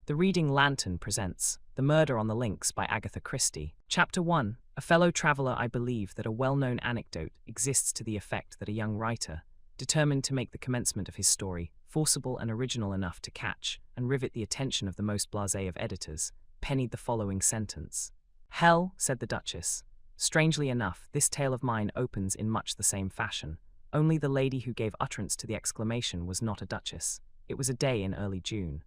The Reading Lantern presents The Murder on the Links by Agatha Christie. Chapter 1. A fellow traveller, I believe that a well-known anecdote exists to the effect that a young writer, determined to make the commencement of his story forcible and original enough to catch and rivet the attention of the most blasé of editors, pennied the following sentence. "Hell," said the Duchess. Strangely enough, this tale of mine opens in much the same fashion, only the lady who gave utterance to the exclamation was not a duchess. It was a day in early June.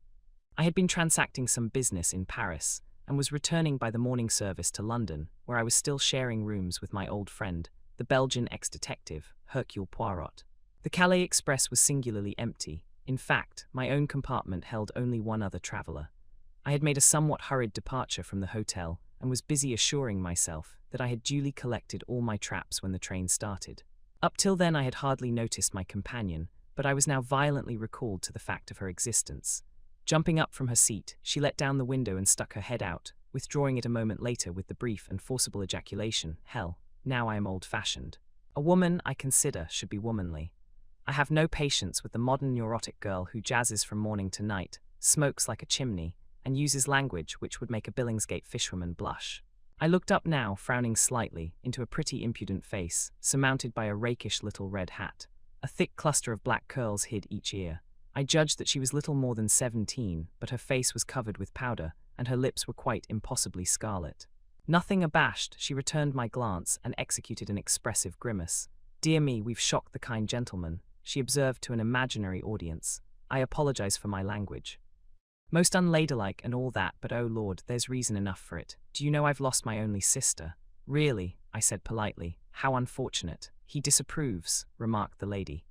I had been transacting some business in Paris, and was returning by the morning service to London, where I was still sharing rooms with my old friend, the Belgian ex-detective, Hercule Poirot. The Calais express was singularly empty. In fact, my own compartment held only one other traveller. I had made a somewhat hurried departure from the hotel, and was busy assuring myself that I had duly collected all my traps when the train started. Up till then I had hardly noticed my companion, but I was now violently recalled to the fact of her existence. Jumping up from her seat, she let down the window and stuck her head out, withdrawing it a moment later with the brief and forcible ejaculation, "Hell, now I am old-fashioned. A woman, I consider, should be womanly. I have no patience with the modern neurotic girl who jazzes from morning to night, smokes like a chimney, and uses language which would make a Billingsgate fisherman blush." I looked up now, frowning slightly, into a pretty impudent face, surmounted by a rakish little red hat. A thick cluster of black curls hid each ear. I judged that she was little more than 17, but her face was covered with powder, and her lips were quite impossibly scarlet. Nothing abashed, she returned my glance and executed an expressive grimace. "Dear me, we've shocked the kind gentleman," she observed to an imaginary audience. "I apologize for my language. Most unladylike and all that, but oh Lord, there's reason enough for it. Do you know I've lost my only sister?" "Really," I said politely. "How unfortunate." "He disapproves," remarked the lady.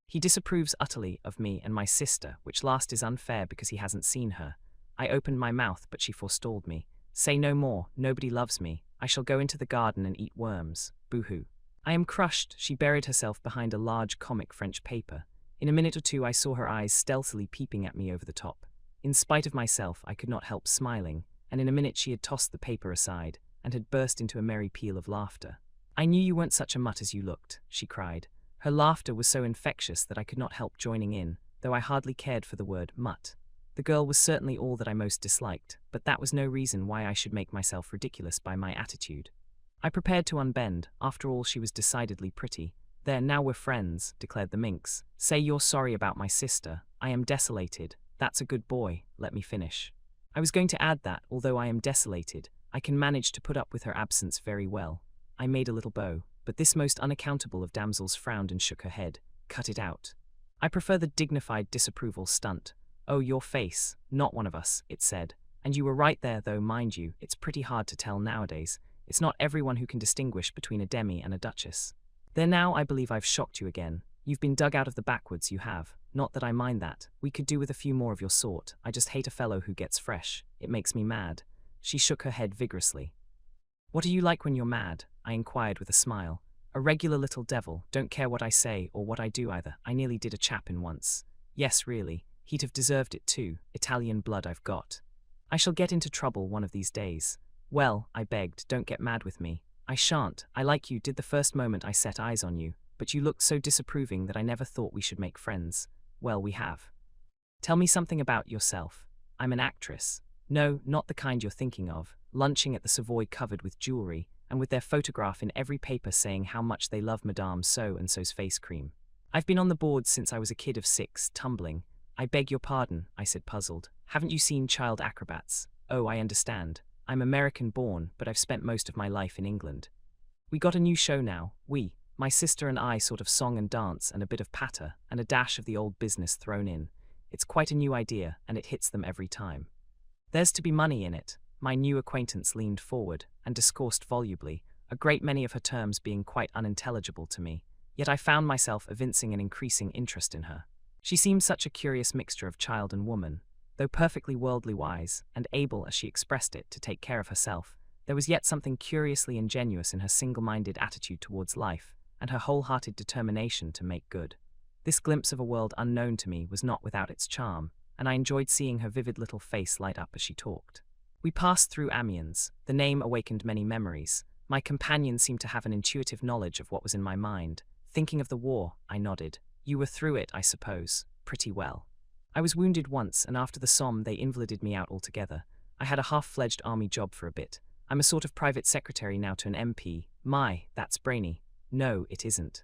"He disapproves utterly of me and my sister, which last is unfair because he hasn't seen her." I opened my mouth, but she forestalled me. "Say no more, nobody loves me. I shall go into the garden and eat worms. Boo-hoo." "I am crushed." She buried herself behind a large comic French paper. In a minute or two I saw her eyes stealthily peeping at me over the top. In spite of myself, I could not help smiling, and in a minute she had tossed the paper aside, and had burst into a merry peal of laughter. "I knew you weren't such a mutt as you looked," she cried. Her laughter was so infectious that I could not help joining in, though I hardly cared for the word mutt. The girl was certainly all that I most disliked, but that was no reason why I should make myself ridiculous by my attitude. I prepared to unbend. After all, she was decidedly pretty. "There, now we're friends," declared the minx. "Say you're sorry about my sister. I am desolated. That's a good boy. Let me finish. I was going to add that, although I am desolated, I can manage to put up with her absence very well." I made a little bow, but this most unaccountable of damsels frowned and shook her head. "Cut it out. I prefer the dignified disapproval stunt." "Oh, your face, not one of us," it said. "And you were right there, though, mind you, it's pretty hard to tell nowadays. It's not everyone who can distinguish between a demi and a duchess. There now, I believe I've shocked you again. You've been dug out of the backwoods, you have. Not that I mind that. We could do with a few more of your sort. I just hate a fellow who gets fresh. It makes me mad." She shook her head vigorously. "What are you like when you're mad?" I inquired with a smile. "A regular little devil, don't care what I say or what I do either. I nearly did a chap in once. Yes, really, he'd have deserved it too. Italian blood I've got. I shall get into trouble one of these days." "Well," I begged, "don't get mad with me." "I shan't. I like you did the first moment I set eyes on you, but you looked so disapproving that I never thought we should make friends. Well, we have. Tell me something about yourself." "I'm an actress." "No, not the kind you're thinking of, lunching at the Savoy covered with jewelry, and with their photograph in every paper saying how much they love Madame So-and-so's face cream. I've been on the boards since I was a kid of 6, tumbling." "I beg your pardon," I said puzzled. "Haven't you seen Child Acrobats?" "Oh, I understand. I'm American-born, but I've spent most of my life in England. We got a new show now. My sister and I, sort of song and dance and a bit of patter and a dash of the old business thrown in. It's quite a new idea, and it hits them every time. There's to be money in it." My new acquaintance leaned forward and discoursed volubly, a great many of her terms being quite unintelligible to me, yet I found myself evincing an increasing interest in her. She seemed such a curious mixture of child and woman. Though perfectly worldly wise, and able, as she expressed it, to take care of herself, there was yet something curiously ingenuous in her single-minded attitude towards life, and her wholehearted determination to make good. This glimpse of a world unknown to me was not without its charm, and I enjoyed seeing her vivid little face light up as she talked. We passed through Amiens. The name awakened many memories. My companion seemed to have an intuitive knowledge of what was in my mind. "Thinking of the war," I nodded. "You were through it, I suppose." "Pretty well." I was wounded once, and after the Somme they invalided me out altogether. I had a half-fledged army job for a bit. I'm a sort of private secretary now to an MP. My, that's brainy. No, it isn't.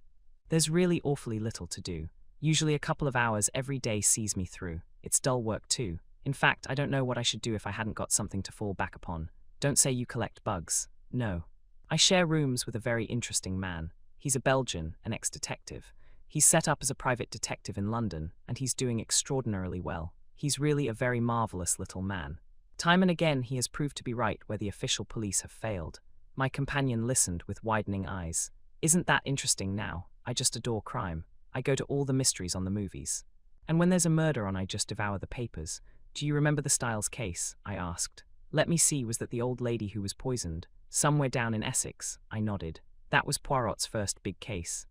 There's really awfully little to do. Usually a couple of hours every day sees me through. It's dull work too. In fact, I don't know what I should do if I hadn't got something to fall back upon. Don't say you collect bugs. No. I share rooms with a very interesting man. He's a Belgian, an ex-detective. He's set up as a private detective in London, and he's doing extraordinarily well. He's really a very marvelous little man. Time and again he has proved to be right where the official police have failed. My companion listened with widening eyes. Isn't that interesting now? I just adore crime. I go to all the mysteries on the movies. And when there's a murder on, I just devour the papers. Do you remember the Styles case? I asked. Let me see, was that the old lady who was poisoned? Somewhere down in Essex, I nodded. That was Poirot's first big case.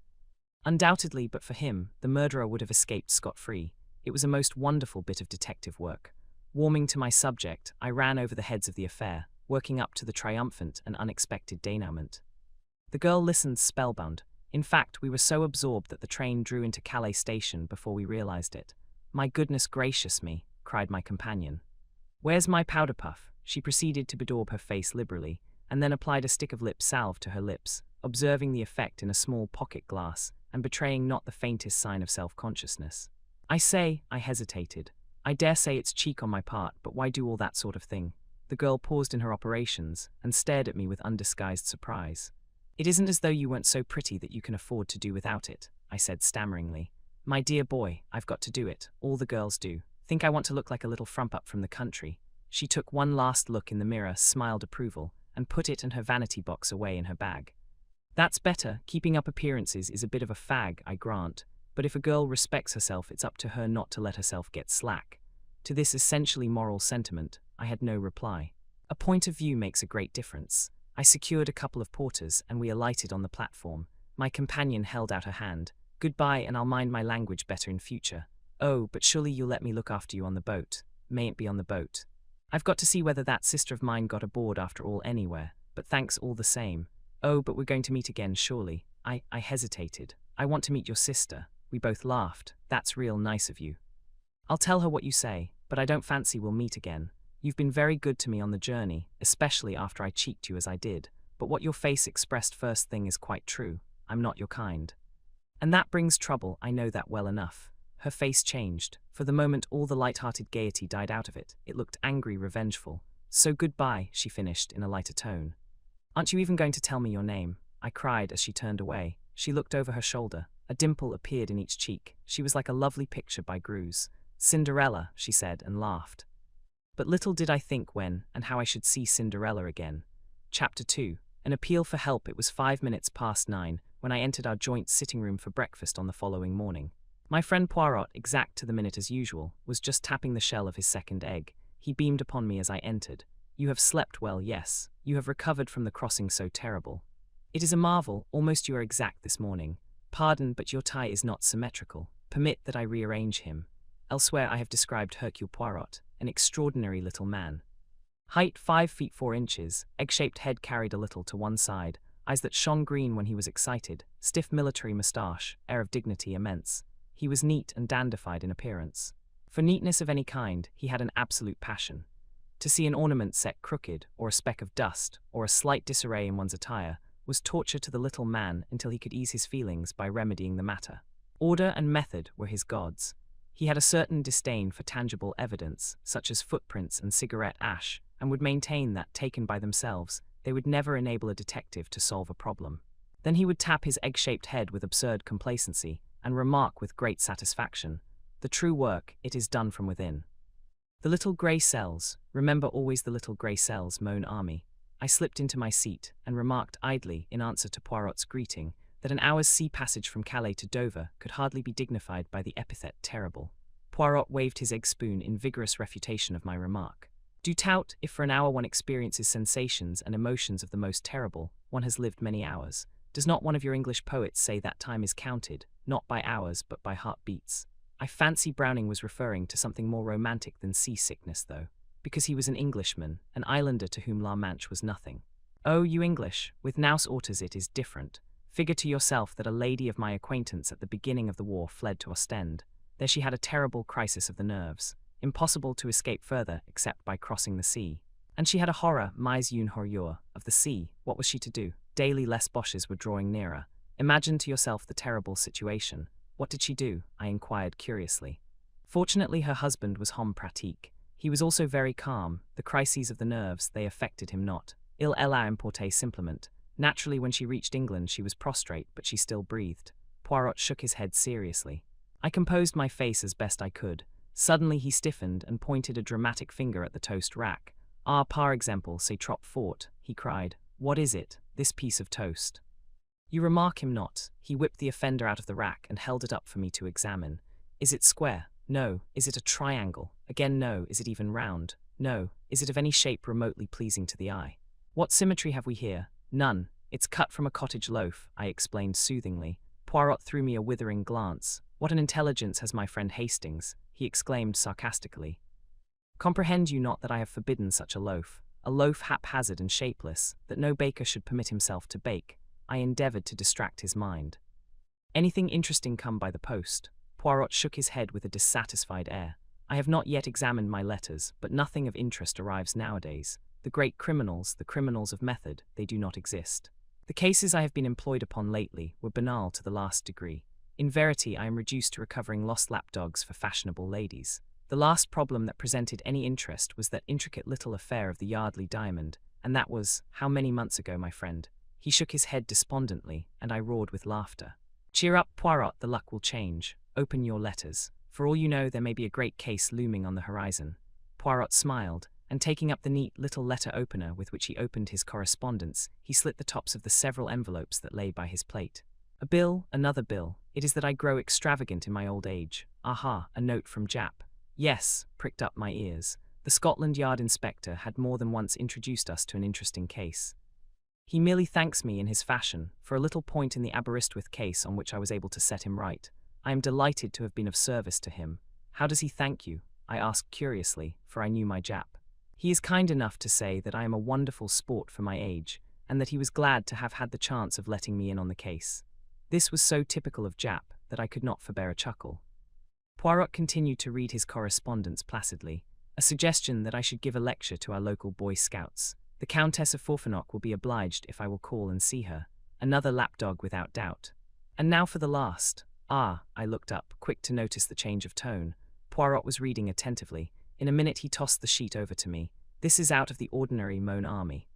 Undoubtedly, but for him, the murderer would have escaped scot-free. It was a most wonderful bit of detective work. Warming to my subject, I ran over the heads of the affair, working up to the triumphant and unexpected denouement. The girl listened spellbound. In fact, we were so absorbed that the train drew into Calais station before we realized it. My goodness gracious me, cried my companion. Where's my powder puff? She proceeded to bedaub her face liberally, and then applied a stick of lip salve to her lips, observing the effect in a small pocket glass, and betraying not the faintest sign of self-consciousness. I hesitated. I dare say it's cheek on my part, but why do all that sort of thing? The girl paused in her operations, and stared at me with undisguised surprise. It isn't as though you weren't so pretty that you can afford to do without it, I said stammeringly. My dear boy, I've got to do it. All the girls do. Think I want to look like a little frump-up from the country. She took one last look in the mirror, smiled approval, and put it and her vanity box away in her bag. That's better. Keeping up appearances is a bit of a fag, I grant, but if a girl respects herself, it's up to her not to let herself get slack. To this essentially moral sentiment, I had no reply. A point of view makes a great difference. I secured a couple of porters, and we alighted on the platform. My companion held out her hand. Goodbye, and I'll mind my language better in future. Oh, but surely you'll let me look after you on the boat. Mayn't be on the boat. I've got to see whether that sister of mine got aboard after all anywhere, but thanks all the same. Oh, but we're going to meet again, surely. I hesitated. I want to meet your sister. We both laughed. That's real nice of you. I'll tell her what you say, but I don't fancy we'll meet again. You've been very good to me on the journey, especially after I cheeked you as I did, but what your face expressed first thing is quite true. I'm not your kind. And that brings trouble, I know that well enough. Her face changed. For the moment all the light-hearted gaiety died out of it. It looked angry, revengeful. So goodbye, she finished in a lighter tone. Aren't you even going to tell me your name? I cried as she turned away. She looked over her shoulder. A dimple appeared in each cheek. She was like a lovely picture by Greuze. Cinderella, she said, and laughed. But little did I think when and how I should see Cinderella again. Chapter 2. An appeal for help. It was 5 minutes past 9 when I entered our joint sitting room for breakfast on the following morning. My friend Poirot, exact to the minute as usual, was just tapping the shell of his second egg. He beamed upon me as I entered. You have slept well, yes. You have recovered from the crossing so terrible. It is a marvel, almost you are exact this morning. Pardon, but your tie is not symmetrical. Permit that I rearrange him. Elsewhere I have described Hercule Poirot, an extraordinary little man. Height 5 feet 4 inches, egg-shaped head carried a little to one side, eyes that shone green when he was excited, stiff military moustache, air of dignity immense. He was neat and dandified in appearance. For neatness of any kind, he had an absolute passion. To see an ornament set crooked, or a speck of dust, or a slight disarray in one's attire, was torture to the little man until he could ease his feelings by remedying the matter. Order and method were his gods. He had a certain disdain for tangible evidence, such as footprints and cigarette ash, and would maintain that, taken by themselves, they would never enable a detective to solve a problem. Then he would tap his egg-shaped head with absurd complacency, and remark with great satisfaction, "The true work, it is done from within." The little grey cells, remember always the little grey cells, mon ami. I slipped into my seat, and remarked idly, in answer to Poirot's greeting, that an hour's sea passage from Calais to Dover could hardly be dignified by the epithet terrible. Poirot waved his egg spoon in vigorous refutation of my remark. Du tout, if for an hour one experiences sensations and emotions of the most terrible, one has lived many hours. Does not one of your English poets say that time is counted, not by hours but by heartbeats? I fancy Browning was referring to something more romantic than seasickness, though, because he was an Englishman, an islander to whom La Manche was nothing. Oh, you English, with nous autres it is different. Figure to yourself that a lady of my acquaintance at the beginning of the war fled to Ostend. There she had a terrible crisis of the nerves. Impossible to escape further except by crossing the sea. And she had a horror, mais une horreur, of the sea. What was she to do? Daily less Boches were drawing nearer. Imagine to yourself the terrible situation. What did she do? I inquired curiously. Fortunately, her husband was homme pratique. He was also very calm. The crises of the nerves, they affected him not. Il elle importait simplement. Naturally, when she reached England, she was prostrate, but she still breathed. Poirot shook his head seriously. I composed my face as best I could. Suddenly he stiffened and pointed a dramatic finger at the toast rack. Ah, par exemple, c'est trop fort, he cried. What is it, this piece of toast? You remark him not. He whipped the offender out of the rack and held it up for me to examine. Is it square? No. Is it a triangle? Again no. Is it even round? No. Is it of any shape remotely pleasing to the eye? What symmetry have we here? None. It's cut from a cottage loaf, I explained soothingly. Poirot threw me a withering glance. What an intelligence has my friend Hastings, he exclaimed sarcastically. Comprehend you not that I have forbidden such a loaf haphazard and shapeless, that no baker should permit himself to bake? I endeavoured to distract his mind. Anything interesting come by the post? Poirot shook his head with a dissatisfied air. I have not yet examined my letters, but nothing of interest arrives nowadays. The great criminals, the criminals of method, they do not exist. The cases I have been employed upon lately were banal to the last degree. In verity, I am reduced to recovering lost lapdogs for fashionable ladies. The last problem that presented any interest was that intricate little affair of the Yardley diamond, and that was, how many months ago, my friend? He shook his head despondently, and I roared with laughter. Cheer up, Poirot, the luck will change. Open your letters. For all you know, there may be a great case looming on the horizon. Poirot smiled, and taking up the neat little letter opener with which he opened his correspondence, he slit the tops of the several envelopes that lay by his plate. A bill, another bill. It is that I grow extravagant in my old age. Aha, a note from Jap. Yes, pricked up my ears. The Scotland Yard inspector had more than once introduced us to an interesting case. He merely thanks me in his fashion for a little point in the Aberystwyth case on which I was able to set him right. I am delighted to have been of service to him. How does he thank you? I asked curiously, for I knew my Jap. He is kind enough to say that I am a wonderful sport for my age, and that he was glad to have had the chance of letting me in on the case. This was so typical of Jap that I could not forbear a chuckle. Poirot continued to read his correspondence placidly, a suggestion that I should give a lecture to our local Boy Scouts. The Countess of Forfenock will be obliged if I will call and see her. Another lapdog without doubt. And now for the last. Ah, I looked up, quick to notice the change of tone. Poirot was reading attentively. In a minute he tossed the sheet over to me. This is out of the ordinary Mon Army.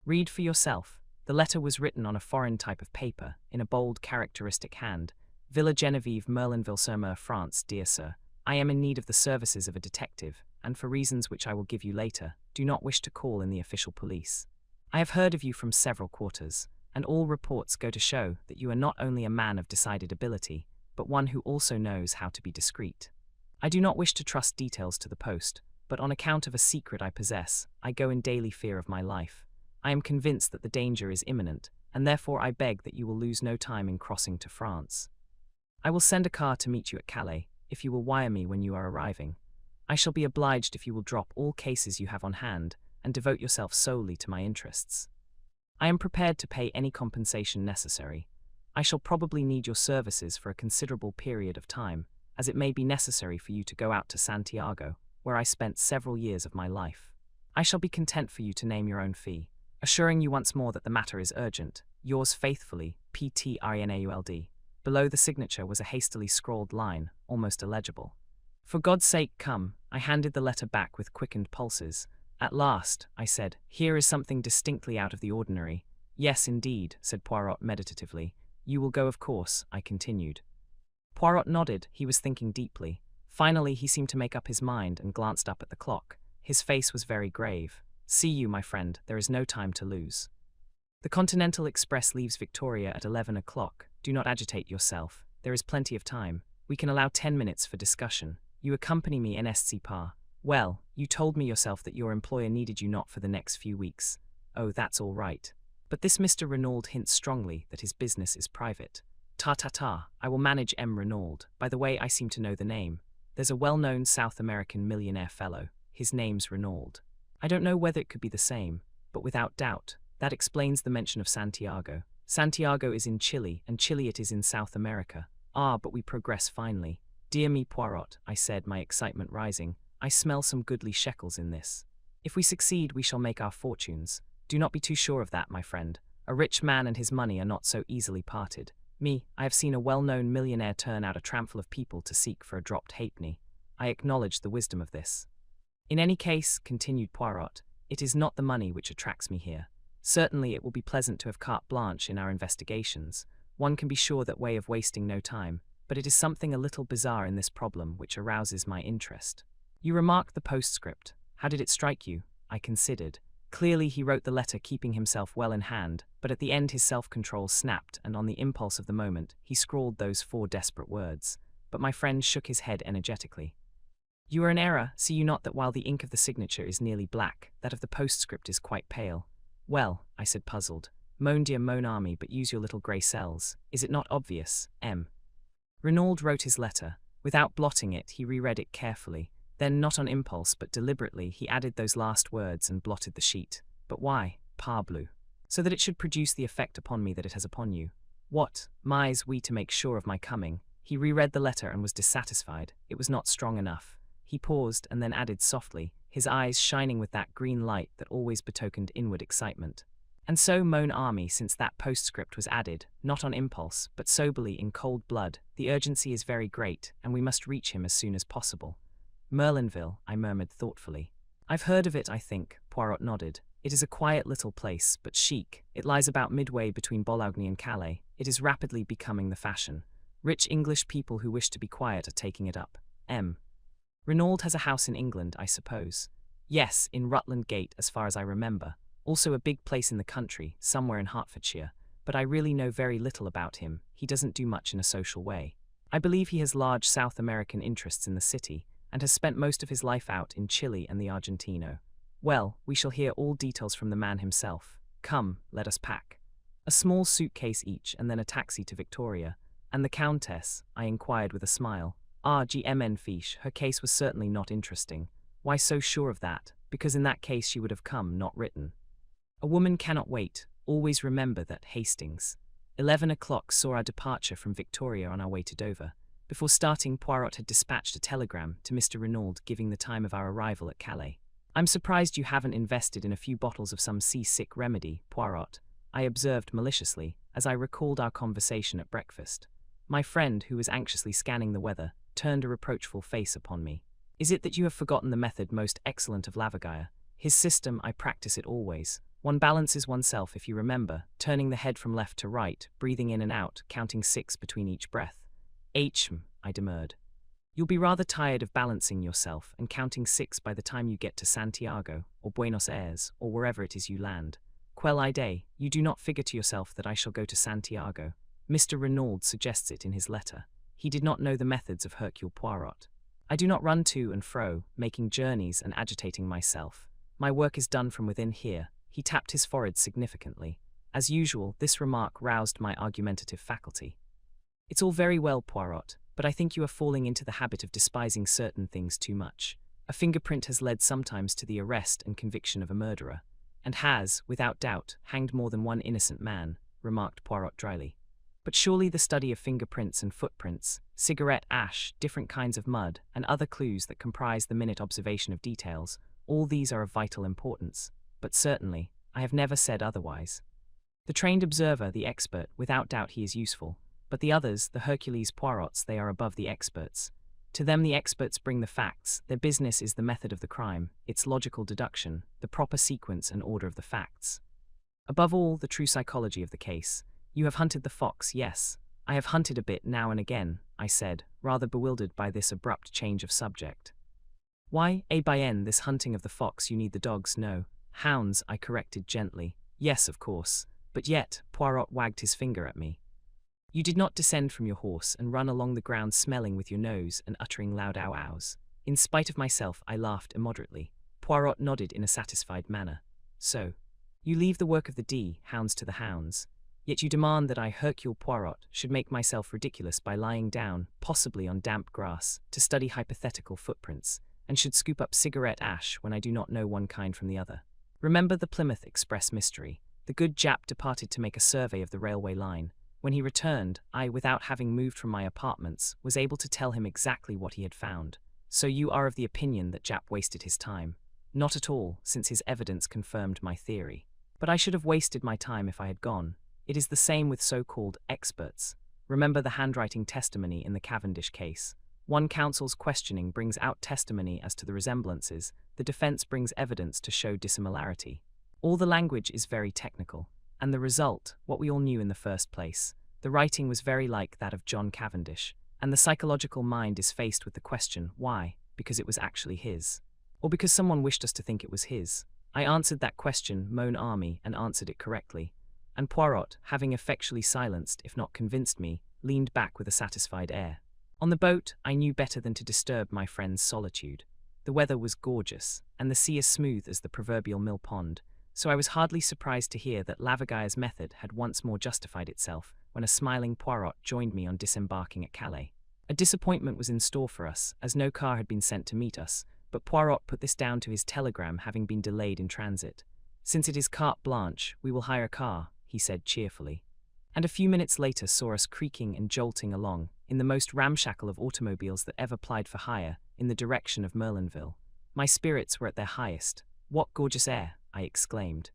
Read for yourself. The letter was written on a foreign type of paper, in a bold, characteristic hand. Villa Genevieve, Merlinville-sur-Mer, France, dear sir. I am in need of the services of a detective, and for reasons which I will give you later, do not wish to call in the official police. I have heard of you from several quarters, and all reports go to show that you are not only a man of decided ability, but one who also knows how to be discreet. I do not wish to trust details to the post, but on account of a secret I possess, I go in daily fear of my life. I am convinced that the danger is imminent, and therefore I beg that you will lose no time in crossing to France. I will send a car to meet you at Calais, if you will wire me when you are arriving. I shall be obliged if you will drop all cases you have on hand, and devote yourself solely to my interests. I am prepared to pay any compensation necessary. I shall probably need your services for a considerable period of time, as it may be necessary for you to go out to Santiago, where I spent several years of my life. I shall be content for you to name your own fee, assuring you once more that the matter is urgent. Yours faithfully, P.T.R.E.N.A.U.L.D. Below the signature was a hastily scrawled line, almost illegible. For God's sake, come. I handed the letter back with quickened pulses. At last, I said, here is something distinctly out of the ordinary. Yes, indeed, said Poirot meditatively. You will go, of course, I continued. Poirot nodded. He was thinking deeply. Finally, he seemed to make up his mind and glanced up at the clock. His face was very grave. See you, my friend, there is no time to lose. The Continental Express leaves Victoria at 11 o'clock. Do not agitate yourself. There is plenty of time. We can allow 10 minutes for discussion. You accompany me, N.S.C. Par. Well, you told me yourself that your employer needed you not for the next few weeks. Oh, that's all right. But this Mr. Renauld hints strongly that his business is private. Ta-ta-ta, I will manage M. Renauld. By the way, I seem to know the name. There's a well-known South American millionaire fellow. His name's Renauld. I don't know whether it could be the same, but without doubt, that explains the mention of Santiago. Santiago is in Chile, and Chile it is in South America. Ah, but we progress finely. Dear me, Poirot, I said, my excitement rising, I smell some goodly shekels in this. If we succeed, we shall make our fortunes. Do not be too sure of that, my friend. A rich man and his money are not so easily parted. Me, I have seen a well-known millionaire turn out a tramful of people to seek for a dropped halfpenny. I acknowledge the wisdom of this. In any case, continued Poirot, it is not the money which attracts me here. Certainly it will be pleasant to have carte blanche in our investigations. One can be sure that way of wasting no time, but it is something a little bizarre in this problem which arouses my interest. You remarked the postscript. How did it strike you? I considered. Clearly he wrote the letter keeping himself well in hand, but at the end his self-control snapped, and on the impulse of the moment he scrawled those 4 desperate words. But my friend shook his head energetically. You are in error, see you not that while the ink of the signature is nearly black, that of the postscript is quite pale? Well, I said puzzled, mon dear mon ami, but use your little grey cells. Is it not obvious, M? Renaud wrote his letter. Without blotting it, he reread it carefully. Then, not on impulse but deliberately, he added those last words and blotted the sheet. But why, parbleu? So that it should produce the effect upon me that it has upon you. What, mize we to make sure of my coming? He reread the letter and was dissatisfied. It was not strong enough. He paused and then added softly, his eyes shining with that green light that always betokened inward excitement. And so, mon ami, since that postscript was added, not on impulse, but soberly in cold blood, the urgency is very great, and we must reach him as soon as possible. Merlinville, I murmured thoughtfully. I've heard of it, I think, Poirot nodded. It is a quiet little place, but chic. It lies about midway between Bologna and Calais. It is rapidly becoming the fashion. Rich English people who wish to be quiet are taking it up. M. Renaud has a house in England, I suppose. Yes, in Rutland Gate, as far as I remember. Also a big place in the country, somewhere in Hertfordshire. But I really know very little about him. He doesn't do much in a social way. I believe he has large South American interests in the city, and has spent most of his life out in Chile and the Argentino. Well, we shall hear all details from the man himself. Come, let us pack. A small suitcase each, and then a taxi to Victoria. And the Countess? I inquired with a smile. Ah, GMN fiche, her case was certainly not interesting. Why so sure of that? Because in that case she would have come, not written. A woman cannot wait. Always remember that, Hastings. 11 o'clock saw our departure from Victoria on our way to Dover. Before starting, Poirot had dispatched a telegram to Mr. Renaud giving the time of our arrival at Calais. I'm surprised you haven't invested in a few bottles of some seasick remedy, Poirot, I observed maliciously, as I recalled our conversation at breakfast. My friend, who was anxiously scanning the weather, turned a reproachful face upon me. Is it that you have forgotten the method most excellent of Lavagère? His system, I practice it always. One balances oneself, if you remember, turning the head from left to right, breathing in and out, counting 6 between each breath. I demurred. You'll be rather tired of balancing yourself and counting 6 by the time you get to Santiago, or Buenos Aires, or wherever it is you land. Quelle idée, you do not figure to yourself that I shall go to Santiago. Mr. Renaud suggests it in his letter. He did not know the methods of Hercule Poirot. I do not run to and fro, making journeys and agitating myself. My work is done from within here. He tapped his forehead significantly. As usual, this remark roused my argumentative faculty. It's all very well, Poirot, but I think you are falling into the habit of despising certain things too much. A fingerprint has led sometimes to the arrest and conviction of a murderer, and has, without doubt, hanged more than one innocent man, remarked Poirot dryly. But surely the study of fingerprints and footprints, cigarette ash, different kinds of mud, and other clues that comprise the minute observation of details, all these are of vital importance. But certainly, I have never said otherwise. The trained observer, the expert, without doubt he is useful. But the others, the Hercules Poirots, they are above the experts. To them the experts bring the facts, their business is the method of the crime, its logical deduction, the proper sequence and order of the facts. Above all, the true psychology of the case. You have hunted the fox, yes. I have hunted a bit now and again, I said, rather bewildered by this abrupt change of subject. Why, bien, this hunting of the fox you need the dogs, no. Hounds, I corrected gently. Yes, of course. But yet, Poirot wagged his finger at me. You did not descend from your horse and run along the ground smelling with your nose and uttering loud ow-ows. In spite of myself, I laughed immoderately. Poirot nodded in a satisfied manner. So, you leave the work of the hounds to the hounds. Yet you demand that I, Hercule Poirot, should make myself ridiculous by lying down, possibly on damp grass, to study hypothetical footprints, and should scoop up cigarette ash when I do not know one kind from the other. Remember the Plymouth Express mystery. The good Jap departed to make a survey of the railway line. When he returned, I, without having moved from my apartments, was able to tell him exactly what he had found. So you are of the opinion that Jap wasted his time? Not at all, since his evidence confirmed my theory. But I should have wasted my time if I had gone. It is the same with so-called experts. Remember the handwriting testimony in the Cavendish case. One counsel's questioning brings out testimony as to the resemblances, the defense brings evidence to show dissimilarity. All the language is very technical, and the result, what we all knew in the first place. The writing was very like that of John Cavendish, and the psychological mind is faced with the question, why? Because it was actually his. Or because someone wished us to think it was his. I answered that question, mon ami, and answered it correctly. And Poirot, having effectually silenced, if not convinced me, leaned back with a satisfied air. On the boat, I knew better than to disturb my friend's solitude. The weather was gorgeous, and the sea as smooth as the proverbial mill pond, so I was hardly surprised to hear that Lavagaille's method had once more justified itself when a smiling Poirot joined me on disembarking at Calais. A disappointment was in store for us, as no car had been sent to meet us, but Poirot put this down to his telegram having been delayed in transit. Since it is carte blanche, we will hire a car, he said cheerfully. And a few minutes later saw us creaking and jolting along, in the most ramshackle of automobiles that ever plied for hire, in the direction of Merlinville. My spirits were at their highest. What gorgeous air, I exclaimed.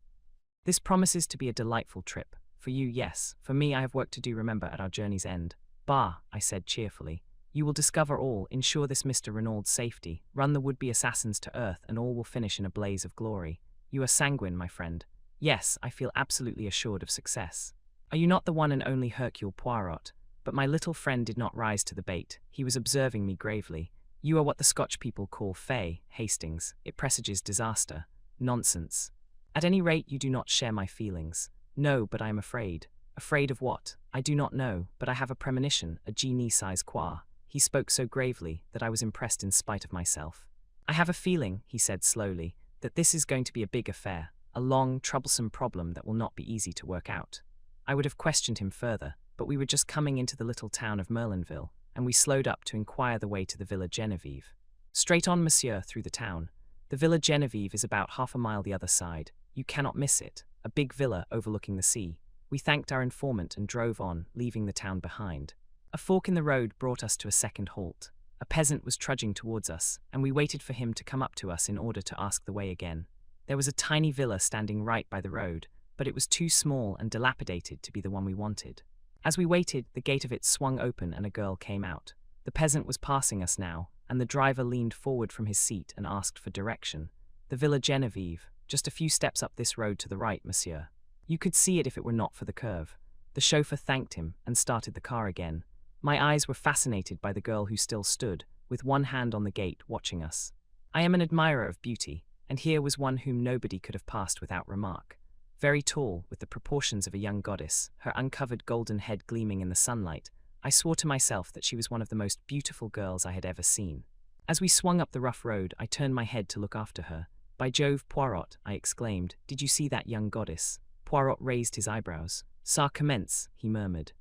This promises to be a delightful trip. For you, yes. For me, I have work to do, remember, at our journey's end. Bah, I said cheerfully. You will discover all, ensure this Mr. Renaud's safety, run the would-be assassins to earth, and all will finish in a blaze of glory. You are sanguine, my friend. Yes, I feel absolutely assured of success. Are you not the one and only Hercule Poirot? But my little friend did not rise to the bait. He was observing me gravely. You are what the Scotch people call fey, Hastings. It presages disaster. Nonsense. At any rate, you do not share my feelings. No, but I am afraid. Afraid of what? I do not know, but I have a premonition, a genie size quoi. He spoke so gravely that I was impressed in spite of myself. I have a feeling, he said slowly, that this is going to be a big affair, a long, troublesome problem that will not be easy to work out. I would have questioned him further, but we were just coming into the little town of Merlinville, and we slowed up to inquire the way to the Villa Genevieve. Straight on, monsieur, through the town. The Villa Genevieve is about half a mile the other side. You cannot miss it. A big villa overlooking the sea. We thanked our informant and drove on, leaving the town behind. A fork in the road brought us to a second halt. A peasant was trudging towards us, and we waited for him to come up to us in order to ask the way again. There was a tiny villa standing right by the road, but it was too small and dilapidated to be the one we wanted. As we waited, the gate of it swung open and a girl came out. The peasant was passing us now, and the driver leaned forward from his seat and asked for direction. The Villa Genevieve, just a few steps up this road to the right, monsieur. You could see it if it were not for the curve. The chauffeur thanked him and started the car again. My eyes were fascinated by the girl who still stood, with one hand on the gate, watching us. I am an admirer of beauty, and here was one whom nobody could have passed without remark. Very tall, with the proportions of a young goddess, her uncovered golden head gleaming in the sunlight, I swore to myself that she was one of the most beautiful girls I had ever seen. As we swung up the rough road, I turned my head to look after her. By Jove, Poirot, I exclaimed, did you see that young goddess? Poirot raised his eyebrows. Ça commence, he murmured.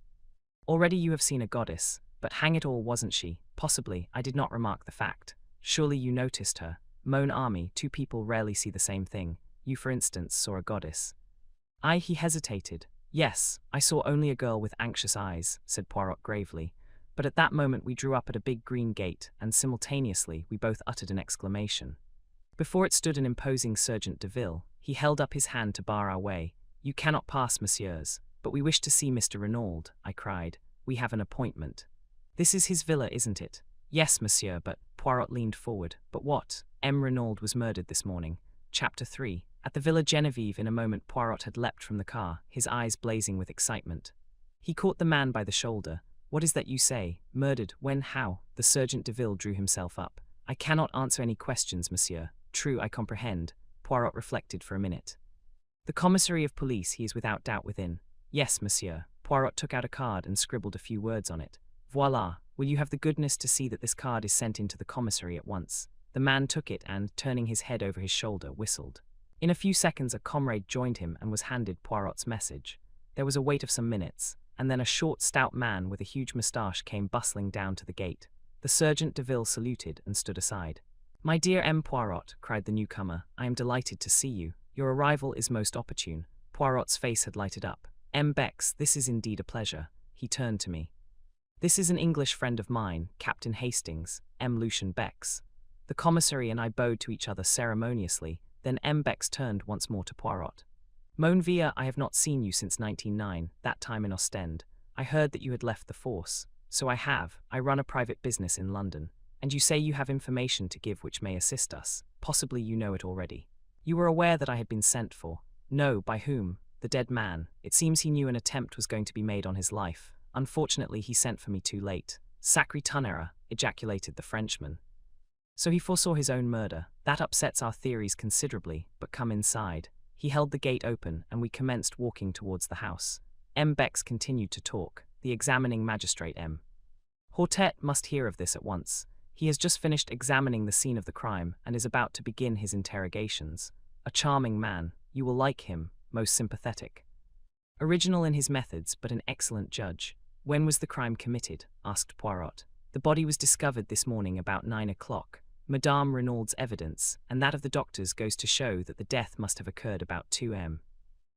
Already you have seen a goddess, but hang it all, wasn't she? Possibly, I did not remark the fact. Surely you noticed her. Mon ami, two people rarely see the same thing. You, for instance, saw a goddess. He hesitated. Yes, I saw only a girl with anxious eyes, said Poirot gravely. But at that moment we drew up at a big green gate, and simultaneously we both uttered an exclamation. Before it stood an imposing Sergeant de Ville. He held up his hand to bar our way. You cannot pass, messieurs. But we wish to see Mr. Renaud, I cried. We have an appointment. This is his villa, isn't it? Yes, monsieur, but... Poirot leaned forward. But what? M. Renaud was murdered this morning. Chapter 3. At the Villa Genevieve in a moment Poirot had leapt from the car, his eyes blazing with excitement. He caught the man by the shoulder. What is that you say? Murdered? When? How? The Sergeant de Ville drew himself up. I cannot answer any questions, monsieur. True, I comprehend. Poirot reflected for a minute. The commissary of police, he is without doubt within. Yes, monsieur. Poirot took out a card and scribbled a few words on it. Voila. Will you have the goodness to see that this card is sent into the commissary at once? The man took it and, turning his head over his shoulder, whistled. In a few seconds a comrade joined him and was handed Poirot's message. There was a wait of some minutes, and then a short, stout man with a huge moustache came bustling down to the gate. The Sergeant de Ville saluted and stood aside. My dear M. Poirot, cried the newcomer, I am delighted to see you. Your arrival is most opportune. Poirot's face had lighted up. M. Bex, this is indeed a pleasure. He turned to me. This is an English friend of mine, Captain Hastings, M. Lucian Bex. The commissary and I bowed to each other ceremoniously, then M. Bex turned once more to Poirot. Monvia, I have not seen you since 1909, that time in Ostend. I heard that you had left the force. So I have. I run a private business in London. And you say you have information to give which may assist us. Possibly you know it already. You were aware that I had been sent for. No, by whom? The dead man. It seems he knew an attempt was going to be made on his life. Unfortunately, he sent for me too late. Sacré tonnerre, ejaculated the Frenchman. So he foresaw his own murder. That upsets our theories considerably, but come inside. He held the gate open, and we commenced walking towards the house. M. Bex continued to talk. The examining magistrate M. Hortet must hear of this at once. He has just finished examining the scene of the crime, and is about to begin his interrogations. A charming man. You will like him. Most sympathetic. Original in his methods, but an excellent judge. When was the crime committed? Asked Poirot. The body was discovered this morning about 9 o'clock. Madame Renaud's evidence, and that of the doctors, goes to show that the death must have occurred about 2 am.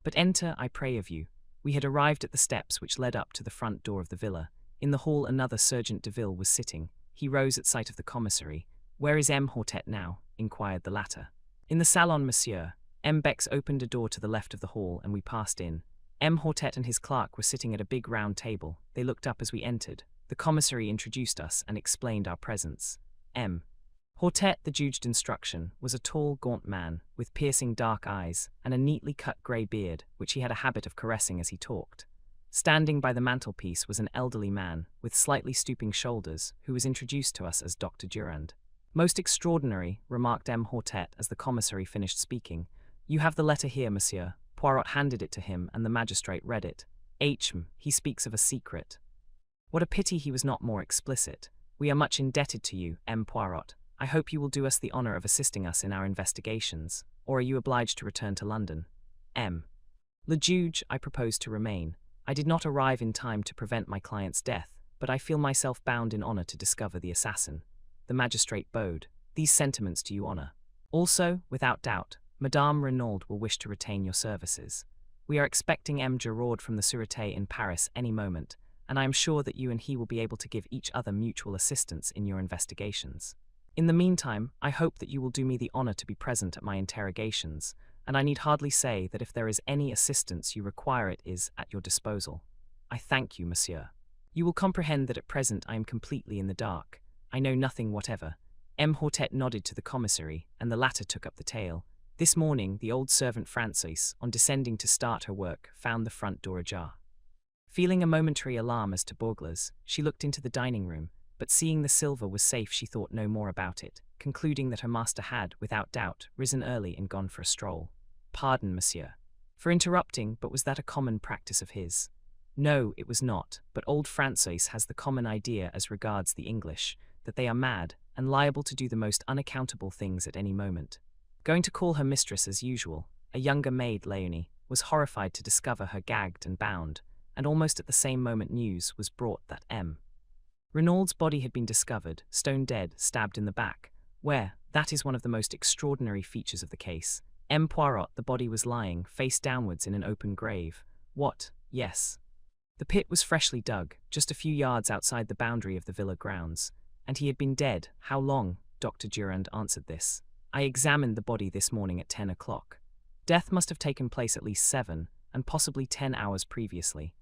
But enter, I pray of you. We had arrived at the steps which led up to the front door of the villa. In the hall another Sergeant Deville was sitting. He rose at sight of the commissary. Where is M. Hortet now? Inquired the latter. In the salon, monsieur. M. Bex opened a door to the left of the hall, and we passed in. M. Hortet and his clerk were sitting at a big round table. They looked up as we entered. The commissary introduced us and explained our presence. M. Hortet, the judged instruction, was a tall, gaunt man, with piercing dark eyes, and a neatly cut grey beard, which he had a habit of caressing as he talked. Standing by the mantelpiece was an elderly man, with slightly stooping shoulders, who was introduced to us as Dr. Durand. Most extraordinary, remarked M. Hortet as the commissary finished speaking. You have the letter here, monsieur. Poirot handed it to him, and the magistrate read it. He speaks of a secret. What a pity he was not more explicit. We are much indebted to you, M. Poirot. I hope you will do us the honour of assisting us in our investigations, or are you obliged to return to London? M. Le Juge, I propose to remain. I did not arrive in time to prevent my client's death, but I feel myself bound in honour to discover the assassin. The magistrate bowed. These sentiments do you honour. Also, without doubt, Madame Renaud will wish to retain your services. We are expecting M. Giraud from the Sûreté in Paris any moment, and I am sure that you and he will be able to give each other mutual assistance in your investigations. In the meantime, I hope that you will do me the honour to be present at my interrogations, and I need hardly say that if there is any assistance you require it is at your disposal. I thank you, monsieur. You will comprehend that at present I am completely in the dark. I know nothing whatever. M. Hortet nodded to the commissary, and the latter took up the tale. This morning, the old servant Francoise, on descending to start her work, found the front door ajar. Feeling a momentary alarm as to burglars, she looked into the dining room, but seeing the silver was safe she thought no more about it, concluding that her master had, without doubt, risen early and gone for a stroll. Pardon, monsieur, for interrupting, but was that a common practice of his? No, it was not, but old Francoise has the common idea as regards the English, that they are mad, and liable to do the most unaccountable things at any moment. Going to call her mistress as usual, a younger maid, Léonie, was horrified to discover her gagged and bound, and almost at the same moment news was brought that M. Renaud's body had been discovered, stone dead, stabbed in the back, where, that is one of the most extraordinary features of the case. M. Poirot, the body was lying, face downwards in an open grave. What? Yes. The pit was freshly dug, just a few yards outside the boundary of the villa grounds, and he had been dead. How long? Dr. Durand answered this. I examined the body this morning at 10 o'clock. Death must have taken place at least 7, and possibly 10 hours previously.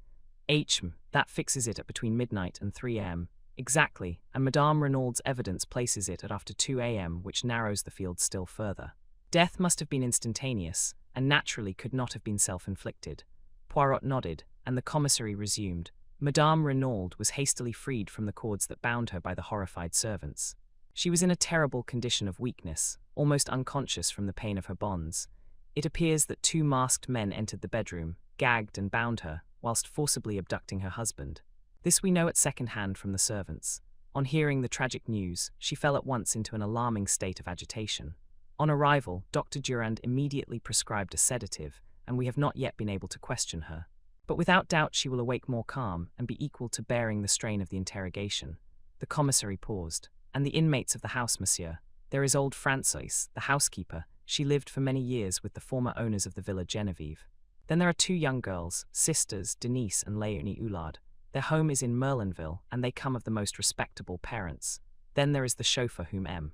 That fixes it at between midnight and 3 am. Exactly, and Madame Renaud's evidence places it at after 2 am, which narrows the field still further. Death must have been instantaneous, and naturally could not have been self-inflicted. Poirot nodded, and the commissary resumed. Madame Renaud was hastily freed from the cords that bound her by the horrified servants. She was in a terrible condition of weakness, almost unconscious from the pain of her bonds. It appears that 2 masked men entered the bedroom, gagged and bound her, whilst forcibly abducting her husband. This we know at second hand from the servants. On hearing the tragic news, she fell at once into an alarming state of agitation. On arrival, Dr. Durand immediately prescribed a sedative, and we have not yet been able to question her. But without doubt she will awake more calm and be equal to bearing the strain of the interrogation. The commissary paused. And the inmates of the house, monsieur. There is old Francoise, the housekeeper. She lived for many years with the former owners of the Villa Genevieve. Then there are two young girls, sisters Denise and Léonie Hulard. Their home is in Merlinville, and they come of the most respectable parents. Then there is the chauffeur whom M.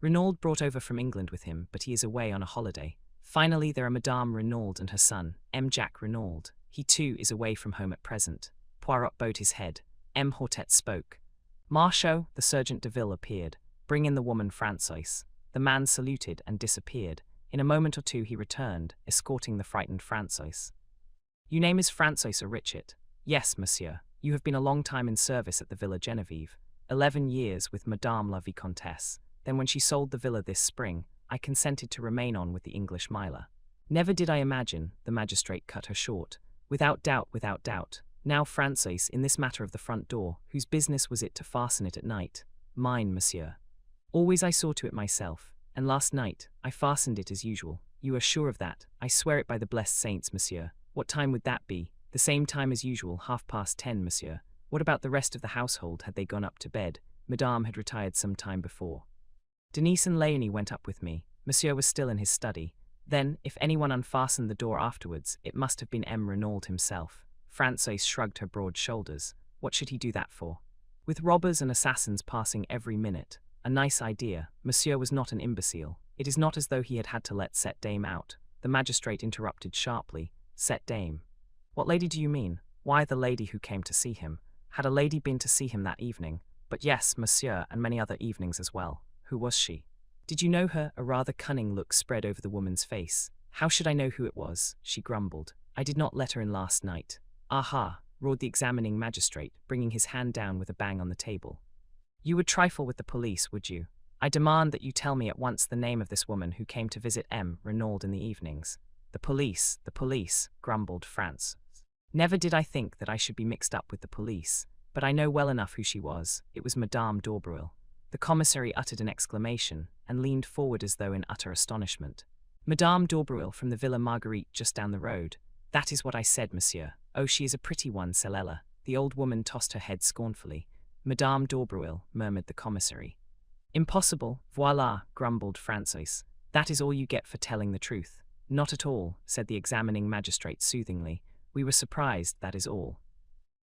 Renaud brought over from England with him, but he is away on a holiday. Finally, there are Madame Renaud and her son, M. Jacques Renaud. He too is away from home at present. Poirot bowed his head. M. Hortet spoke. Marchot, the Sergeant de Ville, appeared. Bring in the woman Françoise. The man saluted and disappeared. In a moment or two he returned, escorting the frightened Françoise. Your name is Françoise Richet? Yes, monsieur. You have been a long time in service at the Villa Genevieve. 11 years with Madame la Vicomtesse. Then when she sold the villa this spring, I consented to remain on with the English miler. Never did I imagine, the magistrate cut her short. Without doubt, without doubt. Now, Françoise, in this matter of the front door, whose business was it to fasten it at night? Mine, monsieur. Always I saw to it myself, and last night I fastened it as usual. You are sure of that? I swear it by the blessed saints, monsieur. What time would that be? The same time as usual, 10:30, monsieur. What about the rest of the household? Had they gone up to bed? Madame had retired some time before. Denise and Léonie went up with me. Monsieur was still in his study. Then, if anyone unfastened the door afterwards, it must have been M. Renaud himself. Françoise shrugged her broad shoulders. What should he do that for? With robbers and assassins passing every minute. A nice idea. Monsieur was not an imbecile. It is not as though he had to let Cette Dame out. The magistrate interrupted sharply. Cette Dame. What lady do you mean? Why, the lady who came to see him. Had a lady been to see him that evening? But yes, monsieur, and many other evenings as well. Who was she? Did you know her? A rather cunning look spread over the woman's face. How should I know who it was? She grumbled. I did not let her in last night. Aha, roared the examining magistrate, bringing his hand down with a bang on the table. You would trifle with the police, would you? I demand that you tell me at once the name of this woman who came to visit M. Renaud in the evenings. The police, grumbled France. Never did I think that I should be mixed up with the police, but I know well enough who she was. It was Madame d'Aubreuil. The commissary uttered an exclamation, and leaned forward as though in utter astonishment. Madame d'Aubreuil from the Villa Marguerite just down the road. That is what I said, monsieur. Oh, she is a pretty one, celle-là. The old woman tossed her head scornfully. Madame d'Aubreuil, murmured the commissary. Impossible, voilà, grumbled Françoise. That is all you get for telling the truth. Not at all, said the examining magistrate soothingly. We were surprised, that is all.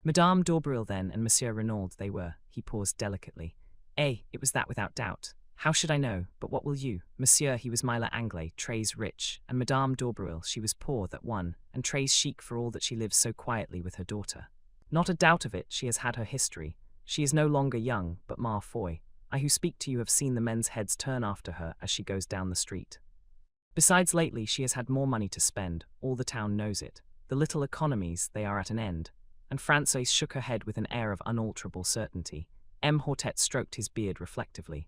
Madame d'Aubreuil then, and Monsieur Renaud they were. He paused delicately. It was that without doubt. How should I know? But what will you? Monsieur, he was Myla Anglais, très rich, and Madame d'Aubreuil, she was poor, that one, and très chic for all that she lives so quietly with her daughter. Not a doubt of it, she has had her history. She is no longer young, but ma foi, I who speak to you have seen the men's heads turn after her as she goes down the street. Besides, lately she has had more money to spend, all the town knows it. The little economies, they are at an end. And Françoise shook her head with an air of unalterable certainty. M. Hortet stroked his beard reflectively.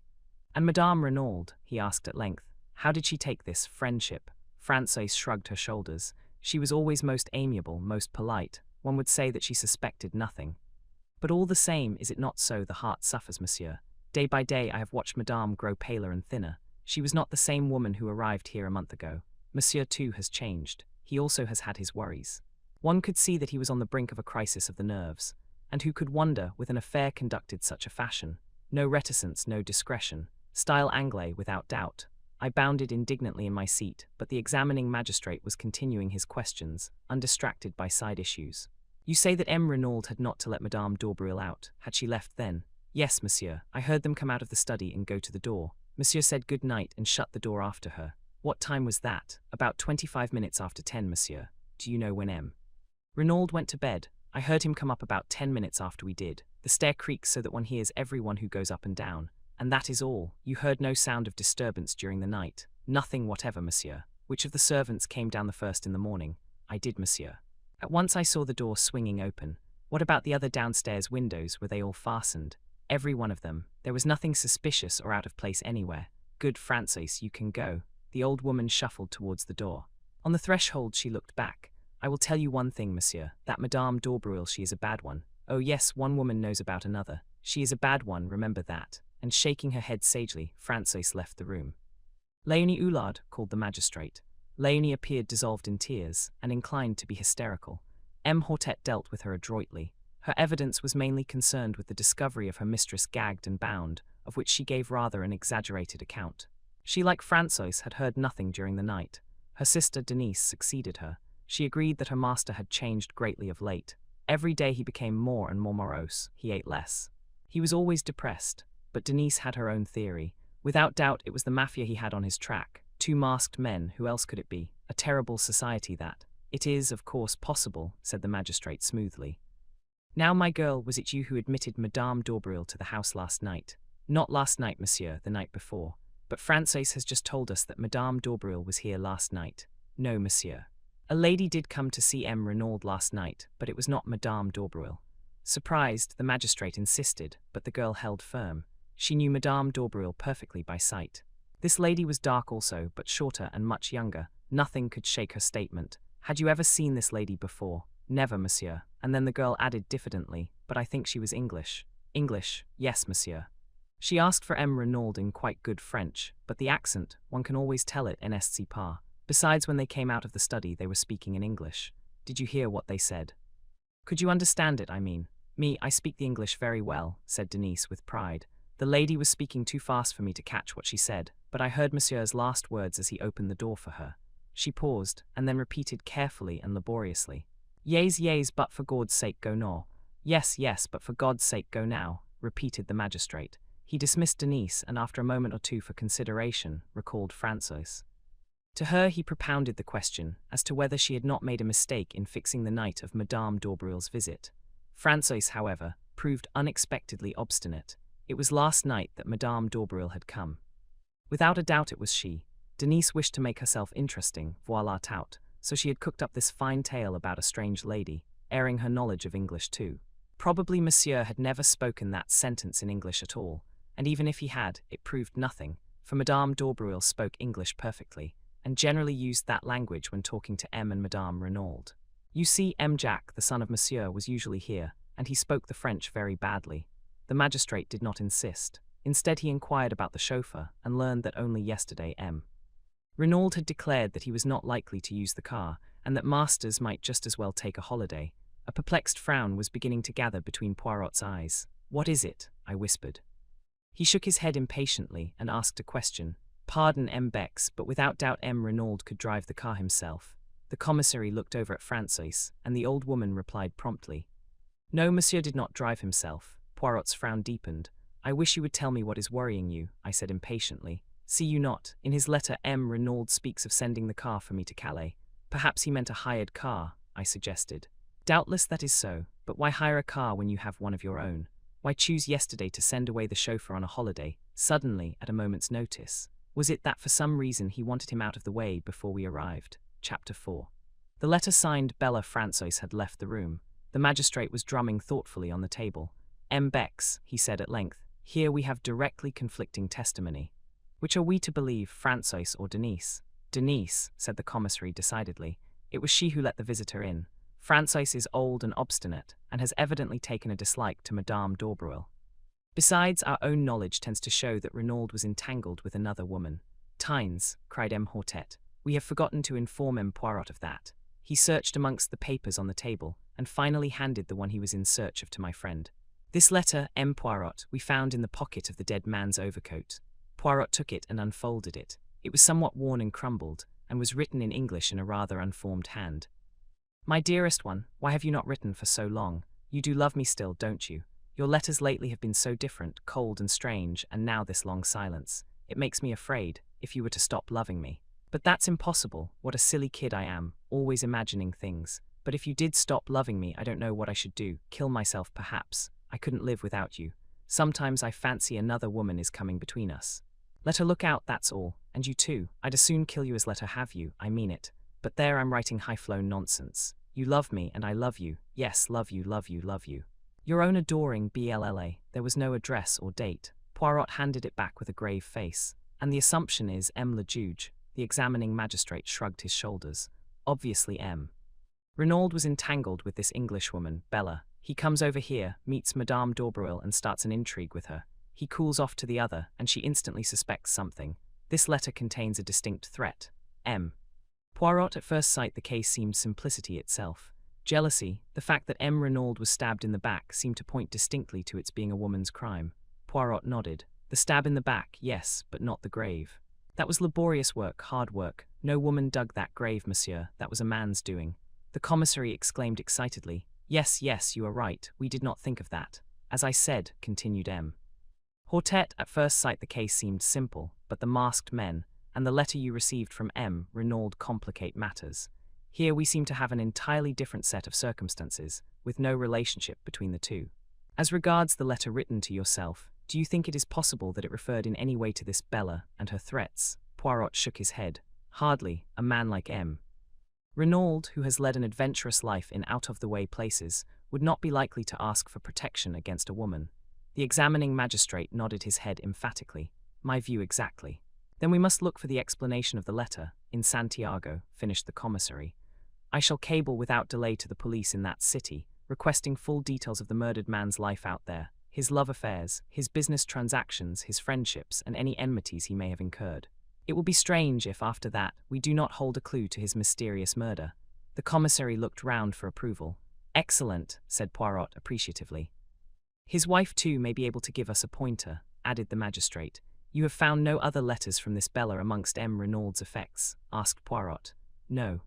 And Madame Renaud, he asked at length, how did she take this friendship? Françoise shrugged her shoulders. She was always most amiable, most polite. One would say that she suspected nothing. But all the same, is it not so the heart suffers, monsieur? Day by day I have watched Madame grow paler and thinner. She was not the same woman who arrived here a month ago. Monsieur too has changed. He also has had his worries. One could see that he was on the brink of a crisis of the nerves. And who could wonder, with an affair conducted such a fashion? No reticence, no discretion. Style Anglais, without doubt. I bounded indignantly in my seat, but the examining magistrate was continuing his questions, undistracted by side issues. You say that M. Renaud had not to let Madame d'Aubreuil out. Had she left then? Yes, monsieur. I heard them come out of the study and go to the door. Monsieur said good night and shut the door after her. What time was that? About 25 minutes after 10, monsieur. Do you know when M. Renaud went to bed? I heard him come up about 10 minutes after we did. The stair creaks so that one hears everyone who goes up and down. And that is all. You heard no sound of disturbance during the night. Nothing whatever, monsieur. Which of the servants came down the first in the morning? I did, monsieur. At once I saw the door swinging open. What about the other downstairs windows? Were they all fastened? Every one of them. There was nothing suspicious or out of place anywhere. Good Françoise, you can go. The old woman shuffled towards the door. On the threshold she looked back. I will tell you one thing, monsieur. That Madame d'Aubreuil, she is a bad one. Oh yes, one woman knows about another. She is a bad one, remember that. And shaking her head sagely, Françoise left the room. Léonie Hulard, called the magistrate. Léonie appeared dissolved in tears, and inclined to be hysterical. M. Hortet dealt with her adroitly. Her evidence was mainly concerned with the discovery of her mistress gagged and bound, of which she gave rather an exaggerated account. She, like Françoise, had heard nothing during the night. Her sister Denise succeeded her. She agreed that her master had changed greatly of late. Every day he became more and more morose. He ate less. He was always depressed. But Denise had her own theory. Without doubt, it was the mafia he had on his track. Two masked men, who else could it be? A terrible society that. It is, of course, possible, said the magistrate smoothly. Now, my girl, was it you who admitted Madame d'Aubreuil to the house last night? Not last night, monsieur, the night before. But Francois has just told us that Madame d'Aubreuil was here last night. No, monsieur. A lady did come to see M. Renaud last night, but it was not Madame d'Aubreuil. Surprised, the magistrate insisted, but the girl held firm. She knew Madame d'Aubreuil perfectly by sight. This lady was dark also, but shorter and much younger. Nothing could shake her statement. Had you ever seen this lady before? Never, monsieur. And then the girl added diffidently, but I think she was English. English, yes, monsieur. She asked for M. Renaud in quite good French, but the accent, one can always tell it n'est ce pas. Besides, when they came out of the study, they were speaking in English. Did you hear what they said? Could you understand it, I mean? Me, I speak the English very well, said Denise with pride. The lady was speaking too fast for me to catch what she said, but I heard monsieur's last words as he opened the door for her. She paused, and then repeated carefully and laboriously. Yes, yes, but for God's sake go now. Yes, yes, but for God's sake go now, repeated the magistrate. He dismissed Denise, and after a moment or two for consideration, recalled Francois. To her he propounded the question as to whether she had not made a mistake in fixing the night of Madame d'Aubreuil's visit. Francois, however, proved unexpectedly obstinate. It was last night that Madame d'Aubreuil had come. Without a doubt it was she. Denise wished to make herself interesting, voilà tout, so she had cooked up this fine tale about a strange lady, airing her knowledge of English too. Probably monsieur had never spoken that sentence in English at all, and even if he had, it proved nothing, for Madame d'Aubreuil spoke English perfectly, and generally used that language when talking to M. and Madame Renaud. You see, M. Jacques, the son of monsieur, was usually here, and he spoke the French very badly. The magistrate did not insist. Instead, he inquired about the chauffeur, and learned that only yesterday M. Renaud had declared that he was not likely to use the car, and that masters might just as well take a holiday. A perplexed frown was beginning to gather between Poirot's eyes. What is it? I whispered. He shook his head impatiently and asked a question. Pardon, M. Bex, but without doubt M. Renaud could drive the car himself. The commissary looked over at Francois, and the old woman replied promptly. No, monsieur did not drive himself. Poirot's frown deepened. I wish you would tell me what is worrying you, I said impatiently. See you not, in his letter M. Renaud speaks of sending the car for me to Calais. Perhaps he meant a hired car, I suggested. Doubtless that is so, but why hire a car when you have one of your own? Why choose yesterday to send away the chauffeur on a holiday, suddenly, at a moment's notice? Was it that for some reason he wanted him out of the way before we arrived? Chapter 4. The letter signed Bella Francois had left the room. The magistrate was drumming thoughtfully on the table. M. Bex, he said at length, here we have directly conflicting testimony. Which are we to believe, Francois or Denise? Denise, said the commissary decidedly. It was she who let the visitor in. Francois is old and obstinate, and has evidently taken a dislike to Madame d'Aubreuil. Besides, our own knowledge tends to show that Renaud was entangled with another woman. Tines, cried M. Hortet, we have forgotten to inform M. Poirot of that. He searched amongst the papers on the table, and finally handed the one he was in search of to my friend. This letter, M. Poirot, we found in the pocket of the dead man's overcoat. Poirot took it and unfolded it. It was somewhat worn and crumbled, and was written in English in a rather unformed hand. My dearest one, why have you not written for so long? You do love me still, don't you? Your letters lately have been so different, cold and strange, and now this long silence. It makes me afraid, if you were to stop loving me. But that's impossible. What a silly kid I am, always imagining things. But if you did stop loving me, I don't know what I should do. Kill myself, perhaps. I couldn't live without you. Sometimes I fancy another woman is coming between us. Let her look out, that's all. And you too. I'd as soon kill you as let her have you, I mean it. But there I'm writing high-flown nonsense. You love me, and I love you. Yes, love you, love you, love you. Your own adoring BLLA. There was no address or date. Poirot handed it back with a grave face. And the assumption is M. le Juge. The examining magistrate shrugged his shoulders. Obviously M. Renaud was entangled with this Englishwoman, Bella. He comes over here, meets Madame d'Aubreuil and starts an intrigue with her. He cools off to the other, and she instantly suspects something. This letter contains a distinct threat. M. Poirot, at first sight the case seemed simplicity itself. Jealousy, the fact that M. Renaud was stabbed in the back seemed to point distinctly to its being a woman's crime. Poirot nodded. The stab in the back, yes, but not the grave. That was laborious work, hard work. No woman dug that grave, monsieur. That was a man's doing. The commissary exclaimed excitedly. Yes, yes, you are right. We did not think of that. As I said, continued M. Hortet, at first sight the case seemed simple, but the masked men, and the letter you received from M. Renaud complicate matters. Here we seem to have an entirely different set of circumstances, with no relationship between the two. As regards the letter written to yourself, do you think it is possible that it referred in any way to this Bella and her threats? Poirot shook his head. Hardly, a man like M. Renaud, who has led an adventurous life in out-of-the-way places, would not be likely to ask for protection against a woman. The examining magistrate nodded his head emphatically. My view exactly. Then we must look for the explanation of the letter, in Santiago, finished the commissary. I shall cable without delay to the police in that city, requesting full details of the murdered man's life out there, his love affairs, his business transactions, his friendships, and any enmities he may have incurred. It will be strange if, after that, we do not hold a clue to his mysterious murder. The commissary looked round for approval. Excellent, said Poirot appreciatively. His wife, too, may be able to give us a pointer, added the magistrate. You have found no other letters from this Bella amongst M. Renaud's effects? Asked Poirot. No.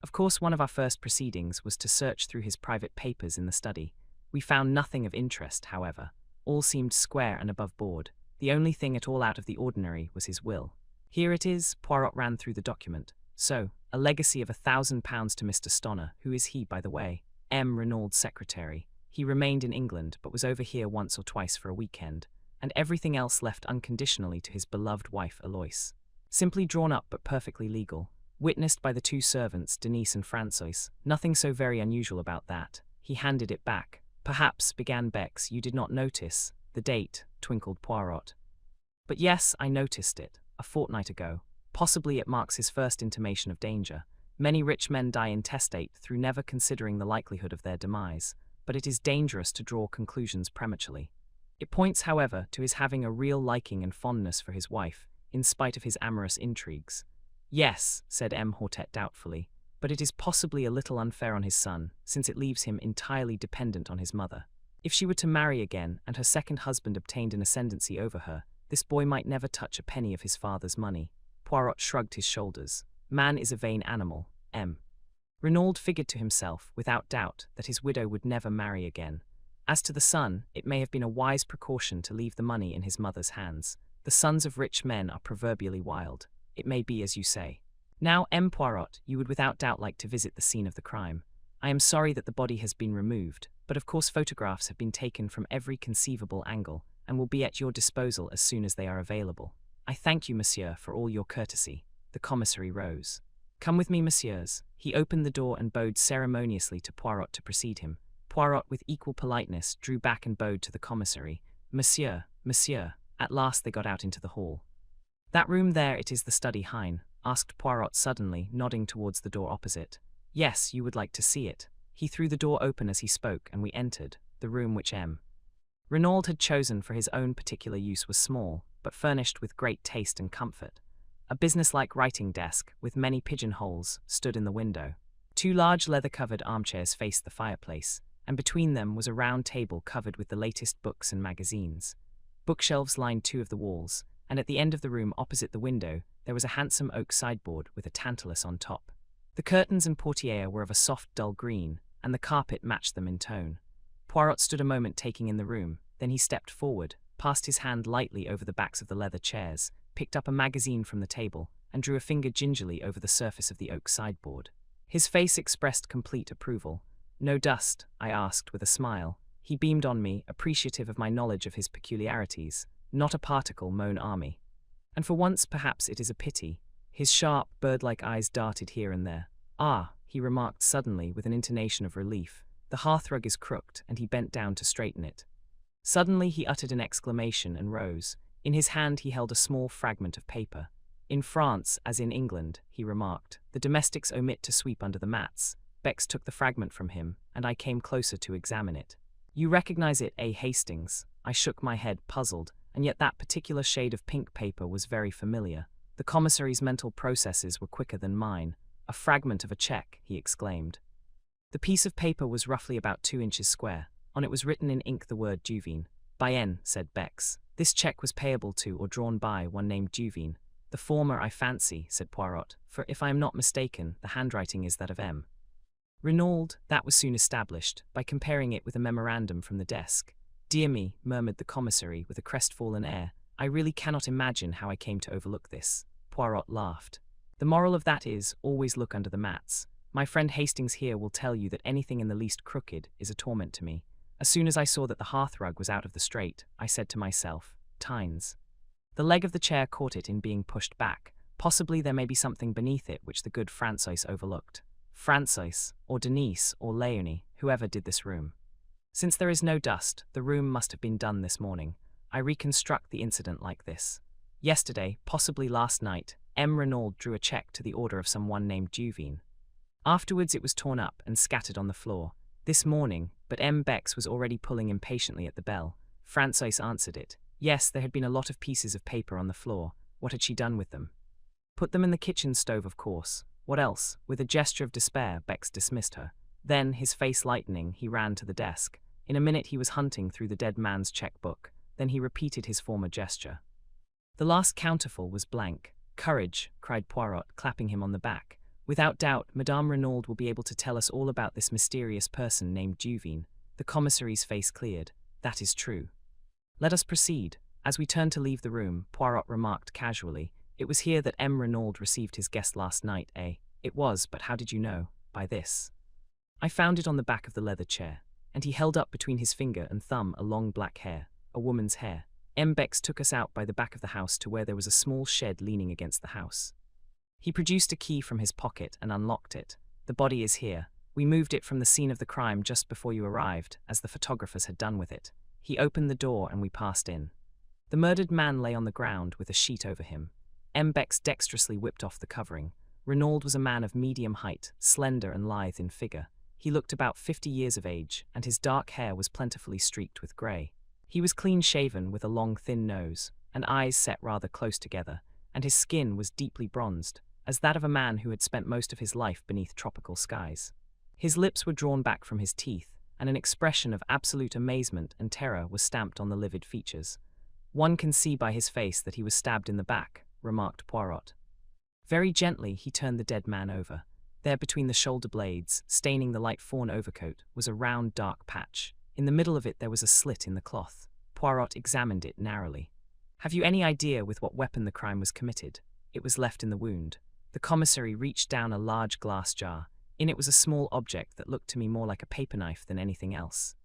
Of course, one of our first proceedings was to search through his private papers in the study. We found nothing of interest, however. All seemed square and above board. The only thing at all out of the ordinary was his will. Here it is, Poirot ran through the document. So, a legacy of £1,000 to Mr. Stonner. Who is he, by the way? M. Renaud's secretary. He remained in England, but was over here once or twice for a weekend, and everything else left unconditionally to his beloved wife Alois. Simply drawn up but perfectly legal. Witnessed by the two servants, Denise and Francois. Nothing so very unusual about that. He handed it back. Perhaps, began Bex, you did not notice the date, twinkled Poirot. But yes, I noticed it, a fortnight ago. Possibly it marks his first intimation of danger. Many rich men die intestate through never considering the likelihood of their demise, but it is dangerous to draw conclusions prematurely. It points, however, to his having a real liking and fondness for his wife, in spite of his amorous intrigues. Yes, said M. Hortet doubtfully, but it is possibly a little unfair on his son, since it leaves him entirely dependent on his mother. If she were to marry again, and her second husband obtained an ascendancy over her, this boy might never touch a penny of his father's money. Poirot shrugged his shoulders. Man is a vain animal, M. Renaud figured to himself, without doubt, that his widow would never marry again. As to the son, it may have been a wise precaution to leave the money in his mother's hands. The sons of rich men are proverbially wild. It may be as you say. Now, M. Poirot, you would without doubt like to visit the scene of the crime. I am sorry that the body has been removed, but of course photographs have been taken from every conceivable angle, and will be at your disposal as soon as they are available. I thank you, monsieur, for all your courtesy. The commissary rose. Come with me, messieurs. He opened the door and bowed ceremoniously to Poirot to precede him. Poirot, with equal politeness, drew back and bowed to the commissary. Monsieur, monsieur. At last they got out into the hall. That room there, it is the study, Hein? Asked Poirot suddenly, nodding towards the door opposite. Yes, you would like to see it. He threw the door open as he spoke, and we entered. The room which M. Renaud had chosen for his own particular use was small, but furnished with great taste and comfort. A businesslike writing desk, with many pigeonholes, stood in the window. Two large leather-covered armchairs faced the fireplace, and between them was a round table covered with the latest books and magazines. Bookshelves lined two of the walls, and at the end of the room opposite the window there was a handsome oak sideboard with a tantalus on top. The curtains and portiere were of a soft dull green, and the carpet matched them in tone. Poirot stood a moment taking in the room, then he stepped forward, passed his hand lightly over the backs of the leather chairs, picked up a magazine from the table, and drew a finger gingerly over the surface of the oak sideboard. His face expressed complete approval. No dust? I asked with a smile. He beamed on me, appreciative of my knowledge of his peculiarities. Not a particle, mon ami. And for once, perhaps it is a pity. His sharp, bird-like eyes darted here and there. Ah, he remarked suddenly with an intonation of relief. The hearthrug is crooked, and he bent down to straighten it. Suddenly he uttered an exclamation and rose. In his hand he held a small fragment of paper. In France, as in England, he remarked, the domestics omit to sweep under the mats. Bex took the fragment from him, and I came closer to examine it. You recognize it, eh, Hastings? I shook my head, puzzled, and yet that particular shade of pink paper was very familiar. The commissary's mental processes were quicker than mine. A fragment of a cheque, he exclaimed. The piece of paper was roughly about 2 inches square. On it was written in ink the word Duveen. By N, said Bex. This cheque was payable to or drawn by one named Duveen. The former, I fancy, said Poirot, for if I am not mistaken, the handwriting is that of M. Renaud. That was soon established, by comparing it with a memorandum from the desk. Dear me, murmured the commissary with a crestfallen air, I really cannot imagine how I came to overlook this. Poirot laughed. The moral of that is, always look under the mats. My friend Hastings here will tell you that anything in the least crooked is a torment to me. As soon as I saw that the hearthrug was out of the straight, I said to myself, Tynes. The leg of the chair caught it in being pushed back. Possibly there may be something beneath it which the good Francois overlooked. Francois, or Denise, or Léonie, whoever did this room. Since there is no dust, the room must have been done this morning. I reconstruct the incident like this. Yesterday, possibly last night, M. Renaud drew a cheque to the order of some one named Duveen. Afterwards it was torn up and scattered on the floor. This morning, but M. Bex was already pulling impatiently at the bell. Francois answered it. Yes, there had been a lot of pieces of paper on the floor. What had she done with them? Put them in the kitchen stove, of course. What else? With a gesture of despair, Bex dismissed her. Then, his face lightening, he ran to the desk. In a minute he was hunting through the dead man's cheque-book. Then he repeated his former gesture. The last counterful was blank. Courage, cried Poirot, clapping him on the back. Without doubt, Madame Renaud will be able to tell us all about this mysterious person named Duveen. The commissary's face cleared. That is true. Let us proceed. As we turned to leave the room, Poirot remarked casually, It was here that M. Renaud received his guest last night, eh? It was, but how did you know? By this. I found it on the back of the leather chair. And he held up between his finger and thumb a long black hair, a woman's hair. M. Bex took us out by the back of the house to where there was a small shed leaning against the house. He produced a key from his pocket and unlocked it. The body is here. We moved it from the scene of the crime just before you arrived, as the photographers had done with it. He opened the door and we passed in. The murdered man lay on the ground with a sheet over him. M. Bex dexterously whipped off the covering. Renaud was a man of medium height, slender and lithe in figure. He looked about 50 years of age, and his dark hair was plentifully streaked with grey. He was clean-shaven with a long, thin nose, and eyes set rather close together, and his skin was deeply bronzed, as that of a man who had spent most of his life beneath tropical skies. His lips were drawn back from his teeth, and an expression of absolute amazement and terror was stamped on the livid features. One can see by his face that he was stabbed in the back, remarked Poirot. Very gently he turned the dead man over. There between the shoulder blades, staining the light fawn overcoat, was a round dark patch. In the middle of it there was a slit in the cloth. Poirot examined it narrowly. Have you any idea with what weapon the crime was committed? It was left in the wound. The commissary reached down a large glass jar. In it was a small object that looked to me more like a paper knife than anything else.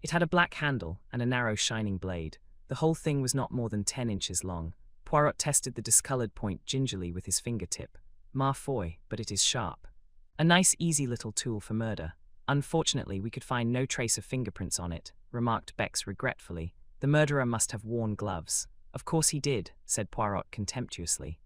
It had a black handle and a narrow shining blade. The whole thing was not more than 10 inches long. Poirot tested the discoloured point gingerly with his fingertip. Ma foi, but it is sharp. A nice easy little tool for murder. Unfortunately, we could find no trace of fingerprints on it, remarked Bex regretfully. The murderer must have worn gloves. Of course he did, said Poirot contemptuously.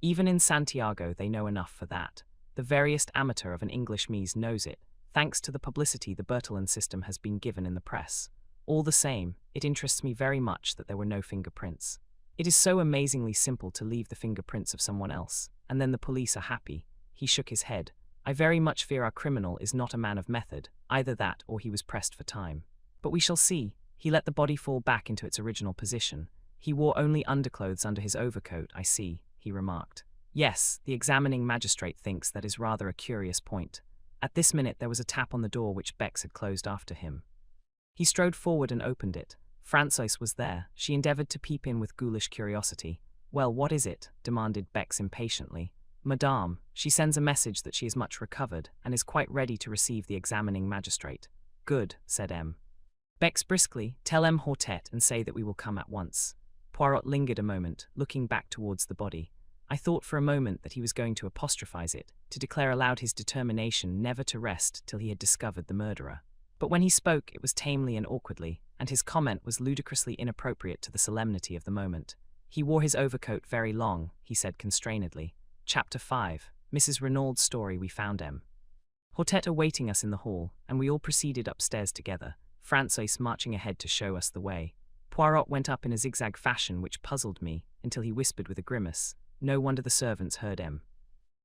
Even in Santiago they know enough for that. The veriest amateur of an English mise knows it, thanks to the publicity the Bertillon system has been given in the press. All the same, it interests me very much that there were no fingerprints. It is so amazingly simple to leave the fingerprints of someone else, and then the police are happy. He shook his head. I very much fear our criminal is not a man of method, either that or he was pressed for time. But we shall see. He let the body fall back into its original position. He wore only underclothes under his overcoat, I see, he remarked. Yes, the examining magistrate thinks that is rather a curious point. At this minute there was a tap on the door which Bex had closed after him. He strode forward and opened it. Francois was there. She endeavoured to peep in with ghoulish curiosity. Well, what is it? Demanded Bex impatiently. Madame, she sends a message that she is much recovered and is quite ready to receive the examining magistrate. Good, said M. Bex briskly, tell M. Hortet and say that we will come at once. Poirot lingered a moment, looking back towards the body. I thought for a moment that he was going to apostrophize it, to declare aloud his determination never to rest till he had discovered the murderer. But when he spoke, it was tamely and awkwardly, and his comment was ludicrously inappropriate to the solemnity of the moment. He wore his overcoat very long, he said constrainedly. Chapter 5. Mrs. Renaud's Story. We found M. Hortet awaiting us in the hall, and we all proceeded upstairs together, Francois marching ahead to show us the way. Poirot went up in a zigzag fashion which puzzled me, until he whispered with a grimace. No wonder the servants heard M.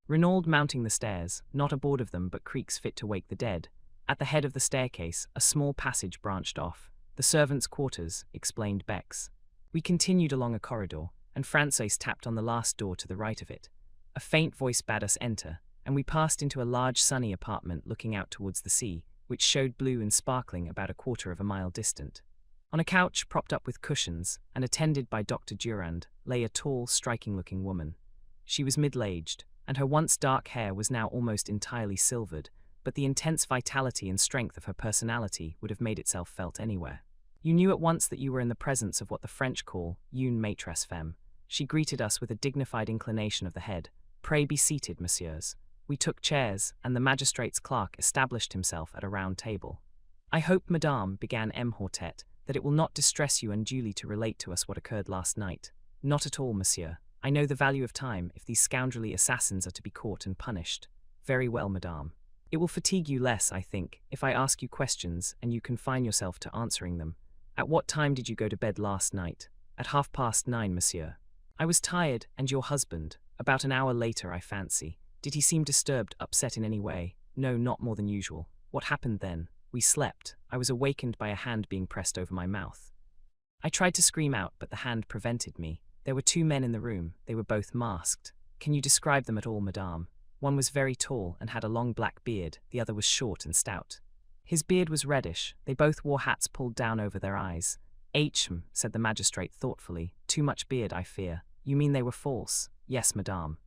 Renaud mounting the stairs, not a board of them but creaks fit to wake the dead. At the head of the staircase, a small passage branched off. The servants' quarters, explained Bex. We continued along a corridor, and Francois tapped on the last door to the right of it. A faint voice bade us enter, and we passed into a large sunny apartment looking out towards the sea, which showed blue and sparkling about a quarter of a mile distant. On a couch propped up with cushions, and attended by Dr. Durand, lay a tall, striking-looking woman. She was middle-aged, and her once dark hair was now almost entirely silvered, but the intense vitality and strength of her personality would have made itself felt anywhere. You knew at once that you were in the presence of what the French call une maîtresse femme. She greeted us with a dignified inclination of the head. "Pray be seated, messieurs." We took chairs, and the magistrate's clerk established himself at a round table. "I hope, madame," began M. Hortet, "that it will not distress you unduly to relate to us what occurred last night." "Not at all, monsieur. I know the value of time if these scoundrelly assassins are to be caught and punished." "Very well, madame. It will fatigue you less, I think, if I ask you questions and you confine yourself to answering them. At what time did you go to bed last night?" "At 9:30, monsieur." "I was tired, and your husband?" "About an hour later, I fancy." "Did he seem disturbed, upset in any way?" "No, not more than usual." "What happened then?" "We slept. I was awakened by a hand being pressed over my mouth. I tried to scream out, but the hand prevented me. There were 2 men in the room. They were both masked." "Can you describe them at all, madame?" "One was very tall and had a long black beard. The other was short and stout. His beard was reddish. They both wore hats pulled down over their eyes." Said the magistrate thoughtfully. "Too much beard, I fear." "You mean they were false?" "Yes, madame."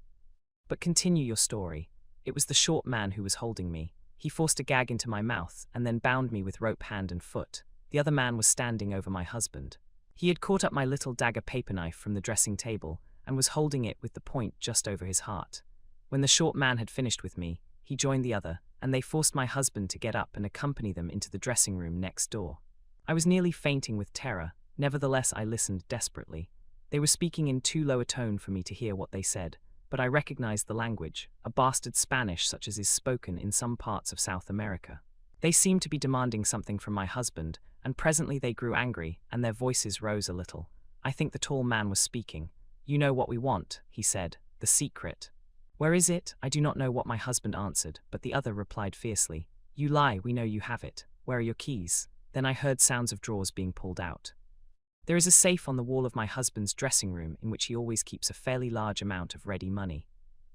"But continue your story." "It was the short man who was holding me. He forced a gag into my mouth and then bound me with rope hand and foot. The other man was standing over my husband. He had caught up my little dagger paper knife from the dressing table and was holding it with the point just over his heart. When the short man had finished with me, he joined the other, and they forced my husband to get up and accompany them into the dressing room next door. I was nearly fainting with terror. Nevertheless, I listened desperately. They were speaking in too low a tone for me to hear what they said, but I recognized the language, a bastard Spanish such as is spoken in some parts of South America. They seemed to be demanding something from my husband, and presently they grew angry, and their voices rose a little. I think the tall man was speaking. "You know what we want," he said, "the secret." "Where is it?" "I do not know," what my husband answered, but the other replied fiercely. "You lie, we know you have it. Where are your keys?" Then I heard sounds of drawers being pulled out. There is a safe on the wall of my husband's dressing room in which he always keeps a fairly large amount of ready money.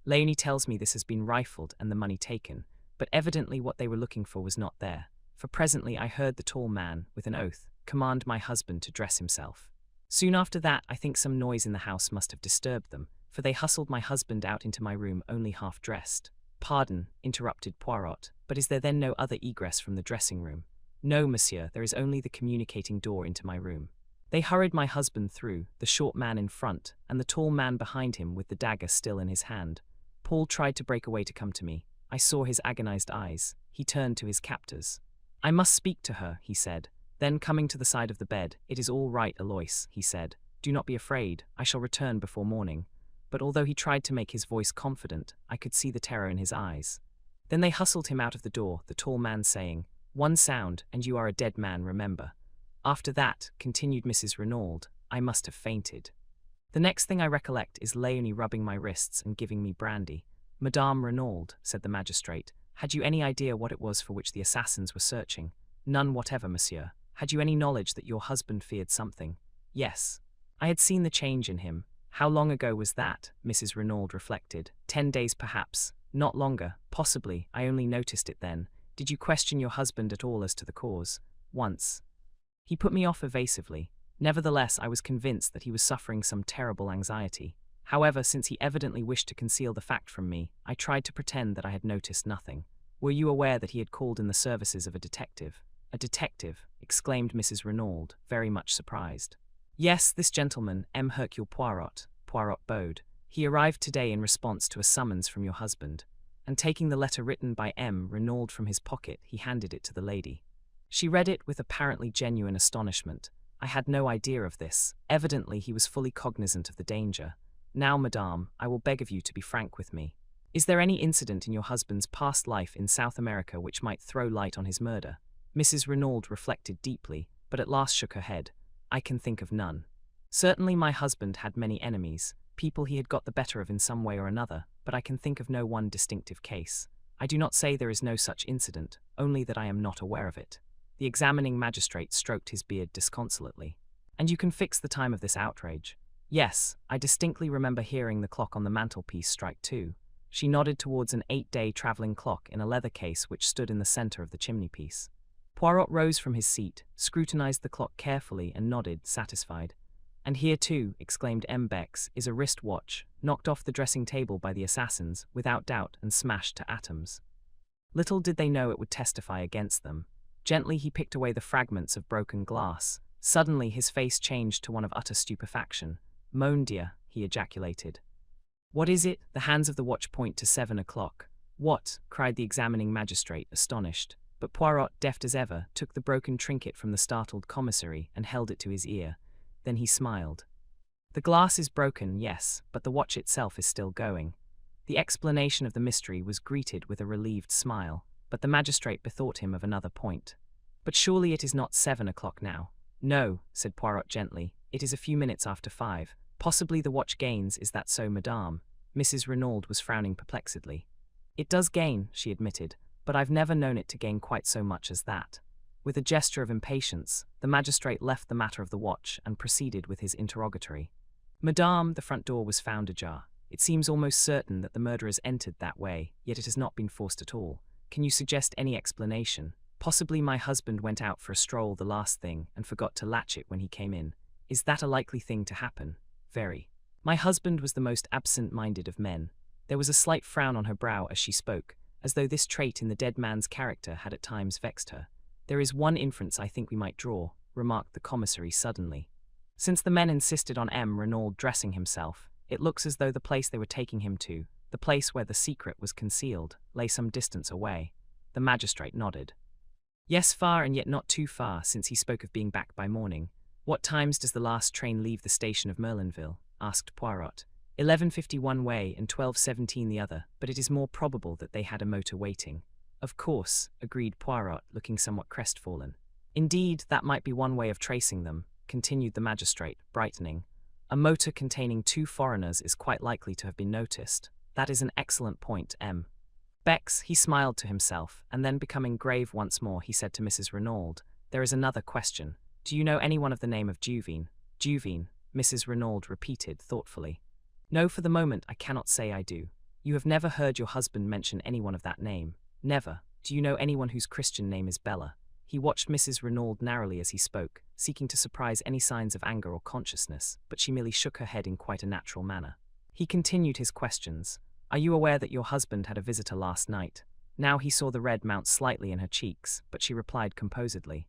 Leonie tells me this has been rifled and the money taken, but evidently what they were looking for was not there, for presently I heard the tall man, with an oath, command my husband to dress himself. Soon after that, I think some noise in the house must have disturbed them, for they hustled my husband out into my room only half dressed. "Pardon," interrupted Poirot, "but is there then no other egress from the dressing room?" "No, monsieur, there is only the communicating door into my room." They hurried my husband through, the short man in front, and the tall man behind him with the dagger still in his hand. Paul tried to break away to come to me. I saw his agonized eyes. He turned to his captors. "I must speak to her," he said. Then, coming to the side of the bed, "It is all right, Alois," he said. "Do not be afraid. I shall return before morning." But although he tried to make his voice confident, I could see the terror in his eyes. Then they hustled him out of the door, the tall man saying, "One sound, and you are a dead man, remember." After that, continued Mrs. Renaud, I must have fainted. The next thing I recollect is Leonie rubbing my wrists and giving me brandy. "Madame Renaud," said the magistrate, "had you any idea what it was for which the assassins were searching?" "None whatever, monsieur." "Had you any knowledge that your husband feared something?" "Yes. I had seen the change in him." "How long ago was that?" Mrs. Renaud reflected. 10 days perhaps. Not longer, possibly. I only noticed it then. Did you question your husband at all as to the cause?" "Once. He put me off evasively. Nevertheless, I was convinced that he was suffering some terrible anxiety. However, since he evidently wished to conceal the fact from me, I tried to pretend that I had noticed nothing." "Were you aware that he had called in the services of a detective?" "A detective?" exclaimed Mrs. Renaud, very much surprised. "Yes, this gentleman, M. Hercule Poirot." Poirot bowed. "He arrived today in response to a summons from your husband." And taking the letter written by M. Renaud from his pocket, he handed it to the lady. She read it with apparently genuine astonishment. I had no idea of this. Evidently he was fully cognizant of the danger. "Now, madame, I will beg of you to be frank with me. Is there any incident in your husband's past life in South America which might throw light on his murder?" Mrs. Renaud reflected deeply, but at last shook her head. "I can think of none. Certainly my husband had many enemies, people he had got the better of in some way or another, but I can think of no one distinctive case. I do not say there is no such incident, only that I am not aware of it." The examining magistrate stroked his beard disconsolately. "And you can fix the time of this outrage?" Yes, I distinctly remember hearing the clock on the mantelpiece strike 2. She nodded towards an 8-day travelling clock in a leather case which stood in the centre of the chimney-piece. Poirot rose from his seat, scrutinised the clock carefully and nodded, satisfied. "And here too," exclaimed M. Bex, "is a wrist watch, knocked off the dressing table by the assassins, without doubt, and smashed to atoms." Little did they know it would testify against them. Gently he picked away the fragments of broken glass. Suddenly his face changed to one of utter stupefaction. "Mon Dieu," he ejaculated. "What is it?" The hands of the watch point to 7 o'clock. "What?" cried the examining magistrate, astonished. But Poirot, deft as ever, took the broken trinket from the startled commissary and held it to his ear. Then he smiled. "The glass is broken, yes, but the watch itself is still going." The explanation of the mystery was greeted with a relieved smile, but the magistrate bethought him of another point. "But surely it is not 7 o'clock now." "No," said Poirot gently, "it is a few minutes after 5. Possibly the watch gains, is that so, madame?" Mrs. Renaud was frowning perplexedly. "It does gain," she admitted, "but I've never known it to gain quite so much as that." With a gesture of impatience, the magistrate left the matter of the watch and proceeded with his interrogatory. "Madame, the front door was found ajar. It seems almost certain that the murderers entered that way, yet it has not been forced at all. Can you suggest any explanation? Possibly my husband went out for a stroll the last thing and forgot to latch it when he came in. Is that a likely thing to happen? Very. My husband was the most absent-minded of men." There was a slight frown on her brow as she spoke, as though this trait in the dead man's character had at times vexed her. "There is one inference I think we might draw," remarked the commissary suddenly. "Since the men insisted on M. Renaud dressing himself, it looks as though the place they were taking him to, the place where the secret was concealed, lay some distance away." The magistrate nodded. "Yes, far and yet not too far, since he spoke of being back by morning." "What times does the last train leave the station of Merlinville?" asked Poirot. 11:50 one way and 12:17 the other, but it is more probable that they had a motor waiting." "Of course," agreed Poirot, looking somewhat crestfallen. "Indeed, that might be one way of tracing them," continued the magistrate, brightening. "A motor containing 2 foreigners is quite likely to have been noticed. That is an excellent point, M. Bex." He smiled to himself, and then becoming grave once more, he said to Mrs. Renaud, "There is another question. Do you know anyone of the name of Duveen?" "Duveen," Mrs. Renaud repeated thoughtfully. "No, for the moment I cannot say I do." "You have never heard your husband mention anyone of that name?" "Never." "Do you know anyone whose Christian name is Bella?" He watched Mrs. Renaud narrowly as he spoke, seeking to surprise any signs of anger or consciousness, but she merely shook her head in quite a natural manner. He continued his questions. "Are you aware that your husband had a visitor last night?" Now he saw the red mount slightly in her cheeks, but she replied composedly.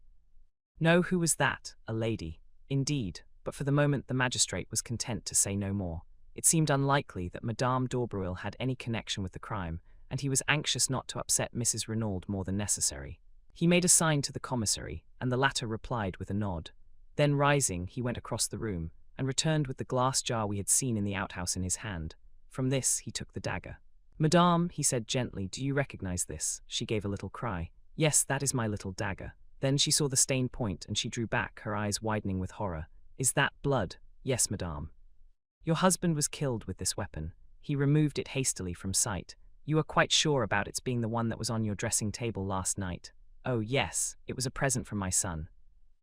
"No, who was that?" "A lady." "Indeed," but for the moment the magistrate was content to say no more. It seemed unlikely that Madame d'Aubreuil had any connection with the crime, and he was anxious not to upset Mrs. Renaud more than necessary. He made a sign to the commissary, and the latter replied with a nod. Then rising, he went across the room, and returned with the glass jar we had seen in the outhouse in his hand. From this he took the dagger. "Madame," he said gently, "do you recognize this?" She gave a little cry. "Yes, that is my little dagger." Then she saw the stained point, and she drew back, her eyes widening with horror. "Is that blood?" "Yes, madame." "Your husband was killed with this weapon. He removed it hastily from sight. You are quite sure about its being the one that was on your dressing table last night?" "Oh, yes, it was a present from my son.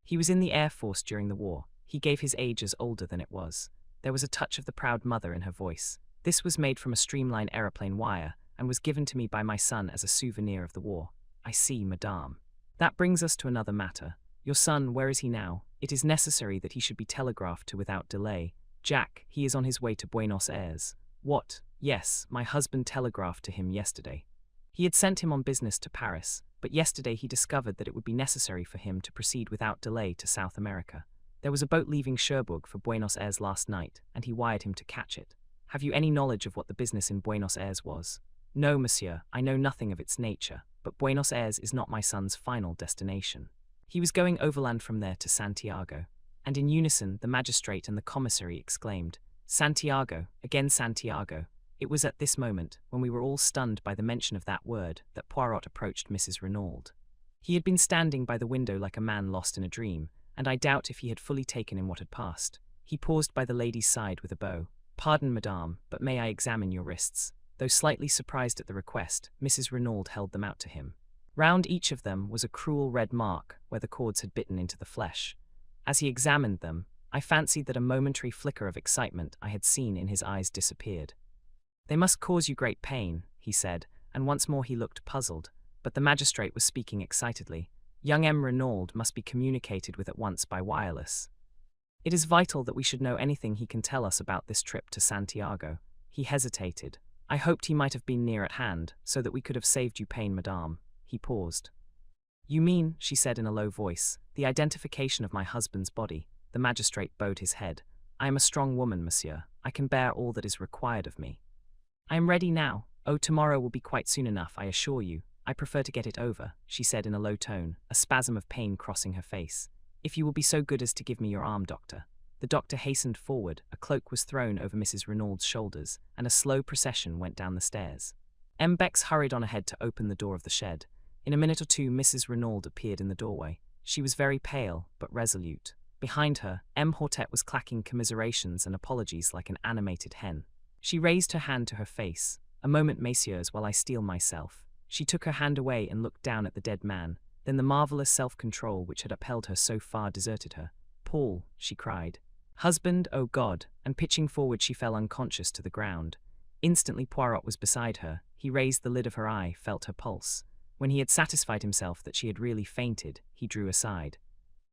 He was in the Air Force during the war. He gave his age as older than it was." There was a touch of the proud mother in her voice. "This was made from a streamlined aeroplane wire, and was given to me by my son as a souvenir of the war." "I see, madame. That brings us to another matter. Your son, where is he now? It is necessary that he should be telegraphed to without delay." "Jack, he is on his way to Buenos Aires." "What?" "Yes, my husband telegraphed to him yesterday. He had sent him on business to Paris, but yesterday he discovered that it would be necessary for him to proceed without delay to South America. There was a boat leaving Cherbourg for Buenos Aires last night, and he wired him to catch it." "Have you any knowledge of what the business in Buenos Aires was?" "No, monsieur, I know nothing of its nature, but Buenos Aires is not my son's final destination. He was going overland from there to Santiago." And in unison, the magistrate and the commissary exclaimed, "Santiago, again Santiago." It was at this moment, when we were all stunned by the mention of that word, that Poirot approached Mrs. Renaud. He had been standing by the window like a man lost in a dream, and I doubt if he had fully taken in what had passed. He paused by the lady's side with a bow. "Pardon, madame, but may I examine your wrists?" Though slightly surprised at the request, Mrs. Renaud held them out to him. Round each of them was a cruel red mark where the cords had bitten into the flesh. As he examined them, I fancied that a momentary flicker of excitement I had seen in his eyes disappeared. "They must cause you great pain," he said, and once more he looked puzzled, but the magistrate was speaking excitedly. "Young M. Renaud must be communicated with at once by wireless. It is vital that we should know anything he can tell us about this trip to Santiago." He hesitated. "I hoped he might have been near at hand, so that we could have saved you pain, madame." He paused. "You mean," she said in a low voice, "the identification of my husband's body?" The magistrate bowed his head. "I am a strong woman, monsieur. I can bear all that is required of me. I am ready now. Oh, tomorrow will be quite soon enough, I assure you. I prefer to get it over," she said in a low tone, a spasm of pain crossing her face. "If you will be so good as to give me your arm, doctor." The doctor hastened forward, a cloak was thrown over Mrs. Renaud's shoulders, and a slow procession went down the stairs. M. Bex hurried on ahead to open the door of the shed. In a minute or two Mrs. Renaud appeared in the doorway. She was very pale, but resolute. Behind her, M. Hortet was clacking commiserations and apologies like an animated hen. She raised her hand to her face. "A moment, messieurs, while I steel myself." She took her hand away and looked down at the dead man. Then the marvelous self-control which had upheld her so far deserted her. "Paul," she cried. "Husband, oh God!" And pitching forward she fell unconscious to the ground. Instantly Poirot was beside her. He raised the lid of her eye, felt her pulse. When he had satisfied himself that she had really fainted, he drew aside.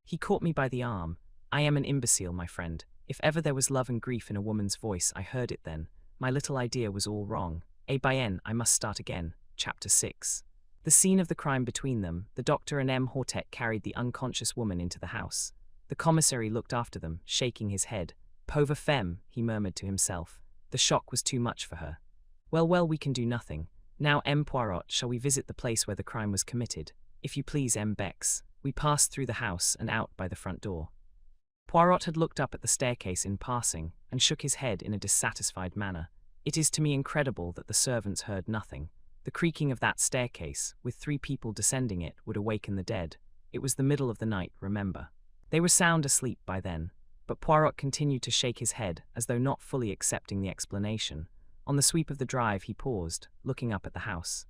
He caught me by the arm. "I am an imbecile, my friend. If ever there was love and grief in a woman's voice, I heard it then. My little idea was all wrong. Eh bien, I must start again." Chapter 6. The scene of the crime between them, the doctor and M. Hortet carried the unconscious woman into the house. The commissary looked after them, shaking his head. "Pauvre femme," he murmured to himself. The shock was too much for her. Well, we can do nothing. Now, M. Poirot, shall we visit the place where the crime was committed?" "If you please, M. Bex." We passed through the house and out by the front door. Poirot had looked up at the staircase in passing, and shook his head in a dissatisfied manner. "It is to me incredible that the servants heard nothing. The creaking of that staircase, with 3 people descending it, would awaken the dead. It was the middle of the night, remember. They were sound asleep by then." But Poirot continued to shake his head, as though not fully accepting the explanation. On the sweep of the drive he paused, looking up at the house.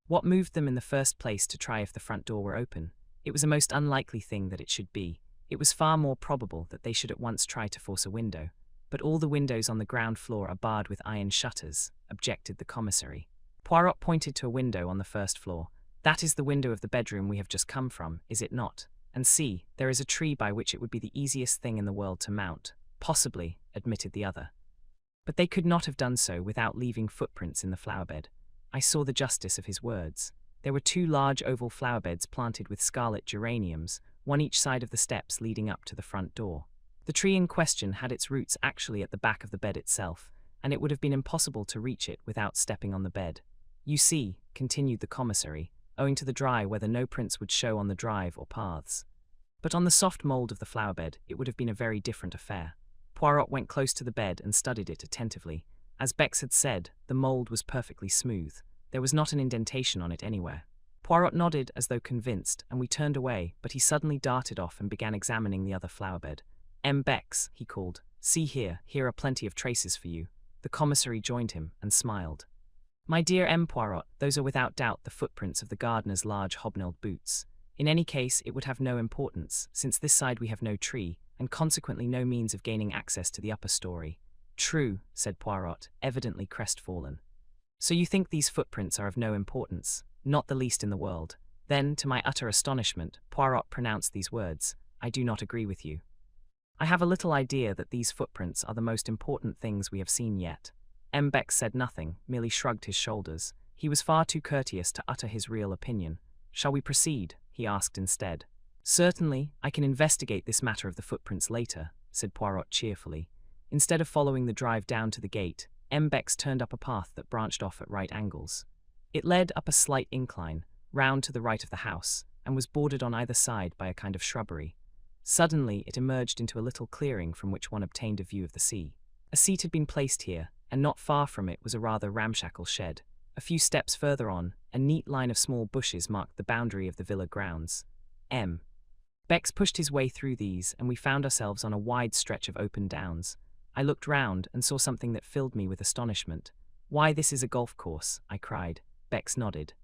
What moved them in the first place to try if the front door were open? It was a most unlikely thing that it should be. It was far more probable that they should at once try to force a window. "But all the windows on the ground floor are barred with iron shutters," objected the commissary. Poirot pointed to a window on the first floor. "That is the window of the bedroom we have just come from, is it not? And see, there is a tree by which it would be the easiest thing in the world to mount." "Possibly," admitted the other. "But they could not have done so without leaving footprints in the flowerbed." I saw the justice of his words. There were 2 large oval flowerbeds planted with scarlet geraniums, one each side of the steps leading up to the front door. The tree in question had its roots actually at the back of the bed itself, and it would have been impossible to reach it without stepping on the bed. "You see," continued the commissary, "owing to the dry weather no prints would show on the drive or paths. But on the soft mould of the flowerbed it would have been a very different affair." Poirot went close to the bed and studied it attentively. As Bex had said, the mould was perfectly smooth. There was not an indentation on it anywhere. Poirot nodded as though convinced, and we turned away, but he suddenly darted off and began examining the other flowerbed. "M. Bex," he called, "see here are plenty of traces for you." The commissary joined him and smiled. "My dear M. Poirot, those are without doubt the footprints of the gardener's large hobnailed boots. In any case, it would have no importance, since this side we have no tree, and consequently no means of gaining access to the upper story." "True," said Poirot, evidently crestfallen. "So you think these footprints are of no importance?" "Not the least in the world." Then, to my utter astonishment, Poirot pronounced these words: "I do not agree with you. I have a little idea that these footprints are the most important things we have seen yet." M. Bex said nothing, merely shrugged his shoulders. He was far too courteous to utter his real opinion. "Shall we proceed?" he asked instead. "Certainly, I can investigate this matter of the footprints later," said Poirot cheerfully. Instead of following the drive down to the gate, M. Bex turned up a path that branched off at right angles. It led up a slight incline, round to the right of the house, and was bordered on either side by a kind of shrubbery. Suddenly it emerged into a little clearing from which one obtained a view of the sea. A seat had been placed here, and not far from it was a rather ramshackle shed. A few steps further on, a neat line of small bushes marked the boundary of the villa grounds. M. Bex pushed his way through these, and we found ourselves on a wide stretch of open downs. I looked round and saw something that filled me with astonishment. "Why, this is a golf course," I cried. Bex nodded.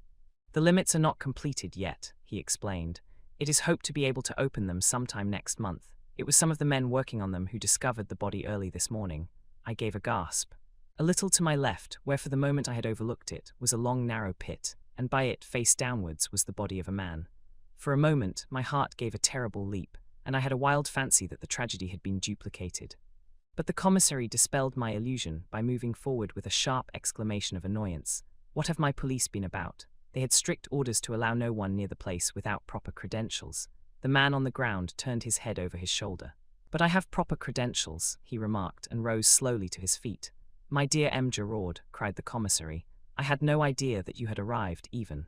"The limits are not completed yet," he explained. "It is hoped to be able to open them sometime next month. It was some of the men working on them who discovered the body early this morning. I gave a gasp. A little to my left, where for the moment I had overlooked it, was a long narrow pit, and by it, face downwards, was the body of a man. For a moment, my heart gave a terrible leap, and I had a wild fancy that the tragedy had been duplicated. But the commissary dispelled my illusion by moving forward with a sharp exclamation of annoyance. What have my police been about? They had strict orders to allow no one near the place without proper credentials. The man on the ground turned his head over his shoulder. But I have proper credentials, he remarked, and rose slowly to his feet. My dear M. Gerard, cried the commissary, I had no idea that you had arrived, even.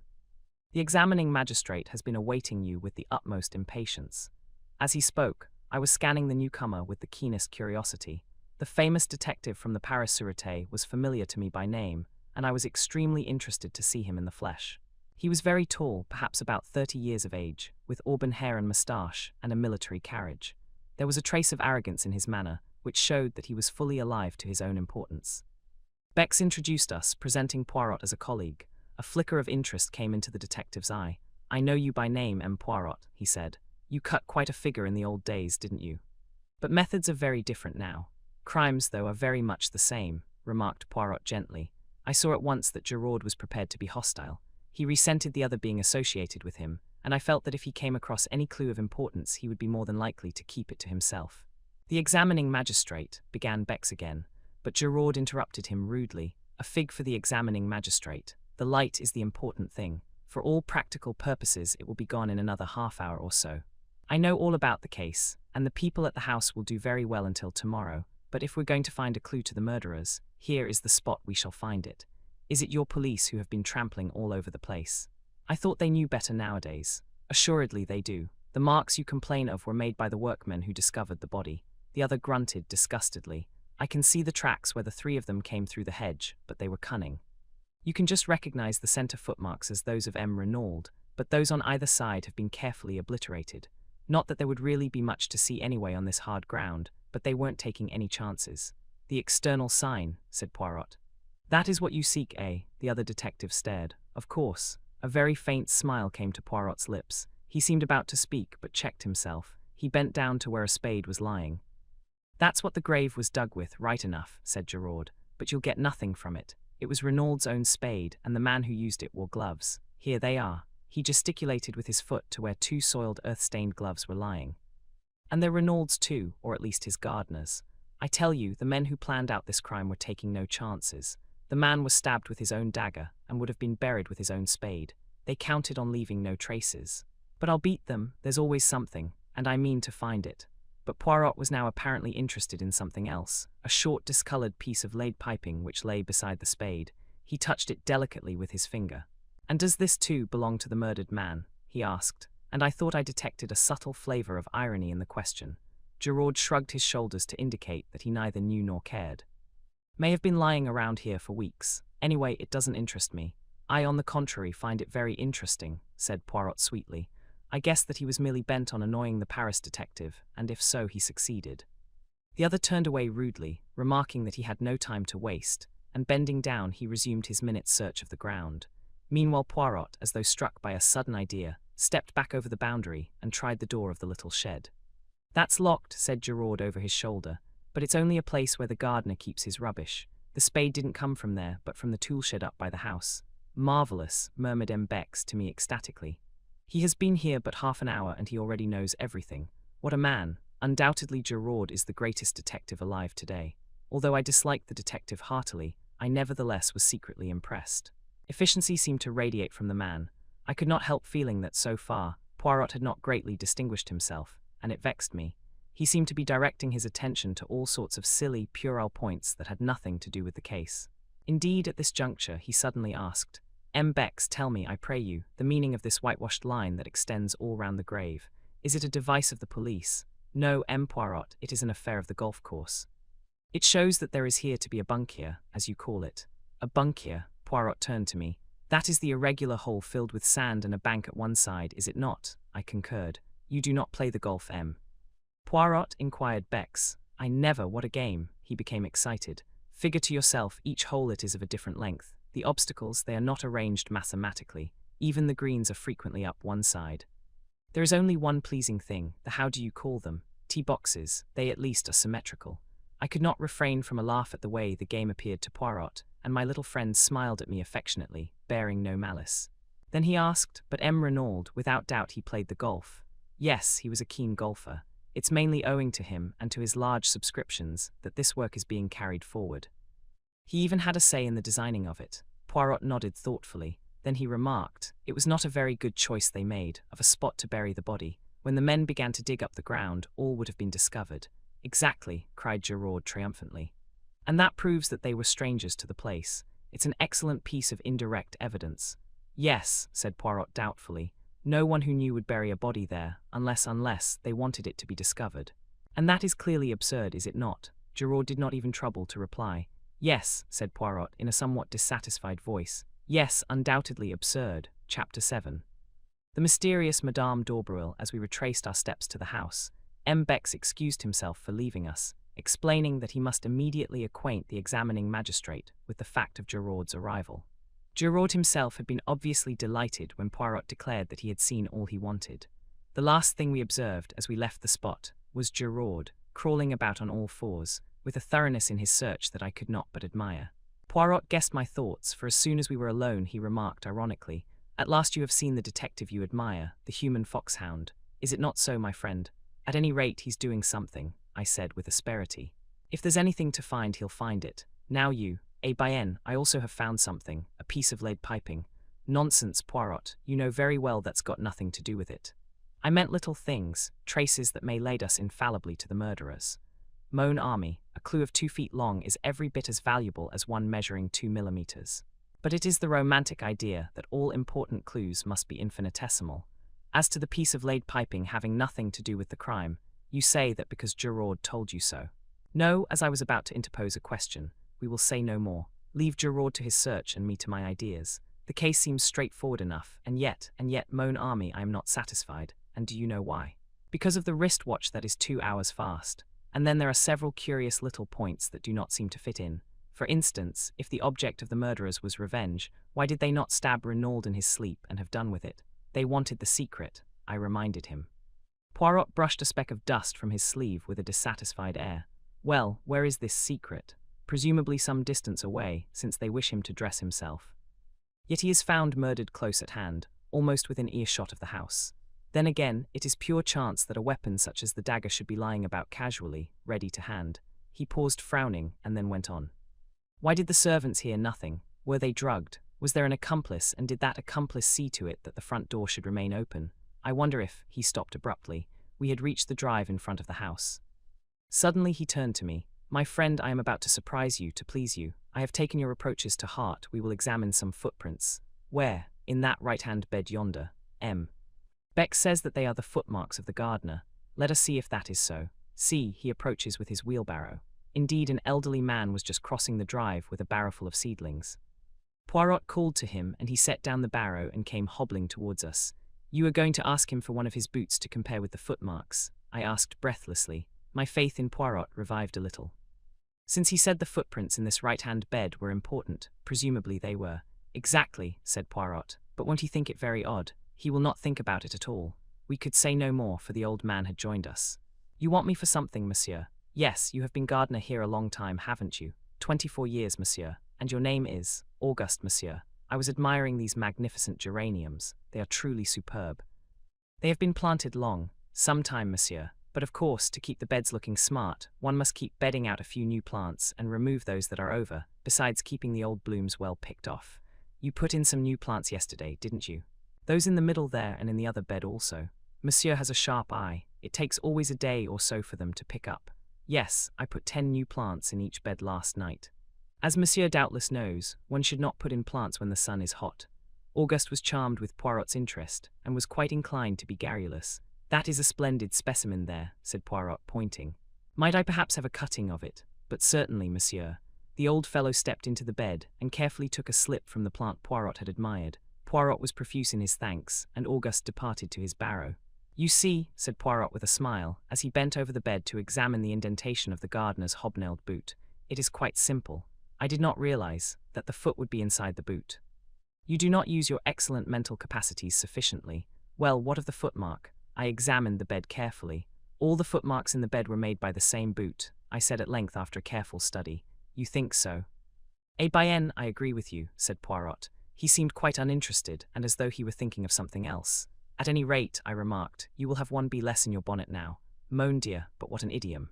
The examining magistrate has been awaiting you with the utmost impatience. As he spoke, I was scanning the newcomer with the keenest curiosity. The famous detective from the Paris Sûreté was familiar to me by name, and I was extremely interested to see him in the flesh. He was very tall, perhaps about 30 years of age, with auburn hair and moustache, and a military carriage. There was a trace of arrogance in his manner, which showed that he was fully alive to his own importance. Bex introduced us, presenting Poirot as a colleague. A flicker of interest came into the detective's eye. I know you by name, M. Poirot, he said. You cut quite a figure in the old days, didn't you? But methods are very different now. Crimes, though, are very much the same, remarked Poirot gently. I saw at once that Gerard was prepared to be hostile. He resented the other being associated with him, and I felt that if he came across any clue of importance, he would be more than likely to keep it to himself. The examining magistrate, began Bex again, but Gerard interrupted him rudely. A fig for the examining magistrate. The light is the important thing. For all practical purposes, it will be gone in another half-hour or so. I know all about the case, and the people at the house will do very well until tomorrow, but if we're going to find a clue to the murderers, here is the spot we shall find it. Is it your police who have been trampling all over the place? I thought they knew better nowadays. Assuredly they do. The marks you complain of were made by the workmen who discovered the body. The other grunted disgustedly. I can see the tracks where the three of them came through the hedge, but they were cunning. You can just recognize the center footmarks as those of M. Renaud, but those on either side have been carefully obliterated. Not that there would really be much to see anyway on this hard ground, but they weren't taking any chances. The external sign, said Poirot. That is what you seek, eh? The other detective stared. Of course. A very faint smile came to Poirot's lips. He seemed about to speak, but checked himself. He bent down to where a spade was lying. That's what the grave was dug with, right enough, said Gerard, but you'll get nothing from it. It was Renaud's own spade, and the man who used it wore gloves. Here they are. He gesticulated with his foot to where two soiled, earth-stained gloves were lying. And they're Renaud's too, or at least his gardener's. I tell you, the men who planned out this crime were taking no chances. The man was stabbed with his own dagger, and would have been buried with his own spade. They counted on leaving no traces. But I'll beat them, there's always something, and I mean to find it. But Poirot was now apparently interested in something else, a short, discoloured piece of laid piping which lay beside the spade. He touched it delicately with his finger. And does this too belong to the murdered man? He asked, and I thought I detected a subtle flavour of irony in the question. Gerard shrugged his shoulders to indicate that he neither knew nor cared. May have been lying around here for weeks. Anyway, it doesn't interest me. I, on the contrary, find it very interesting, said Poirot sweetly. I guessed that he was merely bent on annoying the Paris detective, and if so, he succeeded. The other turned away rudely, remarking that he had no time to waste, and bending down, he resumed his minute's search of the ground. Meanwhile, Poirot, as though struck by a sudden idea, stepped back over the boundary and tried the door of the little shed. That's locked, said Gerard over his shoulder, but it's only a place where the gardener keeps his rubbish. The spade didn't come from there, but from the tool shed up by the house. Marvellous, murmured M. Bex to me ecstatically. He has been here but half an hour and he already knows everything. What a man. Undoubtedly Gerard is the greatest detective alive today. Although I disliked the detective heartily, I nevertheless was secretly impressed. Efficiency seemed to radiate from the man. I could not help feeling that so far, Poirot had not greatly distinguished himself, and it vexed me. He seemed to be directing his attention to all sorts of silly, puerile points that had nothing to do with the case. Indeed, at this juncture, he suddenly asked, M. Bex, tell me, I pray you, the meaning of this whitewashed line that extends all round the grave. Is it a device of the police? No, M. Poirot, it is an affair of the golf course. It shows that there is here to be a bunkier, as you call it. A bunkier, Poirot turned to me. That is the irregular hole filled with sand and a bank at one side, is it not? I concurred. You do not play the golf, M. Poirot, inquired Bex. I never, what a game. He became excited. Figure to yourself, each hole it is of a different length. The obstacles, they are not arranged mathematically. Even the greens are frequently up one side. There is only one pleasing thing, the how do you call them? Tee boxes, they at least are symmetrical. I could not refrain from a laugh at the way the game appeared to Poirot, and my little friend smiled at me affectionately, bearing no malice. Then he asked, but Renaud, without doubt he played the golf. Yes, he was a keen golfer. It's mainly owing to him and to his large subscriptions that this work is being carried forward. He even had a say in the designing of it. Poirot nodded thoughtfully. Then he remarked, it was not a very good choice they made, of a spot to bury the body. When the men began to dig up the ground, all would have been discovered. Exactly, cried Giraud triumphantly. And that proves that they were strangers to the place. It's an excellent piece of indirect evidence. Yes, said Poirot doubtfully. No one who knew would bury a body there, unless they wanted it to be discovered. And that is clearly absurd, is it not? Giraud did not even trouble to reply. Yes, said Poirot in a somewhat dissatisfied voice. Yes, undoubtedly absurd. Chapter 7. The mysterious Madame d'Aubervilliers. As we retraced our steps to the house, Bex excused himself for leaving us, explaining that he must immediately acquaint the examining magistrate with the fact of Giraud's arrival. Giraud himself had been obviously delighted when Poirot declared that he had seen all he wanted. The last thing we observed as we left the spot was Giraud, crawling about on all fours, with a thoroughness in his search that I could not but admire. Poirot guessed my thoughts, for as soon as we were alone he remarked ironically, "At last you have seen the detective you admire, the human foxhound. Is it not so, my friend? At any rate he's doing something," I said with asperity. "If there's anything to find he'll find it. Now you, bien, I also have found something, a piece of lead piping." "Nonsense, Poirot, you know very well that's got nothing to do with it." "I meant little things, traces that may lead us infallibly to the murderers. Mon ami, a clue of 2 feet long is every bit as valuable as one measuring 2 millimeters. But it is the romantic idea that all important clues must be infinitesimal. As to the piece of lead piping having nothing to do with the crime, you say that because Giraud told you so. No, as I was about to interpose a question, we will say no more. Leave Giraud to his search and me to my ideas. The case seems straightforward enough, and yet, mon ami, I am not satisfied. And do you know why? Because of the wristwatch that is 2 hours fast. And then there are several curious little points that do not seem to fit in. For instance, if the object of the murderers was revenge, why did they not stab Renaud in his sleep and have done with it? They wanted the secret, I reminded him. Poirot brushed a speck of dust from his sleeve with a dissatisfied air. Well, where is this secret? Presumably some distance away, since they wish him to dress himself. Yet he is found murdered close at hand, almost within earshot of the house. Then again, it is pure chance that a weapon such as the dagger should be lying about casually, ready to hand. He paused frowning, and then went on. Why did the servants hear nothing? Were they drugged? Was there an accomplice, and did that accomplice see to it that the front door should remain open? I wonder if, he stopped abruptly, we had reached the drive in front of the house. Suddenly he turned to me. My friend, I am about to surprise you, to please you. I have taken your reproaches to heart. We will examine some footprints. Where? In that right-hand bed yonder. Beck says that they are the footmarks of the gardener. Let us see if that is so. See, he approaches with his wheelbarrow. Indeed, an elderly man was just crossing the drive with a barrowful of seedlings. Poirot called to him, and he set down the barrow and came hobbling towards us. You are going to ask him for one of his boots to compare with the footmarks? I asked breathlessly. My faith in Poirot revived a little. Since he said the footprints in this right-hand bed were important, presumably they were. Exactly, said Poirot, but won't he think it very odd? He will not think about it at all. We could say no more, for the old man had joined us. You want me for something, monsieur? Yes, you have been gardener here a long time, haven't you? 24 years, monsieur. And your name is? Auguste, monsieur. I was admiring these magnificent geraniums. They are truly superb. They have been planted long, some time, monsieur. But of course, to keep the beds looking smart, one must keep bedding out a few new plants and remove those that are over, besides keeping the old blooms well picked off. You put in some new plants yesterday, didn't you? Those in the middle there and in the other bed also. Monsieur has a sharp eye. It takes always a day or so for them to pick up. Yes, I put 10 new plants in each bed last night. As monsieur doubtless knows, one should not put in plants when the sun is hot. Auguste was charmed with Poirot's interest, and was quite inclined to be garrulous. That is a splendid specimen there, said Poirot, pointing. Might I perhaps have a cutting of it? But certainly, monsieur. The old fellow stepped into the bed, and carefully took a slip from the plant Poirot had admired. Poirot was profuse in his thanks, and Auguste departed to his barrow. You see, said Poirot with a smile, as he bent over the bed to examine the indentation of the gardener's hobnailed boot. It is quite simple. I did not realize that the foot would be inside the boot. You do not use your excellent mental capacities sufficiently. Well, what of the footmark? I examined the bed carefully. All the footmarks in the bed were made by the same boot, I said at length after a careful study. You think so? Bien, I agree with you, said Poirot. He seemed quite uninterested, and as though he were thinking of something else. At any rate, I remarked, you will have one bee less in your bonnet now. Mon Dieu, but what an idiom.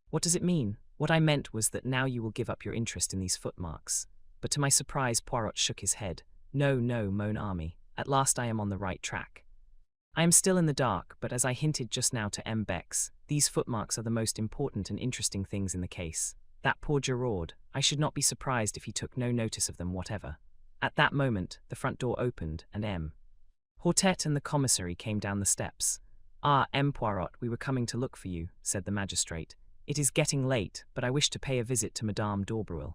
What does it mean? What I meant was that now you will give up your interest in these footmarks. But to my surprise, Poirot shook his head. No, mon ami. At last I am on the right track. I am still in the dark, but as I hinted just now to M. Bex, these footmarks are the most important and interesting things in the case. That poor Gerard, I should not be surprised if he took no notice of them whatever. At that moment, the front door opened, and M. Hortet and the commissary came down the steps. Ah, M. Poirot, we were coming to look for you, said the magistrate. It is getting late, but I wish to pay a visit to Madame d'Aubreuil.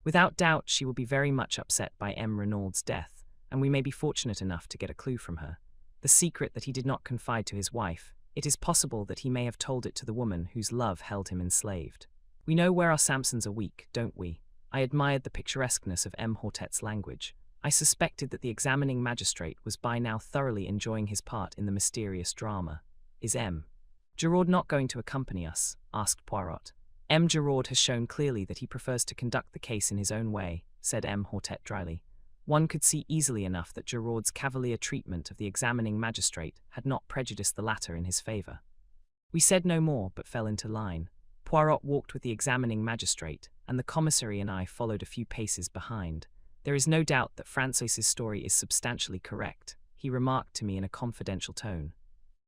Without doubt, she will be very much upset by M. Renaud's death, and we may be fortunate enough to get a clue from her. The secret that he did not confide to his wife, it is possible that he may have told it to the woman whose love held him enslaved. We know where our Samsons are weak, don't we? I admired the picturesqueness of M. Hortet's language. I suspected that the examining magistrate was by now thoroughly enjoying his part in the mysterious drama. Is M. Gerard not going to accompany us? Asked Poirot. M. Gerard has shown clearly that he prefers to conduct the case in his own way, said M. Hortet dryly. One could see easily enough that Gerard's cavalier treatment of the examining magistrate had not prejudiced the latter in his favour. We said no more, but fell into line. Poirot walked with the examining magistrate, and the commissary and I followed a few paces behind. There is no doubt that Francois's story is substantially correct, he remarked to me in a confidential tone.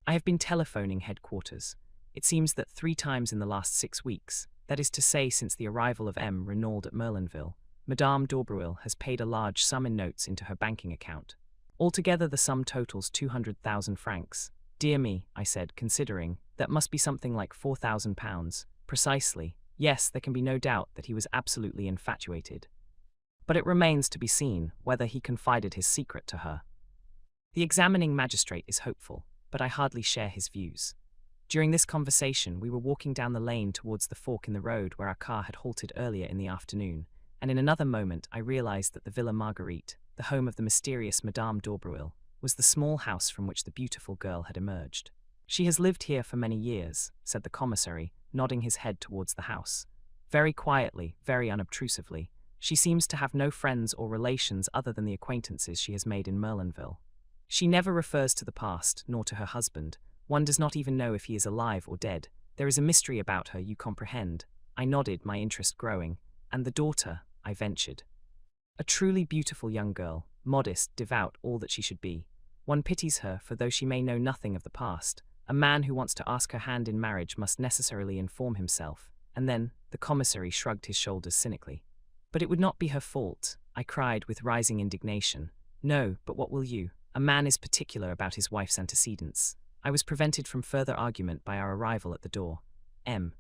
I have been telephoning headquarters. It seems that 3 times in the last 6 weeks, that is to say since the arrival of M. Renaud at Merlinville, Madame d'Aubreuil has paid a large sum in notes into her banking account. Altogether the sum totals 200,000 francs. Dear me, I said, considering, that must be something like 4,000 pounds. Precisely. Yes, there can be no doubt that he was absolutely infatuated. But it remains to be seen whether he confided his secret to her. The examining magistrate is hopeful, but I hardly share his views. During this conversation, we were walking down the lane towards the fork in the road where our car had halted earlier in the afternoon, and in another moment I realized that the Villa Marguerite, the home of the mysterious Madame d'Aubreuil, was the small house from which the beautiful girl had emerged. She has lived here for many years, said the commissary, nodding his head towards the house. Very quietly, very unobtrusively. She seems to have no friends or relations other than the acquaintances she has made in Merlinville. She never refers to the past, nor to her husband. One does not even know if he is alive or dead. There is a mystery about her, you comprehend. I nodded, my interest growing. And the daughter, I ventured. A truly beautiful young girl, modest, devout, all that she should be. One pities her, for though she may know nothing of the past, a man who wants to ask her hand in marriage must necessarily inform himself. And then, the commissary shrugged his shoulders cynically. But it would not be her fault, I cried with rising indignation. No, but what will you? A man is particular about his wife's antecedents. I was prevented from further argument by our arrival at the door. M.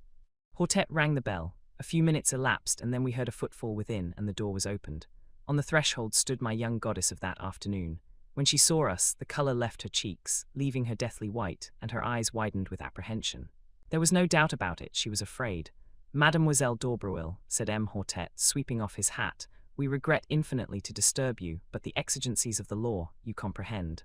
Hortet rang the bell. A few minutes elapsed, and then we heard a footfall within, and the door was opened. On the threshold stood my young goddess of that afternoon. When she saw us, the colour left her cheeks, leaving her deathly white, and her eyes widened with apprehension. There was no doubt about it, she was afraid. Mademoiselle d'Aubreuil, said M. Hortet, sweeping off his hat, we regret infinitely to disturb you, but the exigencies of the law, you comprehend.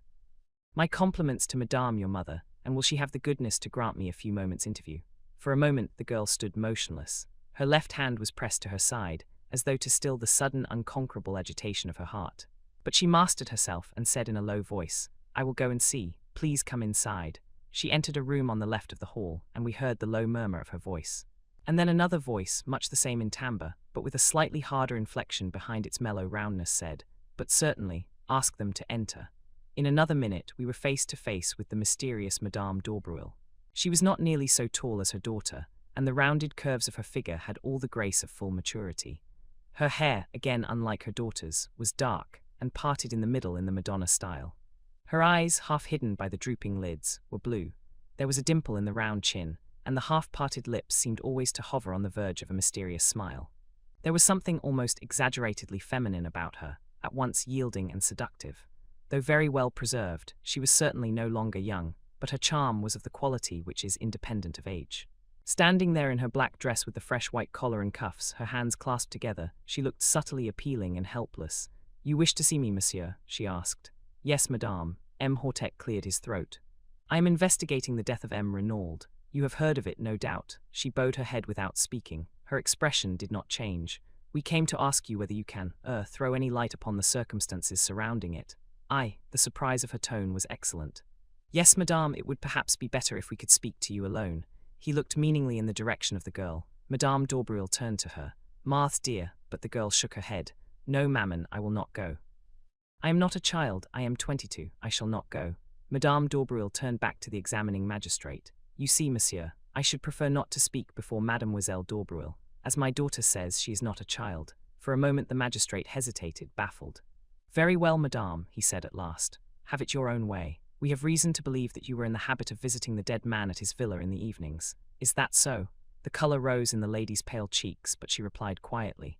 My compliments to Madame your mother, and will she have the goodness to grant me a few moments' interview? For a moment the girl stood motionless. Her left hand was pressed to her side, as though to still the sudden, unconquerable agitation of her heart. But she mastered herself and said in a low voice, I will go and see. Please come inside. She entered a room on the left of the hall, and we heard the low murmur of her voice. And then another voice, much the same in timbre, but with a slightly harder inflection behind its mellow roundness, said, But certainly, ask them to enter. In another minute we were face to face with the mysterious Madame d'Aubreuil. She was not nearly so tall as her daughter, and the rounded curves of her figure had all the grace of full maturity. Her hair, again unlike her daughter's, was dark, and parted in the middle in the Madonna style. Her eyes, half hidden by the drooping lids, were blue. There was a dimple in the round chin, and the half-parted lips seemed always to hover on the verge of a mysterious smile. There was something almost exaggeratedly feminine about her, at once yielding and seductive. Though very well preserved, she was certainly no longer young, but her charm was of the quality which is independent of age. Standing there in her black dress with the fresh white collar and cuffs, her hands clasped together, she looked subtly appealing and helpless. You wish to see me, monsieur? She asked. Yes, madame. M. Hortet cleared his throat. I am investigating the death of M. Renaud. You have heard of it, no doubt. She bowed her head without speaking. Her expression did not change. We came to ask you whether you can, throw any light upon the circumstances surrounding it. The surprise of her tone was excellent. Yes, madame, it would perhaps be better if we could speak to you alone. He looked meaningly in the direction of the girl. Madame d'Aubreuil turned to her. Marthe, dear, but the girl shook her head. No, maman, I will not go. I am not a child, I am 22, I shall not go. Madame d'Aubreuil turned back to the examining magistrate. You see, monsieur, I should prefer not to speak before Mademoiselle d'Aubreuil. As my daughter says, she is not a child. For a moment the magistrate hesitated, baffled. Very well, madame, he said at last. Have it your own way. We have reason to believe that you were in the habit of visiting the dead man at his villa in the evenings. Is that so? The colour rose in the lady's pale cheeks, but she replied quietly.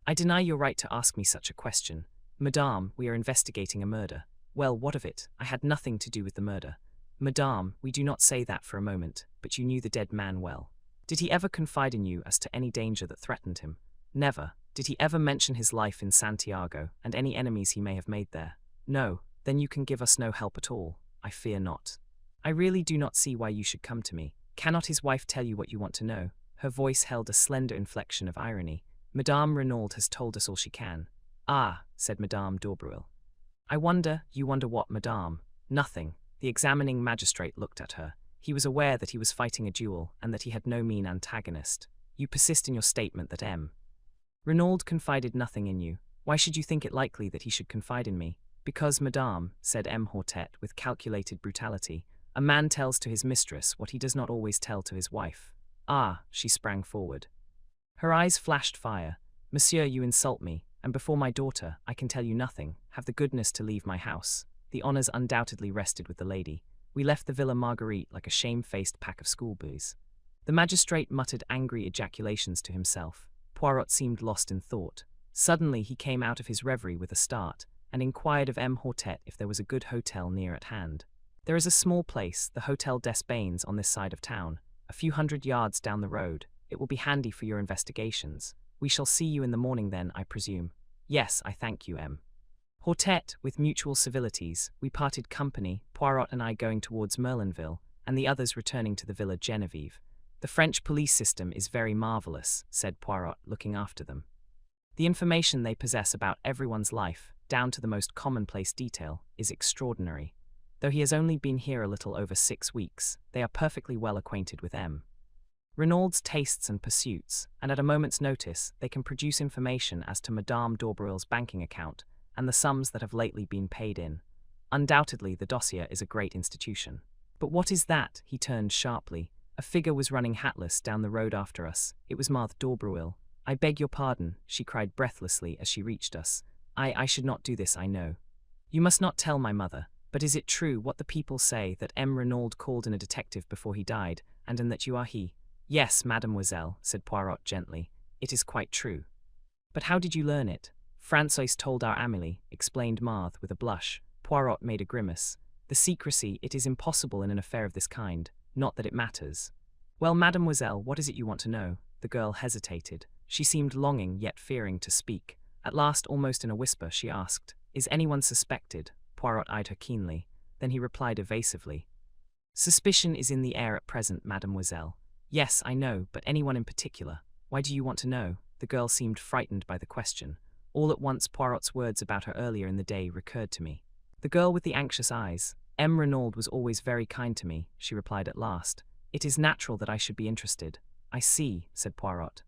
I deny your right to ask me such a question. Madame, we are investigating a murder. Well, what of it? I had nothing to do with the murder. Madame, we do not say that for a moment, but you knew the dead man well. Did he ever confide in you as to any danger that threatened him? Never. Did he ever mention his life in Santiago and any enemies he may have made there? No. Then you can give us no help at all. I fear not. I really do not see why you should come to me. Cannot his wife tell you what you want to know? Her voice held a slender inflection of irony. Madame Renaud has told us all she can. Ah, said Madame d'Aubreuil. You wonder what, madame? Nothing. The examining magistrate looked at her. He was aware that he was fighting a duel and that he had no mean antagonist. You persist in your statement that M. Renaud confided nothing in you. Why should you think it likely that he should confide in me? Because, madame, said M. Hortet with calculated brutality, a man tells to his mistress what he does not always tell to his wife. She sprang forward. Her eyes flashed fire. Monsieur, you insult me, and before my daughter, I can tell you nothing. Have the goodness to leave my house. The honours undoubtedly rested with the lady. We left the Villa Marguerite like a shame-faced pack of schoolboys. The magistrate muttered angry ejaculations to himself. Poirot seemed lost in thought. Suddenly he came out of his reverie with a start, and inquired of M. Hortet if there was a good hotel near at hand. There is a small place, the Hotel des Bains, on this side of town, a few 100 yards down the road. It will be handy for your investigations. We shall see you in the morning then, I presume. Yes, I thank you, M. Hortet, with mutual civilities, we parted company, Poirot and I going towards Merlinville, and the others returning to the Villa Genevieve. The French police system is very marvellous, said Poirot, looking after them. The information they possess about everyone's life, down to the most commonplace detail, is extraordinary. Though he has only been here a little over 6 weeks, they are perfectly well acquainted with M. Renaud's tastes and pursuits, and at a moment's notice they can produce information as to Madame d'Aubreuil's banking account and the sums that have lately been paid in. Undoubtedly the dossier is a great institution. But what is that? He turned sharply. A figure was running hatless down the road after us. It was Marthe d'Aubreuil. I beg your pardon, she cried breathlessly as she reached us. I should not do this, I know. You must not tell my mother. But is it true what the people say, that M. Renaud called in a detective before he died, and that you are he? Yes, mademoiselle, said Poirot gently. It is quite true. But how did you learn it? François told our Amélie, explained Marthe with a blush. Poirot made a grimace. The secrecy, it is impossible in an affair of this kind, not that it matters. Well, mademoiselle, what is it you want to know? The girl hesitated. She seemed longing, yet fearing to speak. At last, almost in a whisper, she asked, Is anyone suspected? Poirot eyed her keenly. Then he replied evasively. Suspicion is in the air at present, mademoiselle. Yes, I know, but anyone in particular? Why do you want to know? The girl seemed frightened by the question. All at once Poirot's words about her earlier in the day recurred to me. The girl with the anxious eyes. M. Renaud was always very kind to me, she replied at last. It is natural that I should be interested. I see, said Poirot.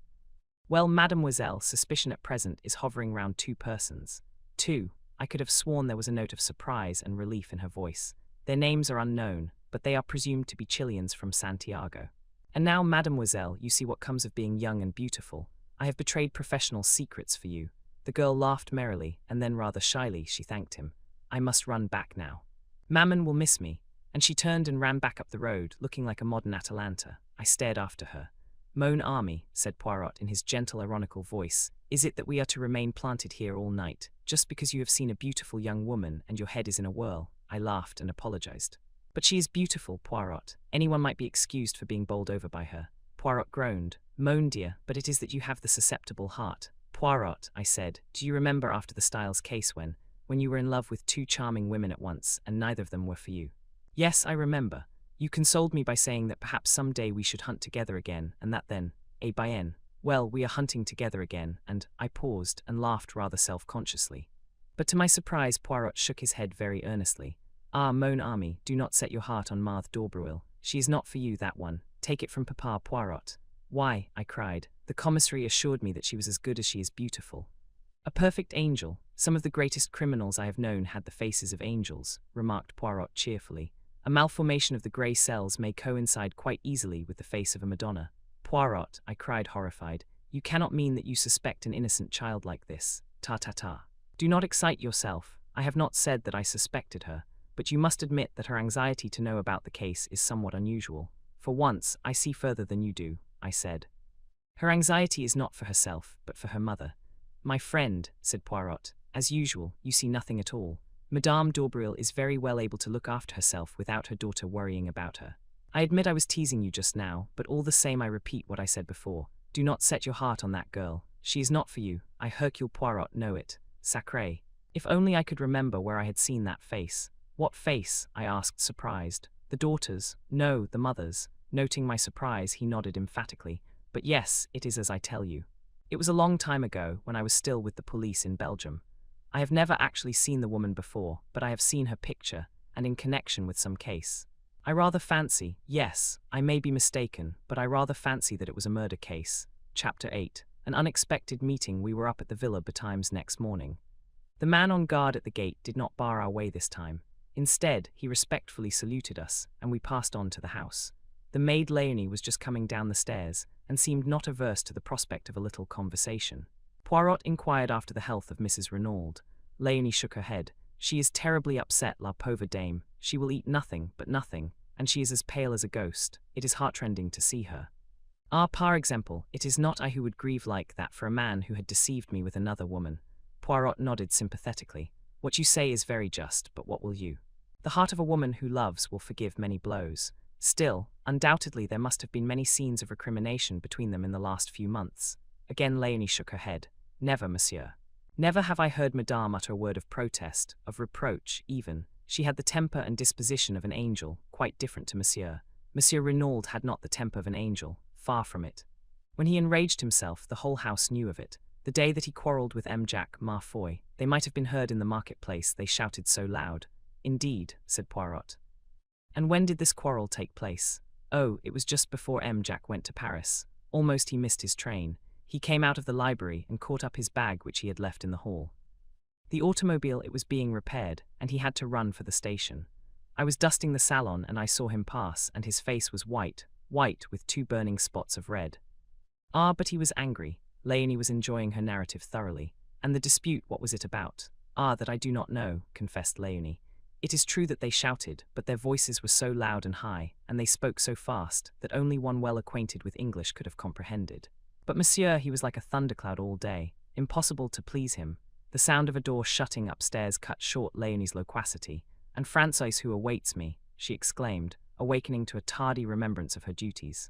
Well, mademoiselle, suspicion at present is hovering round 2 persons. 2. I could have sworn there was a note of surprise and relief in her voice. Their names are unknown, but they are presumed to be Chileans from Santiago. And now, mademoiselle, you see what comes of being young and beautiful. I have betrayed professional secrets for you. The girl laughed merrily, and then rather shyly she thanked him. I must run back now. Maman will miss me. And she turned and ran back up the road, looking like a modern Atalanta. I stared after her. Mon ami, said Poirot in his gentle, ironical voice, is it that we are to remain planted here all night, just because you have seen a beautiful young woman and your head is in a whirl? I laughed and apologized. But she is beautiful, Poirot. Anyone might be excused for being bowled over by her. Poirot groaned. Mon dear, but it is that you have the susceptible heart. Poirot, I said, do you remember after the Styles case when you were in love with 2 charming women at once and neither of them were for you? Yes, I remember. You consoled me by saying that perhaps some day we should hunt together again, and that then, bien, well, we are hunting together again, and I paused and laughed rather self-consciously. But to my surprise, Poirot shook his head very earnestly. Ah, mon ami, do not set your heart on Marthe d'Aubervilliers. She is not for you, that one. Take it from Papa Poirot. Why, I cried, the commissary assured me that she was as good as she is beautiful. A perfect angel. Some of the greatest criminals I have known had the faces of angels, remarked Poirot cheerfully. A malformation of the grey cells may coincide quite easily with the face of a Madonna. Poirot, I cried horrified, you cannot mean that you suspect an innocent child like this. Ta-ta-ta. Do not excite yourself. I have not said that I suspected her, but you must admit that her anxiety to know about the case is somewhat unusual. For once, I see further than you do, I said. Her anxiety is not for herself, but for her mother. My friend, said Poirot, as usual, you see nothing at all. Madame d'Aubervilliers is very well able to look after herself without her daughter worrying about her. I admit I was teasing you just now, but all the same I repeat what I said before. Do not set your heart on that girl. She is not for you. I, Hercule Poirot, know it. Sacré. If only I could remember where I had seen that face. What face? I asked, surprised. The daughter's? No, the mother's. Noting my surprise, he nodded emphatically. But yes, it is as I tell you. It was a long time ago, when I was still with the police in Belgium. I have never actually seen the woman before, but I have seen her picture, and in connection with some case. I rather fancy, yes, I may be mistaken, but I rather fancy that it was a murder case. Chapter 8. An unexpected meeting. We were up at the villa betimes next morning. The man on guard at the gate did not bar our way this time. Instead, he respectfully saluted us, and we passed on to the house. The maid Leonie was just coming down the stairs, and seemed not averse to the prospect of a little conversation. Poirot inquired after the health of Mrs. Renaud. Leonie shook her head. She is terribly upset, la pauvre dame. She will eat nothing but nothing, and she is as pale as a ghost. It is heartrending to see her. Ah, par exemple, it is not I who would grieve like that for a man who had deceived me with another woman. Poirot nodded sympathetically. What you say is very just, but what will you? The heart of a woman who loves will forgive many blows. Still, undoubtedly there must have been many scenes of recrimination between them in the last few months. Again Leonie shook her head. Never, monsieur. Never have I heard Madame utter a word of protest, of reproach, even. She had the temper and disposition of an angel, quite different to monsieur. Monsieur Renaud had not the temper of an angel, far from it. When he enraged himself, the whole house knew of it. The day that he quarrelled with M. Jacques Marfoy, they might have been heard in the marketplace, they shouted so loud. Indeed, said Poirot. And when did this quarrel take place? Oh, it was just before M. Jacques went to Paris. Almost he missed his train. He came out of the library and caught up his bag which he had left in the hall. The automobile, it was being repaired, and he had to run for the station. I was dusting the salon and I saw him pass, and his face was white with 2 burning spots of red. Ah, but he was angry. Leonie was enjoying her narrative thoroughly. And the dispute, what was it about? Ah, that I do not know, confessed Leonie. It is true that they shouted, but their voices were so loud and high, and they spoke so fast, that only one well acquainted with English could have comprehended. But monsieur, he was like a thundercloud all day. Impossible to please him. The sound of a door shutting upstairs cut short Leonie's loquacity. And Francois who awaits me, she exclaimed, awakening to a tardy remembrance of her duties.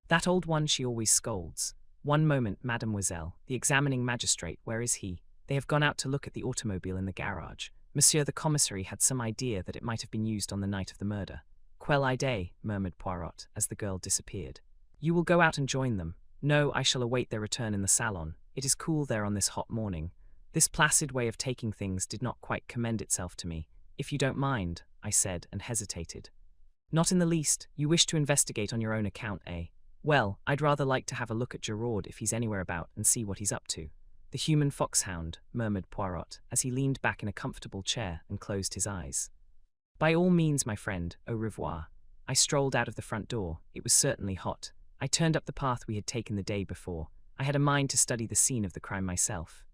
That old one she always scolds. One moment, mademoiselle, the examining magistrate, where is he? They have gone out to look at the automobile in the garage. Monsieur the commissary had some idea that it might have been used on the night of the murder. Quelle idée, murmured Poirot, as the girl disappeared. You will go out and join them. No, I shall await their return in the salon. It is cool there on this hot morning. This placid way of taking things did not quite commend itself to me. If you don't mind, I said, and hesitated. Not in the least. You wish to investigate on your own account, eh? Well, I'd rather like to have a look at Giraud if he's anywhere about and see what he's up to. The human foxhound, murmured Poirot, as he leaned back in a comfortable chair and closed his eyes. By all means, my friend, au revoir. I strolled out of the front door. It was certainly hot. I turned up the path we had taken the day before. I had a mind to study the scene of the crime myself.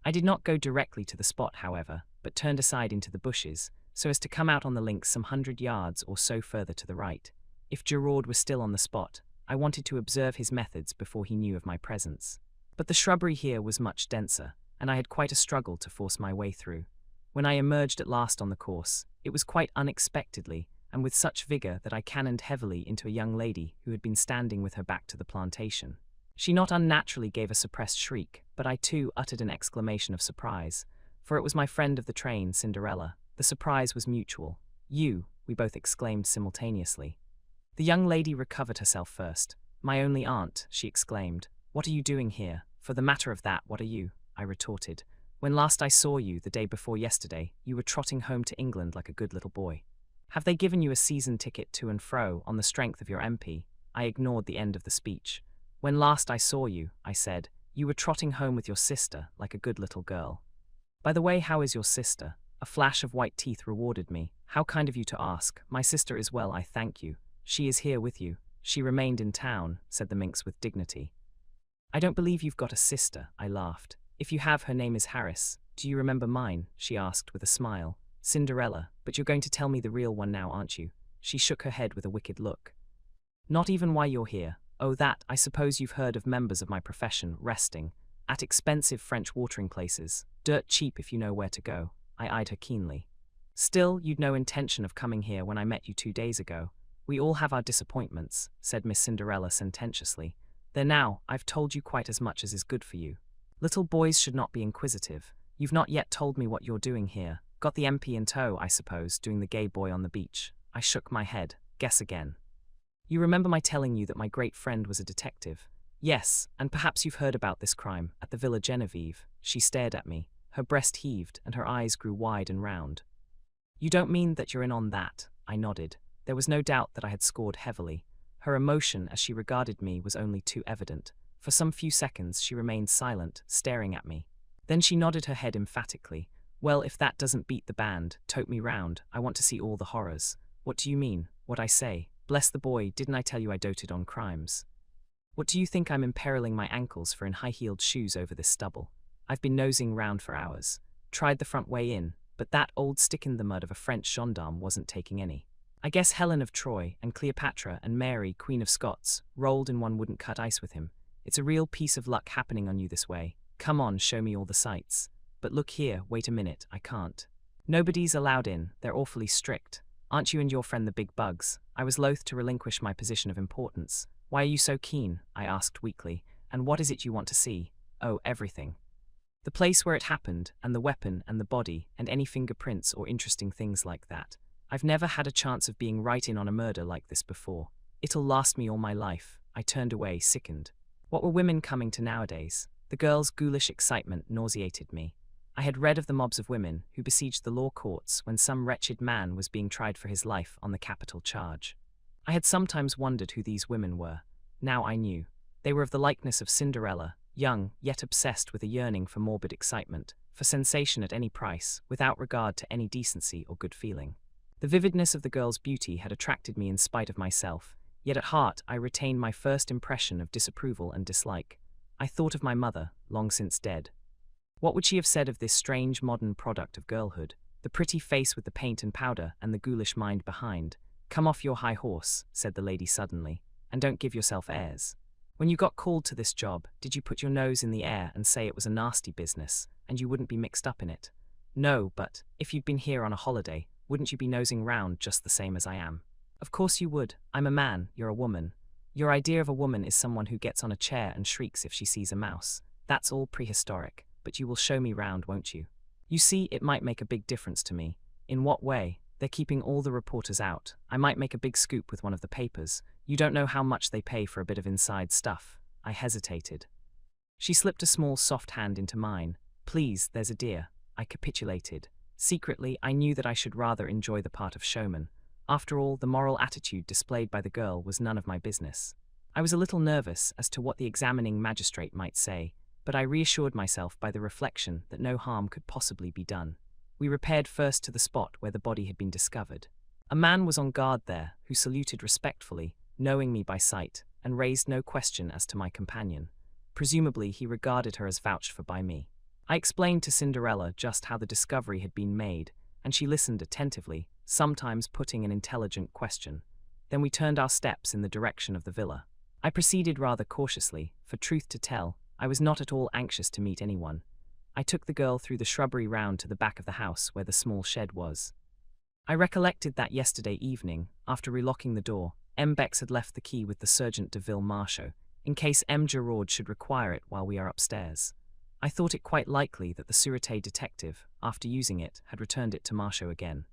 I did not go directly to the spot, however, but turned aside into the bushes, so as to come out on the links some 100 yards or so further to the right. If Giraud was still on the spot, I wanted to observe his methods before he knew of my presence. But the shrubbery here was much denser, and I had quite a struggle to force my way through. When I emerged at last on the course, it was quite unexpectedly, and with such vigour that I cannoned heavily into a young lady who had been standing with her back to the plantation. She not unnaturally gave a suppressed shriek, but I too uttered an exclamation of surprise, for it was my friend of the train, Cinderella. The surprise was mutual. You, we both exclaimed simultaneously. The young lady recovered herself first. My only aunt, she exclaimed. What are you doing here? For the matter of that, what are you? I retorted. When last I saw you, the day before yesterday, you were trotting home to England like a good little boy. Have they given you a season ticket to and fro on the strength of your MP? I ignored the end of the speech. When last I saw you, I said, you were trotting home with your sister like a good little girl. By the way, how is your sister? A flash of white teeth rewarded me. How kind of you to ask. My sister is well, I thank you. She is here with you. She remained in town, said the minx with dignity. I don't believe you've got a sister, I laughed. If you have, her name is Harris. Do you remember mine? She asked with a smile. Cinderella, but you're going to tell me the real one now, aren't you? She shook her head with a wicked look. Not even why you're here. Oh, that, I suppose you've heard of members of my profession resting at expensive French watering places, dirt cheap if you know where to go. I eyed her keenly. Still, you'd no intention of coming here when I met you 2 days ago. We all have our disappointments, said Miss Cinderella sententiously. There now, I've told you quite as much as is good for you. Little boys should not be inquisitive. You've not yet told me what you're doing here. Got the MP in tow, I suppose, doing the gay boy on the beach. I shook my head. Guess again. You remember my telling you that my great friend was a detective? Yes, and perhaps you've heard about this crime at the Villa Genevieve. She stared at me. Her breast heaved, and her eyes grew wide and round. You don't mean that you're in on that? I nodded. There was no doubt that I had scored heavily. Her emotion as she regarded me was only too evident. For some few seconds she remained silent, staring at me. Then she nodded her head emphatically. Well, if that doesn't beat the band, tote me round. I want to see all the horrors. What do you mean? What I say? Bless the boy, didn't I tell you I doted on crimes? What do you think I'm imperiling my ankles for in high-heeled shoes over this stubble? I've been nosing round for hours. Tried the front way in, but that old stick-in-the-mud of a French gendarme wasn't taking any. I guess Helen of Troy and Cleopatra and Mary, Queen of Scots, rolled in one wouldn't cut ice with him. It's a real piece of luck happening on you this way. Come on, show me all the sights. But look here, wait a minute, I can't. Nobody's allowed in, they're awfully strict. Aren't you and your friend the big bugs? I was loath to relinquish my position of importance. Why are you so keen? I asked weakly. And what is it you want to see? Oh, everything. The place where it happened, and the weapon, and the body, and any fingerprints or interesting things like that. I've never had a chance of being right in on a murder like this before. It'll last me all my life. I turned away, sickened. What were women coming to nowadays? The girl's ghoulish excitement nauseated me. I had read of the mobs of women who besieged the law courts when some wretched man was being tried for his life on the capital charge. I had sometimes wondered who these women were. Now I knew. They were of the likeness of Cinderella, young, yet obsessed with a yearning for morbid excitement, for sensation at any price, without regard to any decency or good feeling. The vividness of the girl's beauty had attracted me in spite of myself, yet at heart I retained my first impression of disapproval and dislike. I thought of my mother, long since dead. What would she have said of this strange modern product of girlhood? The pretty face with the paint and powder, and the ghoulish mind behind. Come off your high horse, said the lady suddenly, and don't give yourself airs. When you got called to this job, did you put your nose in the air and say it was a nasty business, and you wouldn't be mixed up in it? No, but if you'd been here on a holiday, wouldn't you be nosing round just the same as I am? Of course you would. I'm a man, you're a woman. Your idea of a woman is someone who gets on a chair and shrieks if she sees a mouse. That's all prehistoric, but you will show me round, won't you? You see, it might make a big difference to me. In what way? They're keeping all the reporters out. I might make a big scoop with one of the papers. You don't know how much they pay for a bit of inside stuff. I hesitated. She slipped a small soft hand into mine. Please, there's a dear. I capitulated. Secretly, I knew that I should rather enjoy the part of showman. After all, the moral attitude displayed by the girl was none of my business. I was a little nervous as to what the examining magistrate might say, but I reassured myself by the reflection that no harm could possibly be done. We repaired first to the spot where the body had been discovered. A man was on guard there, who saluted respectfully, knowing me by sight, and raised no question as to my companion. Presumably he regarded her as vouched for by me. I explained to Cinderella just how the discovery had been made, and she listened attentively, sometimes putting an intelligent question. Then we turned our steps in the direction of the villa. I proceeded rather cautiously, for truth to tell, I was not at all anxious to meet anyone. I took the girl through the shrubbery round to the back of the house where the small shed was. I recollected that yesterday evening, after relocking the door, M. Bex had left the key with the Sergeant de Ville-Marchot, in case M. Giraud should require it while we are upstairs. I thought it quite likely that the Sûreté detective, after using it, had returned it to Marchot again.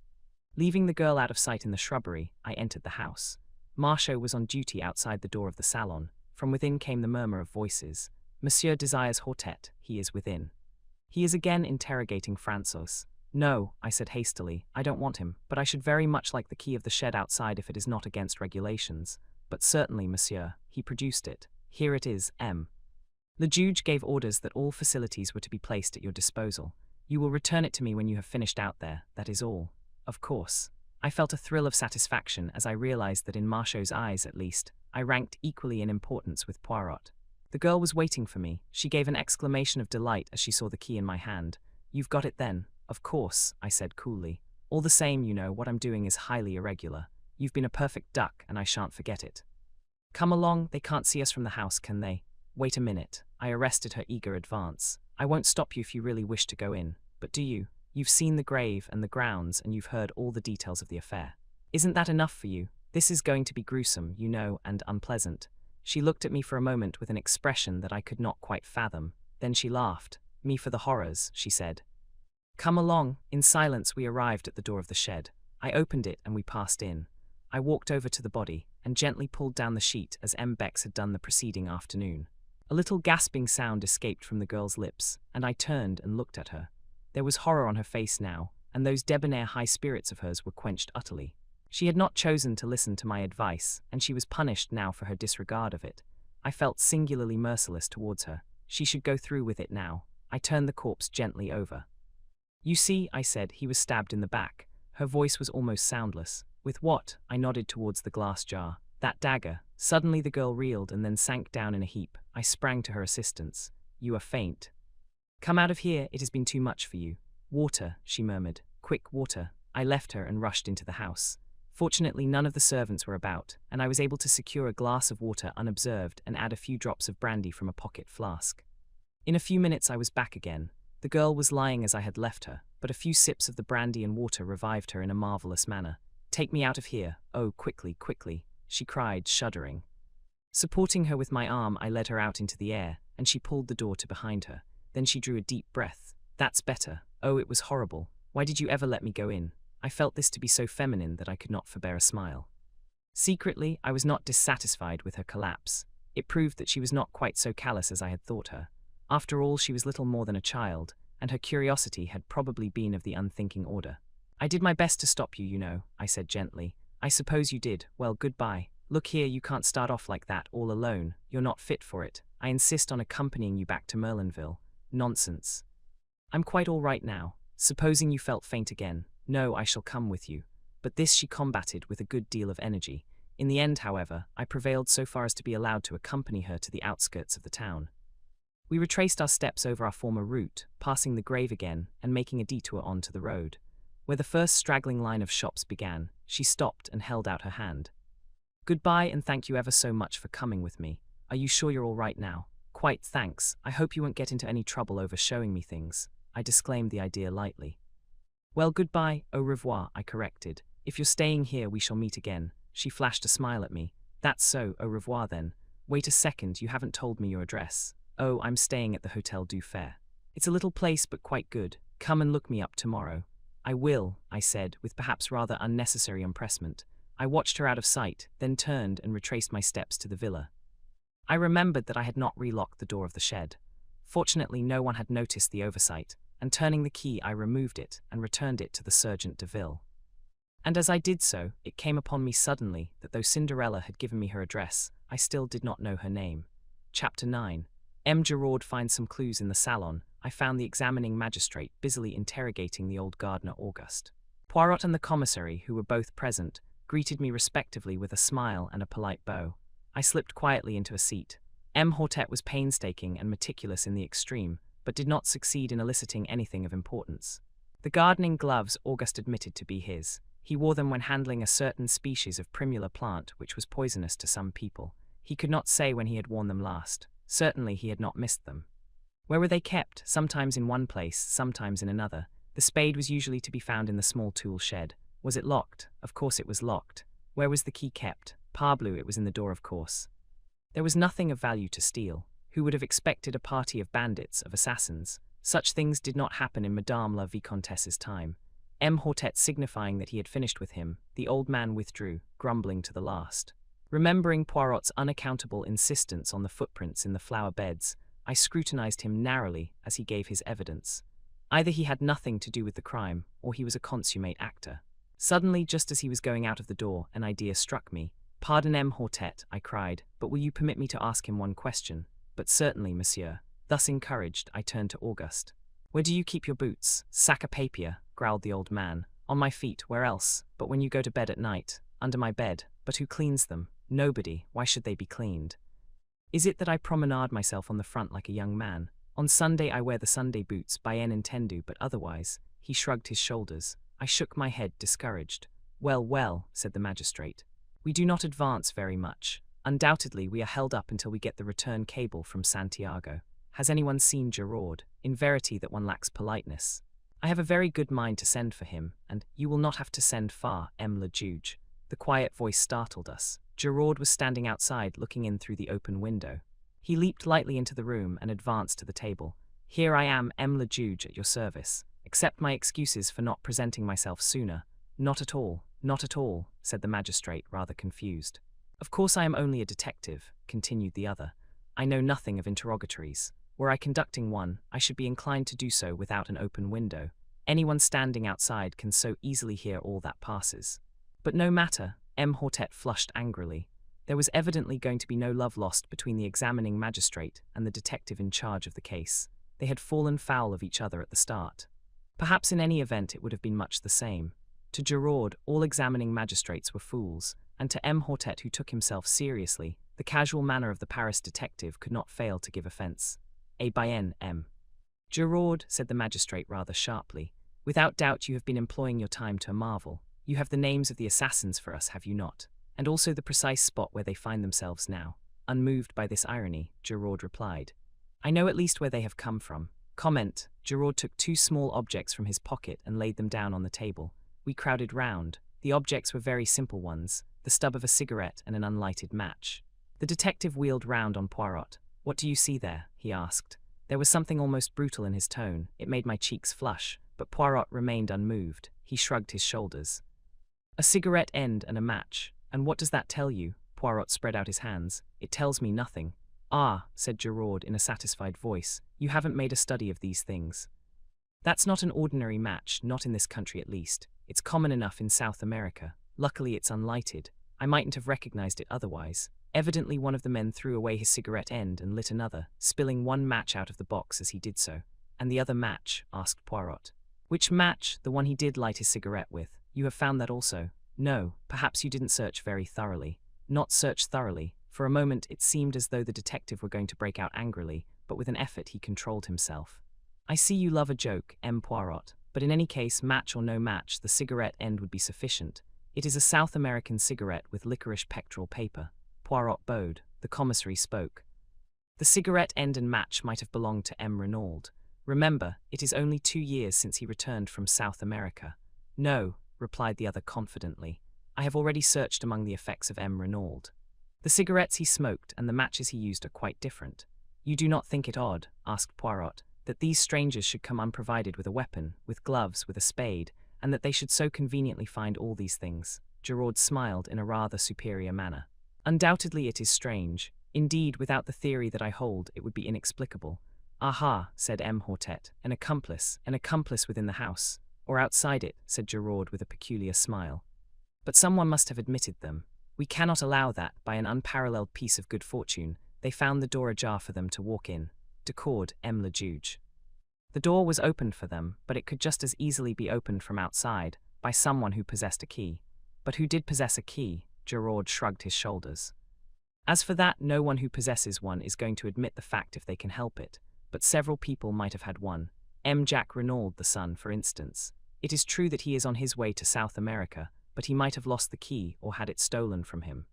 Leaving the girl out of sight in the shrubbery, I entered the house. Marchot was on duty outside the door of the salon. From within came the murmur of voices. Monsieur desires Hortet, he is within. He is again interrogating Francois. No, I said hastily, I don't want him, but I should very much like the key of the shed outside if it is not against regulations. But certainly, monsieur, he produced it. Here it is, M. The Juge gave orders that all facilities were to be placed at your disposal. You will return it to me when you have finished out there, that is all. Of course. I felt a thrill of satisfaction as I realized that in Marchot's eyes, at least, I ranked equally in importance with Poirot. The girl was waiting for me. She gave an exclamation of delight as she saw the key in my hand. You've got it then? Of course, I said coolly. All the same, you know, what I'm doing is highly irregular. You've been a perfect duck, and I shan't forget it. Come along, they can't see us from the house, can they? Wait a minute. I arrested her eager advance. I won't stop you if you really wish to go in. But do you? You've seen the grave and the grounds, and you've heard all the details of the affair. Isn't that enough for you? This is going to be gruesome, you know, and unpleasant. She looked at me for a moment with an expression that I could not quite fathom. Then she laughed. Me for the horrors, she said. Come along. In silence we arrived at the door of the shed. I opened it and we passed in. I walked over to the body and gently pulled down the sheet as M. Bex had done the preceding afternoon. A little gasping sound escaped from the girl's lips, and I turned and looked at her. There was horror on her face now, and those debonair high spirits of hers were quenched utterly. She had not chosen to listen to my advice, and she was punished now for her disregard of it. I felt singularly merciless towards her. She should go through with it now. I turned the corpse gently over. You see, I said, he was stabbed in the back. Her voice was almost soundless. With what? I nodded towards the glass jar. That dagger. Suddenly the girl reeled and then sank down in a heap. I sprang to her assistance. You are faint. Come out of here, it has been too much for you. Water, she murmured. Quick, water. I left her and rushed into the house. Fortunately, none of the servants were about, and I was able to secure a glass of water unobserved and add a few drops of brandy from a pocket flask. In a few minutes I was back again. The girl was lying as I had left her, but a few sips of the brandy and water revived her in a marvelous manner. Take me out of here. Oh, quickly, quickly, she cried, shuddering. Supporting her with my arm, I led her out into the air, and she pulled the door to behind her. Then she drew a deep breath. That's better. Oh, it was horrible. Why did you ever let me go in? I felt this to be so feminine that I could not forbear a smile. Secretly, I was not dissatisfied with her collapse. It proved that she was not quite so callous as I had thought her. After all, she was little more than a child, and her curiosity had probably been of the unthinking order. I did my best to stop you, you know, I said gently. I suppose you did. Well, goodbye. Look here, you can't start off like that, all alone. You're not fit for it. I insist on accompanying you back to Merlinville. Nonsense. I'm quite all right now. Supposing you felt faint again. No, I shall come with you. But this she combated with a good deal of energy. In the end, however, I prevailed so far as to be allowed to accompany her to the outskirts of the town. We retraced our steps over our former route, passing the grave again and making a detour onto the road. Where the first straggling line of shops began, she stopped and held out her hand. Goodbye, and thank you ever so much for coming with me. Are you sure you're all right now? Quite, thanks. I hope you won't get into any trouble over showing me things. I disclaimed the idea lightly. Well, goodbye, au revoir, I corrected. If you're staying here, we shall meet again. She flashed a smile at me. That's so, au revoir then. Wait a second, you haven't told me your address. Oh, I'm staying at the Hotel du Fer. It's a little place, but quite good. Come and look me up tomorrow. I will, I said, with perhaps rather unnecessary empressement. I watched her out of sight, then turned and retraced my steps to the villa. I remembered that I had not relocked the door of the shed. Fortunately, no one had noticed the oversight, and turning the key, I removed it and returned it to the Sergeant de Ville. And as I did so, it came upon me suddenly that though Cinderella had given me her address, I still did not know her name. Chapter 9. M. Gerard finds some clues in the salon. I found the examining magistrate busily interrogating the old gardener Auguste. Poirot and the commissary, who were both present, greeted me respectively with a smile and a polite bow. I slipped quietly into a seat. M. Hortet was painstaking and meticulous in the extreme, but did not succeed in eliciting anything of importance. The gardening gloves Auguste admitted to be his. He wore them when handling a certain species of primula plant which was poisonous to some people. He could not say when he had worn them last. Certainly he had not missed them. Where were they kept? Sometimes in one place, sometimes in another. The spade was usually to be found in the small tool shed. Was it locked? Of course it was locked. Where was the key kept? Parbleu, it was in the door, of course. There was nothing of value to steal. Who would have expected a party of bandits, of assassins? Such things did not happen in Madame la Vicomtesse's time. Hortet signifying that he had finished with him, the old man withdrew, grumbling to the last. Remembering Poirot's unaccountable insistence on the footprints in the flower beds, I scrutinized him narrowly as he gave his evidence. Either he had nothing to do with the crime, or he was a consummate actor. Suddenly, just as he was going out of the door, an idea struck me. "Pardon, Hortet," I cried, "but will you permit me to ask him one question?" "But certainly, monsieur." Thus encouraged, I turned to Auguste. "Where do you keep your boots?" "Sac à papier," growled the old man. "On my feet, where else? But when you go to bed at night?" "Under my bed." "But who cleans them?" "Nobody. Why should they be cleaned?" "Is it that I promenade myself on the front like a young man? On Sunday I wear the Sunday boots, bien entendu, but otherwise—" He shrugged his shoulders. I shook my head, discouraged. "Well, well," said the magistrate. "We do not advance very much. Undoubtedly we are held up until we get the return cable from Santiago. Has anyone seen Giraud? In verity that one lacks politeness. I have a very good mind to send for him, and you will not have to send far, le juge." The quiet voice startled us. Giraud was standing outside, looking in through the open window. He leaped lightly into the room and advanced to the table. "Here I am, le juge, at your service. Accept my excuses for not presenting myself sooner." "Not at all, not at all," said the magistrate, rather confused. "Of course I am only a detective," continued the other. "I know nothing of interrogatories. Were I conducting one, I should be inclined to do so without an open window. Anyone standing outside can so easily hear all that passes." "But no matter," Hortet flushed angrily. There was evidently going to be no love lost between the examining magistrate and the detective in charge of the case. They had fallen foul of each other at the start. Perhaps in any event it would have been much the same. To Giraud, all examining magistrates were fools, and to Hortet, who took himself seriously, the casual manner of the Paris detective could not fail to give offense. "Eh bien, Giraud," said the magistrate rather sharply, "without doubt you have been employing your time to a marvel. You have the names of the assassins for us, have you not? And also the precise spot where they find themselves now." Unmoved by this irony, Giraud replied, "I know at least where they have come from." Comment: Giraud took two small objects from his pocket and laid them down on the table. We crowded round. The objects were very simple ones, the stub of a cigarette and an unlighted match. The detective wheeled round on Poirot. "What do you see there?" he asked. There was something almost brutal in his tone. It made my cheeks flush, but Poirot remained unmoved. He shrugged his shoulders. "A cigarette end and a match. And what does that tell you?" Poirot spread out his hands. "It tells me nothing." "Ah," said Giraud in a satisfied voice, "you haven't made a study of these things. That's not an ordinary match, not in this country at least. It's common enough in South America. Luckily it's unlighted. I mightn't have recognized it otherwise." Evidently one of the men threw away his cigarette end and lit another, spilling one match out of the box as he did so. "And the other match?" asked Poirot. "Which match? The one he did light his cigarette with. You have found that also?" "No, perhaps you didn't search very thoroughly." "Not search thoroughly." For a moment it seemed as though the detective were going to break out angrily, but with an effort he controlled himself. "I see you love a joke, Poirot, but in any case, match or no match, the cigarette end would be sufficient. It is a South American cigarette with licorice pectoral paper." Poirot bowed. The commissary spoke. "The cigarette end and match might have belonged to Renaud. Remember, it is only 2 years since he returned from South America." "No," replied the other confidently. "I have already searched among the effects of Renaud. The cigarettes he smoked and the matches he used are quite different." "You do not think it odd," asked Poirot, "that these strangers should come unprovided with a weapon, with gloves, with a spade, and that they should so conveniently find all these things?" Giraud smiled in a rather superior manner. "Undoubtedly it is strange. Indeed, without the theory that I hold, it would be inexplicable." "Aha," said Hortet, an accomplice within the house." "Or outside it," said Giraud with a peculiar smile. "But someone must have admitted them. We cannot allow that, by an unparalleled piece of good fortune, they found the door ajar for them to walk in. D'accord, le juge." The door was opened for them, but it could just as easily be opened from outside, by someone who possessed a key. But who did possess a key? Giraud shrugged his shoulders. "As for that, no one who possesses one is going to admit the fact if they can help it. But several people might have had one. Jacques Renaud, the son, for instance. It is true that he is on his way to South America, but he might have lost the key or had it stolen from him.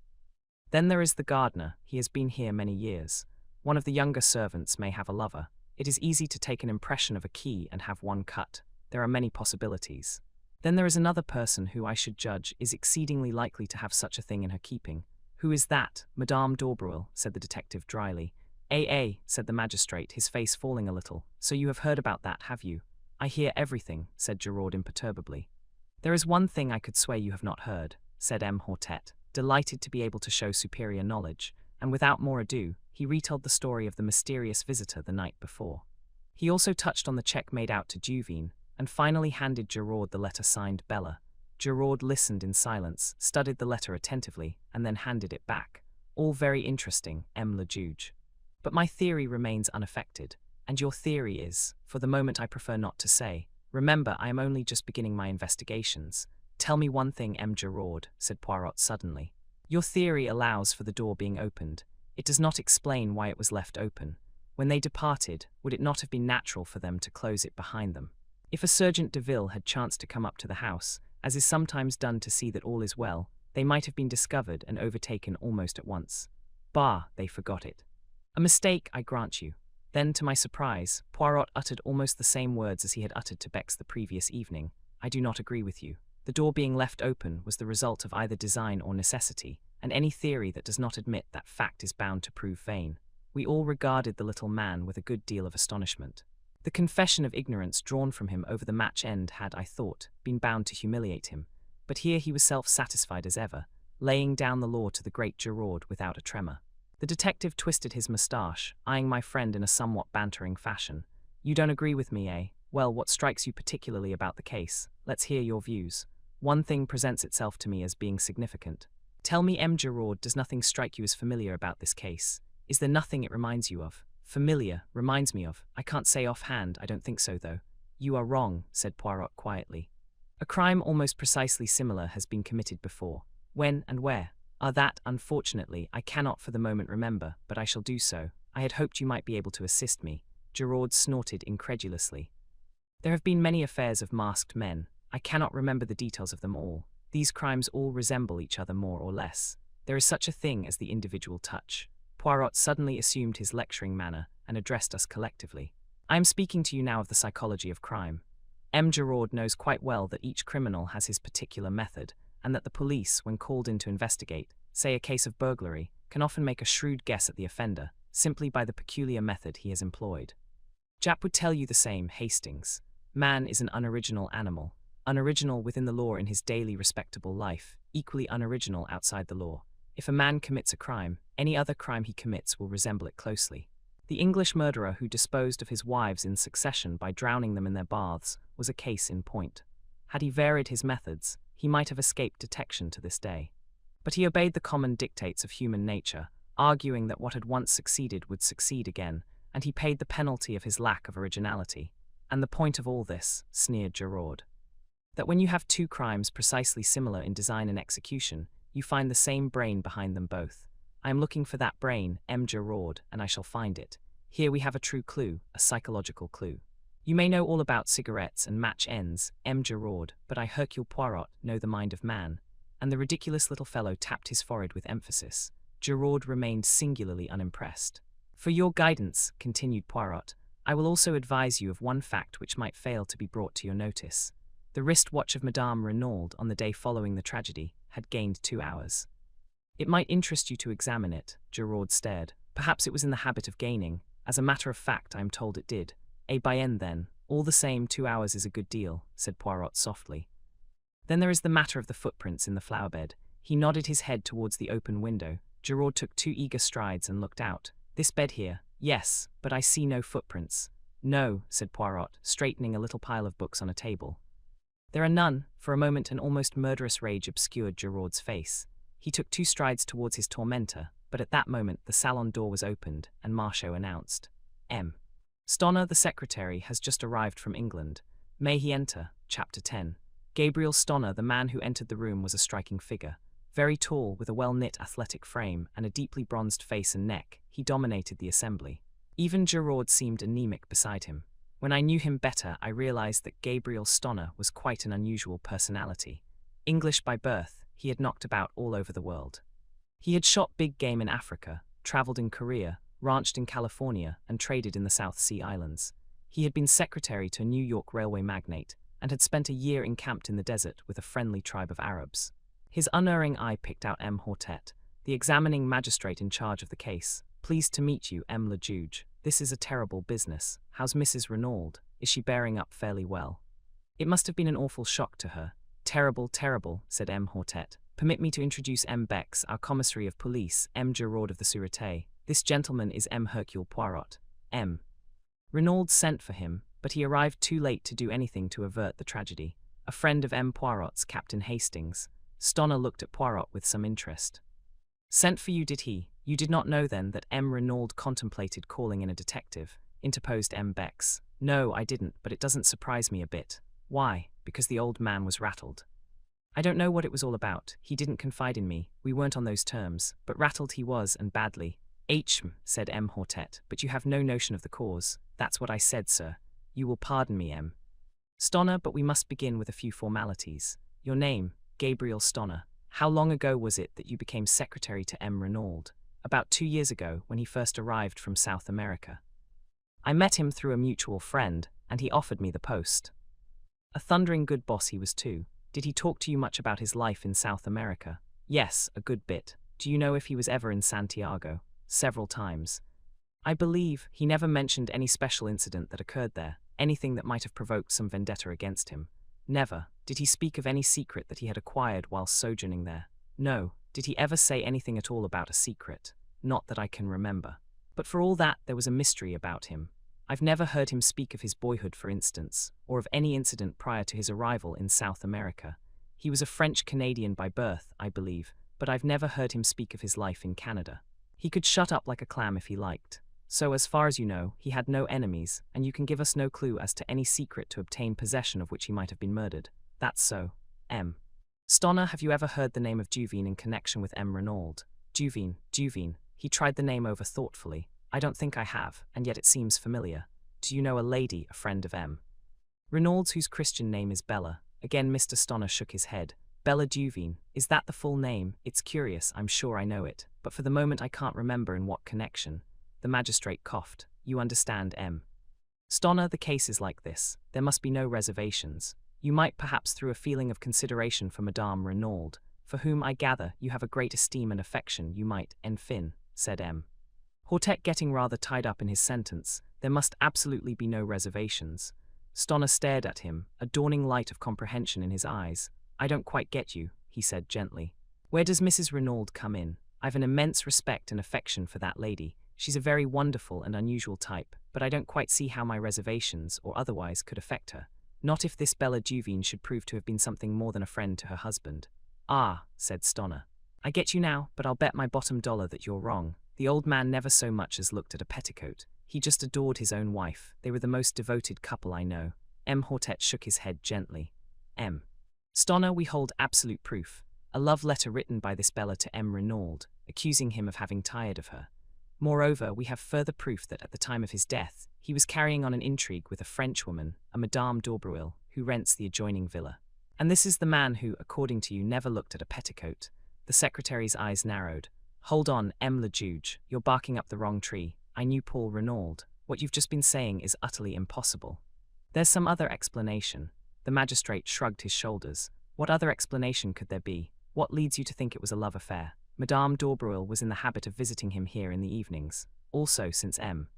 Then there is the gardener. He has been here many years. One of the younger servants may have a lover. It is easy to take an impression of a key and have one cut. There are many possibilities. Then there is another person who, I should judge, is exceedingly likely to have such a thing in her keeping." "Who is that?" "Madame d'Aubreuil," said the detective dryly. Said the magistrate, his face falling a little. "So you have heard about that, have you?" "I hear everything," said Giraud imperturbably. "There is one thing I could swear you have not heard," said M. Hortet, delighted to be able to show superior knowledge, and without more ado, he retold the story of the mysterious visitor the night before. He also touched on the check made out to Duveen, and finally handed Giraud the letter signed Bella. Giraud listened in silence, studied the letter attentively, and then handed it back. "All very interesting, M. le Juge. But my theory remains unaffected, and your theory is, for the moment I prefer not to say. Remember, I am only just beginning my investigations. Tell me one thing, M. Giraud," said Poirot suddenly. "Your theory allows for the door being opened. It does not explain why it was left open. When they departed, would it not have been natural for them to close it behind them? If a Sergeant de Ville had chanced to come up to the house, as is sometimes done to see that all is well, they might have been discovered and overtaken almost at once. Bah, they forgot it. A mistake, I grant you." Then, to my surprise, Poirot uttered almost the same words as he had uttered to Bex the previous evening. "I do not agree with you. The door being left open was the result of either design or necessity, and any theory that does not admit that fact is bound to prove vain." We all regarded the little man with a good deal of astonishment. The confession of ignorance drawn from him over the match end had, I thought, been bound to humiliate him, but here he was self-satisfied as ever, laying down the law to the great Giraud without a tremor. The detective twisted his moustache, eyeing my friend in a somewhat bantering fashion. "You don't agree with me, eh? Well, what strikes you particularly about the case? Let's hear your views. One thing presents itself to me as being significant. Tell me, M. Giraud, does nothing strike you as familiar about this case? Is there nothing it reminds you of?" "Familiar, reminds me of? I can't say offhand, I don't think so, though." "You are wrong," said Poirot quietly. "A crime almost precisely similar has been committed before." "When and where?" "That, unfortunately, I cannot for the moment remember, but I shall do so. I had hoped you might be able to assist me." Giraud snorted incredulously. "There have been many affairs of masked men. I cannot remember the details of them all. These crimes all resemble each other more or less. There is such a thing as the individual touch." Poirot suddenly assumed his lecturing manner and addressed us collectively. "I am speaking to you now of the psychology of crime. M. Giraud knows quite well that each criminal has his particular method, and that the police, when called in to investigate, say a case of burglary, can often make a shrewd guess at the offender, simply by the peculiar method he has employed. Jap would tell you the same, Hastings. Man is an unoriginal animal, unoriginal within the law in his daily respectable life, equally unoriginal outside the law. If a man commits a crime, any other crime he commits will resemble it closely. The English murderer who disposed of his wives in succession by drowning them in their baths was a case in point. Had he varied his methods, he might have escaped detection to this day. But he obeyed the common dictates of human nature, arguing that what had once succeeded would succeed again, and he paid the penalty of his lack of originality. And the point of all this, sneered Giraud, that when you have two crimes precisely similar in design and execution, you find the same brain behind them both. I am looking for that brain, M. Giraud, and I shall find it. Here we have a true clue, a psychological clue. You may know all about cigarettes and match ends, M. Giraud, but I, Hercule Poirot, know the mind of man." And the ridiculous little fellow tapped his forehead with emphasis. Giraud remained singularly unimpressed. "For your guidance," continued Poirot, "I will also advise you of one fact which might fail to be brought to your notice. The wrist-watch of Madame Renaud on the day following the tragedy had gained 2 hours. It might interest you to examine it." Giraud stared. "Perhaps it was in the habit of gaining. As a matter of fact, I am told it did." "Eh bien then, all the same 2 hours is a good deal," said Poirot softly. "Then there is the matter of the footprints in the flower-bed." He nodded his head towards the open window. Giraud took 2 eager strides and looked out. "This bed here?" "Yes, but I see no footprints." "No," said Poirot, straightening a little pile of books on a table. "There are none." For a moment an almost murderous rage obscured Giraud's face. He took 2 strides towards his tormentor, but at that moment the salon door was opened, and Marchot announced, "M. Stonner, the secretary, has just arrived from England. May he enter?" Chapter 10. Gabriel Stonner, the man who entered the room, was a striking figure. Very tall, with a well-knit athletic frame and a deeply bronzed face and neck, he dominated the assembly. Even Giraud seemed anemic beside him. When I knew him better, I realized that Gabriel Stonner was quite an unusual personality. English by birth, he had knocked about all over the world. He had shot big game in Africa, traveled in Korea, ranched in California, and traded in the South Sea Islands. He had been secretary to a New York railway magnate, and had spent a year encamped in the desert with a friendly tribe of Arabs. His unerring eye picked out M. Hortet, the examining magistrate in charge of the case. "Pleased to meet you, M. le Juge. This is a terrible business. How's Mrs. Renaud? Is she bearing up fairly well?" "It must have been an awful shock to her. Terrible, terrible, said M. Hortet. Permit me to introduce M. Bex, our commissary of police, M. Gerard of the Sûreté. This gentleman is M. Hercule Poirot. M. Renaud sent for him, but he arrived too late to do anything to avert the tragedy. A friend of M. Poirot's, Captain Hastings. Stoner looked at Poirot with some interest. Sent for you, did he? You did not know, then, that M. Renaud contemplated calling in a detective, interposed M. Bex. No, I didn't, but it doesn't surprise me a bit. Why? Because the old man was rattled. I don't know what it was all about. He didn't confide in me. We weren't on those terms, but rattled he was, and badly. Said M. Hortet, but you have no notion of the cause. That's what I said, sir. You will pardon me, M. Stoner, but we must begin with a few formalities. Your name, Gabriel Stoner. How long ago was it that you became secretary to M. Renaud? About 2 years ago, when he first arrived from South America. I met him through a mutual friend, and he offered me the post. A thundering good boss he was too. Did he talk to you much about his life in South America? Yes, a good bit. Do you know if he was ever in Santiago? Several times. I believe he never mentioned any special incident that occurred there, anything that might have provoked some vendetta against him. Never. Did he speak of any secret that he had acquired while sojourning there? No. Did he ever say anything at all about a secret? Not that I can remember. But for all that, there was a mystery about him. I've never heard him speak of his boyhood, for instance, or of any incident prior to his arrival in South America. He was a French-Canadian by birth, I believe, but I've never heard him speak of his life in Canada. He could shut up like a clam if he liked. So as far as you know, he had no enemies, and you can give us no clue as to any secret to obtain possession of which he might have been murdered. That's so. M. Stoner, have you ever heard the name of Duveen in connection with M. Renaud? Duveen. He tried the name over thoughtfully. I don't think I have, and yet it seems familiar. Do you know a lady, a friend of M. Renaud's, whose Christian name is Bella? Again Mr. Stoner shook his head. Bella Duveen, is that the full name? It's curious, I'm sure I know it, but for the moment I can't remember in what connection. The magistrate coughed. You understand, M. Stoner, the case is like this. There must be no reservations. You might perhaps through a feeling of consideration for Madame Renaud, for whom I gather you have a great esteem and affection, you might, enfin, said M. Hortet getting rather tied up in his sentence. There must absolutely be no reservations. Stoner stared at him, a dawning light of comprehension in his eyes. I don't quite get you, he said gently. Where does Mrs. Renaud come in? I've an immense respect and affection for that lady. She's a very wonderful and unusual type, but I don't quite see how my reservations, or otherwise, could affect her. Not if this Bella Duveen should prove to have been something more than a friend to her husband. Ah, said Stoner. I get you now, but I'll bet my bottom dollar that you're wrong. The old man never so much as looked at a petticoat. He just adored his own wife. They were the most devoted couple I know. M. Hortet shook his head gently. M. Stoner, we hold absolute proof. A love letter written by this Bella to M. Renaud, accusing him of having tired of her. Moreover, we have further proof that at the time of his death, he was carrying on an intrigue with a Frenchwoman, a Madame d'Aubreuil, who rents the adjoining villa. And this is the man who, according to you, never looked at a petticoat. The secretary's eyes narrowed. Hold on, M. le Juge, you're barking up the wrong tree. I knew Paul Renaud. What you've just been saying is utterly impossible. There's some other explanation. The magistrate shrugged his shoulders. What other explanation could there be? What leads you to think it was a love affair? Madame d'Aubreuil was in the habit of visiting him here in the evenings. Also, since M.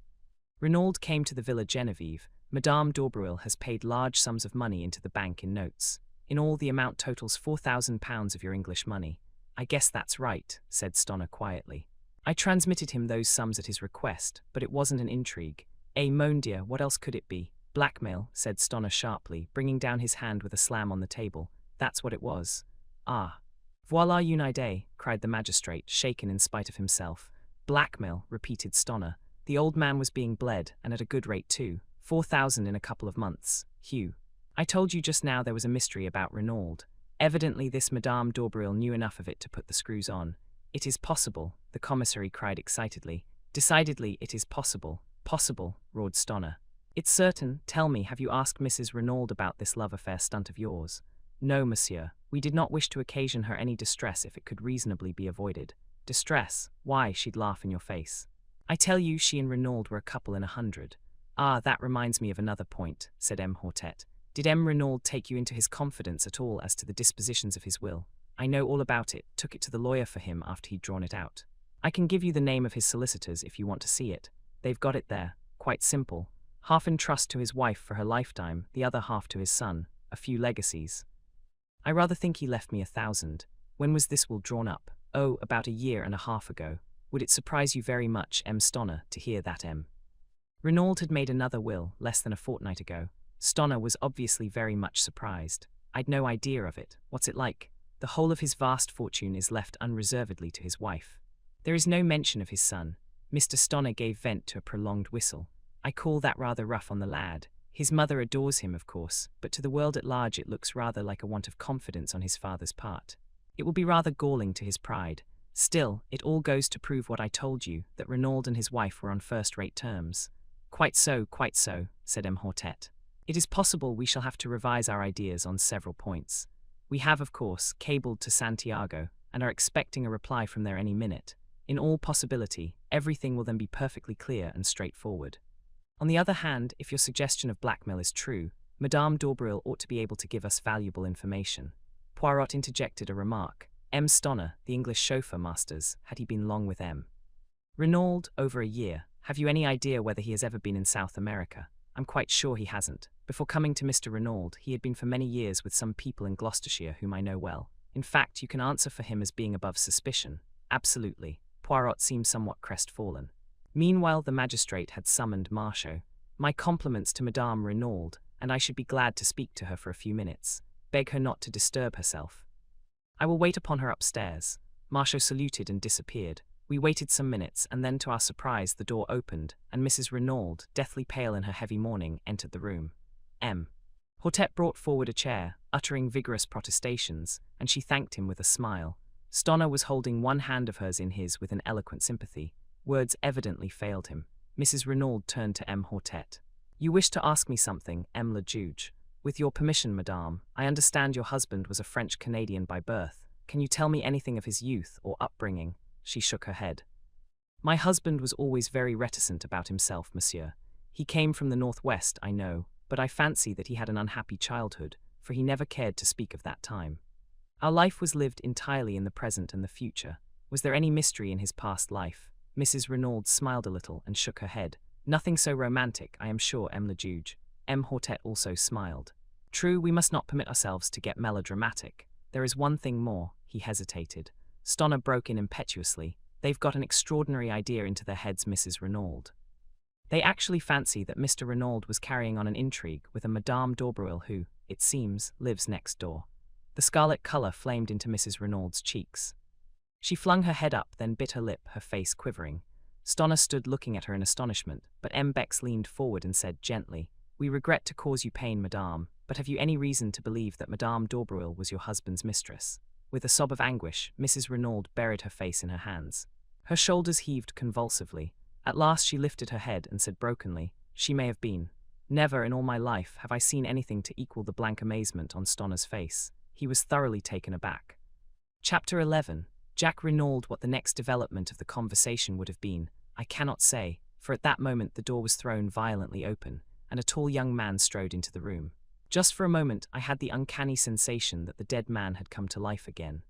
Renaud came to the Villa Genevieve, Madame d'Aubreuil has paid large sums of money into the bank in notes. In all, the amount totals £4,000 of your English money. I guess that's right, said Stoner quietly. I transmitted him those sums at his request, but it wasn't an intrigue. Mon Dieu, what else could it be? Blackmail, said Stoner sharply, bringing down his hand with a slam on the table. That's what it was. Ah. Voilà une idée, cried the magistrate, shaken in spite of himself. Blackmail, repeated Stoner. The old man was being bled, and at a good rate too. 4,000 in a couple of months. Hugh. I told you just now there was a mystery about Renaud. Evidently this Madame d'Aubreuil knew enough of it to put the screws on. It is possible, the commissary cried excitedly. Decidedly it is possible. Possible, roared Stoner. It's certain. Tell me, have you asked Mrs. Renaud about this love affair stunt of yours? No, monsieur. We did not wish to occasion her any distress if it could reasonably be avoided. Distress? Why, she'd laugh in your face. I tell you, she and Renaud were a couple in 100. Ah, that reminds me of another point, said M. Hortet. Did M. Renaud take you into his confidence at all as to the dispositions of his will? I know all about it, took it to the lawyer for him after he'd drawn it out. I can give you the name of his solicitors if you want to see it. They've got it there. Quite simple. Half in trust to his wife for her lifetime, the other half to his son. A few legacies. I rather think he left me 1,000. When was this will drawn up? Oh, about a year and a half ago. Would it surprise you very much, Stonner, to hear that, Renauld had made another will less than a fortnight ago. Stonner was obviously very much surprised. I'd no idea of it. What's it like? The whole of his vast fortune is left unreservedly to his wife. There is no mention of his son. Mr. Stonner gave vent to a prolonged whistle. I call that rather rough on the lad. His mother adores him, of course, but to the world at large it looks rather like a want of confidence on his father's part. It will be rather galling to his pride. Still, it all goes to prove what I told you, that Renauld and his wife were on first-rate terms. Quite so, said Hortet. It is possible we shall have to revise our ideas on several points. We have, of course, cabled to Santiago, and are expecting a reply from there any minute. In all possibility, everything will then be perfectly clear and straightforward. On the other hand, if your suggestion of blackmail is true, Madame d'Aubreuil ought to be able to give us valuable information. Poirot interjected a remark. Stonner, the English chauffeur, masters, had he been long with Renauld, over a year. Have you any idea whether he has ever been in South America? I'm quite sure he hasn't. Before coming to Mr. Renauld, he had been for many years with some people in Gloucestershire whom I know well. In fact, you can answer for him as being above suspicion. Absolutely. Poirot seemed somewhat crestfallen. Meanwhile, the magistrate had summoned Marchot. My compliments to Madame Renauld, and I should be glad to speak to her for a few minutes. Beg her not to disturb herself. I will wait upon her upstairs. Marchot saluted and disappeared. We waited some minutes, and then to our surprise the door opened, and Mrs. Renauld, deathly pale in her heavy mourning, entered the room. Hortet brought forward a chair, uttering vigorous protestations, and she thanked him with a smile. Stonner was holding one hand of hers in his with an eloquent sympathy. Words evidently failed him. Mrs. Renauld turned to Hortet. You wish to ask me something, le juge. With your permission, madame, I understand your husband was a French-Canadian by birth. Can you tell me anything of his youth or upbringing? She shook her head. My husband was always very reticent about himself, monsieur. He came from the northwest, I know, but I fancy that he had an unhappy childhood, for he never cared to speak of that time. Our life was lived entirely in the present and the future. Was there any mystery in his past life? Mrs. Renauld smiled a little and shook her head. Nothing so romantic, I am sure, le juge. Hortet also smiled. True, we must not permit ourselves to get melodramatic. There is one thing more. He hesitated. Stonner broke in impetuously. They've got an extraordinary idea into their heads, Mrs. Renauld. They actually fancy that Mr. Renauld was carrying on an intrigue with a Madame d'Aubreuil who, it seems, lives next door. The scarlet colour flamed into Mrs. Renauld's cheeks. She flung her head up, then bit her lip, her face quivering. Stonner stood looking at her in astonishment, but Bex leaned forward and said gently, We regret to cause you pain, madame, but have you any reason to believe that Madame d'Aubreuil was your husband's mistress? With a sob of anguish, Mrs. Renauld buried her face in her hands. Her shoulders heaved convulsively. At last she lifted her head and said brokenly, She may have been. Never in all my life have I seen anything to equal the blank amazement on Stonner's face. He was thoroughly taken aback. Chapter 11. Jack Renauld. What the next development of the conversation would have been, I cannot say, for at that moment the door was thrown violently open, and a tall young man strode into the room. Just for a moment I had the uncanny sensation that the dead man had come to life again.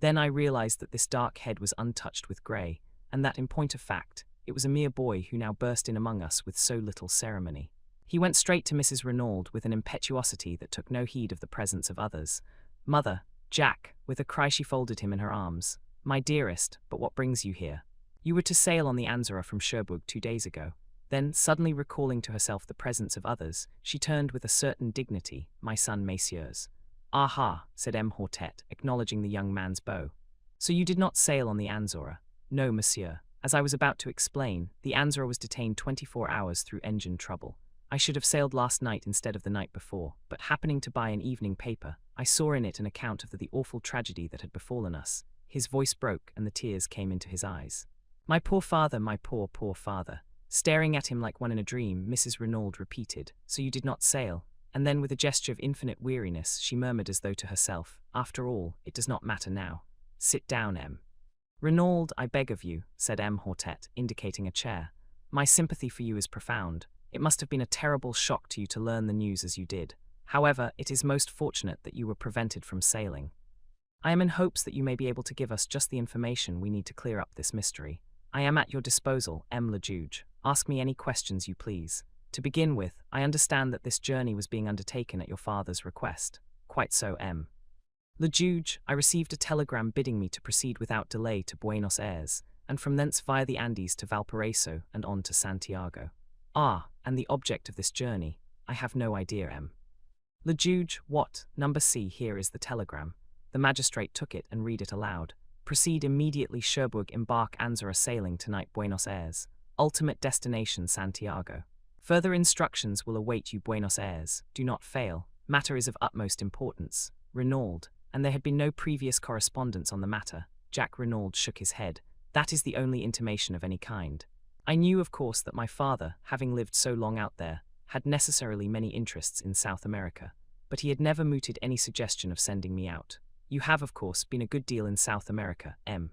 Then I realized that this dark head was untouched with grey, and that in point of fact, it was a mere boy who now burst in among us with so little ceremony. He went straight to Mrs. Renauld with an impetuosity that took no heed of the presence of others. Mother, Jack, with a cry she folded him in her arms. My dearest, but what brings you here? You were to sail on the Anzora from Cherbourg 2 days ago. Then, suddenly recalling to herself the presence of others, she turned with a certain dignity, My son, messieurs. Aha, said Hortet, acknowledging the young man's bow. So you did not sail on the Anzora? No, monsieur. As I was about to explain, the Anzora was detained 24 hours through engine trouble. I should have sailed last night instead of the night before, but happening to buy an evening paper, I saw in it an account of the awful tragedy that had befallen us. His voice broke and the tears came into his eyes. My poor father, my poor father. Staring at him like one in a dream, Mrs. Renauld repeated, So you did not sail? And then with a gesture of infinite weariness, she murmured as though to herself, After all, it does not matter now. Sit down, Renauld, I beg of you, said Hortet, indicating a chair. My sympathy for you is profound. It must have been a terrible shock to you to learn the news as you did. However, it is most fortunate that you were prevented from sailing. I am in hopes that you may be able to give us just the information we need to clear up this mystery. I am at your disposal, le juge. Ask me any questions you please. To begin with, I understand that this journey was being undertaken at your father's request. Quite so, Le Juge, I received a telegram bidding me to proceed without delay to Buenos Aires, and from thence via the Andes to Valparaiso and on to Santiago. Ah, and the object of this journey? I have no idea, M. Le Juge, what? Number C, here is the telegram. The magistrate took it and read it aloud. Proceed immediately Cherbourg, embark Anzara, sailing tonight Buenos Aires. Ultimate destination Santiago. Further instructions will await you Buenos Aires. Do not fail. Matter is of utmost importance. Renaud. And there had been no previous correspondence on the matter. Jack Renaud shook his head. That is the only intimation of any kind. I knew, of course, that my father, having lived so long out there, had necessarily many interests in South America, but he had never mooted any suggestion of sending me out. You have, of course, been a good deal in South America, M.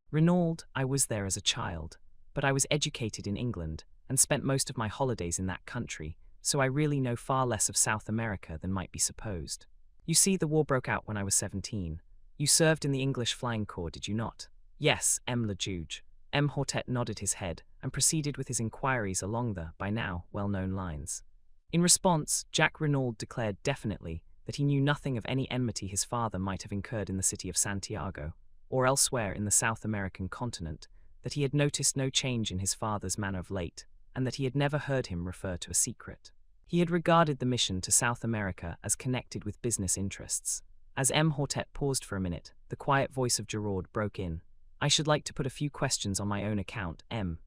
Renaud. I was there as a child, but I was educated in England and spent most of my holidays in that country, so I really know far less of South America than might be supposed. You see, the war broke out when I was 17. You served in the English Flying Corps, did you not? Yes, M. Le Juge. M. Hortet nodded his head and proceeded with his inquiries along the, by now, well-known lines. In response, Jack Renaud declared definitely that he knew nothing of any enmity his father might have incurred in the city of Santiago, or elsewhere in the South American continent, that he had noticed no change in his father's manner of late, and that he had never heard him refer to a secret. He had regarded the mission to South America as connected with business interests. As M. Hortet paused for a minute, the quiet voice of Giraud broke in. I should like to put a few questions on my own account, M.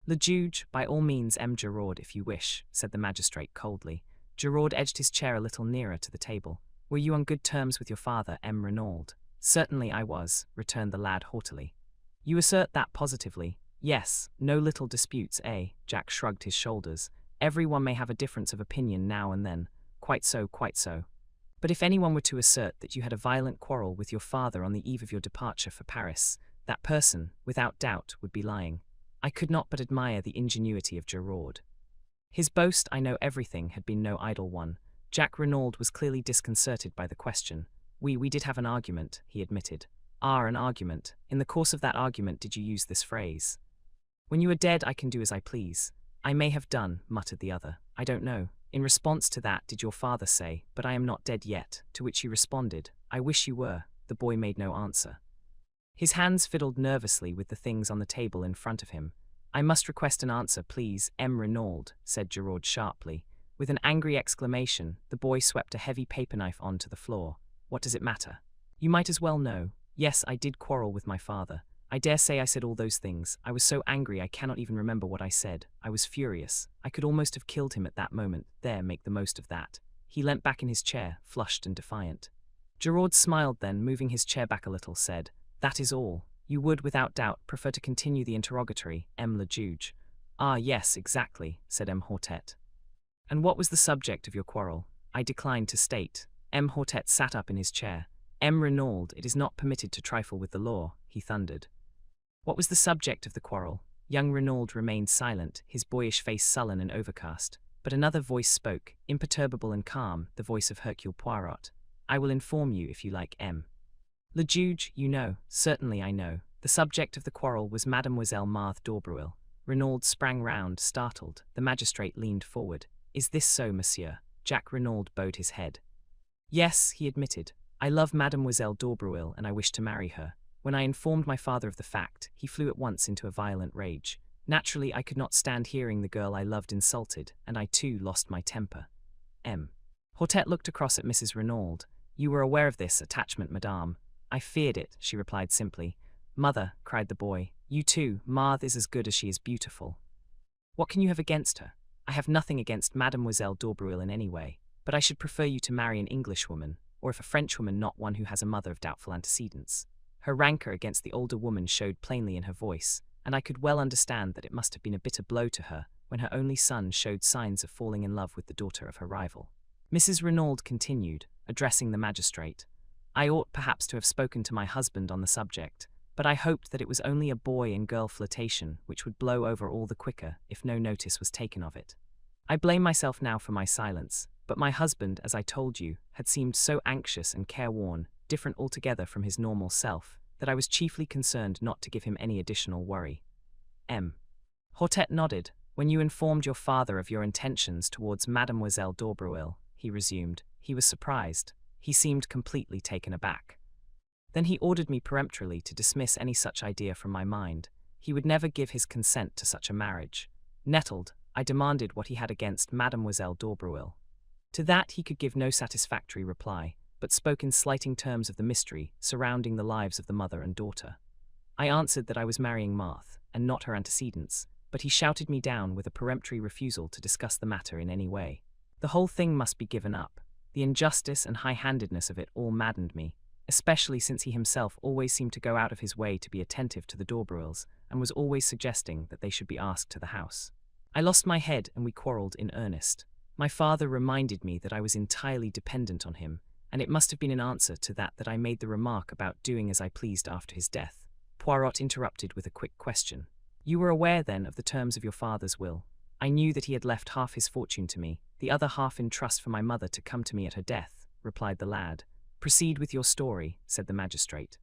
Le Juge, by all means, M. Giraud, if you wish, said the magistrate coldly. Giraud edged his chair a little nearer to the table. Were you on good terms with your father, M. Renaud? Certainly I was, returned the lad haughtily. You assert that positively? Yes, no little disputes, eh? Jack shrugged his shoulders. Everyone may have a difference of opinion now and then. Quite so, quite so. But if anyone were to assert that you had a violent quarrel with your father on the eve of your departure for Paris, that person, without doubt, would be lying. I could not but admire the ingenuity of Giraud. His boast, I know everything, had been no idle one. Jack Renaud was clearly disconcerted by the question. We did have an argument, he admitted. Ah, an argument. In the course of that argument did you use this phrase? When you are dead I can do as I please. I may have done, muttered the other. I don't know. In response to that did your father say, but I am not dead yet, to which you responded, I wish you were. The boy made no answer. His hands fiddled nervously with the things on the table in front of him. I must request an answer, please, M. Renaud, said Giraud sharply. With an angry exclamation, the boy swept a heavy paper knife onto the floor. What does it matter? You might as well know. Yes, I did quarrel with my father. I dare say I said all those things. I was so angry I cannot even remember what I said. I was furious. I could almost have killed him at that moment. There, make the most of that. He leant back in his chair, flushed and defiant. Giraud smiled then, moving his chair back a little, said, That is all. You would, without doubt, prefer to continue the interrogatory, M. Le Juge. Ah, yes, exactly, said M. Hortet. And what was the subject of your quarrel? I declined to state. M. Hortet sat up in his chair. M. Renaud, it is not permitted to trifle with the law, he thundered. What was the subject of the quarrel? Young Renaud remained silent, his boyish face sullen and overcast. But another voice spoke, imperturbable and calm, the voice of Hercule Poirot. I will inform you if you like, M. Le Juge, you know, certainly I know. The subject of the quarrel was Mademoiselle Marthe d'Aubreuil. Renaud sprang round, startled. The magistrate leaned forward. Is this so, monsieur? Jack Renaud bowed his head. Yes, he admitted. I love Mademoiselle d'Aubreuil and I wish to marry her. When I informed my father of the fact, he flew at once into a violent rage. Naturally, I could not stand hearing the girl I loved insulted, and I too lost my temper. M. Hortet looked across at Mrs. Renaud. You were aware of this attachment, madame. I feared it, she replied simply. Mother, cried the boy, you too, Marthe is as good as she is beautiful. What can you have against her? I have nothing against Mademoiselle d'Aubreuil in any way, but I should prefer you to marry an Englishwoman, or if a Frenchwoman, not one who has a mother of doubtful antecedents. Her rancour against the older woman showed plainly in her voice, and I could well understand that it must have been a bitter blow to her when her only son showed signs of falling in love with the daughter of her rival. Mrs. Renaud continued, addressing the magistrate. I ought perhaps to have spoken to my husband on the subject, but I hoped that it was only a boy and girl flirtation which would blow over all the quicker if no notice was taken of it. I blame myself now for my silence, but my husband, as I told you, had seemed so anxious and careworn, different altogether from his normal self, that I was chiefly concerned not to give him any additional worry. M. Hortet nodded. When you informed your father of your intentions towards Mademoiselle d'Aubreuil, he resumed, he was surprised. He seemed completely taken aback. Then he ordered me peremptorily to dismiss any such idea from my mind. He would never give his consent to such a marriage. Nettled, I demanded what he had against Mademoiselle d'Aubreuil. To that he could give no satisfactory reply, but spoke in slighting terms of the mystery surrounding the lives of the mother and daughter. I answered that I was marrying Marthe, and not her antecedents, but he shouted me down with a peremptory refusal to discuss the matter in any way. The whole thing must be given up. The injustice and high-handedness of it all maddened me, especially since he himself always seemed to go out of his way to be attentive to the d'Aubreuils, and was always suggesting that they should be asked to the house. I lost my head and we quarrelled in earnest. My father reminded me that I was entirely dependent on him, and it must have been in answer to that I made the remark about doing as I pleased after his death. Poirot interrupted with a quick question. You were aware, then, of the terms of your father's will? I knew that he had left half his fortune to me, the other half in trust for my mother to come to me at her death, replied the lad. Proceed with your story, said the magistrate.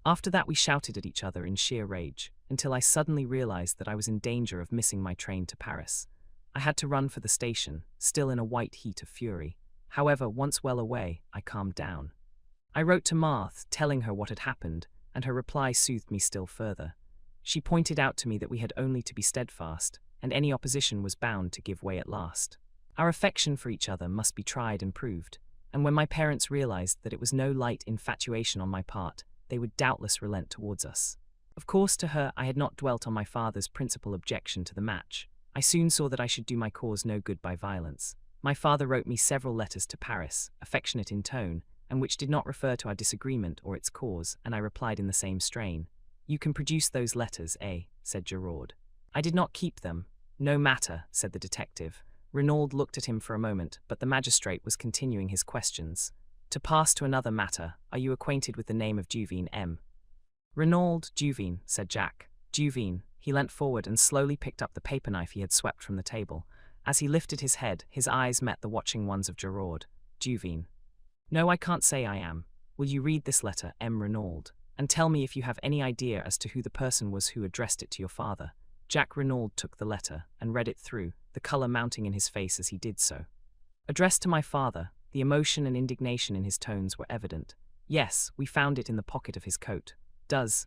After that we shouted at each other in sheer rage, until I suddenly realized that I was in danger of missing my train to Paris. I had to run for the station, still in a white heat of fury. However, once well away, I calmed down. I wrote to Marthe, telling her what had happened, and her reply soothed me still further. She pointed out to me that we had only to be steadfast, and any opposition was bound to give way at last. Our affection for each other must be tried and proved, and when my parents realized that it was no light infatuation on my part, they would doubtless relent towards us. Of course, to her I had not dwelt on my father's principal objection to the match. I soon saw that I should do my cause no good by violence. My father wrote me several letters to Paris, affectionate in tone, and which did not refer to our disagreement or its cause, and I replied in the same strain. You can produce those letters, said Giraud. I did not keep them. No matter, said the detective. Renaud looked at him for a moment, but the magistrate was continuing his questions. To pass to another matter, are you acquainted with the name of Duveen M? Renaud Duveen, said Jack. Duveen. He leant forward and slowly picked up the paper knife he had swept from the table. As he lifted his head, his eyes met the watching ones of Giraud. Duveen. No, I can't say I am. Will you read this letter, M. Renaud, and tell me if you have any idea as to who the person was who addressed it to your father? Jack Renaud took the letter and read it through, the colour mounting in his face as he did so. Addressed to my father, the emotion and indignation in his tones were evident. Yes, we found it in the pocket of his coat.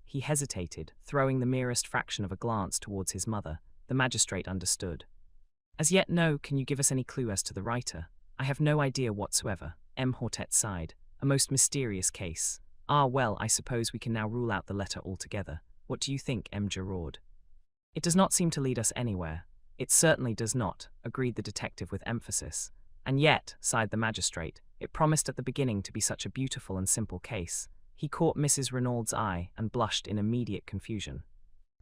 He hesitated, throwing the merest fraction of a glance towards his mother. The magistrate understood. As yet, no. Can you give us any clue as to the writer? I have no idea whatsoever. M. Hortet sighed. A most mysterious case. Ah, well, I suppose we can now rule out the letter altogether. What do you think, M. Giraud? It does not seem to lead us anywhere. It certainly does not, agreed the detective with emphasis. And yet, sighed the magistrate, it promised at the beginning to be such a beautiful and simple case. He caught Mrs. Renaud's eye and blushed in immediate confusion.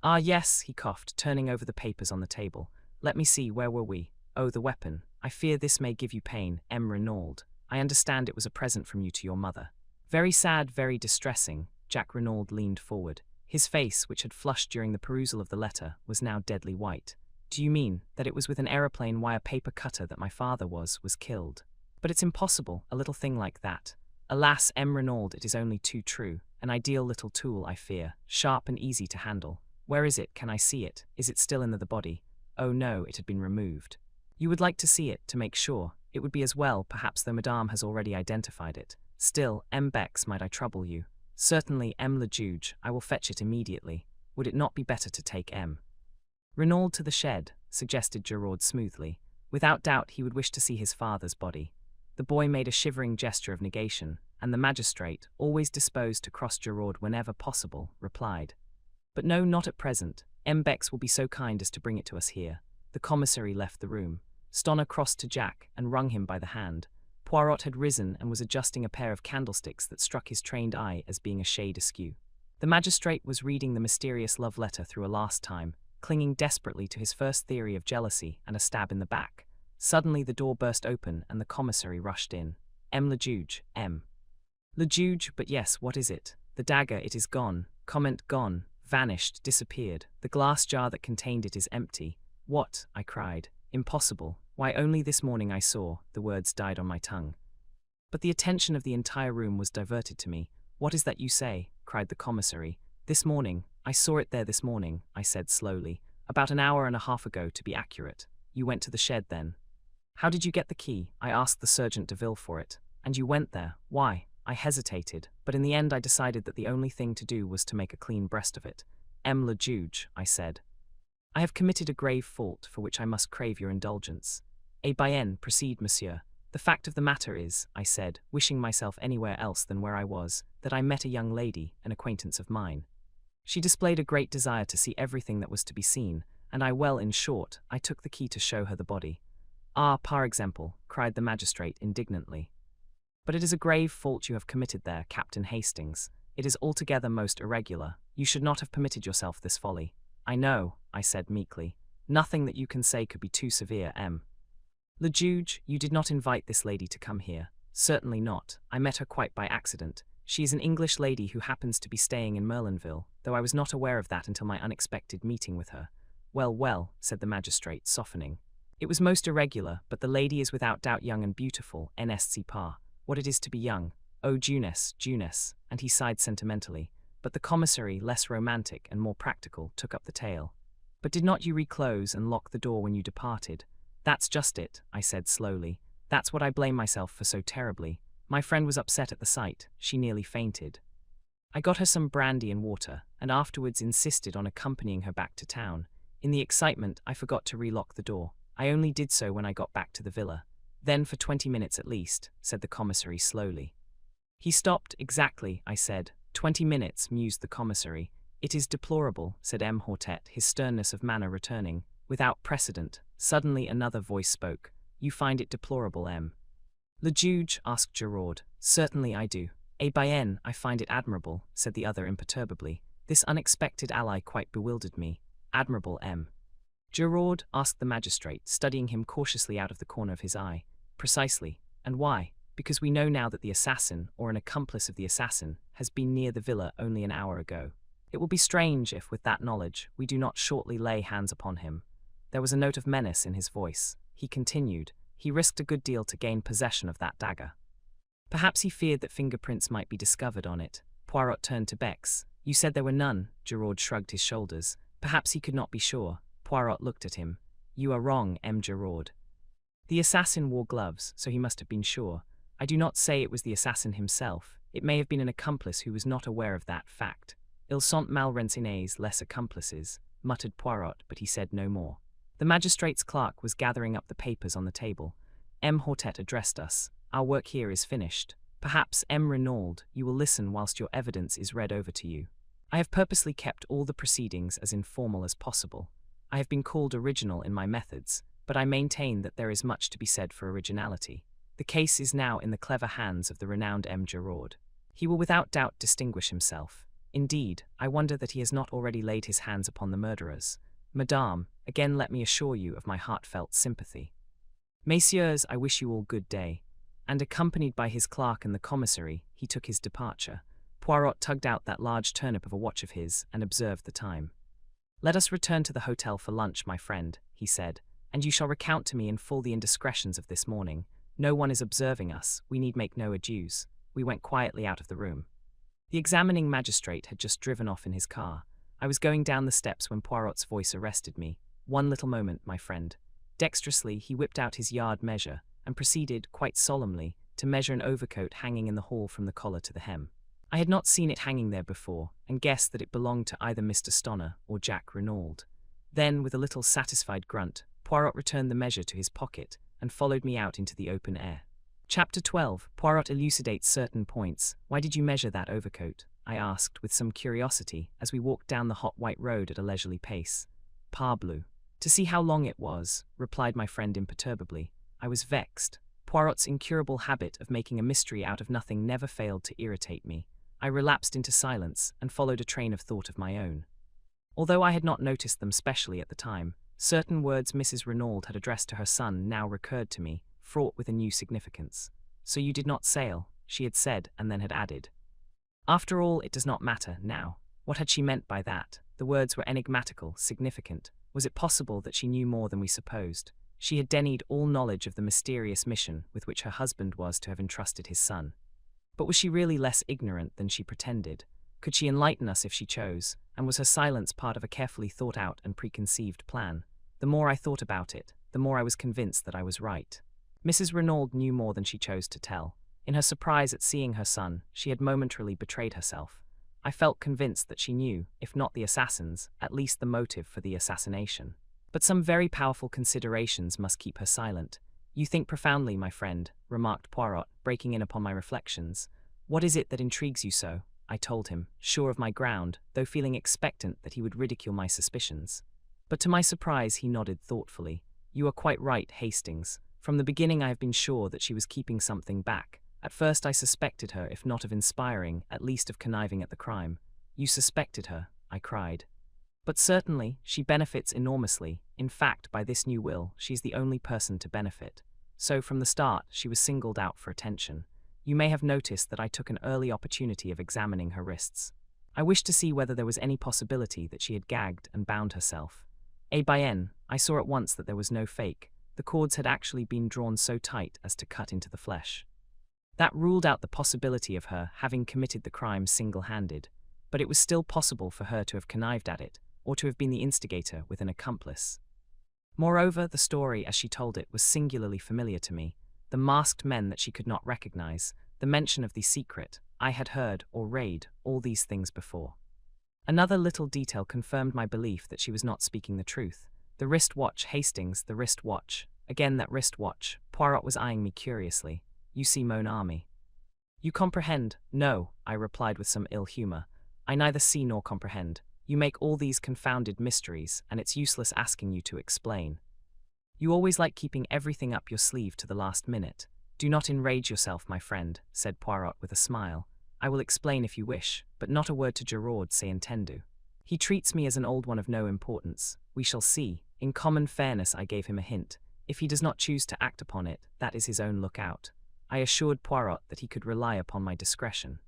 Ah, yes, he coughed, turning over the papers on the table. Let me see, where were we? Oh, the weapon. I fear this may give you pain, M. Renaud. I understand it was a present from you to your mother. Very sad, very distressing. Jack Renaud leaned forward. His face, which had flushed during the perusal of the letter, was now deadly white. Do you mean that it was with an aeroplane wire paper cutter that my father was killed? But it's impossible, a little thing like that. Alas, M. Renaud, it is only too true. An ideal little tool, I fear, sharp and easy to handle. Where is it? Can I see it? Is it still in the body? Oh no, it had been removed. You would like to see it, to make sure. It would be as well, perhaps, though Madame has already identified it. Still, M. Bex, might I trouble you? Certainly, M. le Juge, I will fetch it immediately. Would it not be better to take M. Renaud to the shed, suggested Giraud smoothly. Without doubt he would wish to see his father's body. The boy made a shivering gesture of negation, and the magistrate, always disposed to cross Giraud whenever possible, replied. But no, not at present. M. Bex will be so kind as to bring it to us here. The commissary left the room. Stoner crossed to Jack and wrung him by the hand. Poirot had risen and was adjusting a pair of candlesticks that struck his trained eye as being a shade askew. The magistrate was reading the mysterious love letter through a last time, clinging desperately to his first theory of jealousy and a stab in the back. Suddenly the door burst open and the commissary rushed in. M. le Juge, M. Le Juge, but yes, what is it? The dagger, it is gone. Comment gone, vanished, disappeared. The glass jar that contained it is empty. What? I cried. Impossible. Why, only this morning I saw, the words died on my tongue. But the attention of the entire room was diverted to me. What is that you say? Cried the commissary. This morning. I saw it there this morning, I said slowly. About an hour and a half ago, to be accurate. You went to the shed then? How did you get the key? I asked the Sergeant de Ville for it. And you went there. Why? I hesitated, but in the end I decided that the only thing to do was to make a clean breast of it. Le juge, I said. I have committed a grave fault for which I must crave your indulgence. Bien, proceed, monsieur. The fact of the matter is, I said, wishing myself anywhere else than where I was, that I met a young lady, an acquaintance of mine. She displayed a great desire to see everything that was to be seen, and in short, I took the key to show her the body. Ah, par exemple, cried the magistrate indignantly. But it is a grave fault you have committed there, Captain Hastings. It is altogether most irregular. You should not have permitted yourself this folly. I know, I said meekly. Nothing that you can say could be too severe, Le juge, you did not invite this lady to come here. Certainly not. I met her quite by accident. She is an English lady who happens to be staying in Merlinville, though I was not aware of that until my unexpected meeting with her. Well, said the magistrate, softening. It was most irregular, but the lady is without doubt young and beautiful, n'est-ce pas? What it is to be young. Oh, Juness, and he sighed sentimentally. But the commissary, less romantic and more practical, took up the tale. But did not you reclose and lock the door when you departed? That's just it, I said slowly. That's what I blame myself for so terribly. My friend was upset at the sight. She nearly fainted. I got her some brandy and water, and afterwards insisted on accompanying her back to town. In the excitement, I forgot to relock the door. I only did so when I got back to the villa. Then for 20 minutes at least, said the commissary slowly. He stopped, exactly, I said. 20 minutes, mused the commissary. It is deplorable, said Hortet, his sternness of manner returning. Without precedent, suddenly another voice spoke. You find it deplorable, Le juge, asked Giraud. Certainly I do. Bien, I find it admirable, said the other imperturbably. This unexpected ally quite bewildered me. Admirable, Giraud, asked the magistrate, studying him cautiously out of the corner of his eye. Precisely. And why? Because we know now that the assassin, or an accomplice of the assassin, has been near the villa only an hour ago. It will be strange if, with that knowledge, we do not shortly lay hands upon him. There was a note of menace in his voice. He continued. He risked a good deal to gain possession of that dagger. Perhaps he feared that fingerprints might be discovered on it. Poirot turned to Bex. You said there were none. Giraud shrugged his shoulders. Perhaps he could not be sure. Poirot looked at him. You are wrong, Giraud. The assassin wore gloves, so he must have been sure. I do not say it was the assassin himself. It may have been an accomplice who was not aware of that fact. Ils sont mal renseignés, les accomplices, muttered Poirot, but he said no more. The magistrate's clerk was gathering up the papers on the table. Hortet addressed us. Our work here is finished. Perhaps, Renaud, you will listen whilst your evidence is read over to you. I have purposely kept all the proceedings as informal as possible. I have been called original in my methods, but I maintain that there is much to be said for originality. The case is now in the clever hands of the renowned Giraud. He will without doubt distinguish himself. Indeed, I wonder that he has not already laid his hands upon the murderers. Madame, again let me assure you of my heartfelt sympathy. Messieurs, I wish you all good day. And accompanied by his clerk and the commissary, he took his departure. Poirot tugged out that large turnip of a watch of his and observed the time. Let us return to the hotel for lunch, my friend, he said, and you shall recount to me in full the indiscretions of this morning. No one is observing us, we need make no adieus. We went quietly out of the room. The examining magistrate had just driven off in his car. I was going down the steps when Poirot's voice arrested me. One little moment, my friend. Dexterously, he whipped out his yard measure and proceeded, quite solemnly, to measure an overcoat hanging in the hall from the collar to the hem. I had not seen it hanging there before, and guessed that it belonged to either Mr. Stoner or Jack Renaud. Then, with a little satisfied grunt, Poirot returned the measure to his pocket and followed me out into the open air. Chapter 12. Poirot elucidates certain points. Why did you measure that overcoat? I asked with some curiosity as we walked down the hot white road at a leisurely pace. Parbleu. To see how long it was, replied my friend imperturbably. I was vexed. Poirot's incurable habit of making a mystery out of nothing never failed to irritate me. I relapsed into silence and followed a train of thought of my own. Although I had not noticed them specially at the time, certain words Mrs. Renaud had addressed to her son now recurred to me, fraught with a new significance. So you did not sail, she had said, and then had added. After all, it does not matter, now. What had she meant by that? The words were enigmatical, significant. Was it possible that she knew more than we supposed? She had denied all knowledge of the mysterious mission with which her husband was to have entrusted his son. But was she really less ignorant than she pretended? Could she enlighten us if she chose, and was her silence part of a carefully thought-out and preconceived plan? The more I thought about it, the more I was convinced that I was right. Mrs. Renaud knew more than she chose to tell. In her surprise at seeing her son, she had momentarily betrayed herself. I felt convinced that she knew, if not the assassins, at least the motive for the assassination. But some very powerful considerations must keep her silent. "You think profoundly, my friend," remarked Poirot, breaking in upon my reflections. "What is it that intrigues you so?" I told him, sure of my ground, though feeling expectant that he would ridicule my suspicions. But to my surprise he nodded thoughtfully. "You are quite right, Hastings. From the beginning I have been sure that she was keeping something back. At first I suspected her, if not of inspiring, at least of conniving at the crime." "You suspected her?" I cried. "But certainly, she benefits enormously. In fact, by this new will, she is the only person to benefit. So, from the start, she was singled out for attention. You may have noticed that I took an early opportunity of examining her wrists. I wished to see whether there was any possibility that she had gagged and bound herself. Bien, I saw at once that there was no fake. The cords had actually been drawn so tight as to cut into the flesh. That ruled out the possibility of her having committed the crime single-handed, but it was still possible for her to have connived at it, or to have been the instigator with an accomplice. Moreover, the story, as she told it, was singularly familiar to me. The masked men that she could not recognize, the mention of the secret, I had heard or read all these things before. Another little detail confirmed my belief that she was not speaking the truth. The wristwatch, Hastings, the wristwatch. Again that wristwatch. Poirot was eyeing me curiously. "You see mon ami." "You comprehend?" "No," I replied with some ill humor. "I neither see nor comprehend. You make all these confounded mysteries, and it's useless asking you to explain. You always like keeping everything up your sleeve to the last minute. Do not enrage yourself, my friend," said Poirot with a smile. "I will explain if you wish, but not a word to Gerard, se entendu. He treats me as an old one of no importance. We shall see. In common fairness I gave him a hint. If he does not choose to act upon it, that is his own lookout." I assured Poirot that he could rely upon my discretion.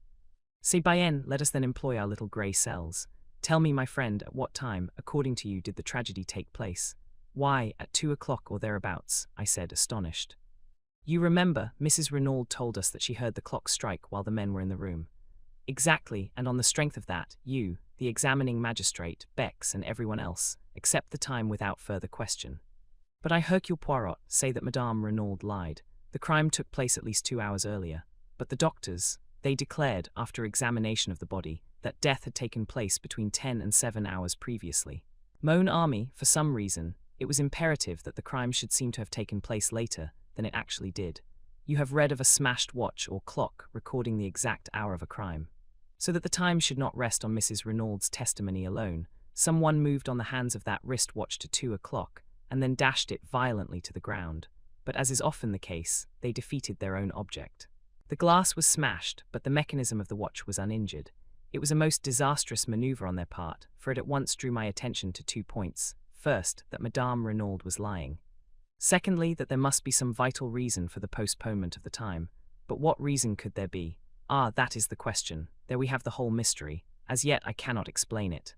"C'est bien, let us then employ our little grey cells. Tell me, my friend, at what time, according to you, did the tragedy take place?" "Why, at 2 o'clock or thereabouts," I said, astonished. "You remember, Mrs. Renaud told us that she heard the clock strike while the men were in the room." "Exactly, and on the strength of that, you, the examining magistrate, Bex, and everyone else, accept the time without further question." "But I, Hercule Poirot, say that Madame Renaud lied. The crime took place at least 2 hours earlier. But the doctors, they declared, after examination of the body, that death had taken place between 10 and 7 hours previously. Mon ami, for some reason, it was imperative that the crime should seem to have taken place later than it actually did. You have read of a smashed watch or clock recording the exact hour of a crime. So that the time should not rest on Mrs. Renaud's testimony alone, someone moved on the hands of that wrist watch to 2 o'clock, and then dashed it violently to the ground. But as is often the case, they defeated their own object. The glass was smashed, but the mechanism of the watch was uninjured. It was a most disastrous maneuver on their part, for it at once drew my attention to 2 points. First, that Madame Renaud was lying. Secondly, that there must be some vital reason for the postponement of the time. But what reason could there be? Ah, that is the question. There we have the whole mystery. As yet I cannot explain it.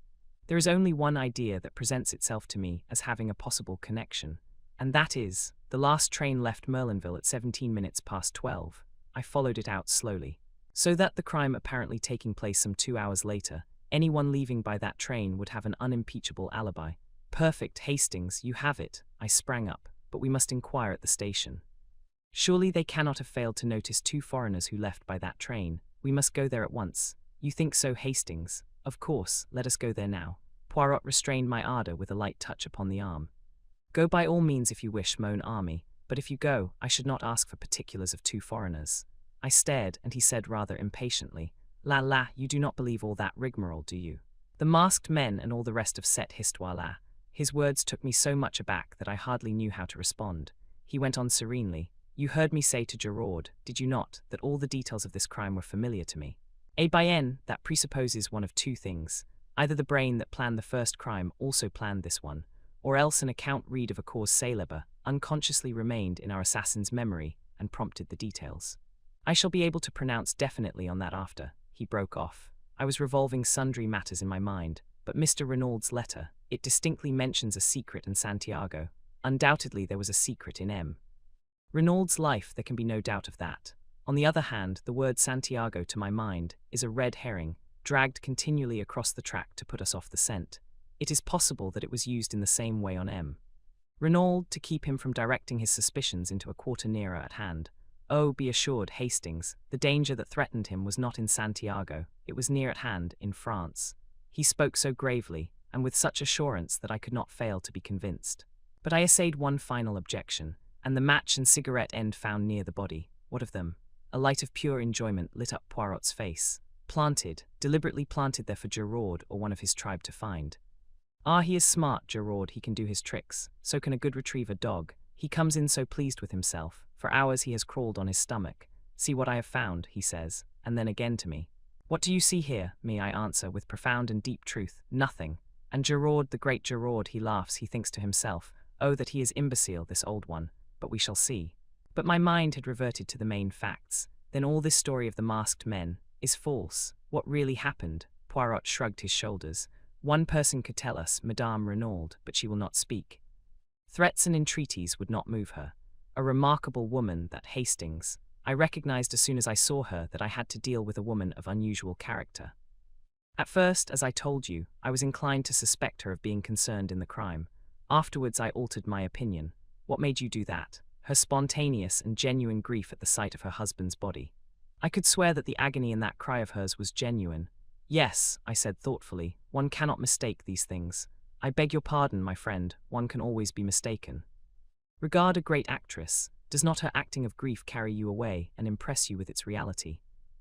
There is only one idea that presents itself to me as having a possible connection, and that is, the last train left Merlinville at 17 minutes past 12. I followed it out slowly. So that the crime apparently taking place some 2 hours later, anyone leaving by that train would have an unimpeachable alibi. "Perfect, Hastings, you have it." I sprang up. "But we must inquire at the station. Surely they cannot have failed to notice 2 foreigners who left by that train. We must go there at once." "You think so, Hastings? Of course, let us go there now." Poirot restrained my ardor with a light touch upon the arm. "Go by all means if you wish, mon ami, but if you go, I should not ask for particulars of 2 foreigners." I stared, and he said rather impatiently, La, you do not believe all that rigmarole, do you? The masked men and all the rest of cette histoire-là." His words took me so much aback that I hardly knew how to respond. He went on serenely, "You heard me say to Gerard, did you not, that all the details of this crime were familiar to me? Bien, that presupposes one of 2 things. Either the brain that planned the first crime also planned this one, or else an account read of a cause célèbre unconsciously remained in our assassin's memory and prompted the details. I shall be able to pronounce definitely on that after." He broke off. I was revolving sundry matters in my mind, but Mr. Renaud's letter, it distinctly mentions a secret in Santiago. Undoubtedly there was a secret in M. Renaud's life, there can be no doubt of that. On the other hand, the word Santiago, to my mind, is a red herring, dragged continually across the track to put us off the scent. It is possible that it was used in the same way on M. Renaud, to keep him from directing his suspicions into a quarter nearer at hand, Oh, be assured, Hastings, the danger that threatened him was not in Santiago, it was near at hand, in France. He spoke so gravely, and with such assurance that I could not fail to be convinced. But I essayed one final objection, and the match and cigarette end found near the body. What of them? A light of pure enjoyment lit up Poirot's face. Planted, deliberately planted there for Gerard or one of his tribe to find. Ah, he is smart, Gerard, he can do his tricks. So can a good retriever dog. He comes in so pleased with himself. For hours he has crawled on his stomach. See what I have found, he says, and then again to me. What do you see here? Me, I answer, with profound and deep truth. Nothing. And Gerard, the great Gerard, he laughs, he thinks to himself, oh, that he is imbecile, this old one. But we shall see. But my mind had reverted to the main facts. Then all this story of the masked men is false. What really happened? Poirot shrugged his shoulders. One person could tell us, Madame Renaud, but she will not speak. Threats and entreaties would not move her. A remarkable woman, that Hastings. I recognized as soon as I saw her that I had to deal with a woman of unusual character. At first, as I told you, I was inclined to suspect her of being concerned in the crime. Afterwards I altered my opinion. What made you do that? Her spontaneous and genuine grief at the sight of her husband's body. I could swear that the agony in that cry of hers was genuine. Yes, I said thoughtfully, one cannot mistake these things. I beg your pardon, my friend, one can always be mistaken. Regard a great actress. Does not her acting of grief carry you away and impress you with its reality?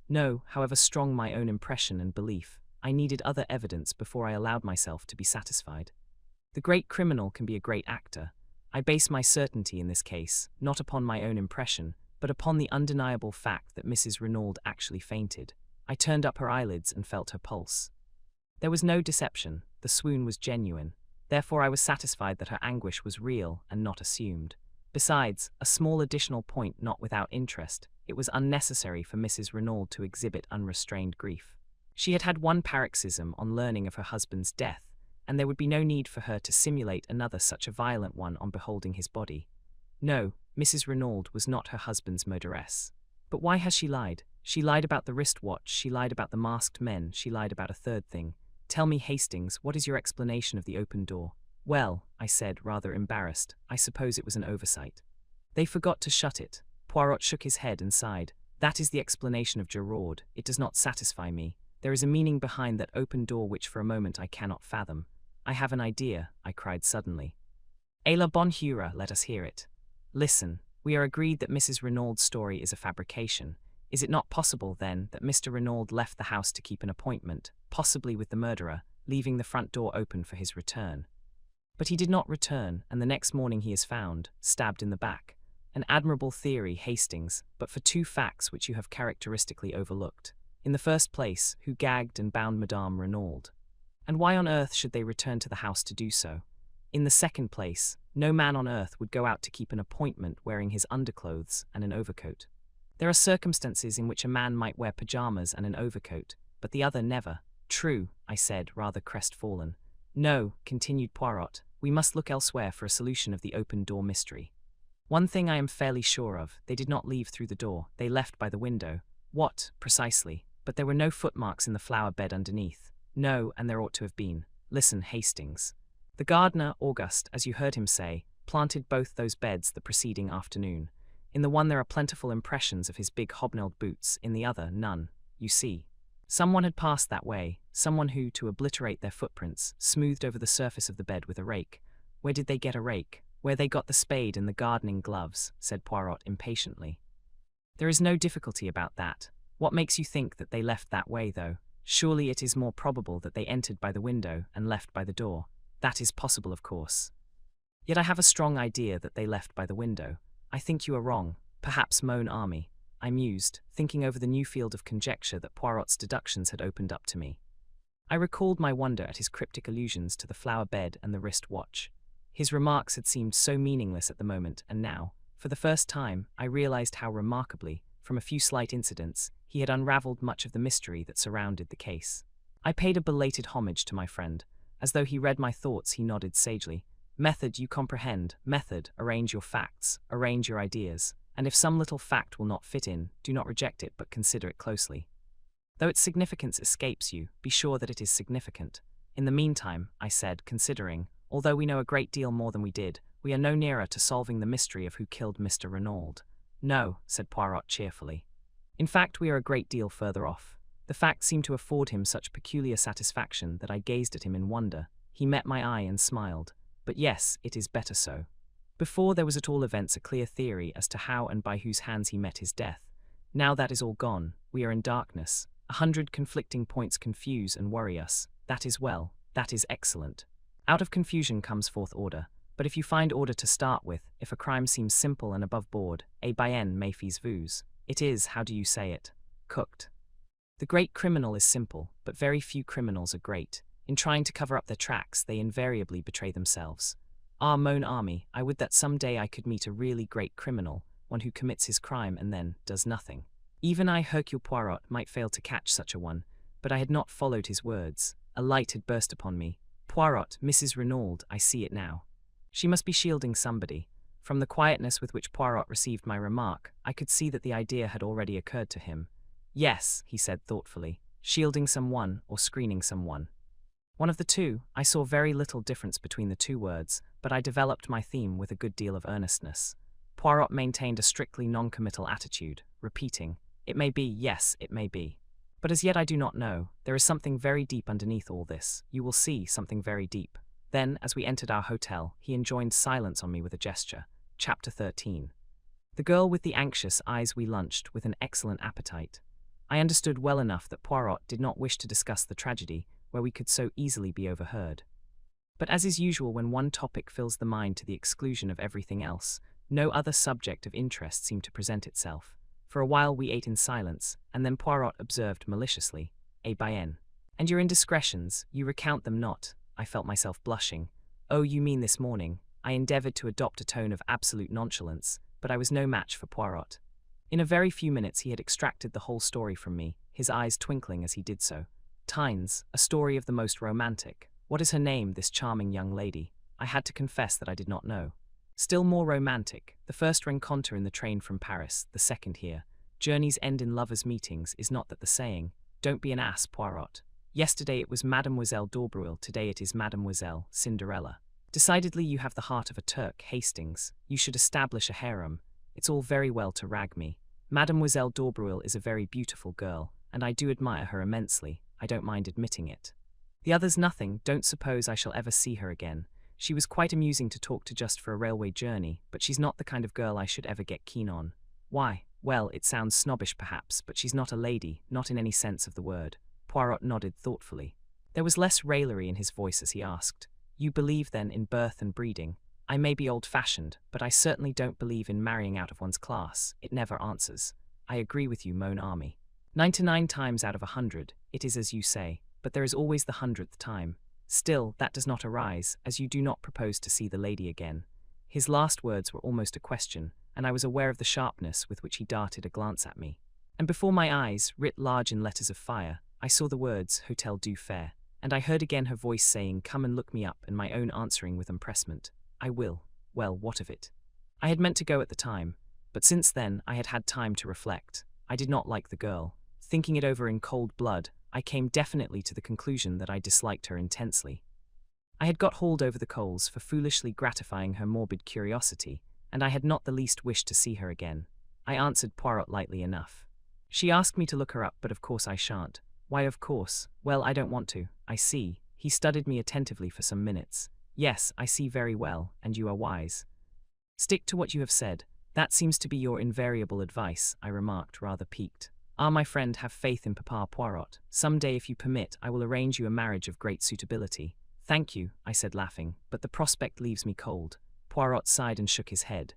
No, however strong my own impression and belief, I needed other evidence before I allowed myself to be satisfied. The great criminal can be a great actor. I base my certainty in this case, not upon my own impression, but upon the undeniable fact that Mrs. Renaud actually fainted. I turned up her eyelids and felt her pulse. There was no deception, the swoon was genuine. Therefore I was satisfied that her anguish was real and not assumed. Besides, a small additional point not without interest, it was unnecessary for Mrs. Renaud to exhibit unrestrained grief. She had had one paroxysm on learning of her husband's death, and there would be no need for her to simulate another such a violent one on beholding his body. No, Mrs. Renaud was not her husband's murderess. But why has she lied? She lied about the wristwatch, she lied about the masked men, she lied about a third thing. Tell me, Hastings, what is your explanation of the open door? Well, I said, rather embarrassed, I suppose it was an oversight. They forgot to shut it. Poirot shook his head and sighed. That is the explanation of Gerard. It does not satisfy me. There is a meaning behind that open door which for a moment I cannot fathom. I have an idea, I cried suddenly. Et la bonne heure, let us hear it. Listen, we are agreed that Mrs. Renaud's story is a fabrication. Is it not possible, then, that Mr. Renaud left the house to keep an appointment, possibly with the murderer, leaving the front door open for his return? But he did not return, and the next morning he is found, stabbed in the back. An admirable theory, Hastings, but for two facts which you have characteristically overlooked. In the first place, who gagged and bound Madame Renaud? And why on earth should they return to the house to do so? In the second place, no man on earth would go out to keep an appointment wearing his underclothes and an overcoat. There are circumstances in which a man might wear pajamas and an overcoat, but the other never. True, I said, rather crestfallen. No, continued Poirot, we must look elsewhere for a solution of the open door mystery. One thing I am fairly sure of, they did not leave through the door, they left by the window. What, precisely? But there were no footmarks in the flower bed underneath. No, and there ought to have been. Listen, Hastings. The gardener, Auguste, as you heard him say, planted both those beds the preceding afternoon. In the one there are plentiful impressions of his big hobnailed boots, in the other none, you see. Someone had passed that way, someone who, to obliterate their footprints, smoothed over the surface of the bed with a rake. Where did they get a rake? Where they got the spade and the gardening gloves, said Poirot impatiently. There is no difficulty about that. What makes you think that they left that way, though? Surely it is more probable that they entered by the window and left by the door. That is possible, of course. Yet I have a strong idea that they left by the window. I think you are wrong. Perhaps mon ami. I mused, thinking over the new field of conjecture that Poirot's deductions had opened up to me. I recalled my wonder at his cryptic allusions to the flower bed and the wrist watch. His remarks had seemed so meaningless at the moment, and now, for the first time, I realized how remarkably, from a few slight incidents, he had unraveled much of the mystery that surrounded the case. I paid a belated homage to my friend. As though he read my thoughts, he nodded sagely. Method, you comprehend. Method, arrange your facts, arrange your ideas. And if some little fact will not fit in, do not reject it but consider it closely. Though its significance escapes you, be sure that it is significant. In the meantime, I said, considering, although we know a great deal more than we did, we are no nearer to solving the mystery of who killed Mr. Renaud. No, said Poirot cheerfully. In fact, we are a great deal further off. The fact seemed to afford him such peculiar satisfaction that I gazed at him in wonder. He met my eye and smiled. But yes, it is better so. Before there was at all events a clear theory as to how and by whose hands he met his death. Now that is all gone, we are in darkness. 100 conflicting points confuse and worry us. That is well, that is excellent. Out of confusion comes forth order. But if you find order to start with, if a crime seems simple and above board, et bien me fis vous. It is, how do you say it, cooked. The great criminal is simple, but very few criminals are great. In trying to cover up their tracks, they invariably betray themselves. Ah, mon ami, I would that some day I could meet a really great criminal, one who commits his crime and then does nothing. Even I, Hercule Poirot, might fail to catch such a one, but I had not followed his words. A light had burst upon me. Poirot, Mrs. Renaud, I see it now. She must be shielding somebody. From the quietness with which Poirot received my remark, I could see that the idea had already occurred to him. Yes, he said thoughtfully, shielding someone or screening someone. One of the two. I saw very little difference between the two words, but I developed my theme with a good deal of earnestness. Poirot maintained a strictly non-committal attitude, repeating, "It may be, yes, it may be. But as yet I do not know. There is something very deep underneath all this. You will see something very deep." Then, as we entered our hotel, he enjoined silence on me with a gesture. Chapter 13. The girl with the anxious eyes. We lunched with an excellent appetite. I understood well enough that Poirot did not wish to discuss the tragedy, where we could so easily be overheard. But as is usual when one topic fills the mind to the exclusion of everything else, no other subject of interest seemed to present itself. For a while we ate in silence, and then Poirot observed maliciously, "Eh bien. And your indiscretions, you recount them not." I felt myself blushing. "Oh, you mean this morning." I endeavoured to adopt a tone of absolute nonchalance, but I was no match for Poirot. In a very few minutes he had extracted the whole story from me, his eyes twinkling as he did so. Tynes, a story of the most romantic. What is her name, this charming young lady? I had to confess that I did not know. Still more romantic, the first rencontre in the train from Paris, the second here. Journeys end in lovers' meetings, is not that the saying? Don't be an ass, Poirot. Yesterday it was Mademoiselle d'Aubreuil, today it is Mademoiselle Cinderella. Decidedly you have the heart of a Turk, Hastings. You should establish a harem. It's all very well to rag me. Mademoiselle d'Aubreuil is a very beautiful girl, and I do admire her immensely. I don't mind admitting it. The other's nothing. Don't suppose I shall ever see her again. She was quite amusing to talk to just for a railway journey, but she's not the kind of girl I should ever get keen on. Why? Well, it sounds snobbish perhaps, but she's not a lady, not in any sense of the word. Poirot nodded thoughtfully. There was less raillery in his voice as he asked, "You believe, then, in birth and breeding? I may be old-fashioned, but I certainly don't believe in marrying out of one's class. It never answers. I agree with you, mon ami. 99 times out of 100, it is as you say, but there is always the 100th time. Still, that does not arise, as you do not propose to see the lady again." His last words were almost a question, and I was aware of the sharpness with which he darted a glance at me. And before my eyes, writ large in letters of fire, I saw the words Hôtel du Fer, and I heard again her voice saying, "Come and look me up," and my own answering with empressement, "I will." Well, what of it? I had meant to go at the time, but since then I had had time to reflect. I did not like the girl. Thinking it over in cold blood, I came definitely to the conclusion that I disliked her intensely. I had got hauled over the coals for foolishly gratifying her morbid curiosity, and I had not the least wish to see her again. I answered Poirot lightly enough. "She asked me to look her up, but of course I shan't." "Why, of course?" "Well, I don't want to." "I see." He studied me attentively for some minutes. "Yes, I see very well, and you are wise. Stick to what you have said. That seems to be your invariable advice," I remarked, rather piqued. "Ah, my friend, have faith in Papa Poirot. Some day, if you permit, I will arrange you a marriage of great suitability." "Thank you," I said laughing, "but the prospect leaves me cold." Poirot sighed and shook his head.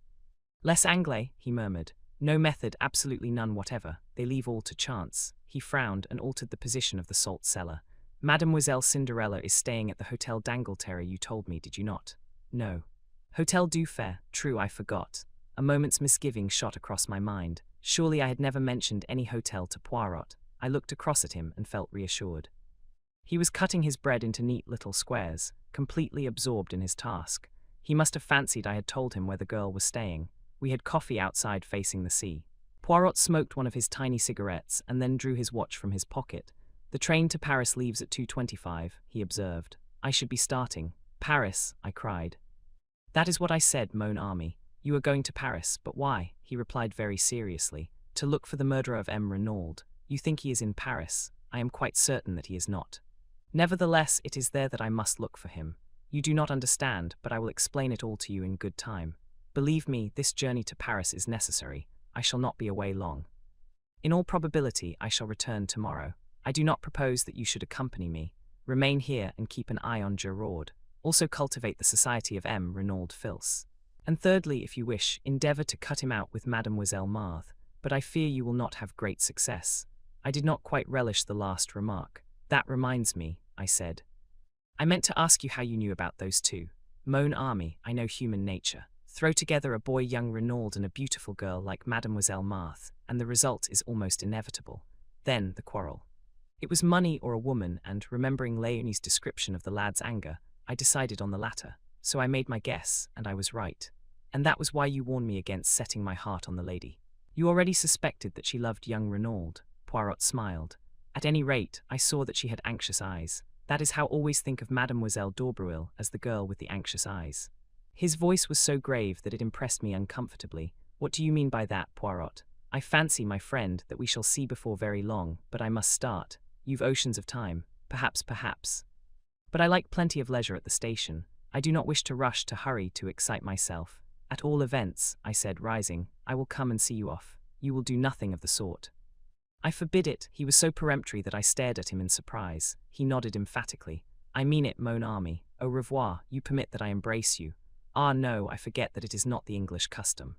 "Les Anglais," he murmured. "No method, absolutely none whatever. They leave all to chance." He frowned and altered the position of the salt cellar. "Mademoiselle Cinderella is staying at the Hôtel d'Angleterre, you told me, did you not?" "No." "Hôtel du Fer, true, I forgot." A moment's misgiving shot across my mind. Surely I had never mentioned any hotel to Poirot. I looked across at him and felt reassured. He was cutting his bread into neat little squares, completely absorbed in his task. He must have fancied I had told him where the girl was staying. We had coffee outside facing the sea. Poirot smoked one of his tiny cigarettes and then drew his watch from his pocket. "The train to Paris leaves at 2:25, he observed. "I should be starting." "Paris," I cried. "That is what I said, mon ami. You are going to Paris, but why? He replied very seriously. To look for the murderer of M. Renaud. You think he is in Paris. I am quite certain that he is not. Nevertheless, it is there that I must look for him. You do not understand, but I will explain it all to you in good time. Believe me, this journey to Paris is necessary. I shall not be away long. In all probability, I shall return tomorrow. I do not propose that you should accompany me. Remain here and keep an eye on Giraud. Also cultivate the society of M. Renaud Fils. And thirdly, if you wish, endeavour to cut him out with Mademoiselle Marthe, but I fear you will not have great success. I did not quite relish the last remark. That reminds me, I said. I meant to ask you how you knew about those two. Mon ami, I know human nature. Throw together a boy young Renaud and a beautiful girl like Mademoiselle Marthe, and the result is almost inevitable. Then the quarrel. It was money or a woman, and, remembering Léonie's description of the lad's anger, I decided on the latter. So I made my guess, and I was right. And that was why you warned me against setting my heart on the lady. You already suspected that she loved young Renaud. Poirot smiled. At any rate, I saw that she had anxious eyes. That is how I always think of Mademoiselle d'Aubreuil as the girl with the anxious eyes. His voice was so grave that it impressed me uncomfortably. What do you mean by that, Poirot? I fancy, my friend, that we shall see before very long, but I must start. You've oceans of time. Perhaps. But I like plenty of leisure at the station. I do not wish to rush to hurry to excite myself. At all events, I said, rising, I will come and see you off. You will do nothing of the sort. I forbid it. He was so peremptory that I stared at him in surprise. He nodded emphatically. I mean it, mon ami. Au revoir. You permit that I embrace you. Ah no, I forget that it is not the English custom.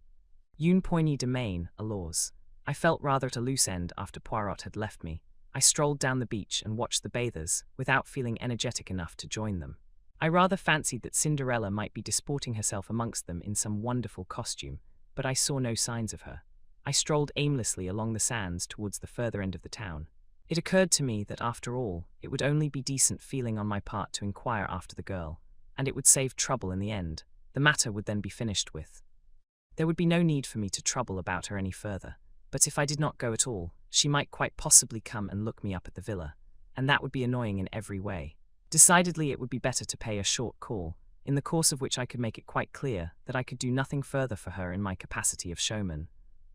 Une poignée de main, alors. I felt rather at a loose end after Poirot had left me. I strolled down the beach and watched the bathers, without feeling energetic enough to join them. I rather fancied that Cinderella might be disporting herself amongst them in some wonderful costume, but I saw no signs of her. I strolled aimlessly along the sands towards the further end of the town. It occurred to me that, after all, it would only be decent feeling on my part to inquire after the girl, and it would save trouble in the end. The matter would then be finished with. There would be no need for me to trouble about her any further, but if I did not go at all, she might quite possibly come and look me up at the villa, and that would be annoying in every way. Decidedly, it would be better to pay a short call, in the course of which I could make it quite clear that I could do nothing further for her in my capacity of showman.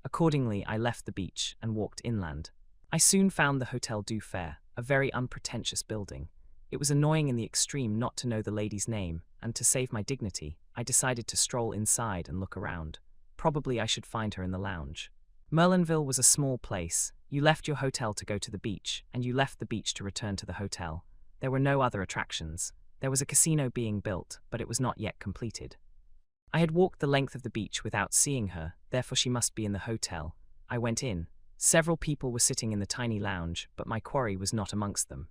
Accordingly, I left the beach and walked inland. I soon found the Hotel du Fer, a very unpretentious building. It was annoying in the extreme not to know the lady's name, and to save my dignity, I decided to stroll inside and look around. Probably I should find her in the lounge. Merlinville was a small place. You left your hotel to go to the beach, and you left the beach to return to the hotel. There were no other attractions. There was a casino being built, but it was not yet completed. I had walked the length of the beach without seeing her, therefore she must be in the hotel. I went in. Several people were sitting in the tiny lounge, but my quarry was not amongst them.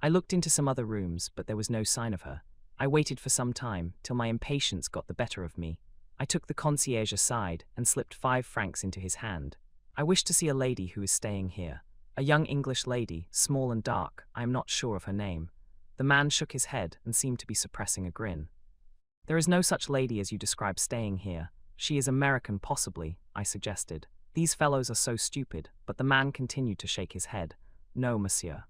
I looked into some other rooms, but there was no sign of her. I waited for some time, till my impatience got the better of me. I took the concierge aside and slipped 5 francs into his hand. I wish to see a lady who is staying here. A young English lady, small and dark, I am not sure of her name. The man shook his head and seemed to be suppressing a grin. There is no such lady as you describe staying here. She is American possibly, I suggested. These fellows are so stupid, but the man continued to shake his head. No, monsieur.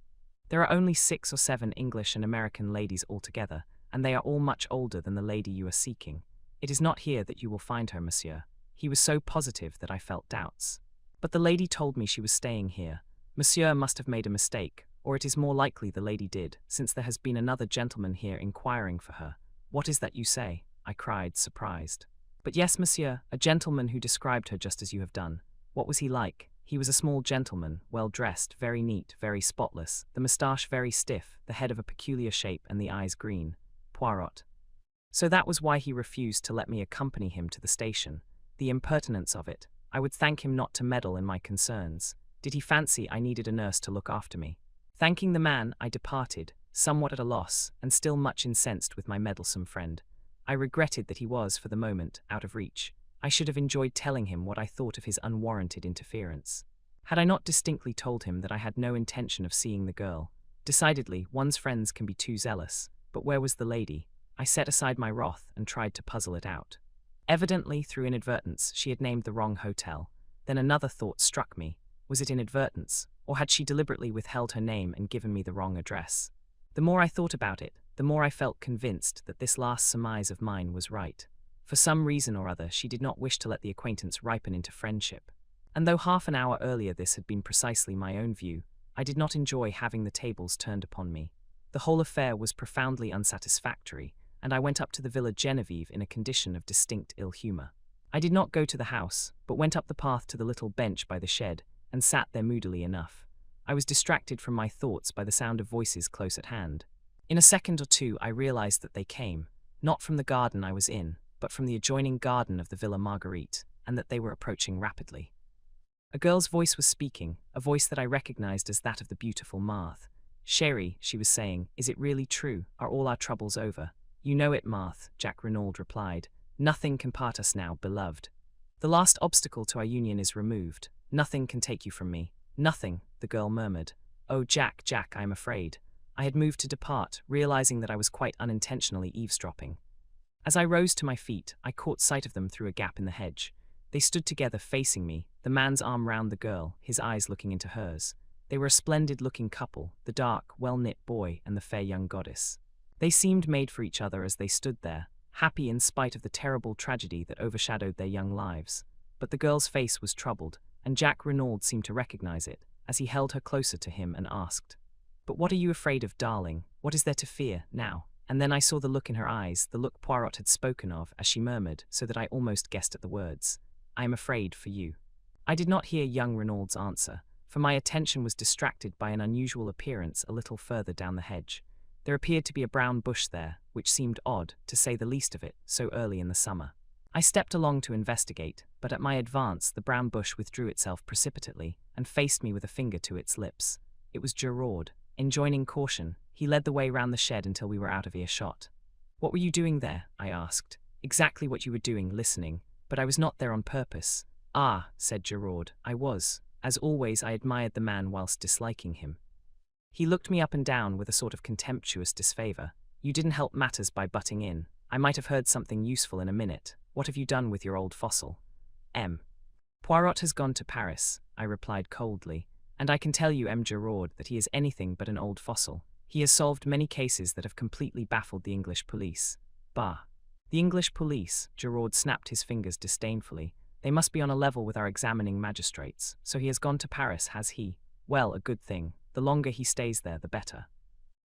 There are only 6 or 7 English and American ladies altogether, and they are all much older than the lady you are seeking. It is not here that you will find her, monsieur. He was so positive that I felt doubts. But the lady told me she was staying here. Monsieur must have made a mistake, or it is more likely the lady did, since there has been another gentleman here inquiring for her. What is that you say? I cried, surprised. But yes, monsieur, a gentleman who described her just as you have done. What was he like? He was a small gentleman, well dressed, very neat, very spotless, the moustache very stiff, the head of a peculiar shape and the eyes green. Poirot. So that was why he refused to let me accompany him to the station. The impertinence of it. I would thank him not to meddle in my concerns. Did he fancy I needed a nurse to look after me? Thanking the man, I departed, somewhat at a loss, and still much incensed with my meddlesome friend. I regretted that he was, for the moment, out of reach. I should have enjoyed telling him what I thought of his unwarranted interference. Had I not distinctly told him that I had no intention of seeing the girl? Decidedly, one's friends can be too zealous. But where was the lady? I set aside my wrath and tried to puzzle it out. Evidently, through inadvertence, she had named the wrong hotel. Then another thought struck me. Was it inadvertence, or had she deliberately withheld her name and given me the wrong address? The more I thought about it, the more I felt convinced that this last surmise of mine was right. For some reason or other, she did not wish to let the acquaintance ripen into friendship. And though half an hour earlier this had been precisely my own view, I did not enjoy having the tables turned upon me. The whole affair was profoundly unsatisfactory, and I went up to the Villa Genevieve in a condition of distinct ill humor. I did not go to the house, but went up the path to the little bench by the shed, and sat there moodily enough. I was distracted from my thoughts by the sound of voices close at hand. In a second or two I realized that they came, not from the garden I was in, but from the adjoining garden of the Villa Marguerite, and that they were approaching rapidly. A girl's voice was speaking, a voice that I recognized as that of the beautiful Marthe. "Chérie," she was saying, "is it really true? Are all our troubles over?" "You know it, Marthe," Jack Renaud replied. "Nothing can part us now, beloved. The last obstacle to our union is removed. Nothing can take you from me." "Nothing," the girl murmured. "Oh, Jack, Jack, I am afraid." I had moved to depart, realizing that I was quite unintentionally eavesdropping. As I rose to my feet, I caught sight of them through a gap in the hedge. They stood together facing me, the man's arm round the girl, his eyes looking into hers. They were a splendid-looking couple, the dark, well-knit boy and the fair young goddess. They seemed made for each other as they stood there, happy in spite of the terrible tragedy that overshadowed their young lives. But the girl's face was troubled, and Jack Renaud seemed to recognize it, as he held her closer to him and asked, "But what are you afraid of, darling? What is there to fear, now?" And then I saw the look in her eyes, the look Poirot had spoken of, as she murmured, so that I almost guessed at the words, "I am afraid for you." I did not hear young Renaud's answer, for my attention was distracted by an unusual appearance a little further down the hedge. There appeared to be a brown bush there, which seemed odd, to say the least of it, so early in the summer. I stepped along to investigate, but at my advance the brown bush withdrew itself precipitately, and faced me with a finger to its lips. It was Giraud. Enjoining caution, he led the way round the shed until we were out of earshot. "What were you doing there?" I asked. "Exactly what you were doing, listening. But I was not there on purpose." "Ah," said Giraud, "I was. As always, I admired the man whilst disliking him." He looked me up and down with a sort of contemptuous disfavor. "You didn't help matters by butting in. I might have heard something useful in a minute. What have you done with your old fossil?" Poirot has gone to Paris," I replied coldly, "and I can tell you, Giraud, that he is anything but an old fossil. He has solved many cases that have completely baffled the English police." "Bah." "The English police," Giraud snapped his fingers disdainfully. "They must be on a level with our examining magistrates. So he has gone to Paris, has he? Well, a good thing. The longer he stays there, the better."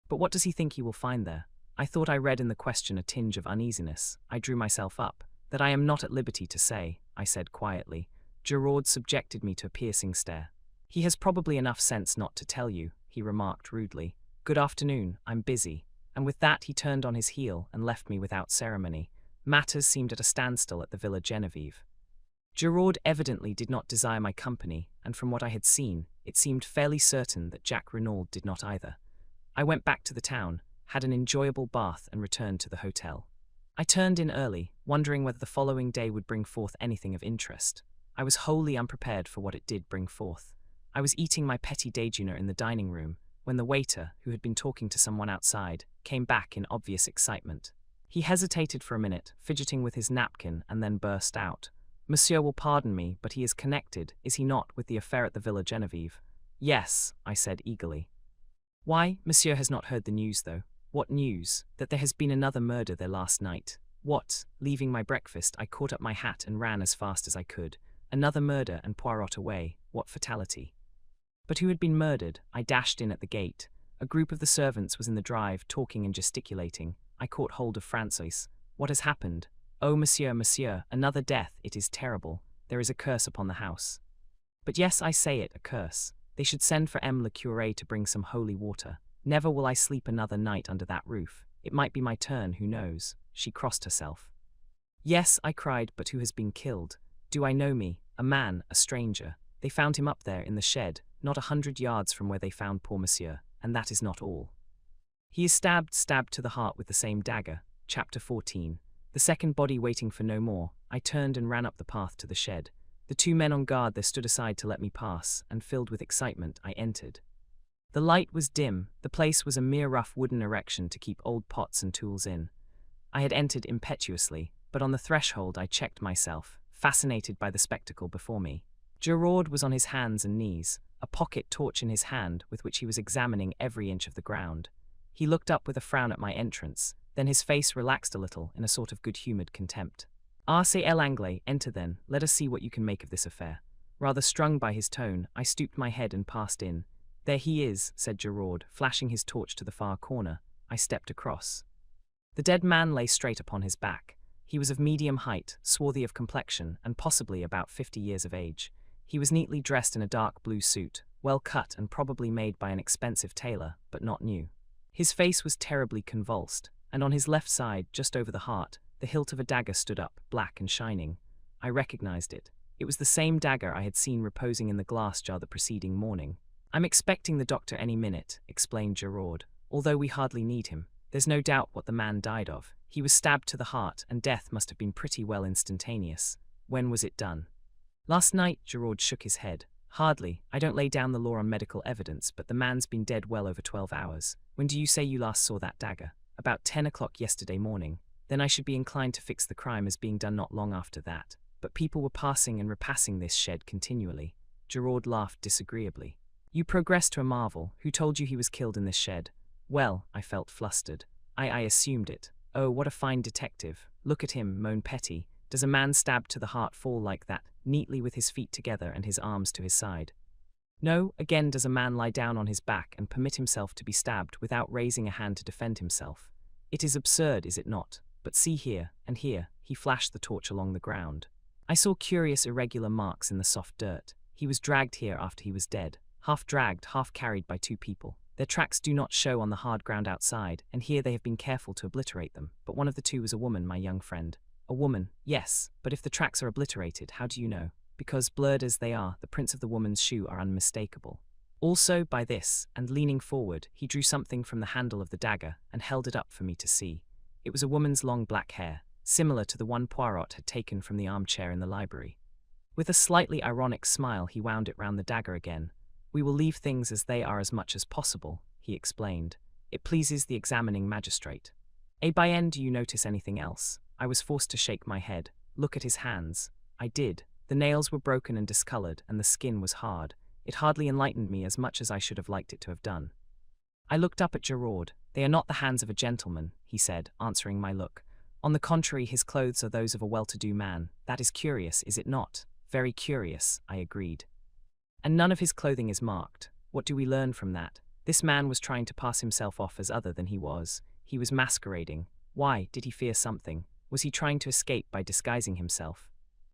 "But what does he think he will find there?" I thought I read in the question a tinge of uneasiness. I drew myself up. "That I am not at liberty to say," I said quietly. Giraud subjected me to a piercing stare. "He has probably enough sense not to tell you," he remarked rudely. "Good afternoon, I'm busy." And with that he turned on his heel and left me without ceremony. Matters seemed at a standstill at the Villa Genevieve. Giraud evidently did not desire my company, and from what I had seen, it seemed fairly certain that Jack Renaud did not either. I went back to the town, had an enjoyable bath, and returned to the hotel. I turned in early, wondering whether the following day would bring forth anything of interest. I was wholly unprepared for what it did bring forth. I was eating my petit déjeuner in the dining room, when the waiter, who had been talking to someone outside, came back in obvious excitement. He hesitated for a minute, fidgeting with his napkin, and then burst out. "Monsieur will pardon me, but he is connected, is he not, with the affair at the Villa Genevieve?" "Yes," I said eagerly. "Why, Monsieur has not heard the news, though." "What news?" "That there has been another murder there last night." "What?" Leaving my breakfast, I caught up my hat and ran as fast as I could. Another murder and Poirot away. What fatality! But who had been murdered? I dashed in at the gate. A group of the servants was in the drive, talking and gesticulating. I caught hold of Francois. "What has happened?" "Oh, monsieur, monsieur, another death. It is terrible. There is a curse upon the house." "But yes, I say it, a curse. They should send for le curé to bring some holy water. Never will I sleep another night under that roof. It might be my turn, who knows?" She crossed herself. "Yes," I cried, "but who has been killed? Do I know me? A man, a stranger. They found him up there in the shed, not 100 yards from where they found poor monsieur, and that is not all. He is stabbed to the heart with the same dagger." Chapter 14. The second body waiting for no more, I turned and ran up the path to the shed. The two men on guard there stood aside to let me pass, and filled with excitement, I entered. The light was dim. The place was a mere rough wooden erection to keep old pots and tools in. I had entered impetuously, but on the threshold I checked myself, fascinated by the spectacle before me. Giraud was on his hands and knees, a pocket torch in his hand with which he was examining every inch of the ground. He looked up with a frown at my entrance, then his face relaxed a little in a sort of good-humoured contempt. Ah, c'est l'anglais, enter then, let us see what you can make of this affair. Rather strung by his tone, I stooped my head and passed in. There he is, said Gerard, flashing his torch to the far corner. I stepped across. The dead man lay straight upon his back. He was of medium height, swarthy of complexion, and possibly about 50 years of age. He was neatly dressed in a dark blue suit, well cut and probably made by an expensive tailor, but not new. His face was terribly convulsed, and on his left side, just over the heart, the hilt of a dagger stood up, black and shining. I recognized it. It was the same dagger I had seen reposing in the glass jar the preceding morning. I'm expecting the doctor any minute, explained Gerard, although we hardly need him. There's no doubt what the man died of. He was stabbed to the heart, and death must have been pretty well instantaneous. When was it done? Last night, Gerard shook his head. Hardly. I don't lay down the law on medical evidence, but the man's been dead well over 12 hours. When do you say you last saw that dagger? About 10 o'clock yesterday morning. Then I should be inclined to fix the crime as being done not long after that. But people were passing and repassing this shed continually. Gerard laughed disagreeably. You progressed to a marvel. Who told you he was killed in this shed? Well, I felt flustered. I assumed it. Oh, what a fine detective. Look at him, moaned Petty. Does a man stabbed to the heart fall like that, neatly with his feet together and his arms to his side? No, again does a man lie down on his back and permit himself to be stabbed without raising a hand to defend himself. It is absurd, is it not? But see here, and here, he flashed the torch along the ground. I saw curious irregular marks in the soft dirt. He was dragged here after he was dead, half dragged, half carried by two people. Their tracks do not show on the hard ground outside, and here they have been careful to obliterate them. But one of the two was a woman, my young friend. A woman, yes, but if the tracks are obliterated, how do you know? Because, blurred as they are, the prints of the woman's shoe are unmistakable. Also, by this, and leaning forward, he drew something from the handle of the dagger and held it up for me to see. It was a woman's long black hair, similar to the one Poirot had taken from the armchair in the library. With a slightly ironic smile, he wound it round the dagger again. We will leave things as they are as much as possible, he explained. It pleases the examining magistrate. Bien, do you notice anything else? I was forced to shake my head. Look at his hands. I did. The nails were broken and discolored, and the skin was hard. It hardly enlightened me as much as I should have liked it to have done. I looked up at Gerard. They are not the hands of a gentleman, he said, answering my look. On the contrary, his clothes are those of a well-to-do man. That is curious, is it not? Very curious, I agreed. And none of his clothing is marked. What do we learn from that? This man was trying to pass himself off as other than he was. He was masquerading. Why? Did he fear something? Was he trying to escape by disguising himself?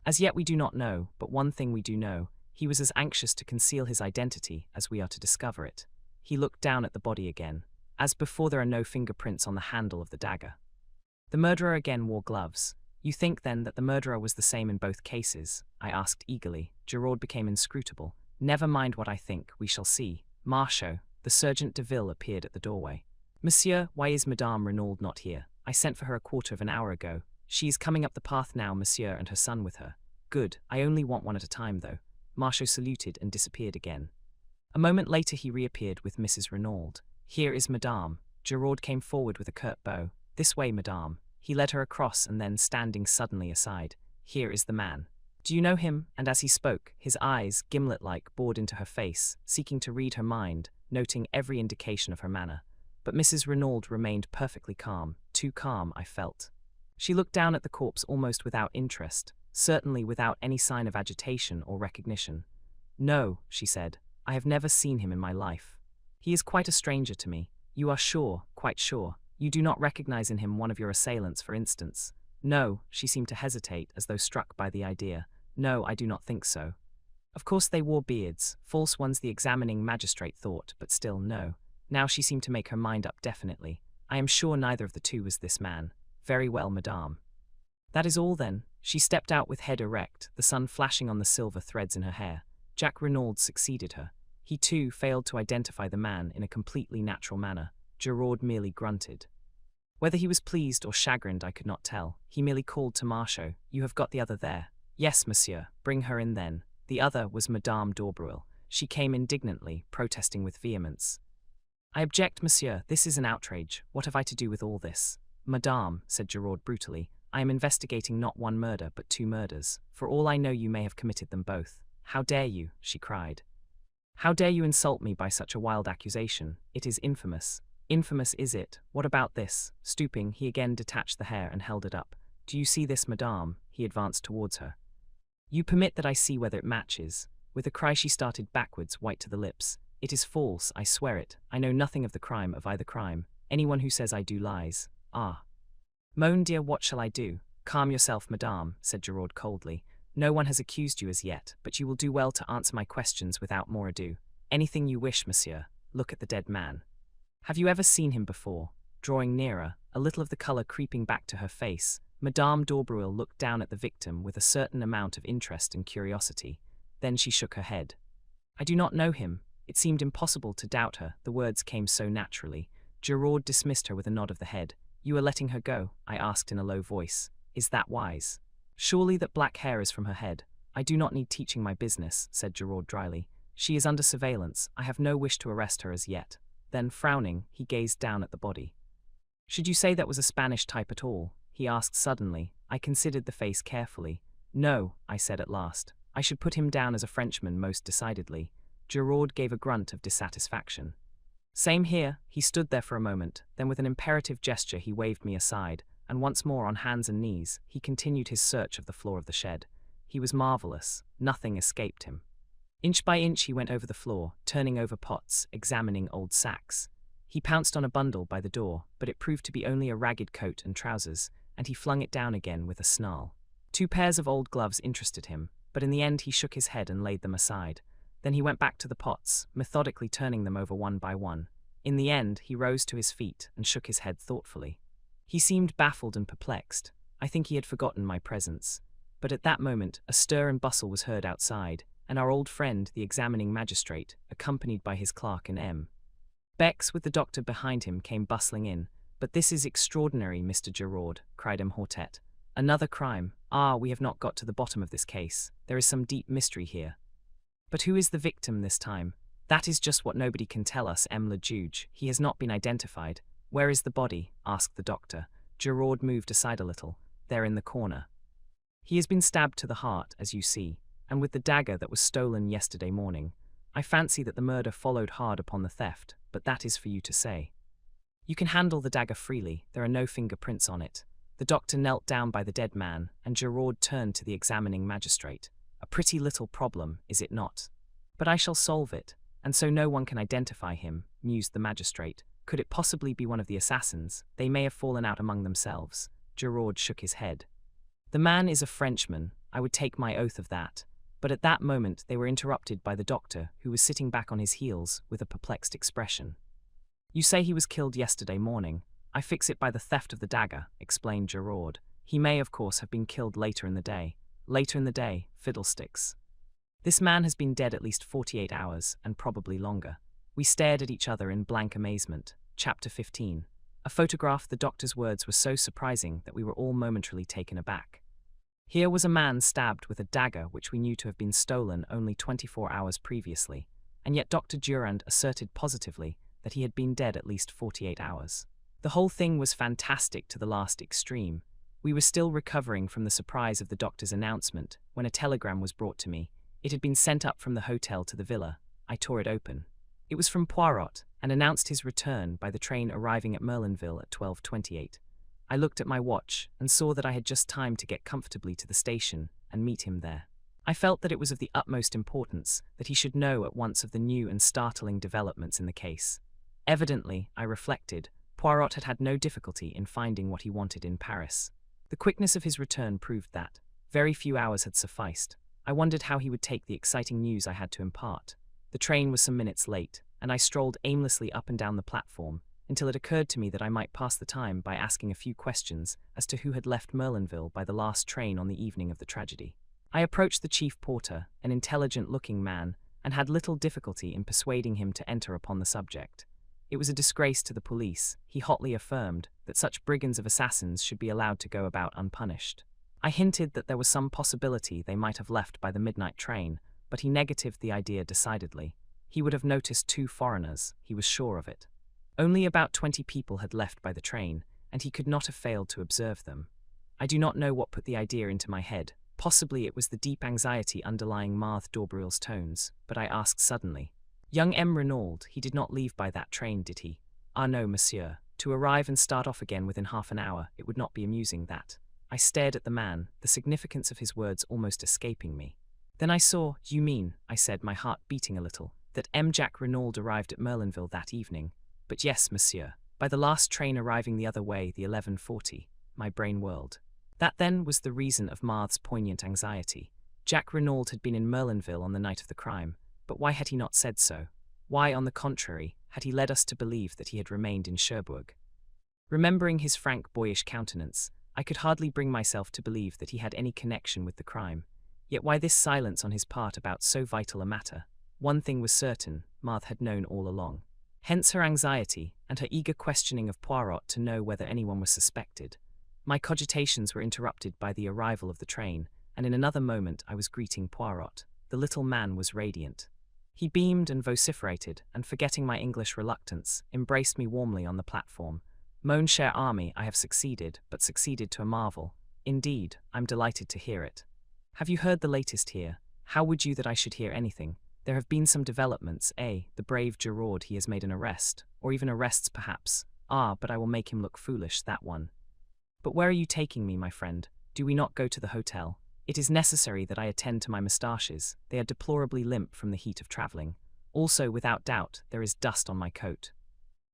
As yet we do not know, but one thing we do know. He was as anxious to conceal his identity as we are to discover it. He looked down at the body again. As before, there are no fingerprints on the handle of the dagger. The murderer again wore gloves. You think, then, that the murderer was the same in both cases? I asked eagerly. Gerard became inscrutable. Never mind what I think, we shall see. Marchot, the Sergeant de Ville, appeared at the doorway. Monsieur, why is Madame Renaud not here? I sent for her a quarter of an hour ago. She is coming up the path now, Monsieur, and her son with her. Good, I only want one at a time, though. Marchot saluted and disappeared again. A moment later he reappeared with Mrs. Renaud. Here is Madame. Gerard came forward with a curt bow. This way, Madame. He led her across and then, standing suddenly aside, here is the man. Do you know him? And as he spoke, his eyes, gimlet-like, bored into her face, seeking to read her mind, noting every indication of her manner. But Mrs. Renaud remained perfectly calm, too calm, I felt. She looked down at the corpse almost without interest, certainly without any sign of agitation or recognition. No, she said, I have never seen him in my life. He is quite a stranger to me. You are sure, quite sure. You do not recognize in him one of your assailants, for instance. No, she seemed to hesitate, as though struck by the idea. No, I do not think so. Of course they wore beards, false ones the examining magistrate thought, but still no. Now she seemed to make her mind up definitely. I am sure neither of the two was this man. Very well, Madame. That is all then. She stepped out with head erect, the sun flashing on the silver threads in her hair. Jack Renaud succeeded her. He too failed to identify the man in a completely natural manner. Gerard merely grunted. Whether he was pleased or chagrined I could not tell. He merely called to Marchot, You have got the other there. Yes, monsieur, bring her in then. The other was Madame d'Aubreuil. She came indignantly, protesting with vehemence. I object, monsieur, this is an outrage. What have I to do with all this? Madame, said Gerard brutally, I am investigating not one murder but two murders. For all I know you may have committed them both. How dare you? She cried. How dare you insult me by such a wild accusation? It is infamous. Infamous is it? What about this? Stooping, he again detached the hair and held it up. Do you see this, madame? He advanced towards her. You permit that I see whether it matches. With a cry she started backwards, white to the lips. It is false, I swear it. I know nothing of the crime, of either crime. Anyone who says I do lies. Ah. Mon dear, what shall I do? Calm yourself, madame, said Gerard coldly. No one has accused you as yet, but you will do well to answer my questions without more ado. Anything you wish, monsieur. Look at the dead man. Have you ever seen him before? Drawing nearer, a little of the colour creeping back to her face, Madame d'Aubreuil looked down at the victim with a certain amount of interest and curiosity. Then she shook her head. I do not know him. It seemed impossible to doubt her, the words came so naturally. Gerard dismissed her with a nod of the head. You are letting her go? I asked in a low voice. Is that wise? Surely that black hair is from her head. I do not need teaching my business, said Gerard dryly. She is under surveillance. I have no wish to arrest her as yet. Then, frowning, he gazed down at the body. Should you say that was a Spanish type at all? He asked suddenly. I considered the face carefully. No, I said at last. I should put him down as a Frenchman most decidedly. Gerard gave a grunt of dissatisfaction. Same here. He stood there for a moment, then with an imperative gesture he waved me aside, and once more on hands and knees, he continued his search of the floor of the shed. He was marvellous. Nothing escaped him. Inch by inch he went over the floor, turning over pots, examining old sacks. He pounced on a bundle by the door, but it proved to be only a ragged coat and trousers, and he flung it down again with a snarl. 2 pairs of old gloves interested him, but in the end he shook his head and laid them aside. Then he went back to the pots, methodically turning them over one by one. In the end, he rose to his feet and shook his head thoughtfully. He seemed baffled and perplexed. I think he had forgotten my presence. But at that moment, a stir and bustle was heard outside, and our old friend, the examining magistrate, accompanied by his clerk and M. Bex, with the doctor behind him, came bustling in. But this is extraordinary, Mr. Gerard, cried Hortet. Another crime. Ah, we have not got to the bottom of this case. There is some deep mystery here. But who is the victim this time? That is just what nobody can tell us, M. le Juge. He has not been identified. Where is the body? Asked the doctor. Gerard moved aside a little. There in the corner. He has been stabbed to the heart, as you see, and with the dagger that was stolen yesterday morning. I fancy that the murder followed hard upon the theft, but that is for you to say. You can handle the dagger freely. There are no fingerprints on it. The doctor knelt down by the dead man, and Gerard turned to the examining magistrate. A pretty little problem, is it not? But I shall solve it, and so no one can identify him, mused the magistrate. Could it possibly be one of the assassins? They may have fallen out among themselves. Gerard shook his head. The man is a Frenchman, I would take my oath of that. But at that moment they were interrupted by the doctor, who was sitting back on his heels with a perplexed expression. You say he was killed yesterday morning. I fix it by the theft of the dagger, explained Gerard. He may, of course, have been killed later in the day. Later in the day, fiddlesticks. This man has been dead at least 48 hours, and probably longer. We stared at each other in blank amazement. Chapter 15. A photograph. The doctor's words were so surprising that we were all momentarily taken aback. Here was a man stabbed with a dagger which we knew to have been stolen only 24 hours previously, and yet Dr. Durand asserted positively that he had been dead at least 48 hours. The whole thing was fantastic to the last extreme. We were still recovering from the surprise of the doctor's announcement when a telegram was brought to me. It had been sent up from the hotel to the villa. I tore it open. It was from Poirot, and announced his return by the train arriving at Merlinville at 12:28. I looked at my watch and saw that I had just time to get comfortably to the station and meet him there. I felt that it was of the utmost importance that he should know at once of the new and startling developments in the case. Evidently, I reflected, Poirot had had no difficulty in finding what he wanted in Paris. The quickness of his return proved that. Very few hours had sufficed. I wondered how he would take the exciting news I had to impart. The train was some minutes late, and I strolled aimlessly up and down the platform, until it occurred to me that I might pass the time by asking a few questions as to who had left Merlinville by the last train on the evening of the tragedy. I approached the chief porter, an intelligent-looking man, and had little difficulty in persuading him to enter upon the subject. It was a disgrace to the police, he hotly affirmed, that such brigands of assassins should be allowed to go about unpunished. I hinted that there was some possibility they might have left by the midnight train, but he negatived the idea decidedly. He would have noticed 2 foreigners, he was sure of it. Only about 20 people had left by the train, and he could not have failed to observe them. I do not know what put the idea into my head. Possibly it was the deep anxiety underlying Marthe d'Aubreuil's tones, but I asked suddenly. Young M. Renaud, he did not leave by that train, did he? Ah no, monsieur. To arrive and start off again within half an hour, it would not be amusing, that. I stared at the man, the significance of his words almost escaping me. Then I saw, "You mean," I said, my heart beating a little, "that M. Jacques Renaud arrived at Merlinville that evening?" "But yes, monsieur. By the last train arriving the other way, the 11:40. My brain whirled. That then was the reason of Marthe's poignant anxiety. Jacques Renaud had been in Merlinville on the night of the crime, but why had he not said so? Why, on the contrary, had he led us to believe that he had remained in Cherbourg? Remembering his frank, boyish countenance, I could hardly bring myself to believe that he had any connection with the crime. Yet why this silence on his part about so vital a matter? One thing was certain, Marthe had known all along. Hence her anxiety, and her eager questioning of Poirot to know whether anyone was suspected. My cogitations were interrupted by the arrival of the train, and in another moment I was greeting Poirot. The little man was radiant. He beamed and vociferated, and forgetting my English reluctance, embraced me warmly on the platform. "Mon cher ami, I have succeeded, but succeeded to a marvel. Indeed, I'm delighted to hear it." "Have you heard the latest here?" "How would you that I should hear anything? There have been some developments, eh? The brave Giraud, he has made an arrest, or even arrests perhaps. Ah, but I will make him look foolish, that one." "But where are you taking me, my friend? Do we not go to the hotel? It is necessary that I attend to my moustaches. They are deplorably limp from the heat of travelling. Also, without doubt, there is dust on my coat.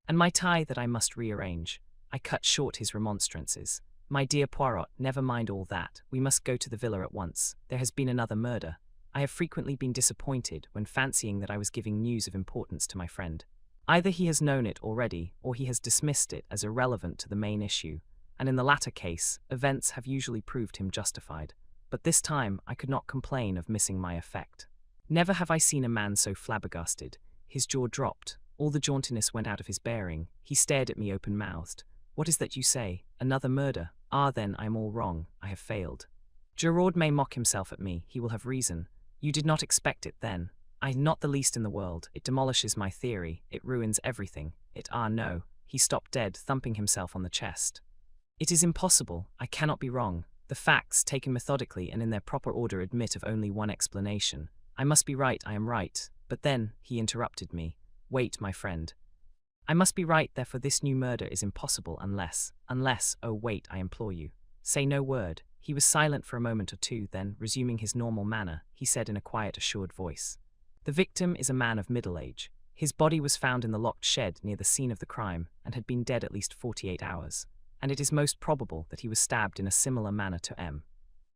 And my tie that I must rearrange." I cut short his remonstrances. "My dear Poirot, never mind all that. We must go to the villa at once. There has been another murder. I have frequently been disappointed when fancying that I was giving news of importance to my friend. Either he has known it already, or he has dismissed it as irrelevant to the main issue, and in the latter case, events have usually proved him justified. But this time I could not complain of missing my effect. Never have I seen a man so flabbergasted. His jaw dropped, all the jauntiness went out of his bearing, he stared at me open-mouthed. "What is that you say? Another murder? Ah, then I am all wrong, I have failed. Giraud may mock himself at me, he will have reason. You did not expect it, then?" Not the least in the world. It demolishes my theory, it ruins everything. No." He stopped dead, thumping himself on the chest. "It is impossible, I cannot be wrong. The facts, taken methodically and in their proper order, admit of only one explanation. I must be right, I am right. But then," he interrupted me, "wait, my friend. I must be right, therefore this new murder is impossible unless, oh wait, I implore you. Say no word." He was silent for a moment or two, then, resuming his normal manner, he said in a quiet, assured voice, "The victim is a man of middle age. His body was found in the locked shed near the scene of the crime, and had been dead at least 48 hours. And it is most probable that he was stabbed in a similar manner to M.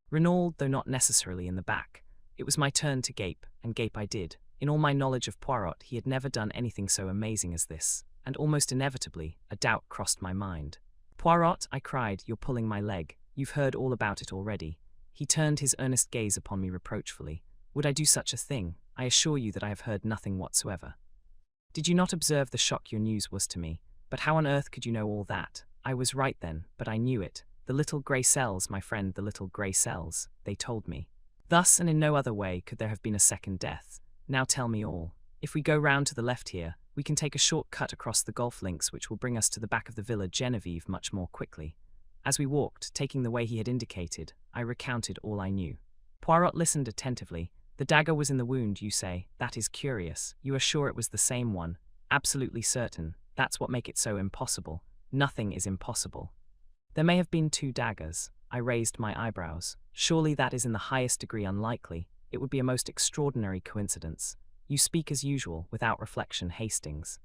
Renaud, though not necessarily in the back. It was my turn to gape, and gape I did. In all my knowledge of Poirot, he had never done anything so amazing as this, and almost inevitably, a doubt crossed my mind. "Poirot," I cried, "you're pulling my leg. You've heard all about it already." He turned his earnest gaze upon me reproachfully. "Would I do such a thing? I assure you that I have heard nothing whatsoever." "Did you not observe the shock your news was to me? But how on earth could you know all that?" "I was right then, but I knew it. The little grey cells, my friend, the little grey cells, they told me. Thus and in no other way could there have been a second death. Now tell me all. If we go round to the left here, we can take a short cut across the golf links which will bring us to the back of the Villa Genevieve much more quickly." As we walked, taking the way he had indicated, I recounted all I knew. Poirot listened attentively. "The dagger was in the wound, you say? That is curious. You are sure it was the same one?" "Absolutely certain. That's what makes it so impossible. Nothing is impossible." "There may have been two daggers." I raised my eyebrows. "Surely that is in the highest degree unlikely. It would be a most extraordinary coincidence. You speak as usual, without reflection, Hastings.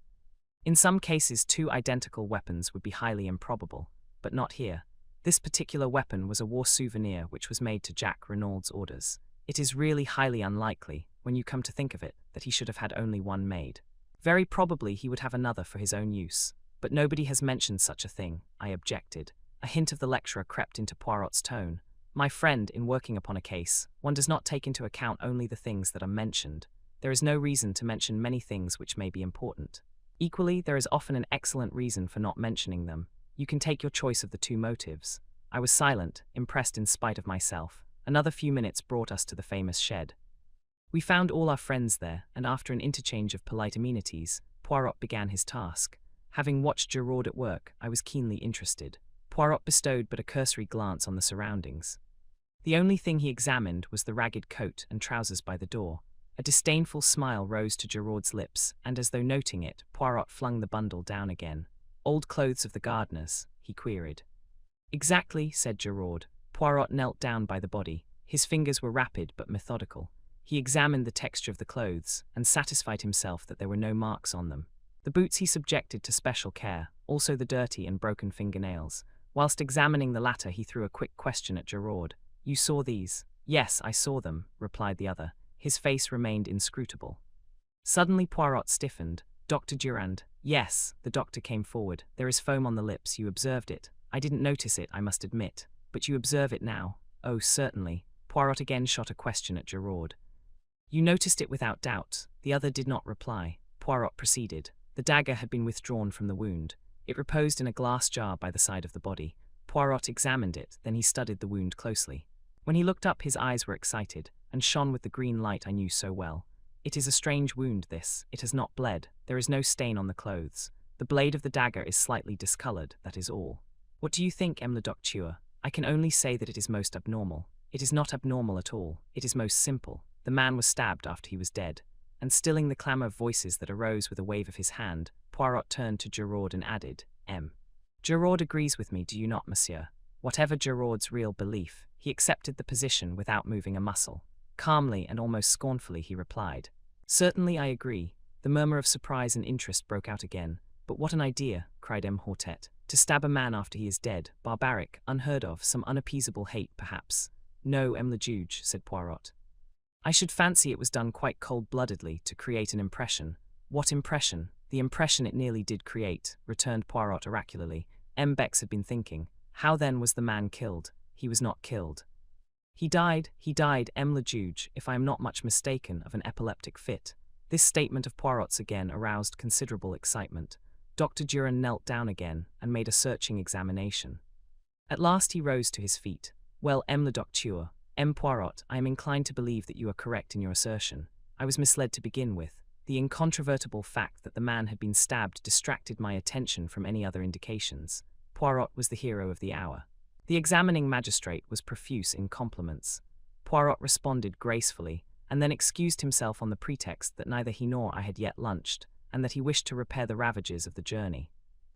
In some cases, two identical weapons would be highly improbable, but not here. This particular weapon was a war souvenir which was made to Jacques Renaud's orders. It is really highly unlikely, when you come to think of it, that he should have had only one made. Very probably he would have another for his own use. But nobody has mentioned such a thing," I objected. A hint of the lecturer crept into Poirot's tone. "My friend, in working upon a case, one does not take into account only the things that are mentioned. There is no reason to mention many things which may be important. Equally, there is often an excellent reason for not mentioning them. You can take your choice of the two motives." I was silent, impressed in spite of myself. Another few minutes brought us to the famous shed. We found all our friends there, and after an interchange of polite amenities, Poirot began his task. Having watched Giraud at work, I was keenly interested. Poirot bestowed but a cursory glance on the surroundings. The only thing he examined was the ragged coat and trousers by the door. A disdainful smile rose to Giraud's lips, and as though noting it, Poirot flung the bundle down again. "Old clothes of the gardeners?" he queried. "Exactly," said Giraud. Poirot knelt down by the body. His fingers were rapid but methodical. He examined the texture of the clothes and satisfied himself that there were no marks on them. The boots he subjected to special care, also the dirty and broken fingernails. Whilst examining the latter, he threw a quick question at Gerard. "You saw these?" "Yes, I saw them," replied the other. His face remained inscrutable. Suddenly Poirot stiffened. "Dr. Durand?" "Yes." The doctor came forward. "There is foam on the lips. You observed it." "I didn't notice it, I must admit. But you observe it now?" "Oh, certainly." Poirot again shot a question at Gerard. "You noticed it without doubt." The other did not reply. Poirot proceeded. The dagger had been withdrawn from the wound. It reposed in a glass jar by the side of the body. Poirot examined it, then he studied the wound closely. When he looked up, his eyes were excited, and shone with the green light I knew so well. "It is a strange wound, this. It has not bled. There is no stain on the clothes. The blade of the dagger is slightly discolored, that is all." "What do you think, M. le Docteur?" "I can only say that it is most abnormal." "It is not abnormal at all. It is most simple. The man was stabbed after he was dead." And stilling the clamour of voices that arose with a wave of his hand, Poirot turned to Gerard and added, Gerard agrees with me, do you not, monsieur?" Whatever Gerard's real belief, he accepted the position without moving a muscle. Calmly and almost scornfully he replied, "Certainly I agree." The murmur of surprise and interest broke out again. "But what an idea," cried M. Hortet. "To stab a man after he is dead, barbaric, unheard of, some unappeasable hate, perhaps." "No, M. le Juge," said Poirot. "I should fancy it was done quite cold-bloodedly to create an impression." "What impression?" "The impression it nearly did create," returned Poirot oracularly. M. Bex had been thinking. "How then was the man killed?" "He was not killed." He died, M. le Juge, if I am not much mistaken, of an epileptic fit." This statement of Poirot's again aroused considerable excitement. Dr. Durand knelt down again and made a searching examination. At last he rose to his feet. "Well, M. le Docteur, M. Poirot, I am inclined to believe that you are correct in your assertion. I was misled to begin with. The incontrovertible fact that the man had been stabbed distracted my attention from any other indications. Poirot was the hero of the hour." The examining magistrate was profuse in compliments. Poirot responded gracefully, and then excused himself on the pretext that neither he nor I had yet lunched, and that he wished to repair the ravages of the journey.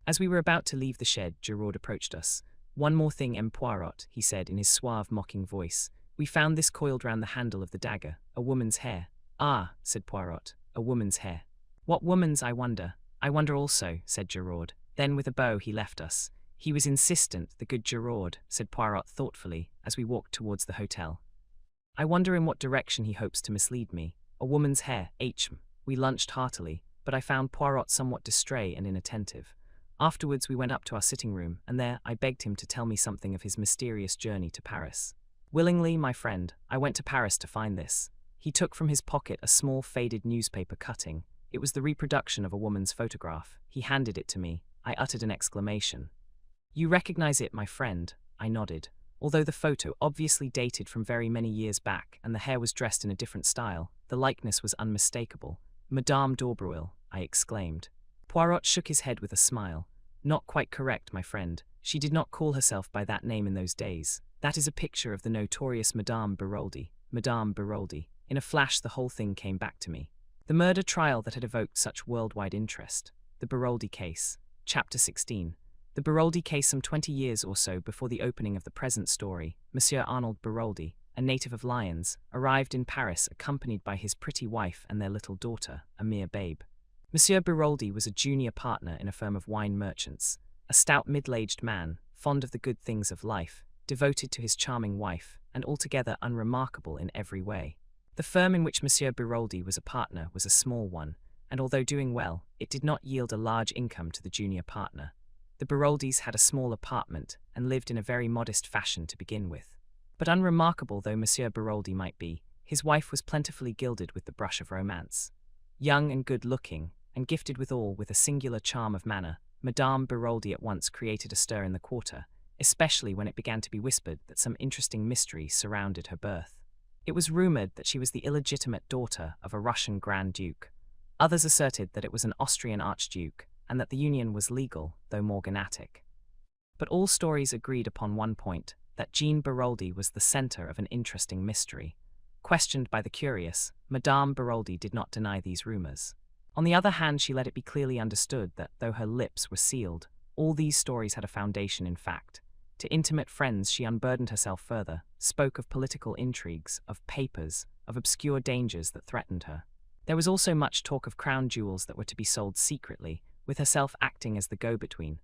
As we were about to leave the shed, Gerard approached us. "One more thing, M. Poirot," he said in his suave, mocking voice. "We found this coiled round the handle of the dagger, a woman's hair." "Ah," said Poirot, "a woman's hair. What woman's, I wonder?" "I wonder also," said Gerard. Then with a bow he left us. "He was insistent, the good Gerard," said Poirot thoughtfully, as we walked towards the hotel. "I wonder in what direction he hopes to mislead me. A woman's hair, We lunched heartily, but I found Poirot somewhat distrait and inattentive. Afterwards we went up to our sitting room, and there I begged him to tell me something of his mysterious journey to Paris. "Willingly, my friend, I went to Paris to find this." He took from his pocket a small faded newspaper cutting. It was the reproduction of a woman's photograph. He handed it to me. I uttered an exclamation. "You recognize it, my friend?" I nodded. Although the photo obviously dated from very many years back and the hair was dressed in a different style, the likeness was unmistakable. "Madame d'Aubreuil," I exclaimed. Poirot shook his head with a smile. "Not quite correct, my friend. She did not call herself by that name in those days. That is a picture of the notorious Madame Beroldi." Madame Beroldi. In a flash the whole thing came back to me. The murder trial that had evoked such worldwide interest. The Beroldi case. Chapter 16. The Beroldi case. Some 20 years or so before the opening of the present story, Monsieur Arnold Beroldi, a native of Lyons, arrived in Paris accompanied by his pretty wife and their little daughter, a mere babe. Monsieur Beroldi was a junior partner in a firm of wine merchants, a stout middle-aged man, fond of the good things of life, devoted to his charming wife, and altogether unremarkable in every way. The firm in which Monsieur Beroldi was a partner was a small one, and although doing well, it did not yield a large income to the junior partner. The Beroldis had a small apartment and lived in a very modest fashion to begin with. But unremarkable though Monsieur Beroldi might be, his wife was plentifully gilded with the brush of romance. Young and good-looking, and gifted withal with a singular charm of manner, Madame Beroldi at once created a stir in the quarter, especially when it began to be whispered that some interesting mystery surrounded her birth. It was rumored that she was the illegitimate daughter of a Russian Grand Duke. Others asserted that it was an Austrian Archduke, and that the union was legal, though morganatic. But all stories agreed upon one point, that Jean Beroldi was the center of an interesting mystery. Questioned by the curious, Madame Beroldi did not deny these rumors. On the other hand, she let it be clearly understood that, though her lips were sealed, all these stories had a foundation in fact. To intimate friends, she unburdened herself further, spoke of political intrigues, of papers, of obscure dangers that threatened her. There was also much talk of crown jewels that were to be sold secretly, with herself acting as the go-between.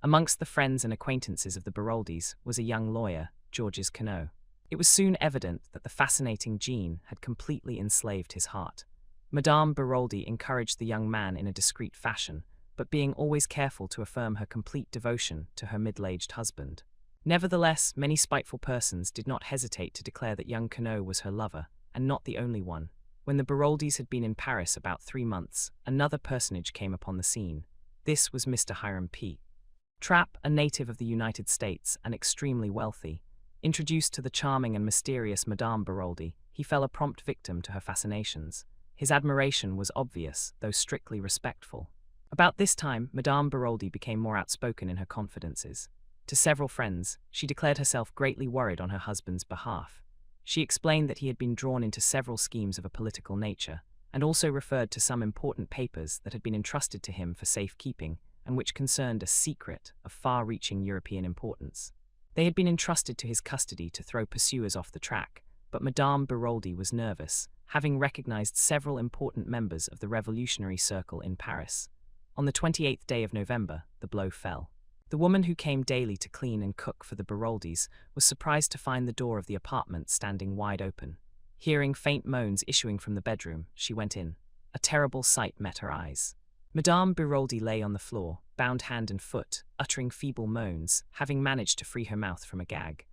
Amongst the friends and acquaintances of the Baroldis was a young lawyer, Georges Queneau. It was soon evident that the fascinating Jean had completely enslaved his heart. Madame Baroldi encouraged the young man in a discreet fashion, but being always careful to affirm her complete devotion to her middle-aged husband. Nevertheless, many spiteful persons did not hesitate to declare that young Queneau was her lover, and not the only one. When the Baroldis had been in Paris about 3 months, another personage came upon the scene. This was Mr. Hiram P. Trapp, a native of the United States and extremely wealthy. Introduced to the charming and mysterious Madame Baroldi, he fell a prompt victim to her fascinations. His admiration was obvious, though strictly respectful. About this time, Madame Baroldi became more outspoken in her confidences. To several friends, she declared herself greatly worried on her husband's behalf. She explained that he had been drawn into several schemes of a political nature, and also referred to some important papers that had been entrusted to him for safekeeping and which concerned a secret of far-reaching European importance. They had been entrusted to his custody to throw pursuers off the track, but Madame Baroldi was nervous, having recognized several important members of the revolutionary circle in Paris. On the 28th day of November, the blow fell. The woman who came daily to clean and cook for the Baroldis was surprised to find the door of the apartment standing wide open. Hearing faint moans issuing from the bedroom, she went in. A terrible sight met her eyes. Madame Baroldi lay on the floor, bound hand and foot, uttering feeble moans, having managed to free her mouth from a gag.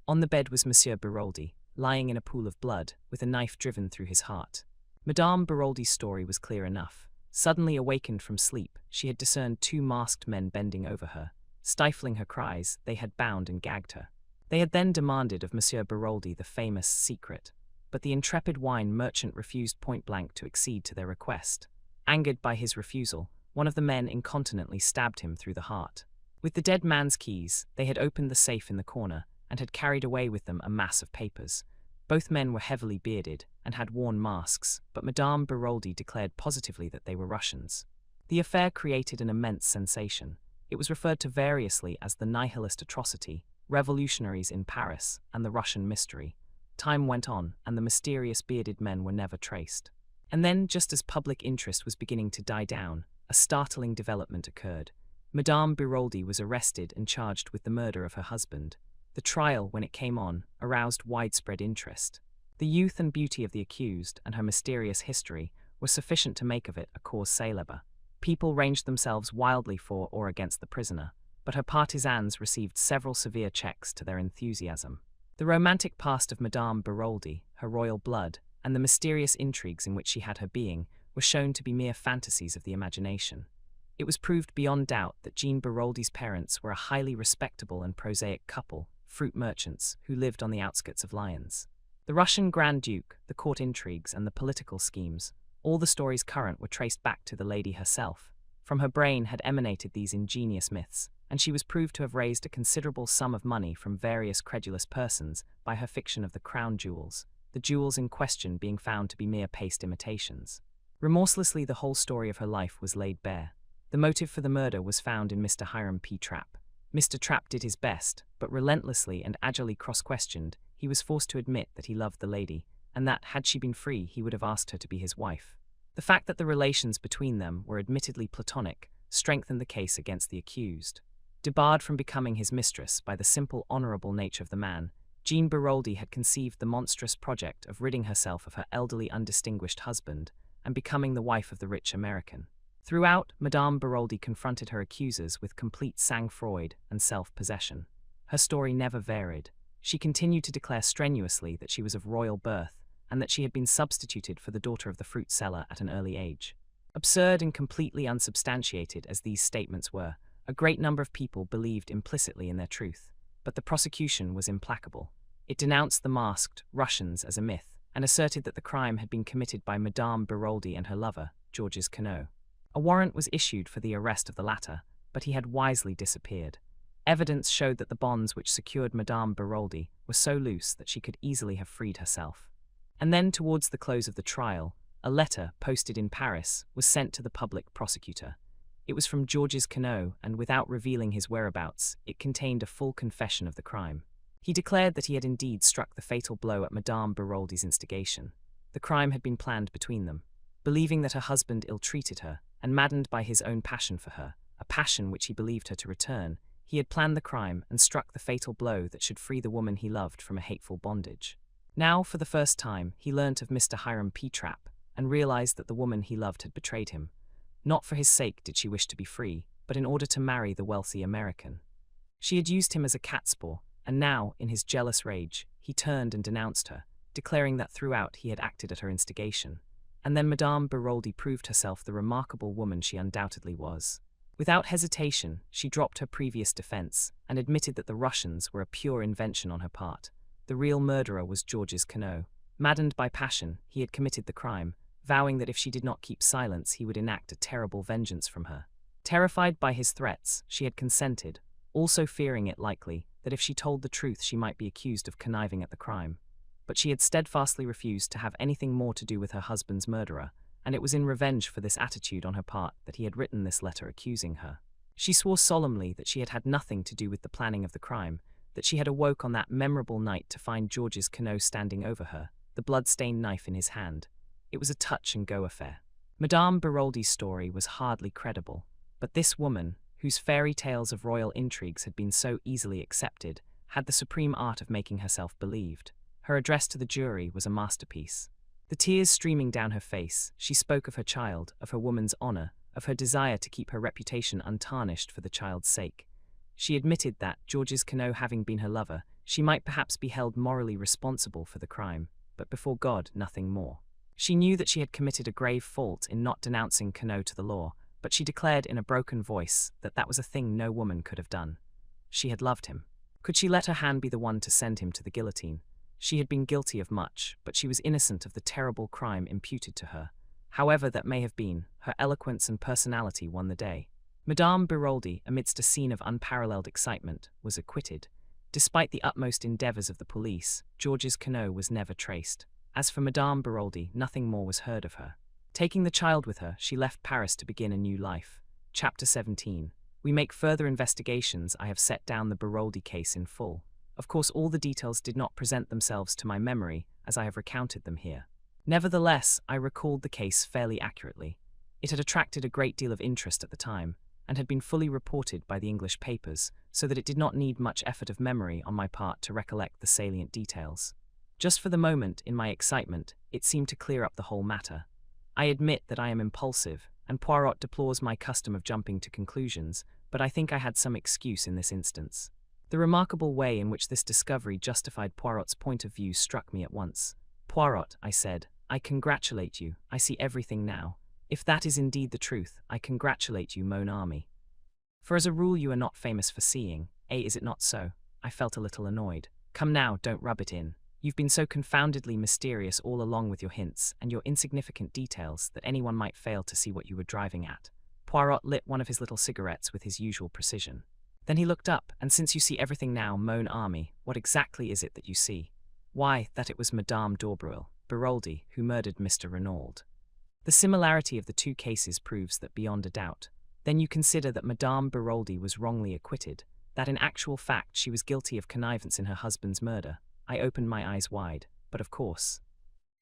On the bed was Monsieur Baroldi, lying in a pool of blood, with a knife driven through his heart. Madame Baroldi's story was clear enough. Suddenly awakened from sleep, she had discerned 2 masked men bending over her. Stifling her cries, they had bound and gagged her. They had then demanded of Monsieur Baroldi the famous secret, but the intrepid wine merchant refused point-blank to accede to their request. Angered by his refusal, one of the men incontinently stabbed him through the heart. With the dead man's keys, they had opened the safe in the corner and had carried away with them a mass of papers. Both men were heavily bearded and had worn masks, but Madame Baroldi declared positively that they were Russians. The affair created an immense sensation. It was referred to variously as the nihilist atrocity, revolutionaries in Paris, and the Russian mystery. Time went on, and the mysterious bearded men were never traced. And then, just as public interest was beginning to die down, a startling development occurred. Madame Baroldi was arrested and charged with the murder of her husband. The trial, when it came on, aroused widespread interest. The youth and beauty of the accused and her mysterious history were sufficient to make of it a cause célèbre. People ranged themselves wildly for or against the prisoner, but her partisans received several severe checks to their enthusiasm. The romantic past of Madame Baroldi, her royal blood, and the mysterious intrigues in which she had her being were shown to be mere fantasies of the imagination. It was proved beyond doubt that Jean Baroldi's parents were a highly respectable and prosaic couple, fruit merchants, who lived on the outskirts of Lyons. The Russian Grand Duke, the court intrigues, and the political schemes, all the stories current, were traced back to the lady herself. From her brain had emanated these ingenious myths, and she was proved to have raised a considerable sum of money from various credulous persons by her fiction of the crown jewels, the jewels in question being found to be mere paste imitations. Remorselessly, the whole story of her life was laid bare. The motive for the murder was found in Mr. Hiram P. Trapp. Mr. Trapp did his best, but relentlessly and agilely cross-questioned, he was forced to admit that he loved the lady, and that, had she been free, he would have asked her to be his wife. The fact that the relations between them were admittedly platonic strengthened the case against the accused. Debarred from becoming his mistress by the simple, honorable nature of the man, Jean Baroldi had conceived the monstrous project of ridding herself of her elderly, undistinguished husband and becoming the wife of the rich American. Throughout, Madame Baroldi confronted her accusers with complete sang-froid and self-possession. Her story never varied. She continued to declare strenuously that she was of royal birth and that she had been substituted for the daughter of the fruit seller at an early age. Absurd and completely unsubstantiated as these statements were, a great number of people believed implicitly in their truth, but the prosecution was implacable. It denounced the masked Russians as a myth and asserted that the crime had been committed by Madame Baroldi and her lover, Georges Queneau. A warrant was issued for the arrest of the latter, but he had wisely disappeared. Evidence showed that the bonds which secured Madame Baroldi were so loose that she could easily have freed herself. And then, towards the close of the trial, a letter, posted in Paris, was sent to the public prosecutor. It was from Georges Queneau, and without revealing his whereabouts, it contained a full confession of the crime. He declared that he had indeed struck the fatal blow at Madame Baroldi's instigation. The crime had been planned between them. Believing that her husband ill-treated her, and maddened by his own passion for her, a passion which he believed her to return, he had planned the crime and struck the fatal blow that should free the woman he loved from a hateful bondage. Now, for the first time, he learnt of Mr. Hiram P. Trapp, and realized that the woman he loved had betrayed him. Not for his sake did she wish to be free, but in order to marry the wealthy American. She had used him as a catspaw, and now, in his jealous rage, he turned and denounced her, declaring that throughout he had acted at her instigation. And then Madame Baroldi proved herself the remarkable woman she undoubtedly was. Without hesitation, she dropped her previous defense, and admitted that the Russians were a pure invention on her part. The real murderer was Georges Queneau. Maddened by passion, he had committed the crime, vowing that if she did not keep silence, he would enact a terrible vengeance from her. Terrified by his threats, she had consented, also fearing it likely that if she told the truth she might be accused of conniving at the crime. But she had steadfastly refused to have anything more to do with her husband's murderer, and it was in revenge for this attitude on her part that he had written this letter accusing her. She swore solemnly that she had had nothing to do with the planning of the crime, that she had awoke on that memorable night to find Georges Queneau standing over her, the blood-stained knife in his hand. It was a touch-and-go affair. Madame Baroldi's story was hardly credible, but this woman, whose fairy tales of royal intrigues had been so easily accepted, had the supreme art of making herself believed. Her address to the jury was a masterpiece. The tears streaming down her face, she spoke of her child, of her woman's honor, of her desire to keep her reputation untarnished for the child's sake. She admitted that, Georges Queneau having been her lover, she might perhaps be held morally responsible for the crime, but before God, nothing more. She knew that she had committed a grave fault in not denouncing Queneau to the law, but she declared in a broken voice that that was a thing no woman could have done. She had loved him. Could she let her hand be the one to send him to the guillotine? She had been guilty of much, but she was innocent of the terrible crime imputed to her. However that may have been, her eloquence and personality won the day. Madame Baroldi, amidst a scene of unparalleled excitement, was acquitted. Despite the utmost endeavors of the police, Georges Queneau was never traced. As for Madame Baroldi, nothing more was heard of her. Taking the child with her, she left Paris to begin a new life. Chapter 17. We make further investigations. I have set down the Baroldi case in full. Of course, all the details did not present themselves to my memory, as I have recounted them here. Nevertheless, I recalled the case fairly accurately. It had attracted a great deal of interest at the time, and had been fully reported by the English papers, so that it did not need much effort of memory on my part to recollect the salient details. Just for the moment, in my excitement, it seemed to clear up the whole matter. I admit that I am impulsive, and Poirot deplores my custom of jumping to conclusions, but I think I had some excuse in this instance. The remarkable way in which this discovery justified Poirot's point of view struck me at once. "Poirot," I said, "I congratulate you. I see everything now. If that is indeed the truth, I congratulate you, mon ami. For as a rule you are not famous for seeing, is it not so?" I felt a little annoyed. "Come now, don't rub it in. You've been so confoundedly mysterious all along with your hints and your insignificant details that anyone might fail to see what you were driving at." Poirot lit one of his little cigarettes with his usual precision. Then he looked up, "And since you see everything now, mon ami, what exactly is it that you see?" "Why, that it was Madame Baroldi who murdered Mr. Renaud. The similarity of the two cases proves that beyond a doubt. Then you consider that Madame Baroldi was wrongly acquitted, that in actual fact she was guilty of connivance in her husband's murder. I opened my eyes wide, but of course.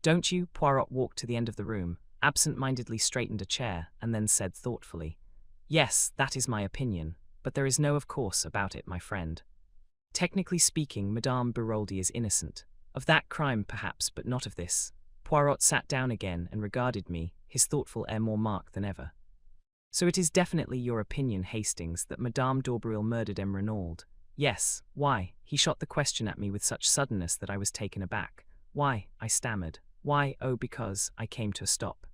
"Don't you?" Poirot walked to the end of the room, absent-mindedly straightened a chair, and then said thoughtfully, "Yes, that is my opinion, but there is no of course about it, my friend. Technically speaking, Madame Baroldi is innocent. Of that crime perhaps, but not of this." Poirot sat down again and regarded me, his thoughtful air more marked than ever. "So it is definitely your opinion, Hastings, that Madame Baroldi murdered M. Renaud?" "Yes." "Why?" He shot the question at me with such suddenness that I was taken aback. "Why?" I stammered. "Why, oh, because—" I came to a stop.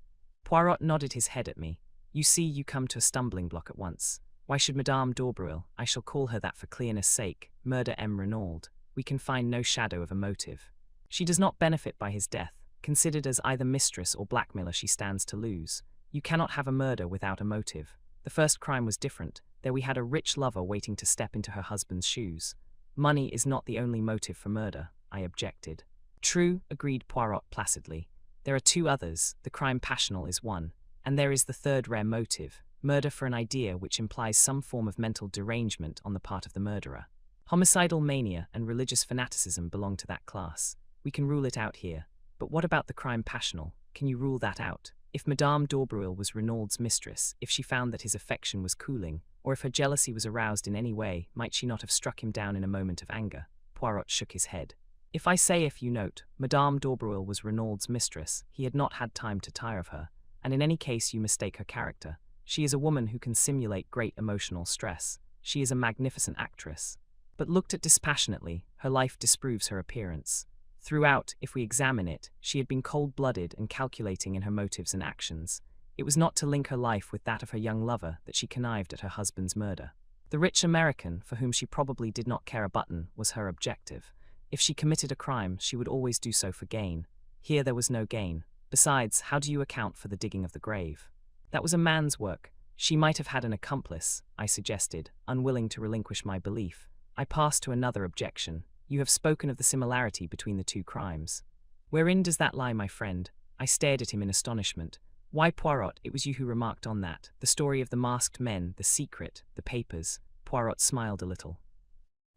Poirot nodded his head at me. "You see, you come to a stumbling block at once. Why should Madame Baroldi, I shall call her that for clearness' sake, murder M. Renaud? We can find no shadow of a motive. She does not benefit by his death. Considered as either mistress or blackmailer, she stands to lose. You cannot have a murder without a motive. The first crime was different. There we had a rich lover waiting to step into her husband's shoes. Money is not the only motive for murder," I objected. "True," agreed Poirot placidly. "There are two others. The crime passional is one, and there is the third rare motive, murder for an idea which implies some form of mental derangement on the part of the murderer. Homicidal mania and religious fanaticism belong to that class. We can rule it out here. But what about the crime passional? Can you rule that out? If Madame d'Aubreuil was Renaud's mistress, if she found that his affection was cooling, or if her jealousy was aroused in any way, might she not have struck him down in a moment of anger? Poirot shook his head. If I say, if you note, Madame d'Aubreuil was Renaud's mistress, he had not had time to tire of her, and in any case you mistake her character. She is a woman who can simulate great emotional stress. She is a magnificent actress. But looked at dispassionately, her life disproves her appearance. Throughout, if we examine it, she had been cold-blooded and calculating in her motives and actions. It was not to link her life with that of her young lover that she connived at her husband's murder. The rich American, for whom she probably did not care a button, was her objective. If she committed a crime, she would always do so for gain. Here there was no gain. Besides, how do you account for the digging of the grave? That was a man's work. She might have had an accomplice, I suggested, unwilling to relinquish my belief. I passed to another objection. You have spoken of the similarity between the two crimes. Wherein does that lie, my friend? I stared at him in astonishment. Why, Poirot, it was you who remarked on that. The story of the masked men, the secret, the papers. Poirot smiled a little.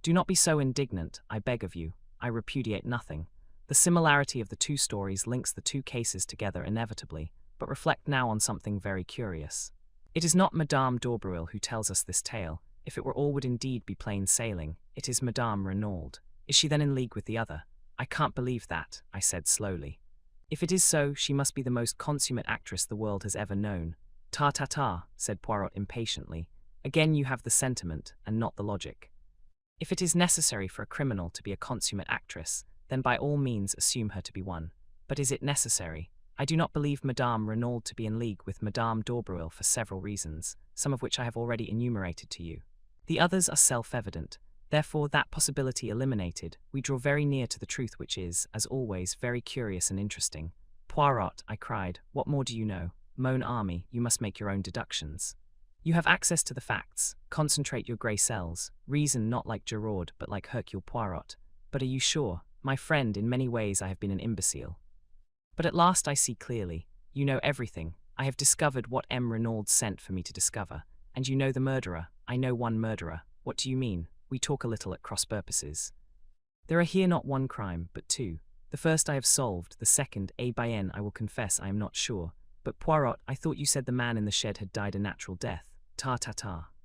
Do not be so indignant, I beg of you. I repudiate nothing. The similarity of the two stories links the two cases together inevitably, but reflect now on something very curious. It is not Madame d'Aubreuil who tells us this tale. If it were all would indeed be plain sailing. It is Madame Renaud. Is she then in league with the other? I can't believe that, I said slowly. If it is so, she must be the most consummate actress the world has ever known. Ta, said Poirot impatiently. Again you have the sentiment, and not the logic. If it is necessary for a criminal to be a consummate actress, then by all means assume her to be one. But is it necessary? I do not believe Madame Renaud to be in league with Madame d'Aubreuil for several reasons, some of which I have already enumerated to you. The others are self-evident. Therefore, that possibility eliminated, we draw very near to the truth, which is, as always, very curious and interesting. Poirot, I cried, what more do you know? Mon ami, you must make your own deductions. You have access to the facts. Concentrate your grey cells. Reason not like Giraud, but like Hercule Poirot. But are you sure? My friend, in many ways I have been an imbecile. But at last I see clearly. You know everything. I have discovered what M. Renaud sent for me to discover. And you know the murderer. I know one murderer. What do you mean? We talk a little at cross purposes. There are here not one crime, but two. The first I have solved, the second, A by N, I will confess I am not sure. But Poirot, I thought you said the man in the shed had died a natural death. Ta.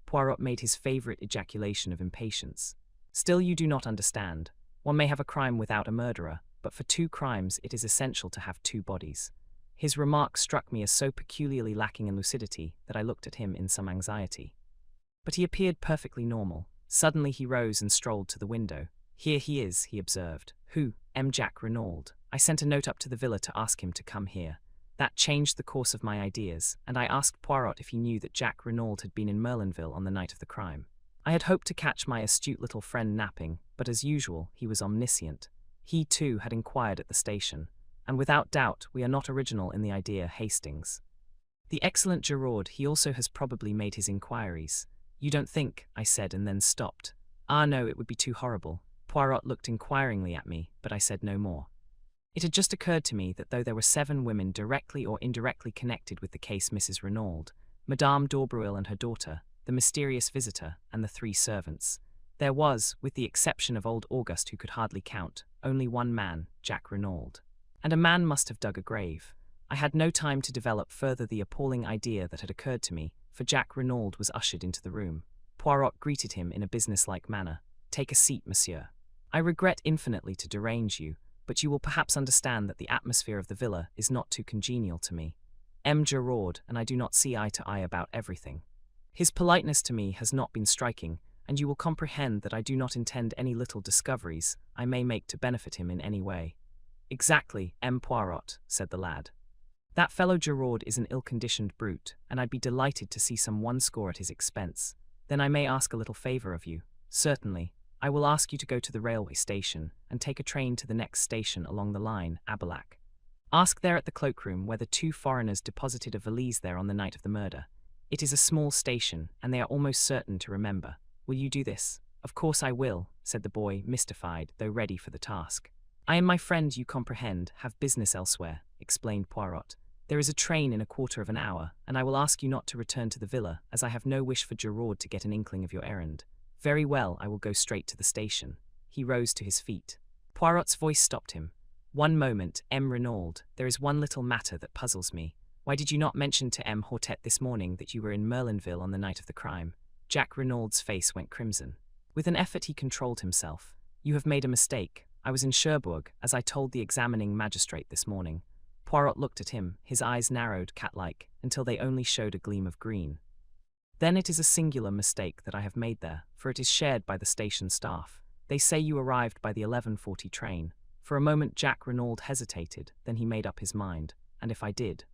Poirot made his favourite ejaculation of impatience. Still you do not understand. One may have a crime without a murderer, but for two crimes it is essential to have two bodies. His remark struck me as so peculiarly lacking in lucidity that I looked at him in some anxiety. But he appeared perfectly normal. Suddenly he rose and strolled to the window. Here he is, he observed. Who? M. Jack Renaud. I sent a note up to the villa to ask him to come here. That changed the course of my ideas, and I asked Poirot if he knew that Jack Renaud had been in Merlinville on the night of the crime. I had hoped to catch my astute little friend napping, but as usual, he was omniscient. He, too, had inquired at the station, and without doubt we are not original in the idea, Hastings. The excellent Giraud, he also has probably made his inquiries. You don't think, I said, and then stopped. Ah no, it would be too horrible. Poirot looked inquiringly at me, but I said no more. It had just occurred to me that though there were 7 women directly or indirectly connected with the case Mrs. Renaud, Madame d'Aubreuil and her daughter, the mysterious visitor, and the 3 servants, there was, with the exception of old Auguste who could hardly count, only one man, Jack Renaud. And a man must have dug a grave. I had no time to develop further the appalling idea that had occurred to me, for Jack Renaud was ushered into the room. Poirot greeted him in a businesslike manner. Take a seat, monsieur. I regret infinitely to derange you, but you will perhaps understand that the atmosphere of the villa is not too congenial to me. M. Giraud and I do not see eye to eye about everything. His politeness to me has not been striking, and you will comprehend that I do not intend any little discoveries I may make to benefit him in any way. Exactly, M. Poirot, said the lad. That fellow Giraud is an ill-conditioned brute, and I'd be delighted to see some 1 score at his expense. Then I may ask a little favour of you. Certainly. I will ask you to go to the railway station and take a train to the next station along the line, Abilac. Ask there at the cloakroom whether 2 foreigners deposited a valise there on the night of the murder. It is a small station, and they are almost certain to remember. Will you do this? Of course I will, said the boy, mystified, though ready for the task. I and my friend, you comprehend, have business elsewhere, explained Poirot. There is a train in a quarter of an hour, and I will ask you not to return to the villa, as I have no wish for Gerard to get an inkling of your errand. Very well, I will go straight to the station. He rose to his feet. Poirot's voice stopped him. One moment, M. Renaud, there is one little matter that puzzles me. Why did you not mention to M. Hortet this morning that you were in Merlinville on the night of the crime? Jack Renaud's face went crimson. With an effort he controlled himself. You have made a mistake. I was in Cherbourg, as I told the examining magistrate this morning. Poirot looked at him, his eyes narrowed, cat-like, until they only showed a gleam of green. Then it is a singular mistake that I have made there, for it is shared by the station staff. They say you arrived by the 11:40 train. For a moment Jack Renaud hesitated, then he made up his mind. And if I did?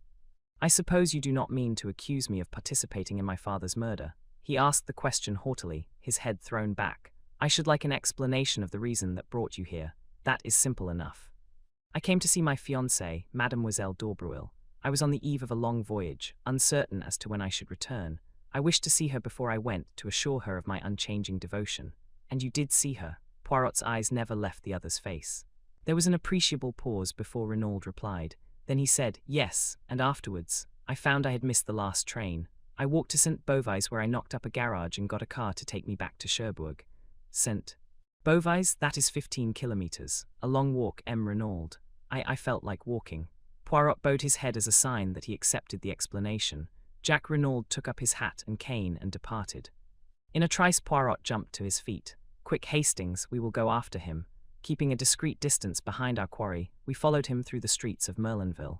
I suppose you do not mean to accuse me of participating in my father's murder? He asked the question haughtily, his head thrown back. I should like an explanation of the reason that brought you here. That is simple enough. I came to see my fiancée, Mademoiselle d'Aubreuil. I was on the eve of a long voyage, uncertain as to when I should return. I wished to see her before I went, to assure her of my unchanging devotion. And you did see her? Poirot's eyes never left the other's face. There was an appreciable pause before Renaud replied. Then he said, yes, and afterwards, I found I had missed the last train. I walked to St. Beauvais, where I knocked up a garage and got a car to take me back to Cherbourg. St. Beauvais, that is 15 kilometers. A long walk, M. Renaud. I felt like walking. Poirot bowed his head as a sign that he accepted the explanation. Jack Renaud took up his hat and cane and departed. In a trice Poirot jumped to his feet. Quick, Hastings, we will go after him. Keeping a discreet distance behind our quarry, we followed him through the streets of Merlinville.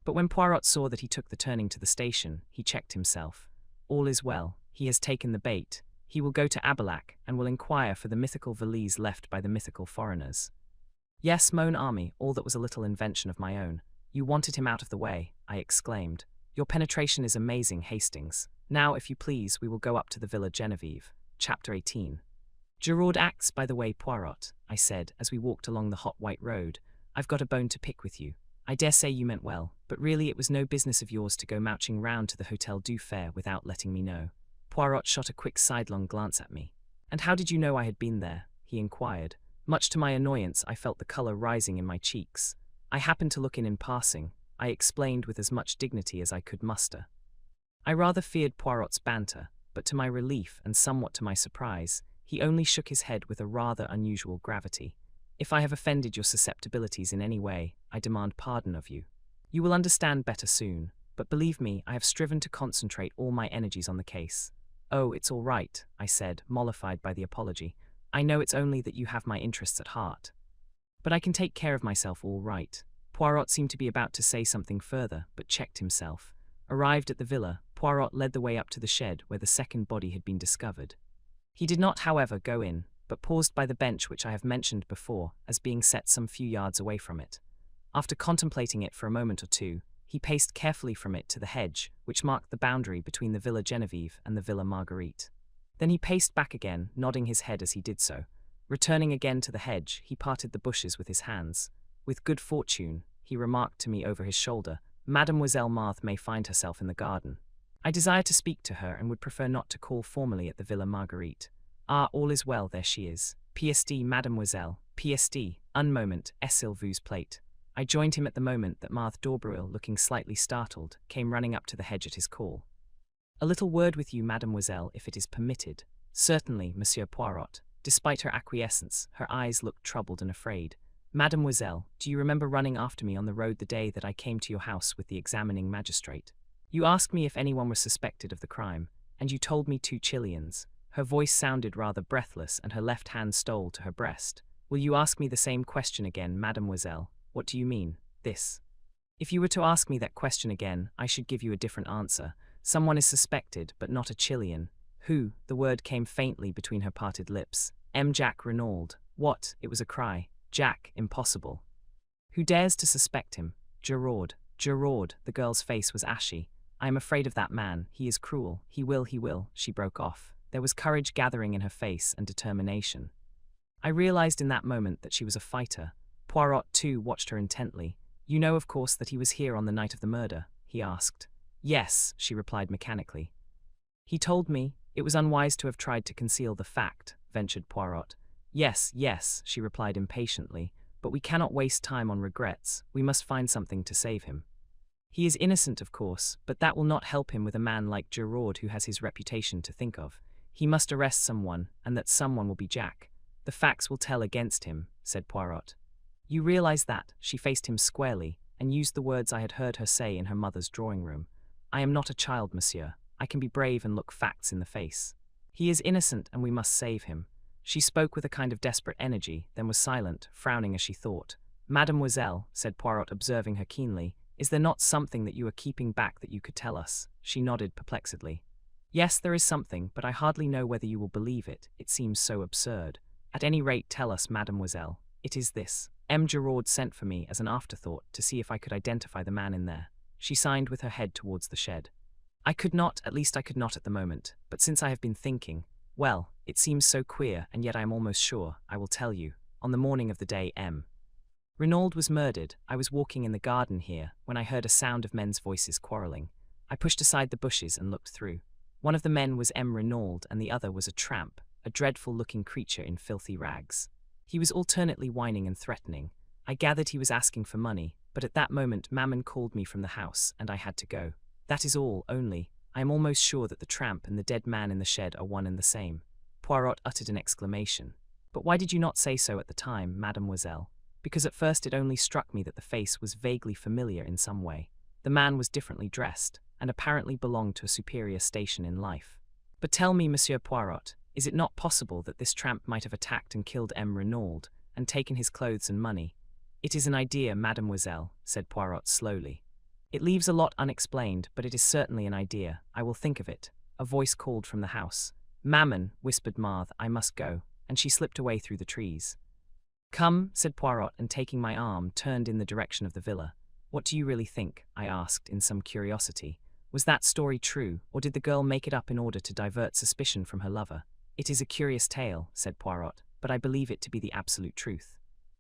But when Poirot saw that he took the turning to the station, he checked himself. All is well. He has taken the bait. He will go to Abilac and will inquire for the mythical valise left by the mythical foreigners. Yes, mon ami, all that was a little invention of my own. You wanted him out of the way, I exclaimed. Your penetration is amazing, Hastings. Now, if you please, we will go up to the Villa Genevieve. Chapter 18. Gerard acts by the way, Poirot, I said, as we walked along the hot white road. I've got a bone to pick with you. I dare say you meant well, but really it was no business of yours to go mouching round to the Hotel du Fer without letting me know. Poirot shot a quick sidelong glance at me. And how did you know I had been there? He inquired. Much to my annoyance, I felt the colour rising in my cheeks. I happened to look in passing, I explained with as much dignity as I could muster. I rather feared Poirot's banter, but to my relief and somewhat to my surprise, he only shook his head with a rather unusual gravity. If I have offended your susceptibilities in any way, I demand pardon of you. You will understand better soon, but believe me, I have striven to concentrate all my energies on the case. Oh, it's all right, I said, mollified by the apology. I know it's only that you have my interests at heart. But I can take care of myself all right. Poirot seemed to be about to say something further, but checked himself. Arrived at the villa, Poirot led the way up to the shed where the second body had been discovered. He did not, however, go in, but paused by the bench which I have mentioned before as being set some few yards away from it. After contemplating it for a moment or two, he paced carefully from it to the hedge, which marked the boundary between the Villa Genevieve and the Villa Marguerite. Then he paced back again, nodding his head as he did so. Returning again to the hedge, he parted the bushes with his hands. With good fortune, he remarked to me over his shoulder, Mademoiselle Marthe may find herself in the garden. I desire to speak to her and would prefer not to call formally at the Villa Marguerite. Ah, all is well, there she is. PSD, mademoiselle, PSD, un moment, s'il vous plaît. I joined him at the moment that Marthe d'Aubreuil, looking slightly startled, came running up to the hedge at his call. A little word with you, mademoiselle, if it is permitted. Certainly, Monsieur Poirot. Despite her acquiescence, her eyes looked troubled and afraid. Mademoiselle, do you remember running after me on the road the day that I came to your house with the examining magistrate? You asked me if anyone was suspected of the crime, and you told me 2 Chileans. Her voice sounded rather breathless, and her left hand stole to her breast. Will you ask me the same question again, mademoiselle? What do you mean, this? If you were to ask me that question again, I should give you a different answer. Someone is suspected, but not a Chilean. Who? The word came faintly between her parted lips. M. Jack Renaud. What? It was a cry. Jack, impossible. Who dares to suspect him? Gerard. Gerard. The girl's face was ashy. I am afraid of that man. He is cruel. He will, she broke off. There was courage gathering in her face and determination. I realized in that moment that she was a fighter. Poirot, too, watched her intently. You know, of course, that he was here on the night of the murder? He asked. Yes, she replied mechanically. He told me. It was unwise to have tried to conceal the fact, ventured Poirot. Yes, she replied impatiently, but we cannot waste time on regrets. We must find something to save him. He is innocent, of course, but that will not help him with a man like Gerard who has his reputation to think of. He must arrest someone, and that someone will be Jack. The facts will tell against him, said Poirot. You realize that? She faced him squarely, and used the words I had heard her say in her mother's drawing room. I am not a child, monsieur. I can be brave and look facts in the face. He is innocent, and we must save him. She spoke with a kind of desperate energy, then was silent, frowning as she thought. Mademoiselle, said Poirot, observing her keenly, is there not something that you are keeping back that you could tell us? She nodded perplexedly. Yes, there is something, but I hardly know whether you will believe it. It seems so absurd. At any rate, tell us, mademoiselle. It is this. M. Gerard sent for me as an afterthought to see if I could identify the man in there. She signed with her head towards the shed. I could not, at least I could not at the moment, but since I have been thinking, well, it seems so queer, and yet I am almost sure, I will tell you. On the morning of the day M. Renaud was murdered, I was walking in the garden here, when I heard a sound of men's voices quarrelling. I pushed aside the bushes and looked through. One of the men was M. Renaud, and the other was a tramp, a dreadful-looking creature in filthy rags. He was alternately whining and threatening. I gathered he was asking for money, but at that moment Mammon called me from the house, and I had to go. That is all, only, I am almost sure that the tramp and the dead man in the shed are one and the same. Poirot uttered an exclamation. But why did you not say so at the time, mademoiselle? Because at first it only struck me that the face was vaguely familiar in some way. The man was differently dressed, and apparently belonged to a superior station in life. But tell me, Monsieur Poirot, is it not possible that this tramp might have attacked and killed M. Renaud, and taken his clothes and money? It is an idea, mademoiselle, said Poirot slowly. It leaves a lot unexplained, but it is certainly an idea. I will think of it. A voice called from the house. Mammon, whispered Marthe, I must go, and she slipped away through the trees. Come, said Poirot, and taking my arm, turned in the direction of the villa. What do you really think? I asked, in some curiosity. Was that story true, or did the girl make it up in order to divert suspicion from her lover? It is a curious tale, said Poirot, but I believe it to be the absolute truth.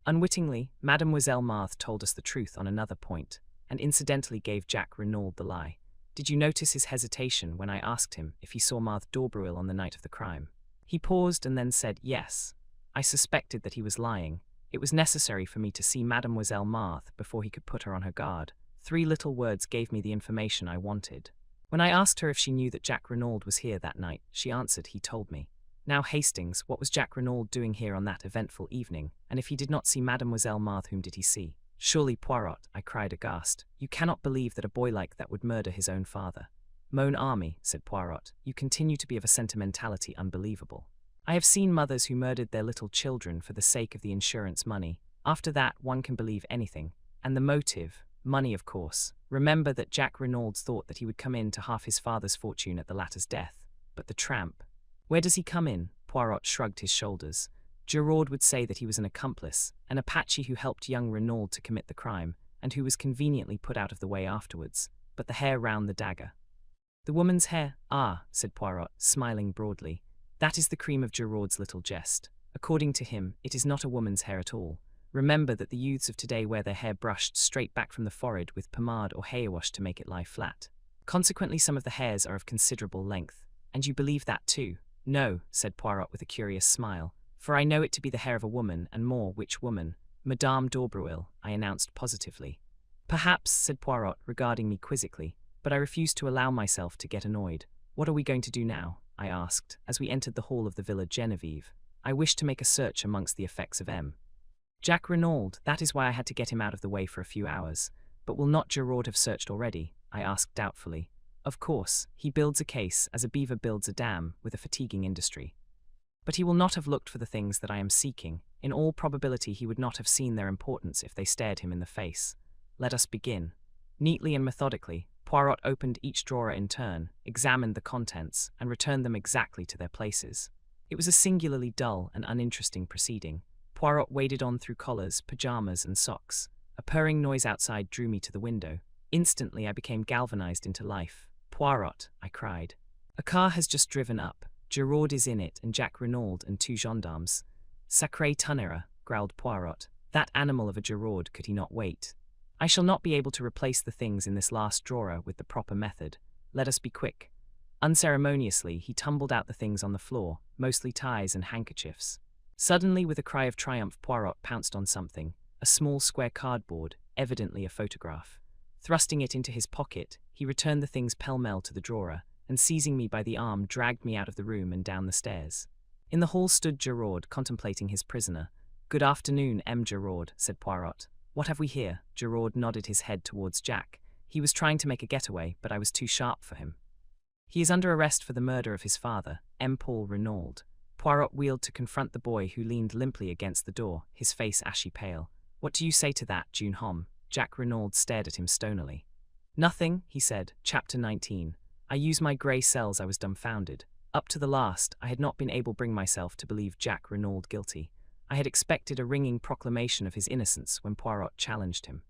Unwittingly, Mademoiselle Marthe told us the truth on another point, and incidentally gave Jack Renaud the lie. Did you notice his hesitation when I asked him if he saw Marthe d'Aubreuil on the night of the crime? He paused and then said yes. I suspected that he was lying. It was necessary for me to see Mademoiselle Marthe before he could put her on her guard. 3 little words gave me the information I wanted. When I asked her if she knew that Jack Renaud was here that night, she answered he told me. Now, Hastings, what was Jack Renaud doing here on that eventful evening? And if he did not see Mademoiselle Marthe, whom did he see? Surely, Poirot, I cried aghast. You cannot believe that a boy like that would murder his own father. Mon ami, said Poirot, you continue to be of a sentimentality unbelievable. I have seen mothers who murdered their little children for the sake of the insurance money. After that, one can believe anything. And the motive? Money, of course. Remember that Jack Renaud thought that he would come in to half his father's fortune at the latter's death. But the tramp? Where does he come in? Poirot shrugged his shoulders. Gerard would say that he was an accomplice, an Apache who helped young Renaud to commit the crime, and who was conveniently put out of the way afterwards. But the hair round the dagger. The woman's hair? Ah, said Poirot, smiling broadly. That is the cream of Gerard's little jest. According to him, it is not a woman's hair at all. Remember that the youths of today wear their hair brushed straight back from the forehead with pomade or hair wash to make it lie flat. Consequently, some of the hairs are of considerable length. And you believe that too? No, said Poirot with a curious smile, for I know it to be the hair of a woman, and more which woman. Madame d'Aubreuil, I announced positively. Perhaps, said Poirot, regarding me quizzically, but I refused to allow myself to get annoyed. What are we going to do now? I asked, as we entered the hall of the Villa Genevieve. I wished to make a search amongst the effects of M. Jack Renaud, that is why I had to get him out of the way for a few hours. But will not Gerard have searched already? I asked doubtfully. Of course, he builds a case as a beaver builds a dam with a fatiguing industry. But he will not have looked for the things that I am seeking. In all probability he would not have seen their importance if they stared him in the face. Let us begin. Neatly and methodically, Poirot opened each drawer in turn, examined the contents, and returned them exactly to their places. It was a singularly dull and uninteresting proceeding. Poirot waded on through collars, pyjamas, and socks. A purring noise outside drew me to the window. Instantly I became galvanized into life. Poirot, I cried. A car has just driven up. Gerard is in it, and Jack Renaud and 2 gendarmes. Sacré tonnerre, growled Poirot. That animal of a Gerard, could he not wait? I shall not be able to replace the things in this last drawer with the proper method. Let us be quick. Unceremoniously, he tumbled out the things on the floor, mostly ties and handkerchiefs. Suddenly, with a cry of triumph, Poirot pounced on something, a small square cardboard, evidently a photograph. Thrusting it into his pocket, he returned the things pell-mell to the drawer, and seizing me by the arm dragged me out of the room and down the stairs. In the hall stood Gerard, contemplating his prisoner. "Good afternoon, M. Gerard," said Poirot. "What have we here?" Gerard nodded his head towards Jack. "He was trying to make a getaway, but I was too sharp for him. He is under arrest for the murder of his father, M. Paul Renaud." Poirot wheeled to confront the boy who leaned limply against the door, his face ashy pale. "What do you say to that, June Hom?" Jack Renaud stared at him stonily. "Nothing," he said. Chapter 19. I used my grey cells. I was dumbfounded. Up to the last, I had not been able to bring myself to believe Jack Renaud guilty. I had expected a ringing proclamation of his innocence when Poirot challenged him.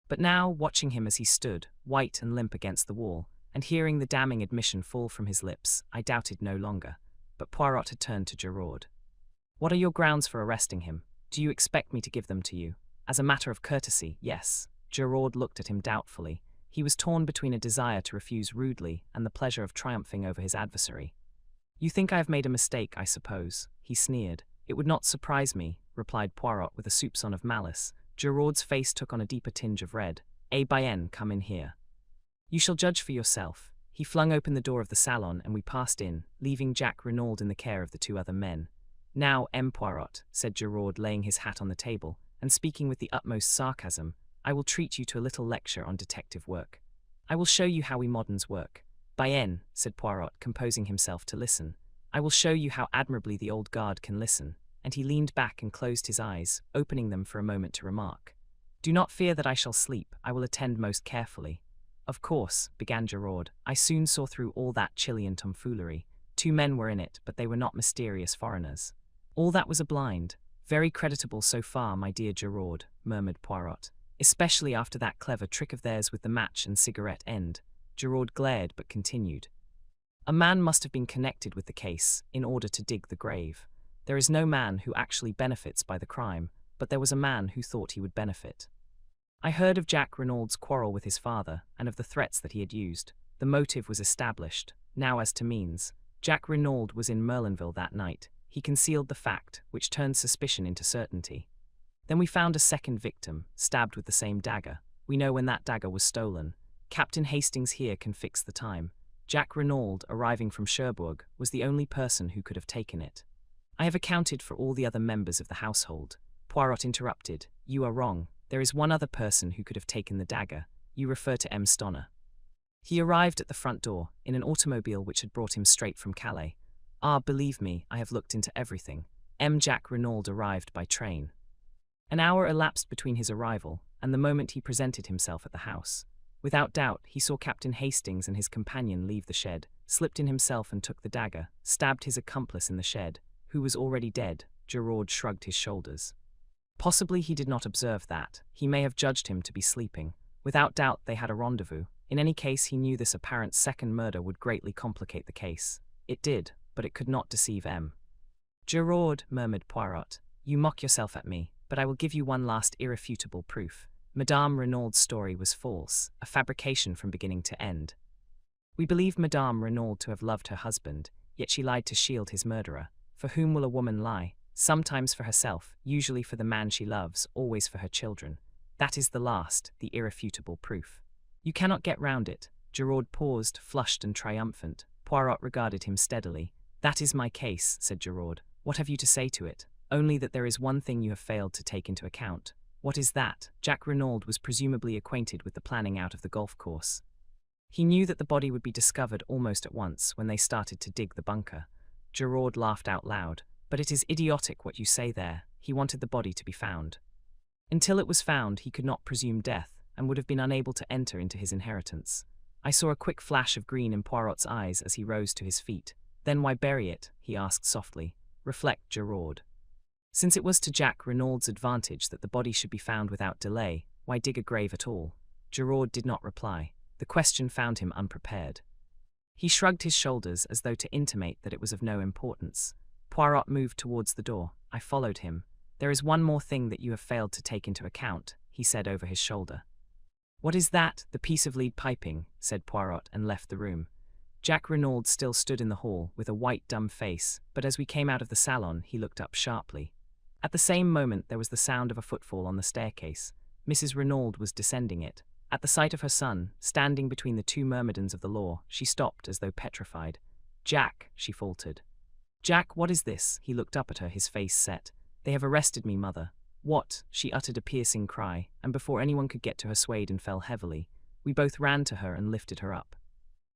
But now, watching him as he stood, white and limp against the wall, and hearing the damning admission fall from his lips, I doubted no longer. But Poirot had turned to Gerard. "What are your grounds for arresting him? Do you expect me to give them to you?" "As a matter of courtesy, yes." Gerard looked at him doubtfully. He was torn between a desire to refuse rudely and the pleasure of triumphing over his adversary. "You think I have made a mistake, I suppose?" he sneered. "It would not surprise me," replied Poirot with a soupçon of malice. Gerard's face took on a deeper tinge of red. "Eh bien, come in here. You shall judge for yourself." He flung open the door of the salon and we passed in, leaving Jack Renaud in the care of the two other men. "Now, M. Poirot," said Gerard, laying his hat on the table, and speaking with the utmost sarcasm, "I will treat you to a little lecture on detective work. I will show you how we moderns work." "Bien," said Poirot, composing himself to listen. "I will show you how admirably the old guard can listen," and he leaned back and closed his eyes, opening them for a moment to remark. "Do not fear that I shall sleep. I will attend most carefully." "Of course," began Gerard, "I soon saw through all that Chilean tomfoolery. 2 men were in it, but they were not mysterious foreigners. All that was a blind." "Very creditable so far, my dear Gerard," murmured Poirot. "Especially after that clever trick of theirs with the match and cigarette end." Gerard glared but continued. "A man must have been connected with the case in order to dig the grave. There is no man who actually benefits by the crime, but there was a man who thought he would benefit. I heard of Jack Renaud's quarrel with his father and of the threats that he had used. The motive was established. Now as to means. Jack Renaud was in Merlinville that night. He concealed the fact, which turned suspicion into certainty. Then we found a second victim, stabbed with the same dagger. We know when that dagger was stolen. Captain Hastings here can fix the time. Jack Renaud, arriving from Cherbourg, was the only person who could have taken it. I have accounted for all the other members of the household." Poirot interrupted. "You are wrong. There is one other person who could have taken the dagger. You refer to M. Stonner. He arrived at the front door, in an automobile which had brought him straight from Calais. Ah, believe me, I have looked into everything. M. Jack Renaud arrived by train. An hour elapsed between his arrival and the moment he presented himself at the house. Without doubt, he saw Captain Hastings and his companion leave the shed, slipped in himself and took the dagger, stabbed his accomplice in the shed, who was already dead." Gerard shrugged his shoulders. "Possibly he did not observe that. He may have judged him to be sleeping. Without doubt they had a rendezvous. In any case, he knew this apparent second murder would greatly complicate the case. It did, but it could not deceive M." "Gerard," murmured Poirot, "you mock yourself at me, but I will give you one last irrefutable proof. Madame Renaud's story was false, a fabrication from beginning to end. We believe Madame Renaud to have loved her husband, yet she lied to shield his murderer. For whom will a woman lie? Sometimes for herself, usually for the man she loves, always for her children. That is the last, the irrefutable proof. You cannot get round it." Gerard paused, flushed and triumphant. Poirot regarded him steadily. "That is my case," said Gerard. "What have you to say to it?" "Only that there is one thing you have failed to take into account." "What is that?" Jack Renaud was presumably acquainted with the planning out of the golf course. He knew that the body would be discovered almost at once when they started to dig the bunker. Gerard laughed out loud. "But it is idiotic what you say there. He wanted the body to be found. Until it was found, he could not presume death, and would have been unable to enter into his inheritance." I saw a quick flash of green in Poirot's eyes as he rose to his feet. "Then why bury it?" he asked softly. "Reflect, Gerard. Since it was to Jack Renaud's advantage that the body should be found without delay, why dig a grave at all?" Gerard did not reply. The question found him unprepared. He shrugged his shoulders as though to intimate that it was of no importance. Poirot moved towards the door. I followed him. "There is one more thing that you have failed to take into account," he said over his shoulder. "What is that?" "The piece of lead piping," said Poirot, and left the room. Jack Renaud still stood in the hall with a white, dumb face, but as we came out of the salon, he looked up sharply. At the same moment there was the sound of a footfall on the staircase. Mrs. Renaud was descending it. At the sight of her son, standing between the two myrmidons of the law, she stopped as though petrified. "Jack," she faltered. "Jack, what is this?" He looked up at her, his face set. "They have arrested me, mother." "What?" She uttered a piercing cry, and before anyone could get to her swayed and fell heavily. We both ran to her and lifted her up.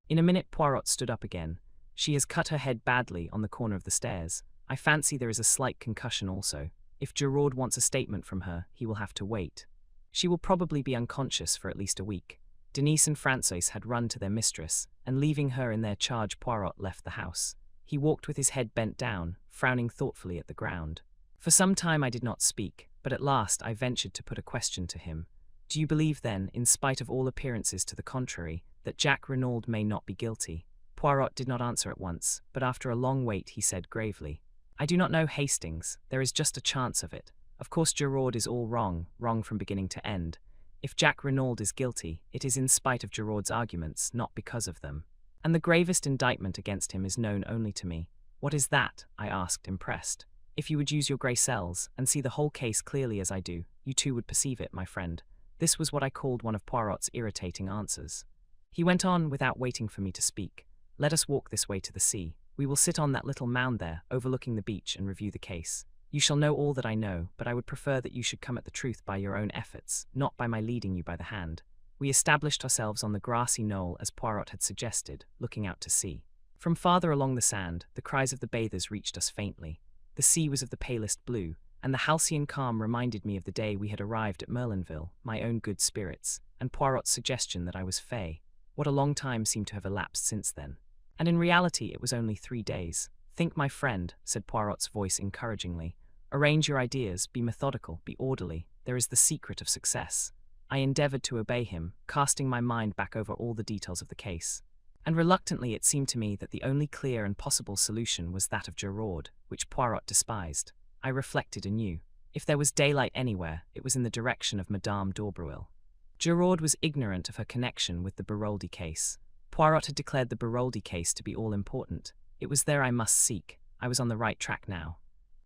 In a minute Poirot stood up again. "She has cut her head badly on the corner of the stairs. I fancy there is a slight concussion also. If Gerard wants a statement from her, he will have to wait. She will probably be unconscious for at least a week." Denise and Francois had run to their mistress, and leaving her in their charge, Poirot left the house. He walked with his head bent down, frowning thoughtfully at the ground. For some time I did not speak, but at last I ventured to put a question to him. "Do you believe, then, in spite of all appearances to the contrary, that Jack Renaud may not be guilty?" Poirot did not answer at once, but after a long wait he said gravely, "I do not know, Hastings. There is just a chance of it. Of course Gerard is all wrong, wrong from beginning to end. If Jack Renaud is guilty, it is in spite of Gerard's arguments, not because of them. And the gravest indictment against him is known only to me." "What is that?" I asked, impressed. "If you would use your grey cells, and see the whole case clearly as I do, you too would perceive it, my friend." This was what I called one of Poirot's irritating answers. He went on, without waiting for me to speak. "Let us walk this way to the sea. We will sit on that little mound there, overlooking the beach, and review the case. You shall know all that I know, but I would prefer that you should come at the truth by your own efforts, not by my leading you by the hand." We established ourselves on the grassy knoll as Poirot had suggested, looking out to sea. From farther along the sand, the cries of the bathers reached us faintly. The sea was of the palest blue, and the halcyon calm reminded me of the day we had arrived at Merlinville, my own good spirits, and Poirot's suggestion that I was fey. What a long time seemed to have elapsed since then. And in reality it was only 3 days. "Think, my friend," said Poirot's voice encouragingly. "Arrange your ideas, be methodical, be orderly. There is the secret of success." I endeavored to obey him, casting my mind back over all the details of the case. And reluctantly it seemed to me that the only clear and possible solution was that of Gerard, which Poirot despised. I reflected anew. If there was daylight anywhere, it was in the direction of Madame d'Aubreuil. Gerard was ignorant of her connection with the Baroldi case. Poirot had declared the Baroldi case to be all-important. It was there I must seek. I was on the right track now.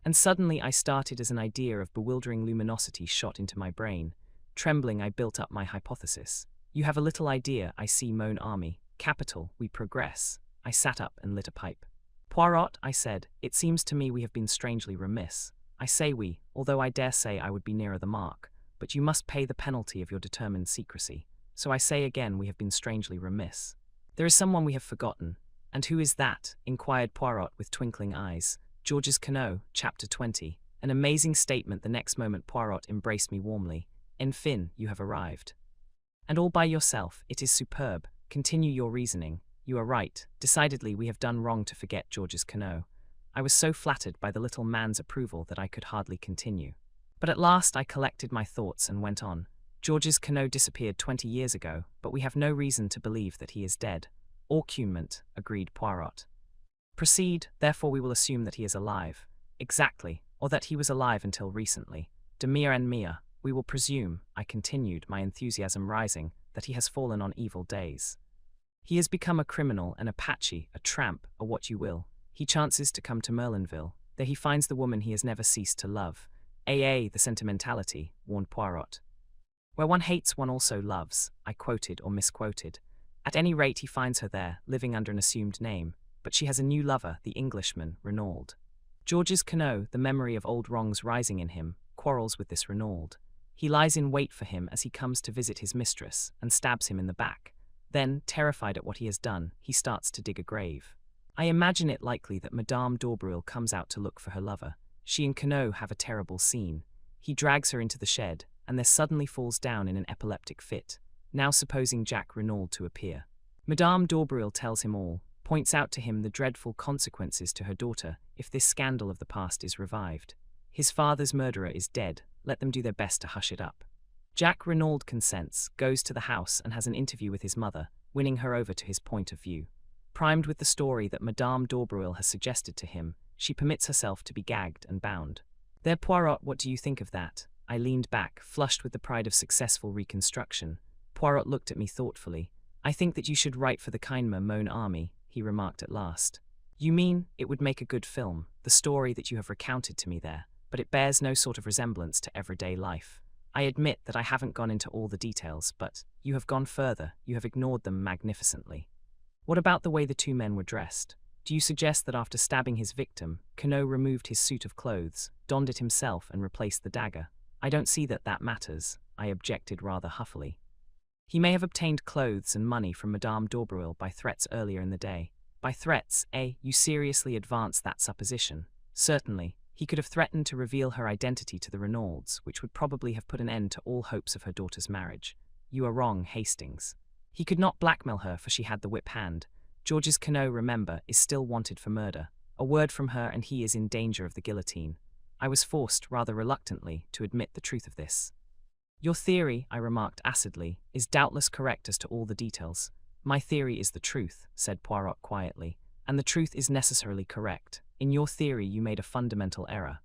And suddenly I started as an idea of bewildering luminosity shot into my brain. Trembling, I built up my hypothesis. "You have a little idea, I see, Mon Army. Capital, we progress." I sat up and lit a pipe. "Poirot," I said, "it seems to me we have been strangely remiss. I say we, although I dare say I would be nearer the mark, but you must pay the penalty of your determined secrecy. So I say again we have been strangely remiss. There is someone we have forgotten." "And who is that?" inquired Poirot with twinkling eyes. "Georges Queneau, Chapter 20. An amazing statement. The next moment Poirot embraced me warmly. "Enfin, you have arrived. And all by yourself. It is superb. Continue your reasoning. You are right. Decidedly we have done wrong to forget Georges Queneau." I was so flattered by the little man's approval that I could hardly continue. But at last I collected my thoughts and went on. "Georges Queneau disappeared 20 years ago, but we have no reason to believe that he is dead." "Aucunment," agreed Poirot. "Proceed, therefore we will assume that he is alive." "Exactly, or that he was alive until recently. De mere and mere. We will presume," I continued, my enthusiasm rising, "that he has fallen on evil days. He has become a criminal, an Apache, a tramp, or what you will. He chances to come to Merlinville. There he finds the woman he has never ceased to love." The sentimentality," warned Poirot. "Where one hates one also loves," I quoted or misquoted. "At any rate he finds her there, living under an assumed name, but she has a new lover, the Englishman, Renaud. Georges Queneau, the memory of old wrongs rising in him, quarrels with this Renaud. He lies in wait for him as he comes to visit his mistress, and stabs him in the back. Then, terrified at what he has done, he starts to dig a grave. I imagine it likely that Madame d'Aubreuil comes out to look for her lover. She and Queneau have a terrible scene. He drags her into the shed, and there suddenly falls down in an epileptic fit. Now supposing Jack Renaud to appear. Madame d'Aubreuil tells him all, points out to him the dreadful consequences to her daughter if this scandal of the past is revived. His father's murderer is dead. Let them do their best to hush it up. Jack Renaud consents, goes to the house and has an interview with his mother, winning her over to his point of view. Primed with the story that Madame d'Aubreuil has suggested to him, she permits herself to be gagged and bound. There, Poirot, what do you think of that? I leaned back, flushed with the pride of successful reconstruction. Poirot looked at me thoughtfully. "I think that you should write for the Kindmer Mon Army," he remarked at last. "You mean, it would make a good film, the story that you have recounted to me there, but it bears no sort of resemblance to everyday life." I admit that I haven't gone into all the details, but you have gone further. You have ignored them magnificently. What about the way the two men were dressed? Do you suggest that after stabbing his victim, Queneau removed his suit of clothes, donned it himself, and replaced the dagger? I don't see that matters, I objected rather huffily. He may have obtained clothes and money from Madame d'Aubervilliers by threats earlier in the day. By threats, eh? You seriously advance that supposition? Certainly. He could have threatened to reveal her identity to the Renaulds, which would probably have put an end to all hopes of her daughter's marriage. You are wrong, Hastings. He could not blackmail her, for she had the whip hand. Georges Queneau, remember, is still wanted for murder. A word from her and he is in danger of the guillotine. I was forced, rather reluctantly, to admit the truth of this. Your theory, I remarked acidly, is doubtless correct as to all the details. My theory is the truth, said Poirot quietly, and the truth is necessarily correct. In your theory you made a fundamental error.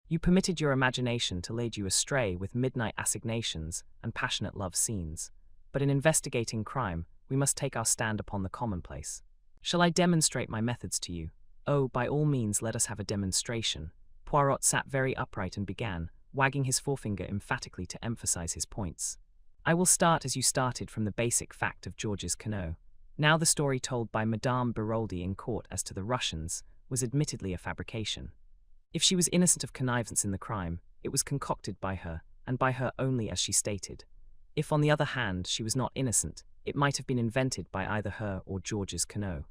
You permitted your imagination to lead you astray with midnight assignations and passionate love scenes. But in investigating crime, we must take our stand upon the commonplace. Shall I demonstrate my methods to you? Oh, by all means let us have a demonstration. Poirot sat very upright and began, wagging his forefinger emphatically to emphasize his points. I will start as you started, from the basic fact of Georges Queneau. Now the story told by Madame Beroldy in court as to the Russians was admittedly a fabrication. If she was innocent of connivance in the crime, it was concocted by her, and by her only, as she stated. If, on the other hand, she was not innocent, it might have been invented by either her or Georges Queneau.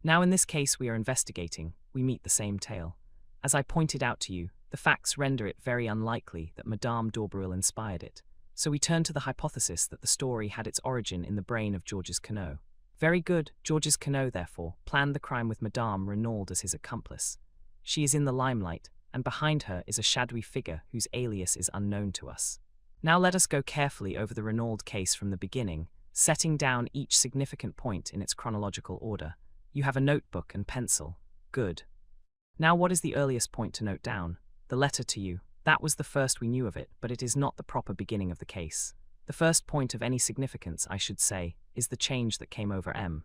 Now in this case we are investigating, we meet the same tale. As I pointed out to you, the facts render it very unlikely that Madame d'Aubervilliers inspired it. So we turn to the hypothesis that the story had its origin in the brain of Georges Queneau. Very good. Georges Queneau, therefore, planned the crime with Madame Renaud as his accomplice. She is in the limelight, and behind her is a shadowy figure whose alias is unknown to us. Now let us go carefully over the Renaud case from the beginning, setting down each significant point in its chronological order. You have a notebook and pencil. Good. Now what is the earliest point to note down? The letter to you. That was the first we knew of it, but it is not the proper beginning of the case. The first point of any significance, I should say, is the change that came over M.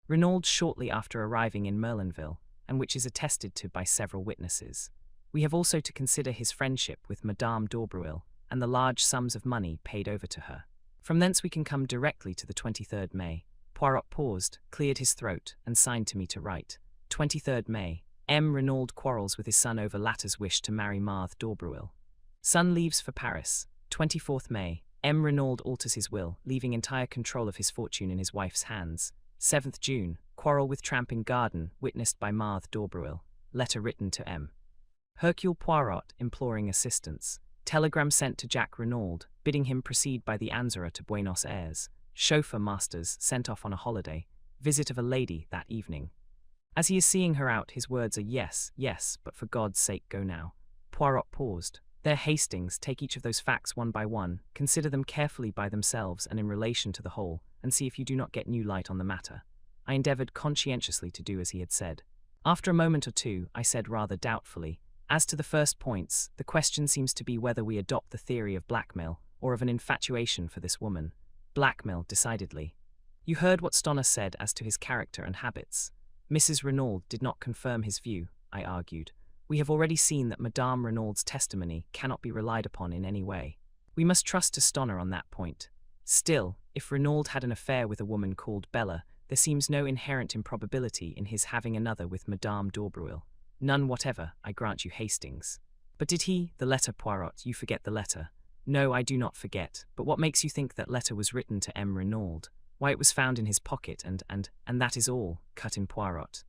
Renaud shortly after arriving in Merlinville, and which is attested to by several witnesses. We have also to consider his friendship with Madame d'Aubervilliers and the large sums of money paid over to her. From thence we can come directly to the 23rd May. Poirot paused, cleared his throat, and signed to me to write. 23rd May. M. Renaud quarrels with his son over latter's wish to marry Marthe d'Aubervilliers. Son leaves for Paris. 24th May. M. Renaud alters his will, leaving entire control of his fortune in his wife's hands. 7th June. Quarrel with tramp in garden, witnessed by Marthe d'Aubervilliers. Letter written to M. Hercule Poirot, imploring assistance. Telegram sent to Jacques Renaud, bidding him proceed by the Anzara to Buenos Aires. Chauffeur masters sent off on a holiday. Visit of a lady that evening. As he is seeing her out, his words are yes, yes, but for God's sake go now. Poirot paused. There, Hastings, take each of those facts one by one, consider them carefully by themselves and in relation to the whole, and see if you do not get new light on the matter. I endeavored conscientiously to do as he had said. After a moment or two, I said rather doubtfully, as to the first points, the question seems to be whether we adopt the theory of blackmail, or of an infatuation for this woman. Blackmail, decidedly. You heard what Stoner said as to his character and habits. Mrs. Renaud did not confirm his view, I argued. We have already seen that Madame Renaud's testimony cannot be relied upon in any way. We must trust to Stoner on that point. Still, if Renaud had an affair with a woman called Bella, there seems no inherent improbability in his having another with Madame d'Aubervilliers. None whatever, I grant you, Hastings. But did he? The letter, Poirot, you forget the letter. No, I do not forget, but what makes you think that letter was written to M. Renaud? Why, it was found in his pocket and that is all, cut in Poirot.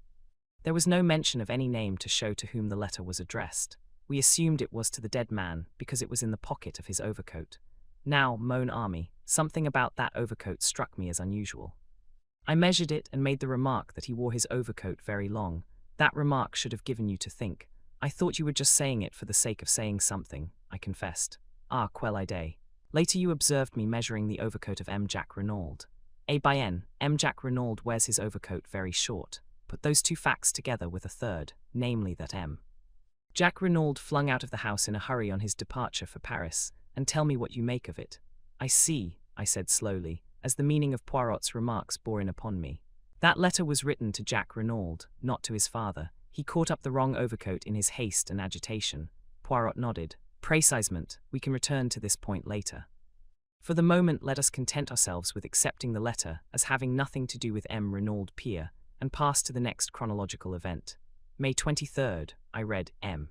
There was no mention of any name to show to whom the letter was addressed. We assumed it was to the dead man, because it was in the pocket of his overcoat. Now, mon ami, something about that overcoat struck me as unusual. I measured it and made the remark that he wore his overcoat very long. That remark should have given you to think. I thought you were just saying it for the sake of saying something, I confessed. Ah, quelle idée. Later you observed me measuring the overcoat of M. Jacques Renaud. By N. M. Jacques Renaud wears his overcoat very short. Put those two facts together with a third, namely that M. Jacques Renaud flung out of the house in a hurry on his departure for Paris, and tell me what you make of it. I see, I said slowly, as the meaning of Poirot's remarks bore in upon me. That letter was written to Jacques Renaud, not to his father. He caught up the wrong overcoat in his haste and agitation. Poirot nodded. Précisement, we can return to this point later. For the moment, let us content ourselves with accepting the letter as having nothing to do with M. Renaud Peer, and pass to the next chronological event. May 23rd, I read M.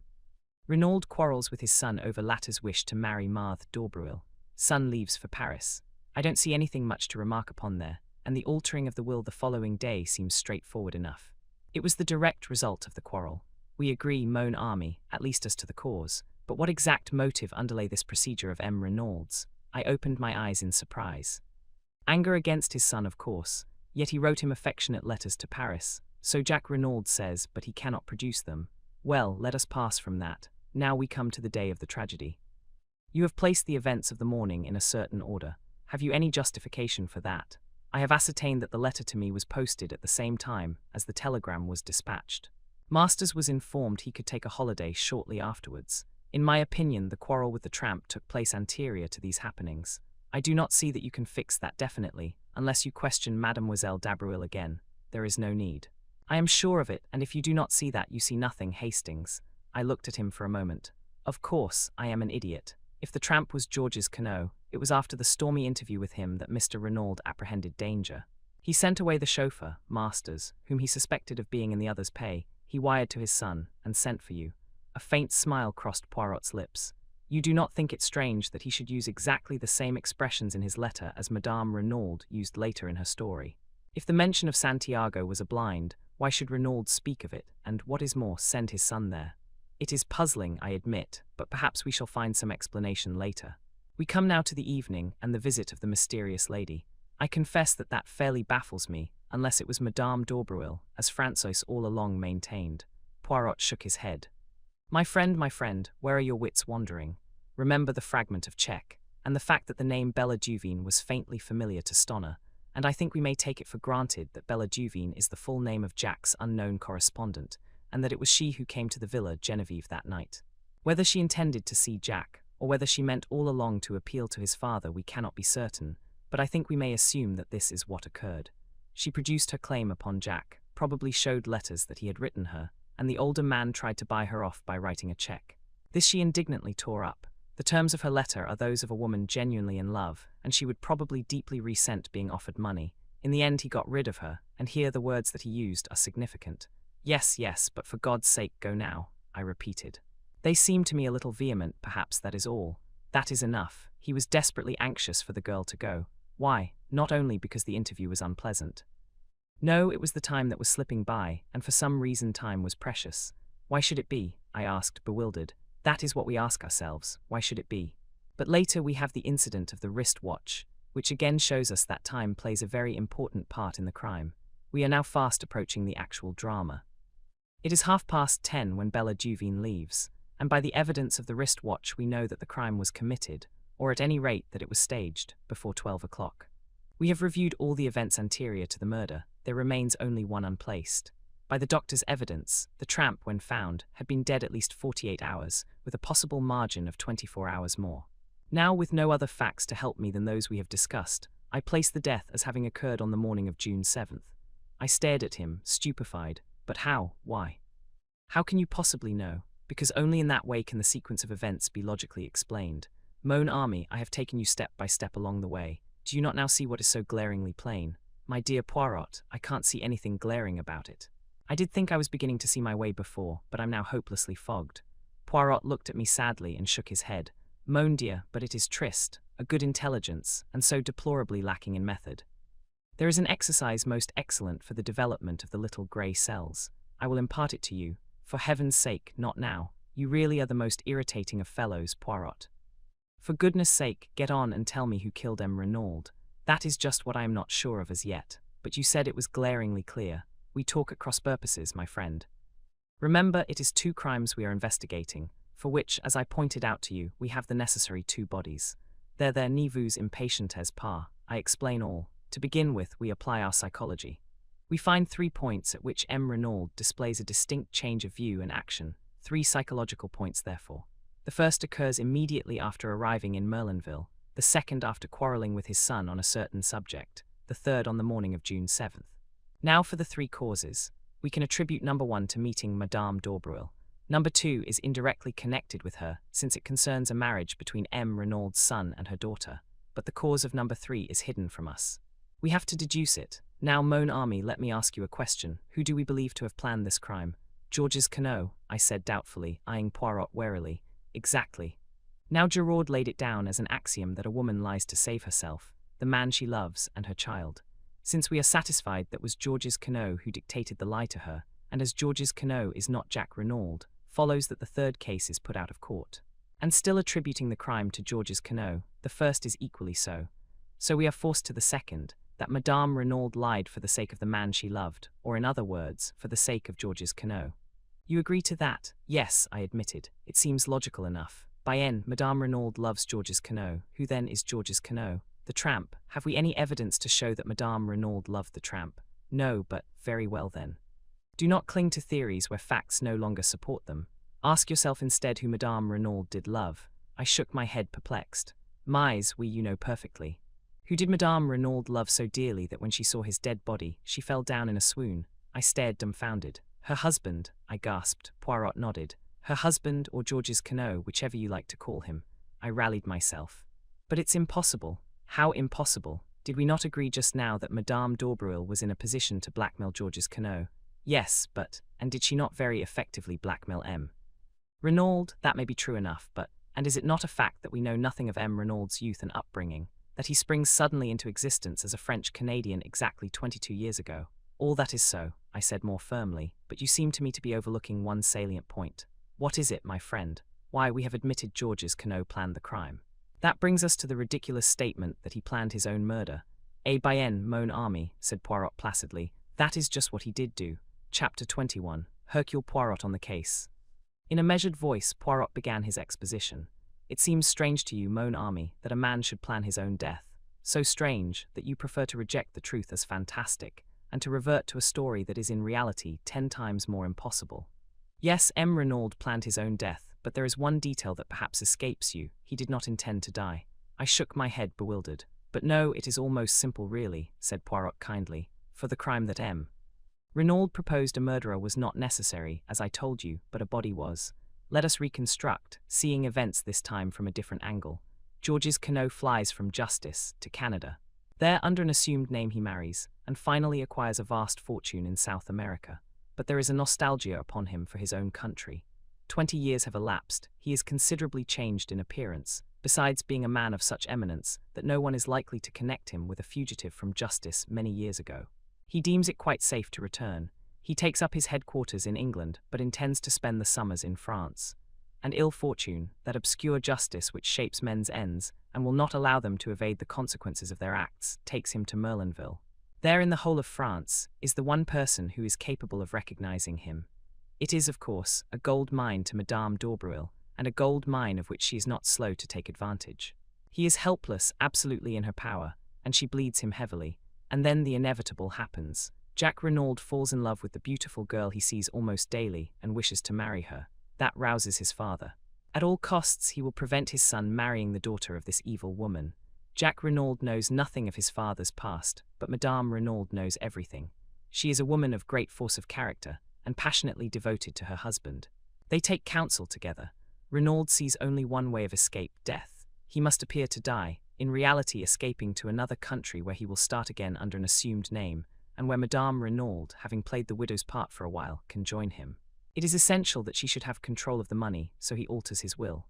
Renaud quarrels with his son over latter's wish to marry Marthe d'Aubreuil. Son leaves for Paris. I don't see anything much to remark upon there, and the altering of the will the following day seems straightforward enough. It was the direct result of the quarrel. We agree, mon ami, at least as to the cause, but what exact motive underlay this procedure of M. Renaud's? I opened my eyes in surprise. Anger against his son, of course, yet he wrote him affectionate letters to Paris, so Jacques Renaud says, but he cannot produce them. Well, let us pass from that. Now we come to the day of the tragedy. You have placed the events of the morning in a certain order. Have you any justification for that? I have ascertained that the letter to me was posted at the same time as the telegram was dispatched. Masters was informed he could take a holiday shortly afterwards. In my opinion, the quarrel with the tramp took place anterior to these happenings. I do not see that you can fix that definitely, unless you question Mademoiselle d'Aubreuil again. There is no need. I am sure of it, and if you do not see that, you see nothing, Hastings. I looked at him for a moment. Of course, I am an idiot. If the tramp was Georges Queneau, it was after the stormy interview with him that Mr. Renaud apprehended danger. He sent away the chauffeur, Masters, whom he suspected of being in the other's pay. He wired to his son, and sent for you. A faint smile crossed Poirot's lips. You do not think it strange that he should use exactly the same expressions in his letter as Madame Renaud used later in her story? If the mention of Santiago was a blind, why should Renaud speak of it, and, what is more, send his son there? It is puzzling, I admit, but perhaps we shall find some explanation later. We come now to the evening and the visit of the mysterious lady. I confess that that fairly baffles me, unless it was Madame d'Aubreuil, as François all along maintained. Poirot shook his head. My friend, where are your wits wandering? Remember the fragment of check, and the fact that the name Bella Duveen was faintly familiar to Stoner, and I think we may take it for granted that Bella Duveen is the full name of Jack's unknown correspondent, and that it was she who came to the Villa Genevieve that night. Whether she intended to see Jack, or whether she meant all along to appeal to his father, we cannot be certain, but I think we may assume that this is what occurred. She produced her claim upon Jack, probably showed letters that he had written her, and the older man tried to buy her off by writing a check. This she indignantly tore up. The terms of her letter are those of a woman genuinely in love, and she would probably deeply resent being offered money. In the end he got rid of her, and here the words that he used are significant. Yes, but for God's sake go now, I repeated. They seem to me a little vehement, perhaps that is all. That is enough. He was desperately anxious for the girl to go. Why? Not only because the interview was unpleasant. No, it was the time that was slipping by, and for some reason time was precious. Why should it be? I asked, bewildered. That is what we ask ourselves. Why should it be? But later we have the incident of the wrist watch, which again shows us that time plays a very important part in the crime. We are now fast approaching the actual drama. It is 10:30 when Bella Duveen leaves, and by the evidence of the wrist watch we know that the crime was committed, or at any rate that it was staged, before 12 o'clock. We have reviewed all the events anterior to the murder. There remains only one unplaced. By the doctor's evidence, the tramp, when found, had been dead at least 48 hours, with a possible margin of 24 hours more. Now, with no other facts to help me than those we have discussed, I place the death as having occurred on the morning of June 7th. I stared at him, stupefied. But how? Why? How can you possibly know? Because only in that way can the sequence of events be logically explained. Mon ami, I have taken you step by step along the way. Do you not now see what is so glaringly plain? My dear Poirot, I can't see anything glaring about it. I did think I was beginning to see my way before, but I'm now hopelessly fogged. Poirot looked at me sadly and shook his head. Mon dear, but it is triste, a good intelligence, and so deplorably lacking in method. There is an exercise most excellent for the development of the little grey cells. I will impart it to you. For heaven's sake, not now. You really are the most irritating of fellows, Poirot. For goodness sake, get on and tell me who killed M. Renaud. That is just what I am not sure of as yet, but you said it was glaringly clear. We talk at cross purposes, my friend. Remember, it is 2 crimes we are investigating, for which, as I pointed out to you, we have the necessary 2 bodies. There ne vous impatientez pas, I explain all. To begin with, we apply our psychology. We find 3 points at which M. Renaud displays a distinct change of view and action, 3 psychological points therefore. The first occurs immediately after arriving in Merlinville, the second after quarrelling with his son on a certain subject, the third on the morning of June 7th. Now for the 3 causes. We can attribute number 1 to meeting Madame d'Aubreuil, Number 2 is indirectly connected with her, since it concerns a marriage between M. Renaud's son and her daughter, but the cause of number 3 is hidden from us. We have to deduce it. Now, Mon Ami, let me ask you a question. Who do we believe to have planned this crime? Georges Quenouille, I said doubtfully, eyeing Poirot warily. Exactly. Now Giraud laid it down as an axiom that a woman lies to save herself, the man she loves, and her child. Since we are satisfied that was Georges Quenouille who dictated the lie to her, and as Georges Quenouille is not Jack Renaud, follows that the third case is put out of court. And still attributing the crime to Georges Quenouille, the first is equally so. So we are forced to the second, that Madame Renaud lied for the sake of the man she loved, or in other words, for the sake of Georges Quenouille. You agree to that? Yes, I admitted. It seems logical enough. By N, Madame Renaud loves Georges Quenouille. Who then is Georges Quenouille? The tramp. Have we any evidence to show that Madame Renaud loved the tramp? No, but very well then. Do not cling to theories where facts no longer support them. Ask yourself instead who Madame Renaud did love. I shook my head perplexed. Mais, you know perfectly. Who did Madame Renaud love so dearly that when she saw his dead body, she fell down in a swoon? I stared dumbfounded. Her husband, I gasped. Poirot nodded. Her husband, or Georges Quenouille, whichever you like to call him. I rallied myself. But it's impossible. How impossible? Did we not agree just now that Madame d'Aubreuil was in a position to blackmail Georges Quenouille? Yes, but, and did she not very effectively blackmail M. Renaud? That may be true enough, but, and is it not a fact that we know nothing of M. Renaud's youth and upbringing, that he springs suddenly into existence as a French-Canadian exactly 22 years ago? All that is so, I said more firmly, but you seem to me to be overlooking one salient point. What is it, my friend? Why, we have admitted Georges Quenouille planned the crime. That brings us to the ridiculous statement that he planned his own murder. By N, Mon Ami, said Poirot placidly. That is just what he did do. Chapter 21. Hercule Poirot on the case. In a measured voice, Poirot began his exposition. It seems strange to you, Mon Ami, that a man should plan his own death. So strange that you prefer to reject the truth as fantastic, and to revert to a story that is in reality 10 times more impossible. Yes, M. Renaud planned his own death, but there is one detail that perhaps escapes you. He did not intend to die. I shook my head bewildered. But no, it is almost simple really, said Poirot kindly. For the crime that M. Renaud proposed, a murderer was not necessary, as I told you, but a body was. Let us reconstruct, seeing events this time from a different angle. Georges Quenouille flies from justice to Canada. There, under an assumed name, he marries, and finally acquires a vast fortune in South America. But there is a nostalgia upon him for his own country. 20 years have elapsed. He is considerably changed in appearance, besides being a man of such eminence that no one is likely to connect him with a fugitive from justice many years ago. He deems it quite safe to return. He takes up his headquarters in England, but intends to spend the summers in France. And ill fortune, that obscure justice which shapes men's ends, and will not allow them to evade the consequences of their acts, takes him to Merlinville. There in the whole of France is the one person who is capable of recognizing him. It is, of course, a gold mine to Madame d'Aubreuil, and a gold mine of which she is not slow to take advantage. He is helpless, absolutely in her power, and she bleeds him heavily. And then the inevitable happens. Jack Renaud falls in love with the beautiful girl he sees almost daily and wishes to marry her. That rouses his father. At all costs he will prevent his son marrying the daughter of this evil woman. Jack Renaud knows nothing of his father's past, but Madame Renaud knows everything. She is a woman of great force of character, and passionately devoted to her husband. They take counsel together. Renaud sees only one way of escape, death. He must appear to die, in reality escaping to another country where he will start again under an assumed name, and where Madame Renaud, having played the widow's part for a while, can join him. It is essential that she should have control of the money, so he alters his will.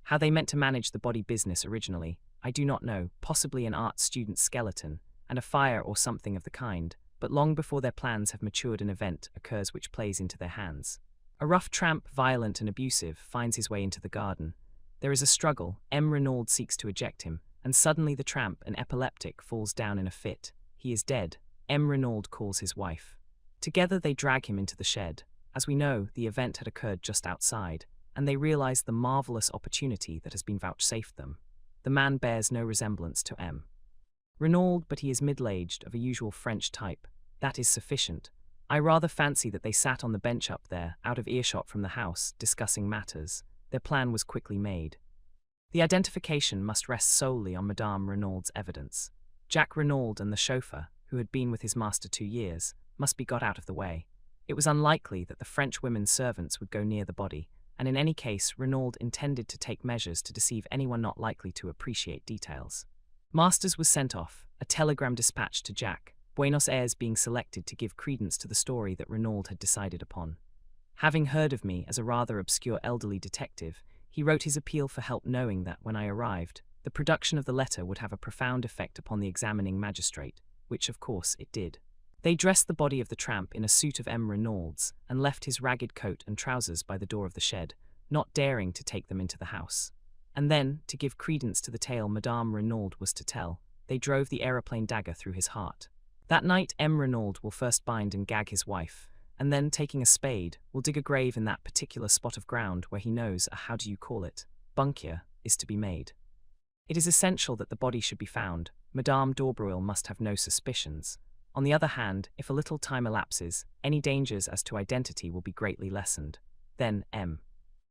How they meant to manage the body business originally, I do not know, possibly an art student's skeleton, and a fire or something of the kind, but long before their plans have matured an event occurs which plays into their hands. A rough tramp, violent and abusive, finds his way into the garden. There is a struggle, M. Renaud seeks to eject him, and suddenly the tramp, an epileptic, falls down in a fit. He is dead. M. Renaud calls his wife. Together they drag him into the shed. As we know, the event had occurred just outside, and they realize the marvelous opportunity that has been vouchsafed them. The man bears no resemblance to M. Renaud, but he is middle-aged, of a usual French type. That is sufficient. I rather fancy that they sat on the bench up there, out of earshot from the house, discussing matters. Their plan was quickly made. The identification must rest solely on Madame Renaud's evidence. Jack Renaud and the chauffeur, who had been with his master 2 years, must be got out of the way. It was unlikely that the French women's servants would go near the body, and in any case, Renaud intended to take measures to deceive anyone not likely to appreciate details. Masters was sent off, a telegram dispatched to Jack, Buenos Aires being selected to give credence to the story that Renaud had decided upon. Having heard of me as a rather obscure elderly detective, he wrote his appeal for help, knowing that, when I arrived, the production of the letter would have a profound effect upon the examining magistrate, which of course it did. They dressed the body of the tramp in a suit of M. Renaud's, and left his ragged coat and trousers by the door of the shed, not daring to take them into the house. And then, to give credence to the tale Madame Renaud was to tell, they drove the aeroplane dagger through his heart. That night M. Renaud will first bind and gag his wife, and then, taking a spade, will dig a grave in that particular spot of ground where he knows a bunker is to be made. It is essential that the body should be found. Madame d'Aubreuil must have no suspicions. On the other hand, if a little time elapses, any dangers as to identity will be greatly lessened. Then M.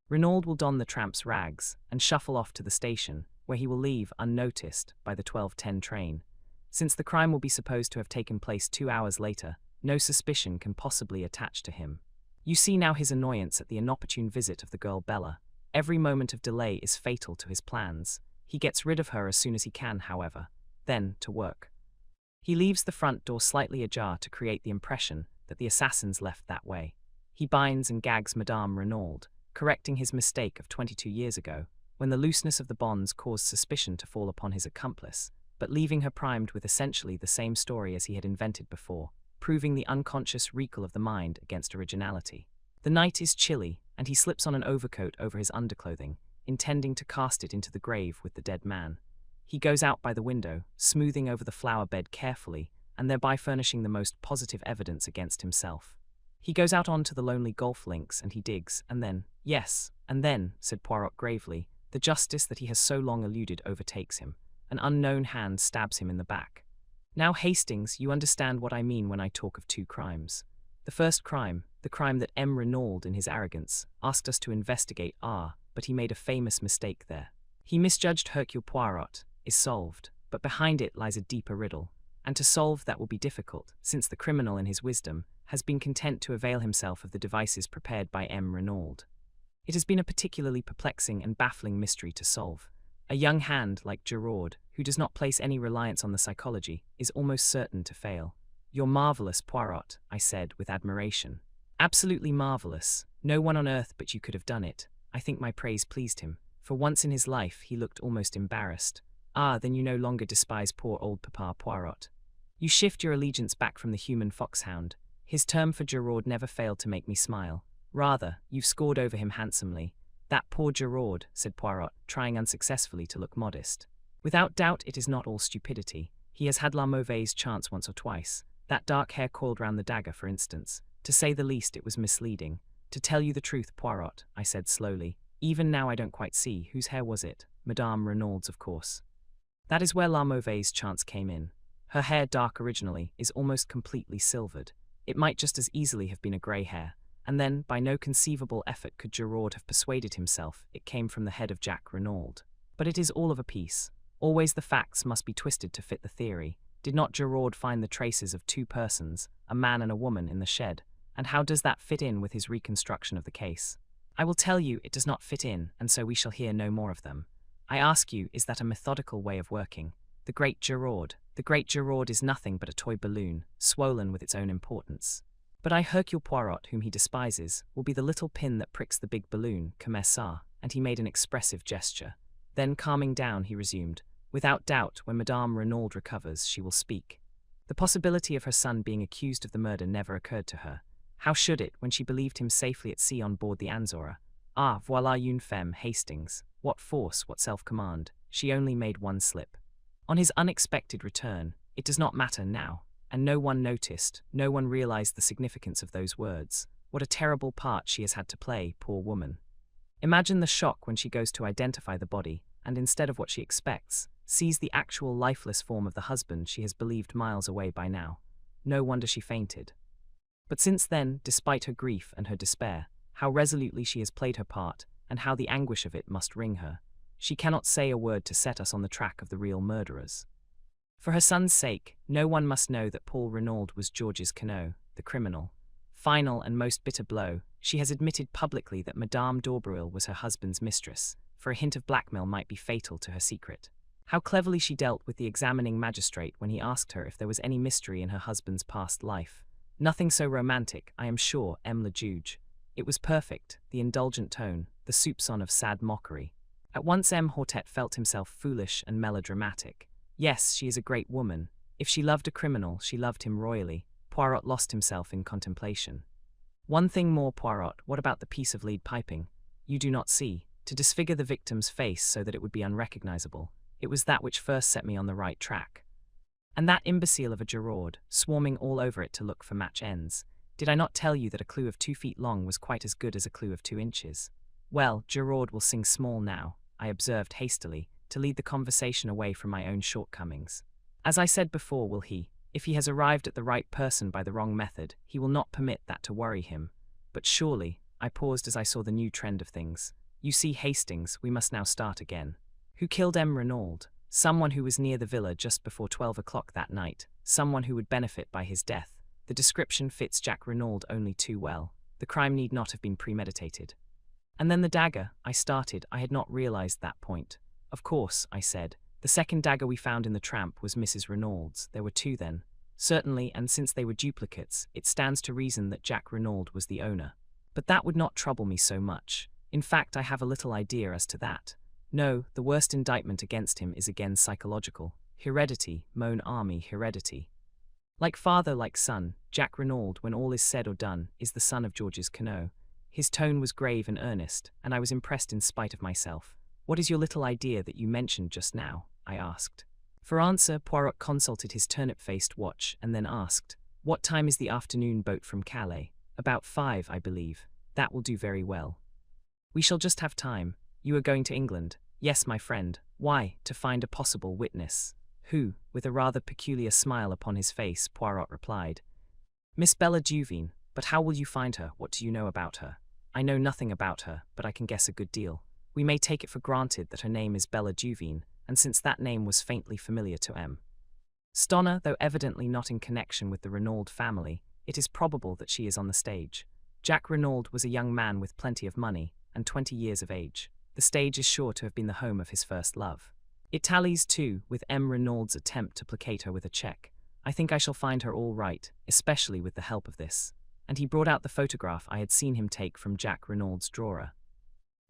Renaud will don the tramp's rags and shuffle off to the station, where he will leave unnoticed by the 12:10 train. Since the crime will be supposed to have taken place 2 hours later, no suspicion can possibly attach to him. You see now his annoyance at the inopportune visit of the girl Bella. Every moment of delay is fatal to his plans. He gets rid of her as soon as he can, however. Then, to work. He leaves the front door slightly ajar to create the impression that the assassins left that way. He binds and gags Madame Renaud, correcting his mistake of 22 years ago, when the looseness of the bonds caused suspicion to fall upon his accomplice, but leaving her primed with essentially the same story as he had invented before, proving the unconscious recall of the mind against originality. The night is chilly, and he slips on an overcoat over his underclothing, intending to cast it into the grave with the dead man. He goes out by the window, smoothing over the flower bed carefully, and thereby furnishing the most positive evidence against himself. He goes out onto the lonely golf links and he digs, and then, yes, and then, said Poirot gravely, the justice that he has so long eluded overtakes him. An unknown hand stabs him in the back. Now, Hastings, you understand what I mean when I talk of 2 crimes. The first crime, the crime that M. Renaud, in his arrogance, asked us to investigate, but he made a famous mistake there. He misjudged Hercule Poirot, is solved, but behind it lies a deeper riddle, and to solve that will be difficult, since the criminal in his wisdom has been content to avail himself of the devices prepared by M. Renaud. It has been a particularly perplexing and baffling mystery to solve. A young hand like Giraud, who does not place any reliance on the psychology, is almost certain to fail. You're marvelous, Poirot, I said with admiration. Absolutely marvelous. No one on earth but you could have done it. I think my praise pleased him. For once in his life he looked almost embarrassed. Then you no longer despise poor old Papa Poirot. You shift your allegiance back from the human foxhound. His term for Giraud never failed to make me smile. Rather, you've scored over him handsomely. That poor Giraud, said Poirot, trying unsuccessfully to look modest. Without doubt it is not all stupidity. He has had la mauvaise chance once or twice. That dark hair coiled round the dagger, for instance. To say the least, it was misleading. To tell you the truth, Poirot, I said slowly, even now I don't quite see. Whose hair was it? Madame Renaud's, of course. That is where la mauvaise chance came in. Her hair, dark originally, is almost completely silvered. It might just as easily have been a grey hair. And then, by no conceivable effort could Giraud have persuaded himself it came from the head of Jack Renaud. But it is all of a piece. Always the facts must be twisted to fit the theory. Did not Giraud find the traces of 2 persons, a man and a woman, in the shed? And how does that fit in with his reconstruction of the case? I will tell you it does not fit in, and so we shall hear no more of them. I ask you, is that a methodical way of working? The great Giraud is nothing but a toy balloon, swollen with its own importance. But Hercule Poirot, whom he despises, will be the little pin that pricks the big balloon, comme ça, and he made an expressive gesture. Then, calming down, he resumed, without doubt, when Madame Renaud recovers, she will speak. The possibility of her son being accused of the murder never occurred to her. How should it, when she believed him safely at sea on board the Anzora? Voilà une femme, Hastings. What force, what self-command. She only made one slip. On his unexpected return, it does not matter now. And no one noticed, no one realized the significance of those words. What a terrible part she has had to play, poor woman. Imagine the shock when she goes to identify the body, and instead of what she expects, sees the actual lifeless form of the husband she has believed miles away by now. No wonder she fainted. But since then, despite her grief and her despair, how resolutely she has played her part, and how the anguish of it must wring her. She cannot say a word to set us on the track of the real murderers. For her son's sake, no one must know that Paul Renaud was Georges Queneau, the criminal. Final and most bitter blow, she has admitted publicly that Madame d'Auberville was her husband's mistress, for a hint of blackmail might be fatal to her secret. How cleverly she dealt with the examining magistrate when he asked her if there was any mystery in her husband's past life. Nothing so romantic, I am sure, le juge. It was perfect, the indulgent tone, the soupçon of sad mockery. At once Hortet felt himself foolish and melodramatic. Yes, she is a great woman. If she loved a criminal, she loved him royally. Poirot lost himself in contemplation. One thing more, Poirot, what about the piece of lead piping? You do not see. To disfigure the victim's face so that it would be unrecognizable. It was that which first set me on the right track. And that imbecile of a Giraud, swarming all over it to look for match ends. Did I not tell you that a clue of 2 feet long was quite as good as a clue of 2 inches? Well, Giraud will sing small now, I observed hastily, to lead the conversation away from my own shortcomings. As I said before, will he? If he has arrived at the right person by the wrong method, he will not permit that to worry him. But surely, I paused as I saw the new trend of things. You see, Hastings, we must now start again. Who killed Renaud? Someone who was near the villa just before 12 o'clock that night. Someone who would benefit by his death. The description fits Jack Renaud only too well. The crime need not have been premeditated. And then the dagger, I started. I had not realized that point. Of course, I said. The second dagger we found in the tramp was Mrs. Renaud's. There were 2 then. Certainly, and since they were duplicates, it stands to reason that Jack Renaud was the owner. But that would not trouble me so much. In fact, I have a little idea as to that. No, the worst indictment against him is again psychological. Heredity, mon ami, heredity. Like father, like son, Jack Renaud, when all is said or done, is the son of Georges Queneau. His tone was grave and earnest, and I was impressed in spite of myself. What is your little idea that you mentioned just now? I asked. For answer, Poirot consulted his turnip-faced watch and then asked, What time is the afternoon boat from Calais? About 5, I believe. That will do very well. We shall just have time. You are going to England? Yes, my friend. Why? To find a possible witness. Who? With a rather peculiar smile upon his face, Poirot replied. Miss Bella Duveen. But how will you find her? What do you know about her? I know nothing about her, but I can guess a good deal. We may take it for granted that her name is Bella Duveen, and since that name was faintly familiar to Stonner, though evidently not in connection with the Renaud family, it is probable that she is on the stage. Jack Renaud was a young man with plenty of money, and 20 years of age. The stage is sure to have been the home of his first love. It tallies, too, with Renaud's attempt to placate her with a cheque. I think I shall find her all right, especially with the help of this. And he brought out the photograph I had seen him take from Jack Renaud's drawer.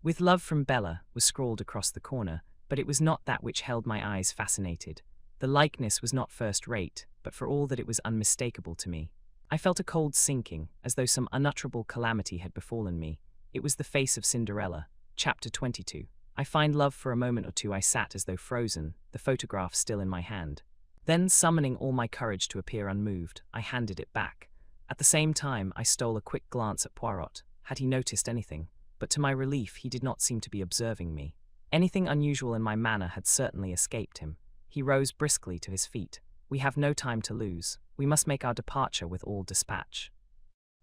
With love from Bella was scrawled across the corner, but it was not that which held my eyes fascinated. The likeness was not first-rate, but for all that it was unmistakable to me. I felt a cold sinking, as though some unutterable calamity had befallen me. It was the face of Cinderella. Chapter 22. I find love. For a moment or two I sat as though frozen, the photograph still in my hand. Then, summoning all my courage to appear unmoved, I handed it back. At the same time, I stole a quick glance at Poirot. Had he noticed anything? But to my relief, he did not seem to be observing me. Anything unusual in my manner had certainly escaped him. He rose briskly to his feet. We have no time to lose. We must make our departure with all dispatch.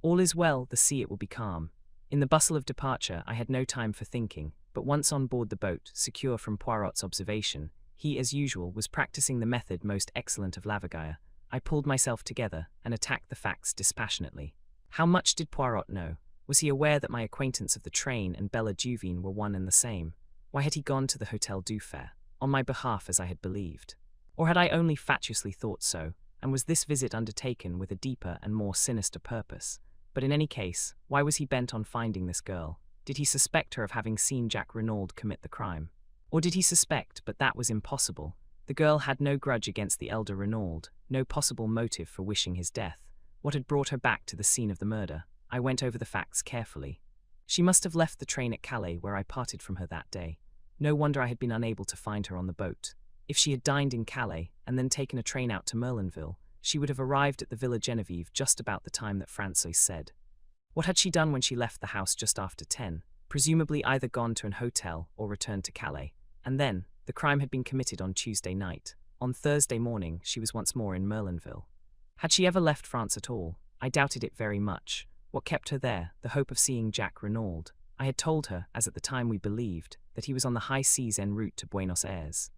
All is well, the sea it will be calm. In the bustle of departure, I had no time for thinking, but once on board the boat, secure from Poirot's observation, he, as usual, was practicing the method most excellent of Lavagaille. I pulled myself together and attacked the facts dispassionately. How much did Poirot know? Was he aware that my acquaintance of the train and Bella Duveen were one and the same? Why had he gone to the Hotel du Fer, on my behalf as I had believed? Or had I only fatuously thought so, and was this visit undertaken with a deeper and more sinister purpose? But in any case, why was he bent on finding this girl? Did he suspect her of having seen Jack Renaud commit the crime? Or did he suspect, but that was impossible? The girl had no grudge against the elder Renaud, no possible motive for wishing his death. What had brought her back to the scene of the murder? I went over the facts carefully. She must have left the train at Calais, where I parted from her that day. No wonder I had been unable to find her on the boat. If she had dined in Calais, and then taken a train out to Merlinville, she would have arrived at the Villa Genevieve just about the time that Francois said. What had she done when she left the house just after 10? Presumably either gone to an hotel or returned to Calais. And then, the crime had been committed on Tuesday night. On Thursday morning, she was once more in Merlinville. Had she ever left France at all? I doubted it very much. What kept her there? The hope of seeing Jack Renaud. I had told her, as at the time we believed, that he was on the high seas en route to Buenos Aires.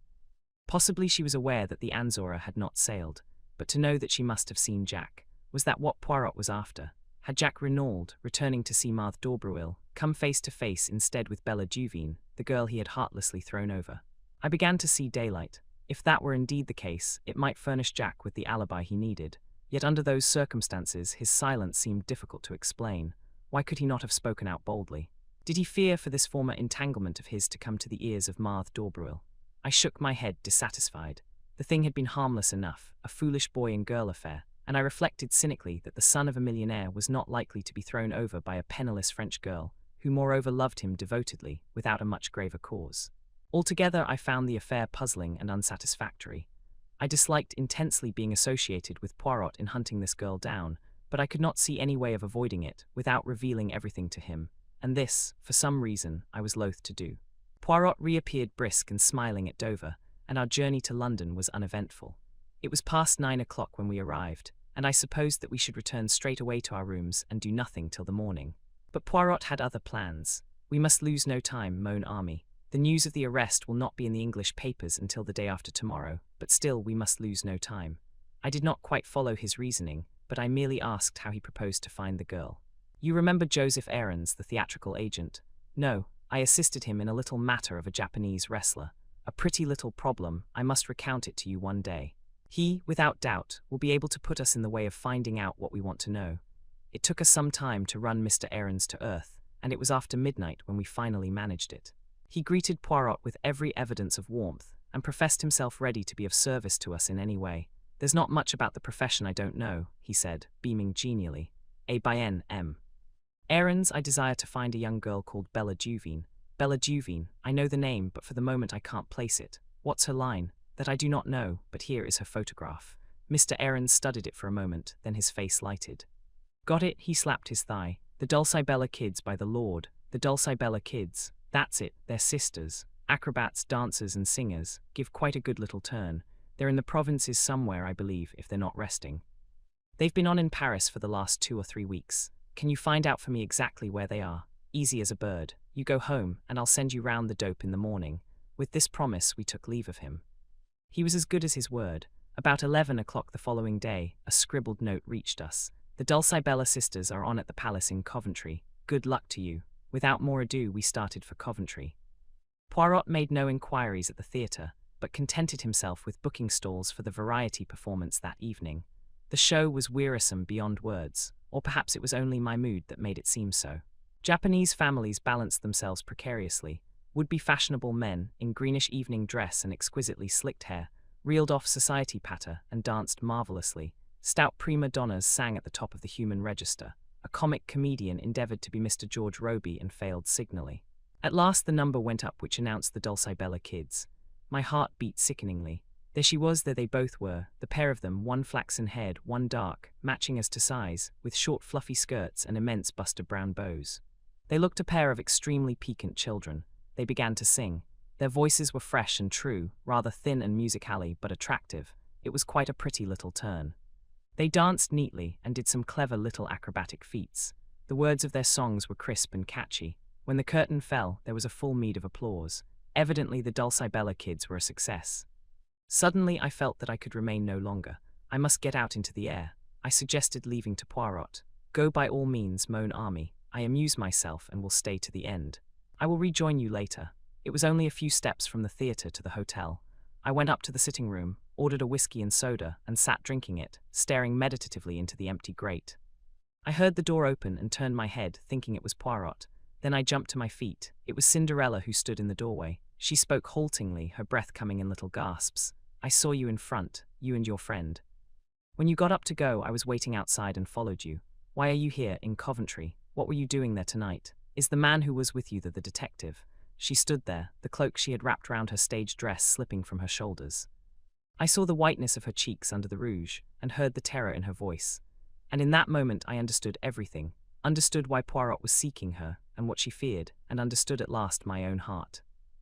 Possibly she was aware that the Anzora had not sailed, but to know that she must have seen Jack, was that what Poirot was after? Had Jack Renaud, returning to see Marthe d'Aubervilliers, come face to face instead with Bella Duveen, the girl he had heartlessly thrown over? I began to see daylight. If that were indeed the case, it might furnish Jack with the alibi he needed. Yet under those circumstances, his silence seemed difficult to explain. Why could he not have spoken out boldly? Did he fear for this former entanglement of his to come to the ears of Marthe d'Aubervilliers? I shook my head, dissatisfied. The thing had been harmless enough, a foolish boy and girl affair, and I reflected cynically that the son of a millionaire was not likely to be thrown over by a penniless French girl, who moreover loved him devotedly, without a much graver cause. Altogether, I found the affair puzzling and unsatisfactory. I disliked intensely being associated with Poirot in hunting this girl down, but I could not see any way of avoiding it without revealing everything to him, and this, for some reason, I was loath to do. Poirot reappeared brisk and smiling at Dover, and our journey to London was uneventful. It was past 9 o'clock when we arrived, and I supposed that we should return straight away to our rooms and do nothing till the morning. But Poirot had other plans. We must lose no time, mon ami. The news of the arrest will not be in the English papers until the day after tomorrow, but still we must lose no time. I did not quite follow his reasoning, but I merely asked how he proposed to find the girl. You remember Joseph Aarons, the theatrical agent? No, I assisted him in a little matter of a Japanese wrestler. A pretty little problem, I must recount it to you one day. He, without doubt, will be able to put us in the way of finding out what we want to know. It took us some time to run Mr. Aarons to earth, and it was after midnight when we finally managed it. He greeted Poirot with every evidence of warmth, and professed himself ready to be of service to us in any way. There's not much about the profession I don't know, he said, beaming genially. Bien, M. Aarons, I desire to find a young girl called Bella Duveen. Bella Duveen, I know the name, but for the moment I can't place it. What's her line? That I do not know, but here is her photograph. Mr. Aarons studied it for a moment, then his face lighted. Got it, he slapped his thigh. The Dulcibella kids, by the Lord. The Dulcibella kids. That's it, they're sisters. Acrobats, dancers and singers. Give quite a good little turn. They're in the provinces somewhere, I believe, if they're not resting. They've been on in Paris for the last 2 or 3 weeks. Can you find out for me exactly where they are? Easy as a bird. You go home, and I'll send you round the dope in the morning. With this promise, we took leave of him. He was as good as his word. About 11 o'clock the following day, a scribbled note reached us. The Dulcibella sisters are on at the palace in Coventry. Good luck to you. Without more ado, we started for Coventry. Poirot made no inquiries at the theatre, but contented himself with booking stalls for the variety performance that evening. The show was wearisome beyond words, or perhaps it was only my mood that made it seem so. Japanese families balanced themselves precariously. Would-be fashionable men, in greenish evening dress and exquisitely slicked hair, reeled off society patter and danced marvellously. Stout prima donnas sang at the top of the human register. A comic comedian endeavoured to be Mr. George Robey and failed signally. At last the number went up which announced the Dulcibella kids. My heart beat sickeningly. There she was, there they both were, the pair of them, one flaxen-haired, one dark, matching as to size, with short fluffy skirts and immense bust of brown bows. They looked a pair of extremely piquant children. They began to sing. Their voices were fresh and true, rather thin and musically, but attractive. It was quite a pretty little turn. They danced neatly and did some clever little acrobatic feats. The words of their songs were crisp and catchy. When the curtain fell, there was a full meed of applause. Evidently, the Dulcibella kids were a success. Suddenly, I felt that I could remain no longer. I must get out into the air. I suggested leaving to Poirot. Go by all means, mon ami. I amuse myself and will stay to the end. I will rejoin you later. It was only a few steps from the theatre to the hotel. I went up to the sitting room, ordered a whiskey and soda, and sat drinking it, staring meditatively into the empty grate. I heard the door open and turned my head, thinking it was Poirot. Then I jumped to my feet. It was Cinderella who stood in the doorway. She spoke haltingly, her breath coming in little gasps. I saw you in front, you and your friend. When you got up to go, I was waiting outside and followed you. Why are you here, in Coventry? What were you doing there tonight? Is the man who was with you the detective? She stood there, the cloak she had wrapped round her stage dress slipping from her shoulders. I saw the whiteness of her cheeks under the rouge, and heard the terror in her voice. And in that moment I understood everything, understood why Poirot was seeking her, and what she feared, and understood at last my own heart.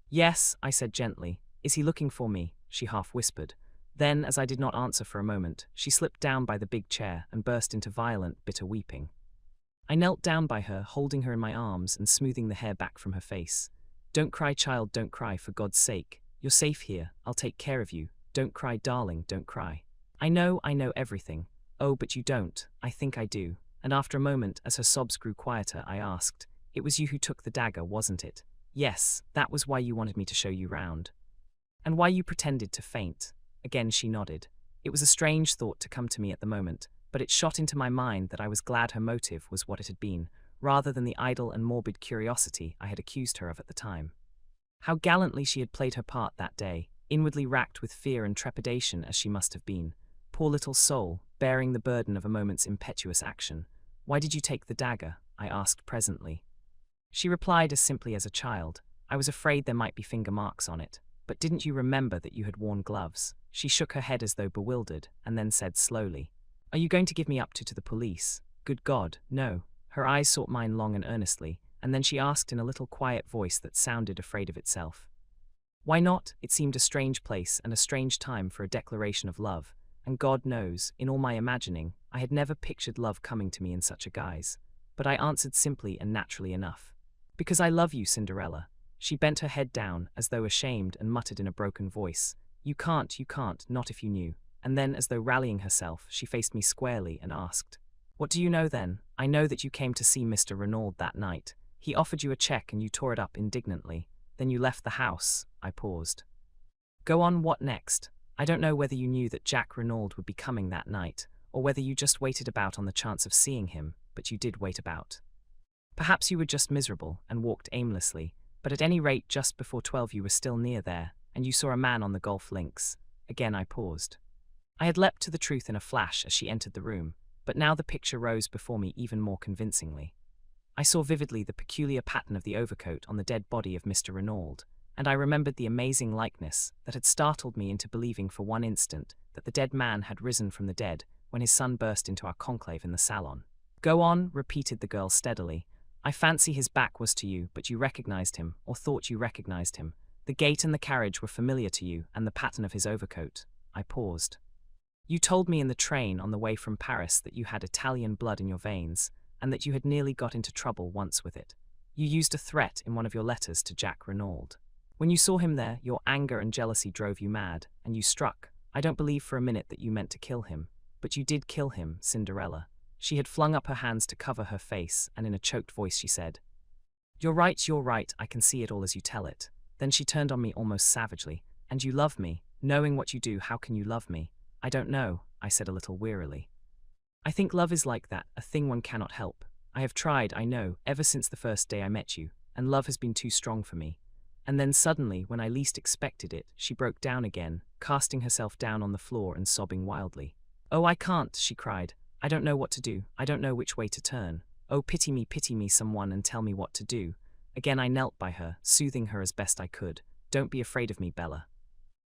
Yes, I said gently. Is he looking for me? She half whispered. Then, as I did not answer for a moment, she slipped down by the big chair and burst into violent, bitter weeping. I knelt down by her, holding her in my arms and smoothing the hair back from her face. Don't cry, child, don't cry, for God's sake. You're safe here. I'll take care of you. Don't cry, darling, don't cry. I know everything. Oh, but you don't. I think I do. and after a moment, as her sobs grew quieter, I asked, "It was you who took the dagger, wasn't it?" "Yes, that was why you wanted me to show you round." "And why you pretended to faint?" Again she nodded. It was a strange thought to come to me at the moment, but it shot into my mind that I was glad her motive was what it had been, rather than the idle and morbid curiosity I had accused her of at the time. How gallantly she had played her part that day, inwardly racked with fear and trepidation as she must have been. Poor little soul, bearing the burden of a moment's impetuous action. "Why did you take the dagger?" I asked presently. She replied as simply as a child, "I was afraid there might be finger marks on it. But didn't you remember that you had worn gloves?" She shook her head as though bewildered, and then said slowly, "Are you going to give me up to the police?" "Good God, no." Her eyes sought mine long and earnestly, and then she asked in a little quiet voice that sounded afraid of itself. "Why not?" It seemed a strange place and a strange time for a declaration of love, and God knows, in all my imagining, I had never pictured love coming to me in such a guise. But I answered simply and naturally enough. "Because I love you, Cinderella." She bent her head down, as though ashamed, and muttered in a broken voice, you can't, not if you knew." And then, as though rallying herself, she faced me squarely and asked, "What do you know then?" "I know that you came to see Mr. Renaud that night. He offered you a check and you tore it up indignantly. Then you left the house." I paused. "Go on, what next?" "I don't know whether you knew that Jack Renaud would be coming that night, or whether you just waited about on the chance of seeing him, but you did wait about. Perhaps you were just miserable and walked aimlessly, but at any rate just before 12 you were still near there, and you saw a man on the golf links." Again I paused. I had leapt to the truth in a flash as she entered the room, but now the picture rose before me even more convincingly. I saw vividly the peculiar pattern of the overcoat on the dead body of Mr. Renaud, and I remembered the amazing likeness that had startled me into believing for one instant that the dead man had risen from the dead when his son burst into our conclave in the salon. "Go on," repeated the girl steadily. "I fancy his back was to you, but you recognized him, or thought you recognized him. The gait and the carriage were familiar to you, and the pattern of his overcoat." I paused. "You told me in the train on the way from Paris that you had Italian blood in your veins, and that you had nearly got into trouble once with it. You used a threat in one of your letters to Jack Renaud. When you saw him there, your anger and jealousy drove you mad, and you struck. I don't believe for a minute that you meant to kill him, but you did kill him, Cinderella." She had flung up her hands to cover her face, and in a choked voice she said, you're right, I can see it all as you tell it." Then she turned on me almost savagely. "And you love me? Knowing what you do, how can you love me?" "I don't know," I said a little wearily. "I think love is like that, a thing one cannot help. I have tried, I know, ever since the first day I met you, and love has been too strong for me." And then suddenly, when I least expected it, she broke down again, casting herself down on the floor and sobbing wildly. "Oh, I can't," she cried. "I don't know what to do. I don't know which way to turn. Oh, pity me, someone, and tell me what to do." Again I knelt by her, soothing her as best I could. "Don't be afraid of me, Bella.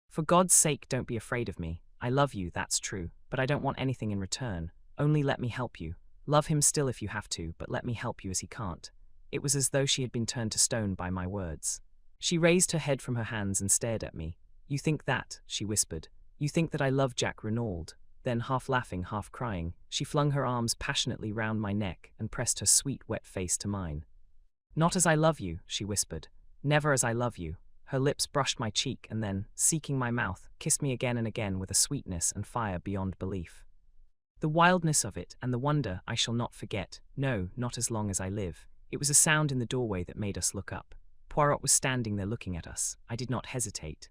For God's sake, don't be afraid of me. I love you, that's true, but I don't want anything in return. Only let me help you. Love him still if you have to, but let me help you as he can't." It was as though she had been turned to stone by my words. She raised her head from her hands and stared at me. "You think that," she whispered. "You think that I love Jack Renaud?" Then, half laughing, half crying, she flung her arms passionately round my neck and pressed her sweet, wet face to mine. "Not as I love you," she whispered. "Never as I love you." Her lips brushed my cheek and then, seeking my mouth, kissed me again and again with a sweetness and fire beyond belief. The wildness of it and the wonder I shall not forget, no, not as long as I live. It was a sound in the doorway that made us look up. Poirot was standing there looking at us. I did not hesitate.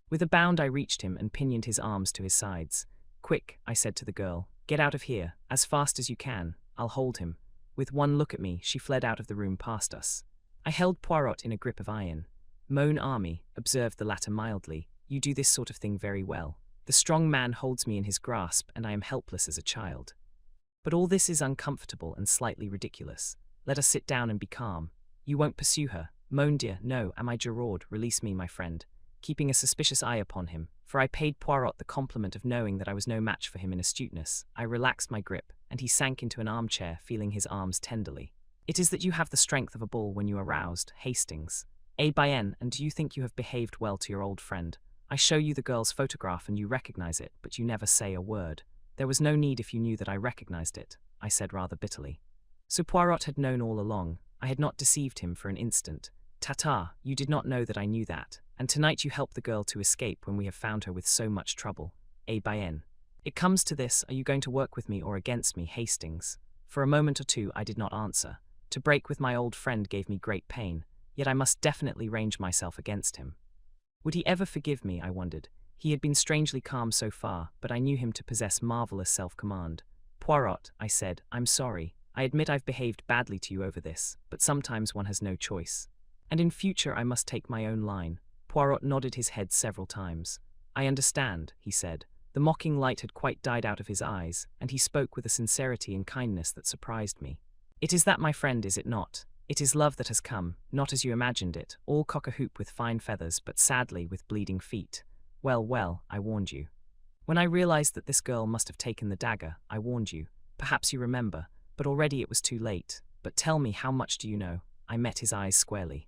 With a bound I reached him and pinioned his arms to his sides. "Quick," I said to the girl, "get out of here, as fast as you can. I'll hold him." With one look at me, she fled out of the room past us. I held Poirot in a grip of iron. "Mon ami," observed the latter mildly, "you do this sort of thing very well. The strong man holds me in his grasp, and I am helpless as a child. But all this is uncomfortable and slightly ridiculous. Let us sit down and be calm. You won't pursue her?" "Mon Dieu, no, am I Gerard? Release me, my friend." Keeping a suspicious eye upon him, for I paid Poirot the compliment of knowing that I was no match for him in astuteness, I relaxed my grip, and he sank into an armchair, feeling his arms tenderly. "It is that you have the strength of a bull when you are roused, Hastings. Eh bien, and do you think you have behaved well to your old friend? I show you the girl's photograph and you recognize it, but you never say a word." "There was no need if you knew that I recognized it," I said rather bitterly. So Poirot had known all along. I had not deceived him for an instant. "Ta-ta, you did not know that I knew that, and tonight you helped the girl to escape when we have found her with so much trouble. Eh bien. It comes to this, are you going to work with me or against me, Hastings? For a moment or two I did not answer. To break with my old friend gave me great pain, yet I must definitely range myself against him. Would he ever forgive me, I wondered. He had been strangely calm so far, but I knew him to possess marvelous self-command. Poirot, I said, I'm sorry. I admit I've behaved badly to you over this, but sometimes one has no choice. And in future I must take my own line. Poirot nodded his head several times. I understand, he said. The mocking light had quite died out of his eyes, and he spoke with a sincerity and kindness that surprised me. It is that, my friend, is it not? It is love that has come, not as you imagined it, all cock-a-hoop with fine feathers, but sadly with bleeding feet. Well, well, I warned you. When I realized that this girl must have taken the dagger, I warned you. Perhaps you remember, but already it was too late. But tell me, how much do you know? I met his eyes squarely.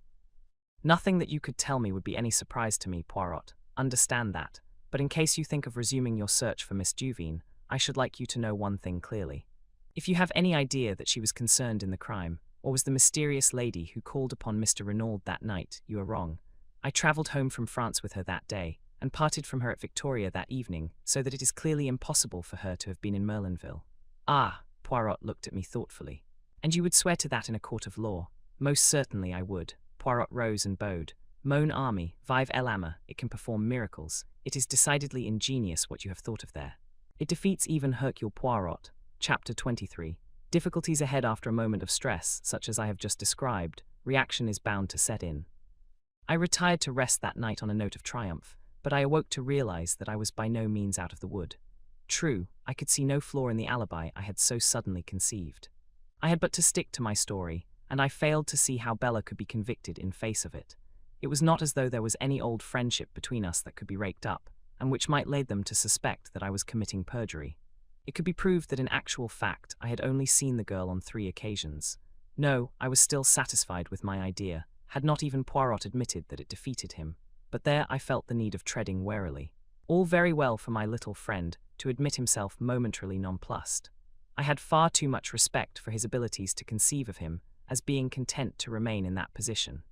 Nothing that you could tell me would be any surprise to me, Poirot. Understand that. But in case you think of resuming your search for Miss Duveen, I should like you to know one thing clearly. If you have any idea that she was concerned in the crime, or was the mysterious lady who called upon Mr. Renaud that night, you are wrong. I travelled home from France with her that day, and parted from her at Victoria that evening, so that it is clearly impossible for her to have been in Merlinville. Ah, Poirot looked at me thoughtfully. And you would swear to that in a court of law? Most certainly I would. Poirot rose and bowed. Mon ami, vive l'âme, it can perform miracles. It is decidedly ingenious what you have thought of there. It defeats even Hercule Poirot. Chapter 23. Difficulties ahead. After a moment of stress, such as I have just described, reaction is bound to set in. I retired to rest that night on a note of triumph, but I awoke to realize that I was by no means out of the wood. True, I could see no flaw in the alibi I had so suddenly conceived. I had but to stick to my story, and I failed to see how Bella could be convicted in face of it. It was not as though there was any old friendship between us that could be raked up, and which might lead them to suspect that I was committing perjury. It could be proved that in actual fact I had only seen the girl on 3 occasions. No, I was still satisfied with my idea, had not even Poirot admitted that it defeated him. But there I felt the need of treading warily. All very well for my little friend to admit himself momentarily nonplussed. I had far too much respect for his abilities to conceive of him as being content to remain in that position.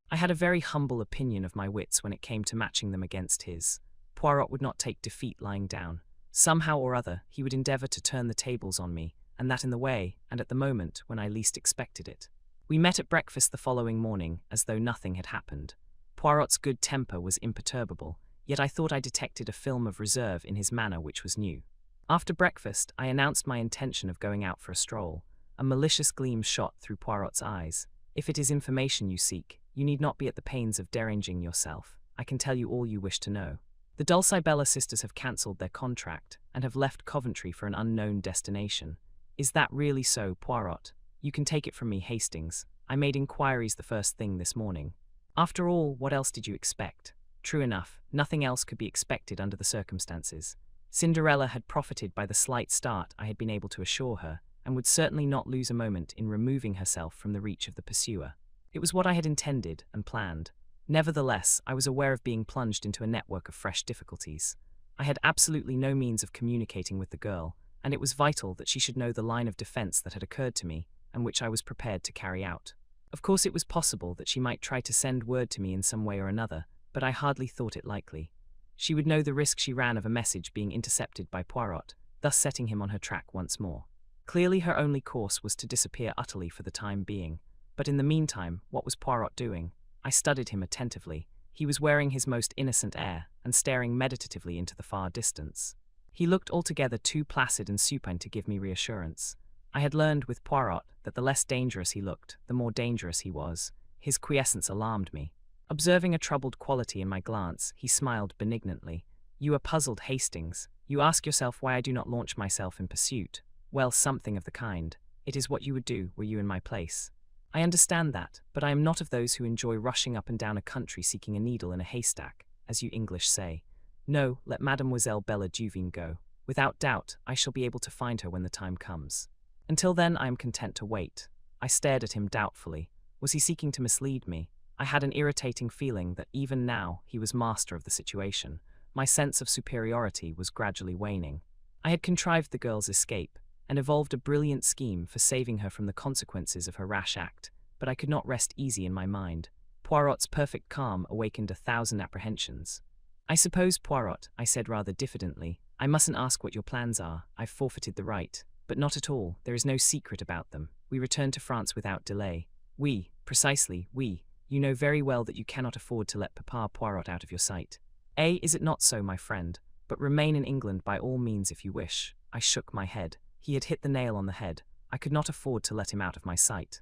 I had a very humble opinion of my wits when it came to matching them against his. Poirot would not take defeat lying down. Somehow or other, he would endeavour to turn the tables on me, and that in the way, and at the moment when I least expected it. We met at breakfast the following morning, as though nothing had happened. Poirot's good temper was imperturbable, yet I thought I detected a film of reserve in his manner which was new. After breakfast, I announced my intention of going out for a stroll. A malicious gleam shot through Poirot's eyes. If it is information you seek, you need not be at the pains of deranging yourself. I can tell you all you wish to know. The Dulcibella sisters have cancelled their contract, and have left Coventry for an unknown destination. Is that really so, Poirot? You can take it from me, Hastings. I made inquiries the first thing this morning. After all, what else did you expect? True enough, nothing else could be expected under the circumstances. Cinderella had profited by the slight start I had been able to assure her, and would certainly not lose a moment in removing herself from the reach of the pursuer. It was what I had intended and planned. Nevertheless, I was aware of being plunged into a network of fresh difficulties. I had absolutely no means of communicating with the girl, and it was vital that she should know the line of defense that had occurred to me, and which I was prepared to carry out. Of course, it was possible that she might try to send word to me in some way or another, but I hardly thought it likely. She would know the risk she ran of a message being intercepted by Poirot, thus setting him on her track once more. Clearly her only course was to disappear utterly for the time being. But in the meantime, what was Poirot doing? I studied him attentively. He was wearing his most innocent air, and staring meditatively into the far distance. He looked altogether too placid and supine to give me reassurance. I had learned with Poirot that the less dangerous he looked, the more dangerous he was. His quiescence alarmed me. Observing a troubled quality in my glance, he smiled benignantly. You are puzzled, Hastings. You ask yourself why I do not launch myself in pursuit. Well, something of the kind. It is what you would do were you in my place. I understand that, but I am not of those who enjoy rushing up and down a country seeking a needle in a haystack, as you English say. No, let Mademoiselle Bella Duveen go. Without doubt, I shall be able to find her when the time comes. Until then, I am content to wait. I stared at him doubtfully. Was he seeking to mislead me? I had an irritating feeling that even now he was master of the situation. My sense of superiority was gradually waning. I had contrived the girl's escape, and evolved a brilliant scheme for saving her from the consequences of her rash act, but I could not rest easy in my mind. Poirot's perfect calm awakened 1,000 apprehensions. I suppose, Poirot, I said rather diffidently, I mustn't ask what your plans are. I've forfeited the right. But not at all, there is no secret about them. We return to France without delay. We, precisely, we. You know very well that you cannot afford to let Papa Poirot out of your sight. Is it not so, my friend? But remain in England by all means if you wish. I shook my head. He had hit the nail on the head. I could not afford to let him out of my sight.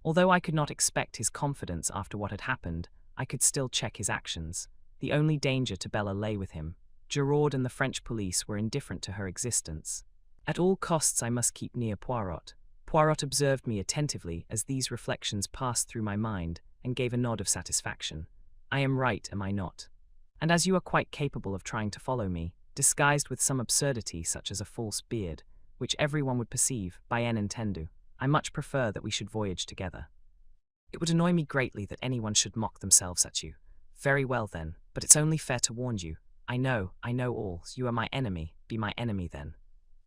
Although I could not expect his confidence after what had happened, I could still check his actions. The only danger to Bella lay with him. Giraud and the French police were indifferent to her existence. At all costs I must keep near Poirot. Poirot observed me attentively as these reflections passed through my mind, and gave a nod of satisfaction. I am right, am I not? And as you are quite capable of trying to follow me, disguised with some absurdity such as a false beard, which everyone would perceive, bien entendu, I much prefer that we should voyage together. It would annoy me greatly that anyone should mock themselves at you. Very well then, but it's only fair to warn you. I know all. You are my enemy. Be my enemy then.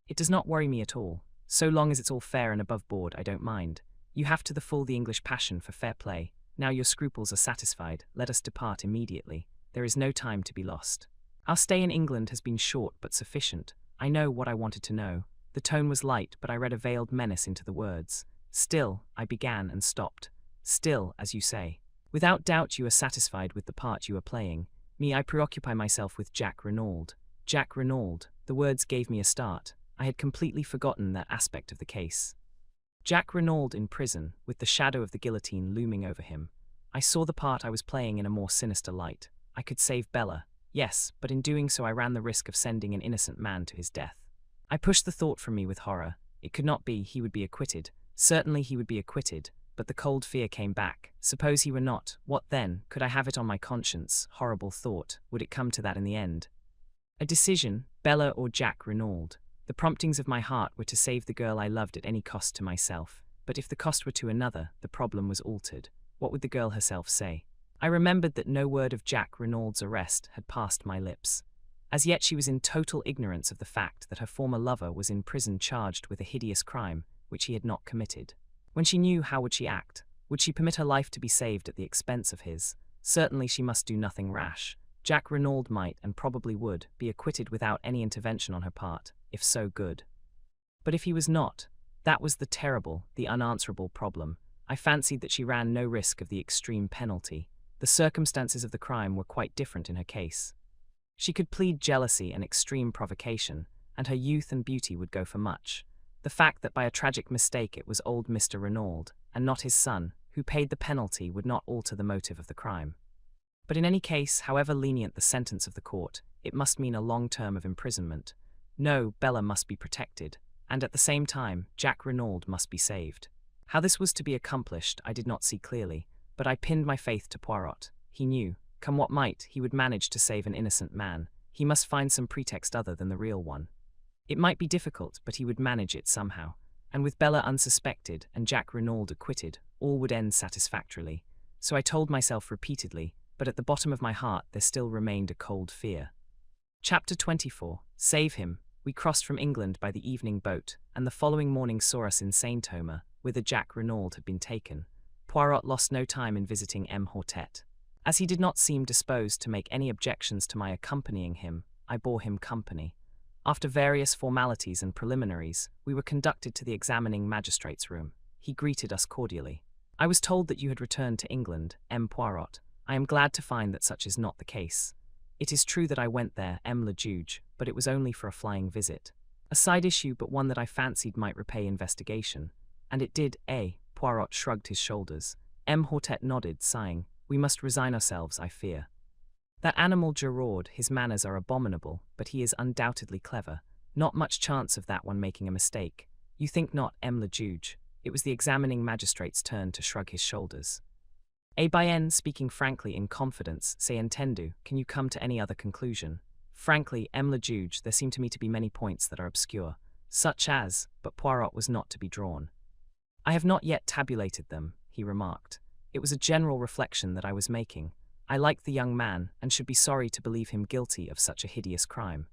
It does not worry me at all. So long as it's all fair and above board, I don't mind. You have to the full the English passion for fair play. Now your scruples are satisfied, let us depart immediately. There is no time to be lost. Our stay in England has been short but sufficient. I know what I wanted to know. The tone was light, but I read a veiled menace into the words. Still, I began and stopped. Still, as you say. Without doubt you are satisfied with the part you are playing. Me, I preoccupy myself with Jack Renaud. Jack Renaud. The words gave me a start. I had completely forgotten that aspect of the case. Jack Renaud in prison, with the shadow of the guillotine looming over him. I saw the part I was playing in a more sinister light. I could save Bella, yes, but in doing so I ran the risk of sending an innocent man to his death. I pushed the thought from me with horror. It could not be, he would be acquitted. Certainly he would be acquitted, but the cold fear came back. Suppose he were not, what then? Could I have it on my conscience? Horrible thought. Would it come to that in the end? A decision, Bella or Jack Renaud. The promptings of my heart were to save the girl I loved at any cost to myself, but if the cost were to another, the problem was altered. What would the girl herself say? I remembered that no word of Jack Renaud's arrest had passed my lips. As yet she was in total ignorance of the fact that her former lover was in prison charged with a hideous crime which he had not committed. When she knew, how would she act? Would she permit her life to be saved at the expense of his? Certainly she must do nothing rash. Jack Renaud might, and probably would, be acquitted without any intervention on her part, if so good. But if he was not, that was the terrible, the unanswerable problem. I fancied that she ran no risk of the extreme penalty. The circumstances of the crime were quite different in her case. She could plead jealousy and extreme provocation, and her youth and beauty would go for much. The fact that by a tragic mistake it was old Mr. Renaud, and not his son, who paid the penalty would not alter the motive of the crime. But in any case, however lenient the sentence of the court, it must mean a long term of imprisonment. No, Bella must be protected, and at the same time, Jack Renaud must be saved. How this was to be accomplished, I did not see clearly, but I pinned my faith to Poirot. He knew, come what might, he would manage to save an innocent man. He must find some pretext other than the real one. It might be difficult, but he would manage it somehow. And with Bella unsuspected and Jack Renaud acquitted, all would end satisfactorily. So I told myself repeatedly, but at the bottom of my heart there still remained a cold fear. Chapter 24. Save him. We crossed from England by the evening boat, and the following morning saw us in Saint-Omer, whither Jack Renaud had been taken. Poirot lost no time in visiting M. Hortet. As he did not seem disposed to make any objections to my accompanying him, I bore him company. After various formalities and preliminaries, we were conducted to the examining magistrate's room. He greeted us cordially. I was told that you had returned to England, M. Poirot. I am glad to find that such is not the case. It is true that I went there, M. le Juge, but it was only for a flying visit. A side issue, but one that I fancied might repay investigation. And it did, Poirot shrugged his shoulders. M. Hortet nodded, sighing. We must resign ourselves, I fear. That animal Giraud, his manners are abominable, but he is undoubtedly clever. Not much chance of that one making a mistake. You think not, M. le Juge? It was the examining magistrate's turn to shrug his shoulders. Bien, speaking frankly in confidence, say entendu, can you come to any other conclusion? Frankly, M. le Juge, there seem to me to be many points that are obscure, such as, but Poirot was not to be drawn. I have not yet tabulated them, he remarked. It was a general reflection that I was making. I liked the young man, and should be sorry to believe him guilty of such a hideous crime.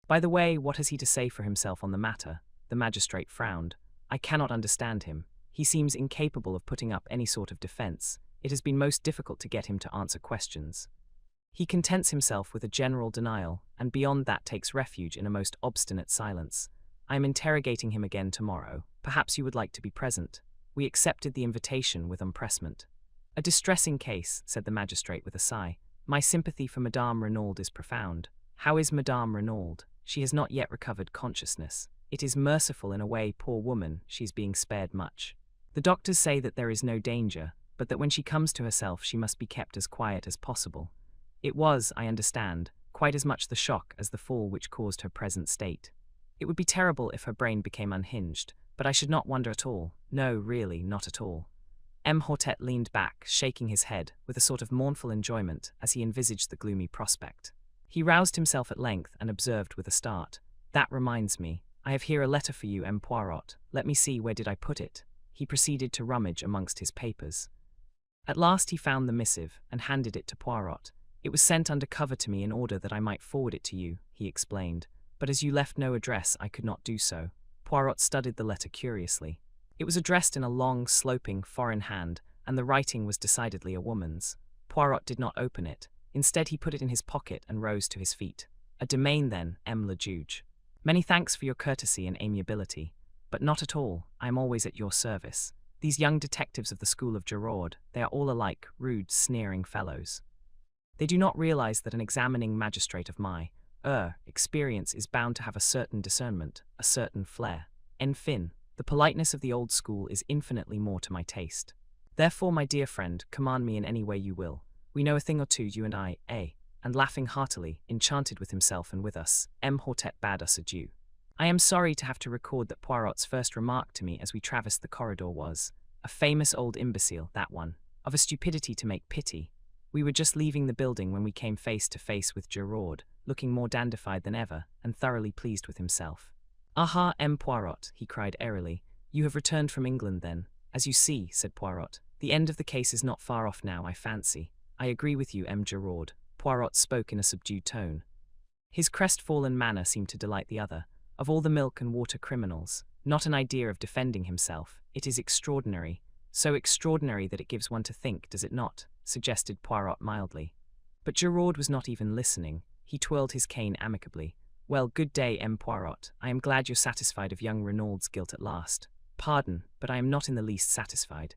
By the way, what has he to say for himself on the matter? The magistrate frowned. I cannot understand him. He seems incapable of putting up any sort of defense. It has been most difficult to get him to answer questions. He contents himself with a general denial, and beyond that takes refuge in a most obstinate silence. I am interrogating him again tomorrow. Perhaps you would like to be present." We accepted the invitation with empressement. "A distressing case," said the magistrate with a sigh. "My sympathy for Madame Renaud is profound." "How is Madame Renaud?" "She has not yet recovered consciousness. It is merciful in a way, poor woman, she is being spared much. The doctors say that there is no danger, but that when she comes to herself she must be kept as quiet as possible. It was, I understand, quite as much the shock as the fall which caused her present state. It would be terrible if her brain became unhinged, but I should not wonder at all. No, really, not at all." Hortet leaned back, shaking his head, with a sort of mournful enjoyment, as he envisaged the gloomy prospect. He roused himself at length and observed with a start, "That reminds me, I have here a letter for you, M. Poirot. Let me see, where did I put it?" He proceeded to rummage amongst his papers. At last he found the missive, and handed it to Poirot. "It was sent under cover to me in order that I might forward it to you," he explained, "but as you left no address, I could not do so." Poirot studied the letter curiously. It was addressed in a long, sloping, foreign hand, and the writing was decidedly a woman's. Poirot did not open it. Instead, he put it in his pocket and rose to his feet. "A domain, then, M. le Juge. Many thanks for your courtesy and amiability. But not at all, I am always at your service. These young detectives of the school of Giraud, they are all alike, rude, sneering fellows. They do not realize that an examining magistrate of my experience is bound to have a certain discernment, a certain flair. Enfin, the politeness of the old school is infinitely more to my taste. Therefore, my dear friend, command me in any way you will. We know a thing or two, you and I, And laughing heartily, enchanted with himself and with us, M. Hortet bade us adieu. I am sorry to have to record that Poirot's first remark to me as we traversed the corridor was, "A famous old imbecile, that one, of a stupidity to make pity." We were just leaving the building when we came face to face with Giraud, looking more dandified than ever, and thoroughly pleased with himself. "Aha, M. Poirot," he cried airily, "you have returned from England then." "As you see," said Poirot, "the end of the case is not far off now, I fancy." "I agree with you, M. Giraud." Poirot spoke in a subdued tone. His crestfallen manner seemed to delight the other. "Of all the milk and water criminals, not an idea of defending himself. It is extraordinary. So extraordinary that it gives one to think, does it not?" suggested Poirot mildly. But Giraud was not even listening. He twirled his cane amicably. "Well, good day, M. Poirot. I am glad you're satisfied of young Renaud's guilt at last." "Pardon, but I am not in the least satisfied.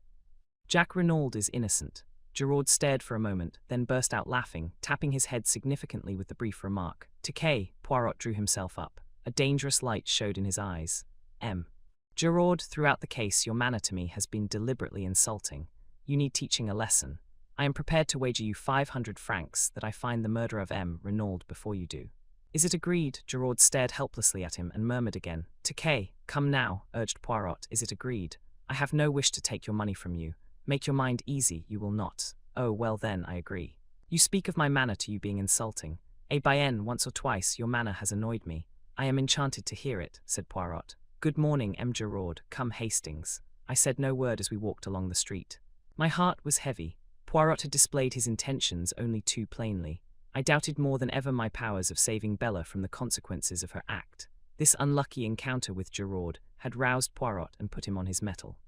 Jacques Renaud is innocent." Giraud stared for a moment, then burst out laughing, tapping his head significantly with the brief remark. "Tiquet." Poirot drew himself up. A dangerous light showed in his eyes. "M. Giraud, throughout the case your manner to me has been deliberately insulting. You need teaching a lesson. I am prepared to wager you 500 francs that I find the murderer of M. Renaud before you do." "Is it agreed?" Giraud stared helplessly at him and murmured again. "Tiquet, come now," urged Poirot. "Is it agreed? I have no wish to take your money from you. Make your mind easy, you will not." "Oh, well then, I agree. You speak of my manner to you being insulting. Bien, once or twice your manner has annoyed me. I am enchanted to hear it," said Poirot. "Good morning, M. Giraud. Come, Hastings." I said no word as we walked along the street. My heart was heavy. Poirot had displayed his intentions only too plainly. I doubted more than ever my powers of saving Bella from the consequences of her act. This unlucky encounter with Giraud had roused Poirot and put him on his mettle.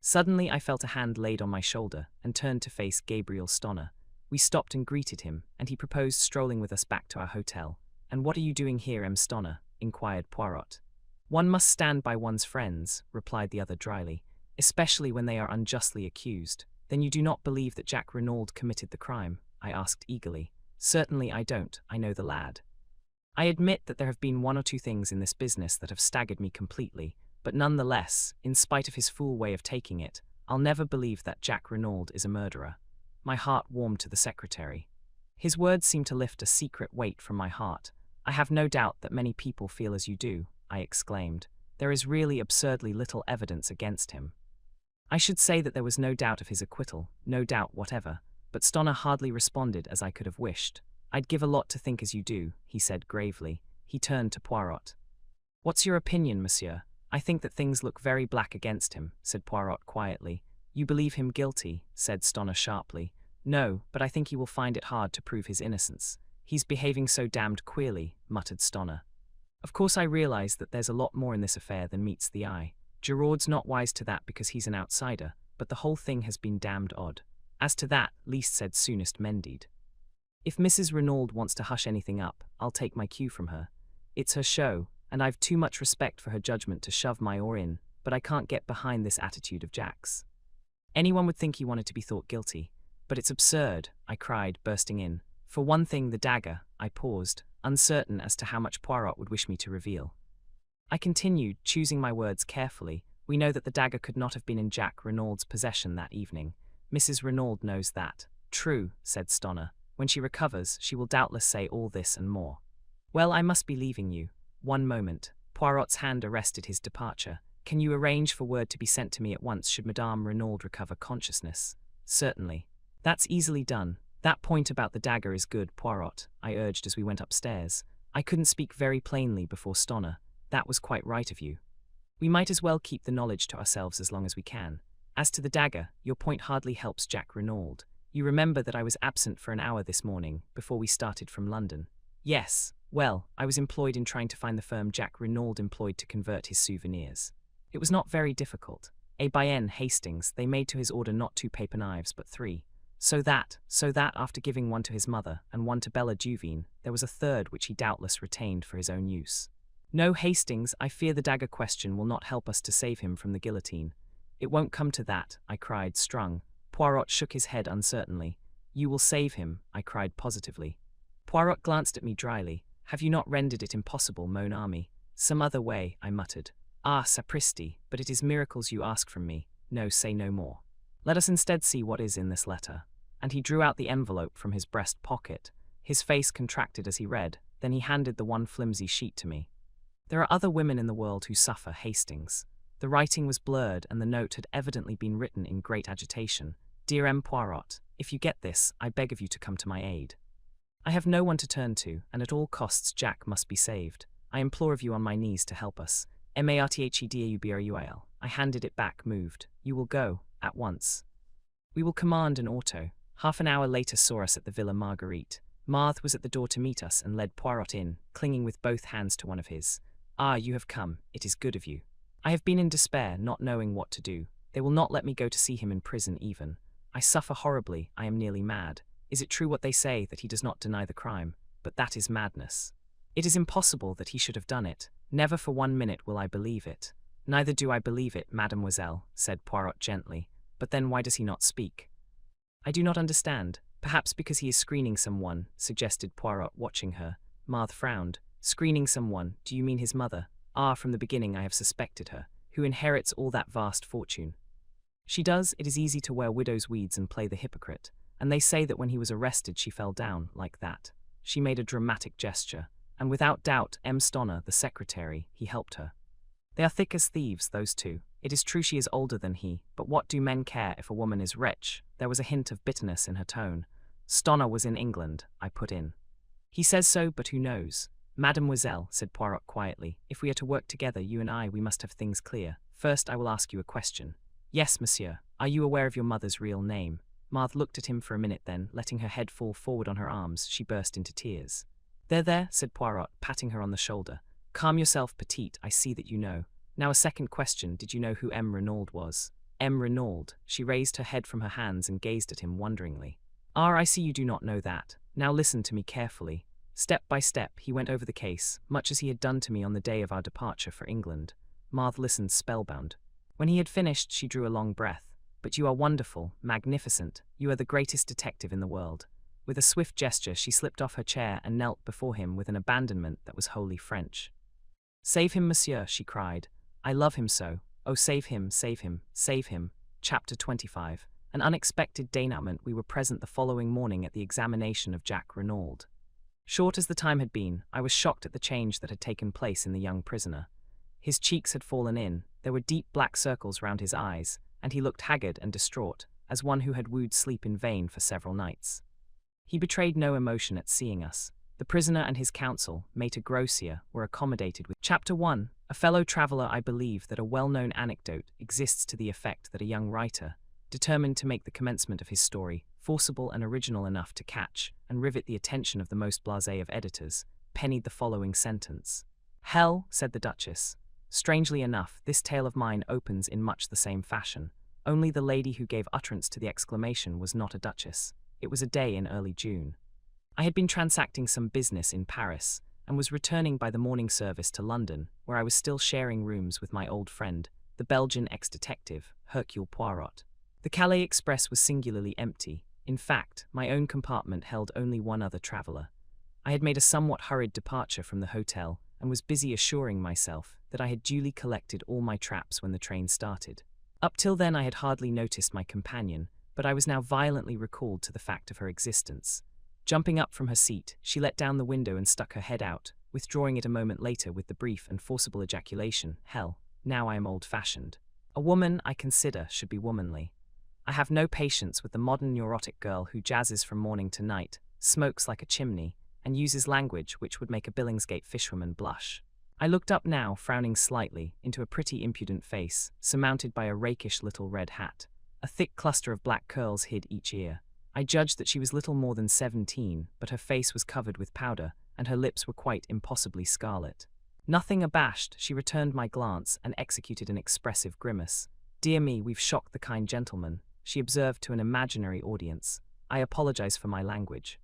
Suddenly I felt a hand laid on my shoulder and turned to face Gabriel Stonner. We stopped and greeted him, and he proposed strolling with us back to our hotel. "And what are you doing here, M. Stonner?" inquired Poirot. "One must stand by one's friends," replied the other dryly, "especially when they are unjustly accused." "Then you do not believe that Jacques Renaud committed the crime?" I asked eagerly. "Certainly I don't. I know the lad. I admit that there have been one or two things in this business that have staggered me completely, but nonetheless, in spite of his fool way of taking it, I'll never believe that Jacques Renaud is a murderer." My heart warmed to the secretary. His words seemed to lift a secret weight from my heart. "I have no doubt that many people feel as you do," I exclaimed. "There is really absurdly little evidence against him." I should say that there was no doubt of his acquittal, no doubt whatever, but Stonner hardly responded as I could have wished. "I'd give a lot to think as you do," he said gravely. He turned to Poirot. "What's your opinion, monsieur?" "I think that things look very black against him," said Poirot quietly. "You believe him guilty?" said Stonner sharply. "No, but I think he will find it hard to prove his innocence. He's behaving so damned queerly," muttered Stonner. "Of course I realize that there's a lot more in this affair than meets the eye. Giraud's not wise to that because he's an outsider, but the whole thing has been damned odd. As to that, least said soonest mended. If Mrs. Renaud wants to hush anything up, I'll take my cue from her. It's her show, and I've too much respect for her judgment to shove my oar in, but I can't get behind this attitude of Jack's. Anyone would think he wanted to be thought guilty, but it's absurd, I cried, bursting in. For one thing, the dagger. I paused, uncertain as to how much Poirot would wish me to reveal. I continued, choosing my words carefully. We know that the dagger could not have been in Jack Renaud's possession that evening. Mrs. Renaud knows that. True, said Stoner. When she recovers, she will doubtless say all this and more. Well, I must be leaving you. One moment. Poirot's hand arrested his departure. Can you arrange for word to be sent to me at once should Madame Renaud recover consciousness? Certainly. That's easily done. That point about the dagger is good, Poirot, I urged as we went upstairs. I couldn't speak very plainly before Stoner. That was quite right of you. We might as well keep the knowledge to ourselves as long as we can. As to the dagger, your point hardly helps Jack Renaud. You remember that I was absent for an hour this morning, before we started from London. Yes, well, I was employed in trying to find the firm Jack Renaud employed to convert his souvenirs. It was not very difficult. Captain Hastings, they made to his order not 2 paper knives but 3. So that, after giving one to his mother and one to Bella Duveen, there was a third which he doubtless retained for his own use. No, Hastings, I fear the dagger question will not help us to save him from the guillotine. It won't come to that, I cried, strung. Poirot shook his head uncertainly. You will save him, I cried positively. Poirot glanced at me dryly. Have you not rendered it impossible, mon ami? Some other way, I muttered. Ah, sapristi, but it is miracles you ask from me. No, say no more. Let us instead see what is in this letter. And he drew out the envelope from his breast pocket. His face contracted as he read, then he handed the one flimsy sheet to me. There are other women in the world who suffer, Hastings. The writing was blurred, and the note had evidently been written in great agitation. Dear M. Poirot, if you get this, I beg of you to come to my aid. I have no one to turn to, and at all costs Jack must be saved. I implore of you on my knees to help us. Marthedaubil. I handed it back, moved. You will go, at once. We will command an auto. Half an hour later saw us at the Villa Marguerite. Marthe was at the door to meet us and led Poirot in, clinging with both hands to one of his. Ah, you have come. It is good of you. I have been in despair, not knowing what to do. They will not let me go to see him in prison even. I suffer horribly. I am nearly mad. Is it true what they say, that he does not deny the crime? But that is madness. It is impossible that he should have done it. Never for 1 minute will I believe it. Neither do I believe it, mademoiselle, said Poirot gently. But then why does he not speak? I do not understand. Perhaps because he is screening someone, suggested Poirot, watching her. Marthe frowned. Screening someone, do you mean his mother? Ah, from the beginning I have suspected her. Who inherits all that vast fortune? She does. It is easy to wear widow's weeds and play the hypocrite. And they say that when he was arrested she fell down, like that. She made a dramatic gesture. And without doubt, M. Stoner, the secretary, he helped her. They are thick as thieves, those two. It is true she is older than he, but what do men care if a woman is rich? There was a hint of bitterness in her tone. Stoner was in England, I put in. He says so, but who knows? Mademoiselle, said Poirot quietly, if we are to work together, you and I, we must have things clear. First, I will ask you a question. Yes, monsieur. Are you aware of your mother's real name? Marthe looked at him for a minute, then, letting her head fall forward on her arms, she burst into tears. There, said Poirot, patting her on the shoulder. Calm yourself, petite, I see that you know. Now a second question, did you know who M. Renaud was? M. Renaud. She raised her head from her hands and gazed at him wonderingly. Ah, I see you do not know that. Now listen to me carefully. Step by step, he went over the case, much as he had done to me on the day of our departure for England. Marthe listened spellbound. When he had finished, she drew a long breath. But you are wonderful, magnificent. You are the greatest detective in the world. With a swift gesture, she slipped off her chair and knelt before him with an abandonment that was wholly French. Save him, monsieur, she cried. I love him so. Oh, save him, save him, save him. Chapter 25. An unexpected denouement. We were present the following morning at the examination of Jack Renaud. Short as the time had been, I was shocked at the change that had taken place in the young prisoner. His cheeks had fallen in, there were deep black circles round his eyes, and he looked haggard and distraught, as one who had wooed sleep in vain for several nights. He betrayed no emotion at seeing us. The prisoner and his counsel, Maître Grossier, were accommodated with. Chapter 1. A fellow traveller. I believe that a well-known anecdote exists to the effect that a young writer, determined to make the commencement of his story forcible and original enough to catch and rivet the attention of the most blasé of editors, pennied the following sentence. Hell, said the Duchess. Strangely enough, this tale of mine opens in much the same fashion, only the lady who gave utterance to the exclamation was not a duchess. It was a day in early June. I had been transacting some business in Paris, and was returning by the morning service to London, where I was still sharing rooms with my old friend, the Belgian ex-detective, Hercule Poirot. The Calais Express was singularly empty. In fact, my own compartment held only one other traveller. I had made a somewhat hurried departure from the hotel and was busy assuring myself that I had duly collected all my traps when the train started. Up till then I had hardly noticed my companion, but I was now violently recalled to the fact of her existence. Jumping up from her seat, she let down the window and stuck her head out, withdrawing it a moment later with the brief and forcible ejaculation, "Hell, now I am old-fashioned. A woman, I consider, should be womanly. I have no patience with the modern neurotic girl who jazzes from morning to night, smokes like a chimney, and uses language which would make a Billingsgate fishwoman blush." I looked up now, frowning slightly, into a pretty impudent face, surmounted by a rakish little red hat. A thick cluster of black curls hid each ear. I judged that she was little more than 17, but her face was covered with powder, and her lips were quite impossibly scarlet. Nothing abashed, she returned my glance and executed an expressive grimace. "Dear me, we've shocked the kind gentleman," she observed to an imaginary audience. "I apologize for my language.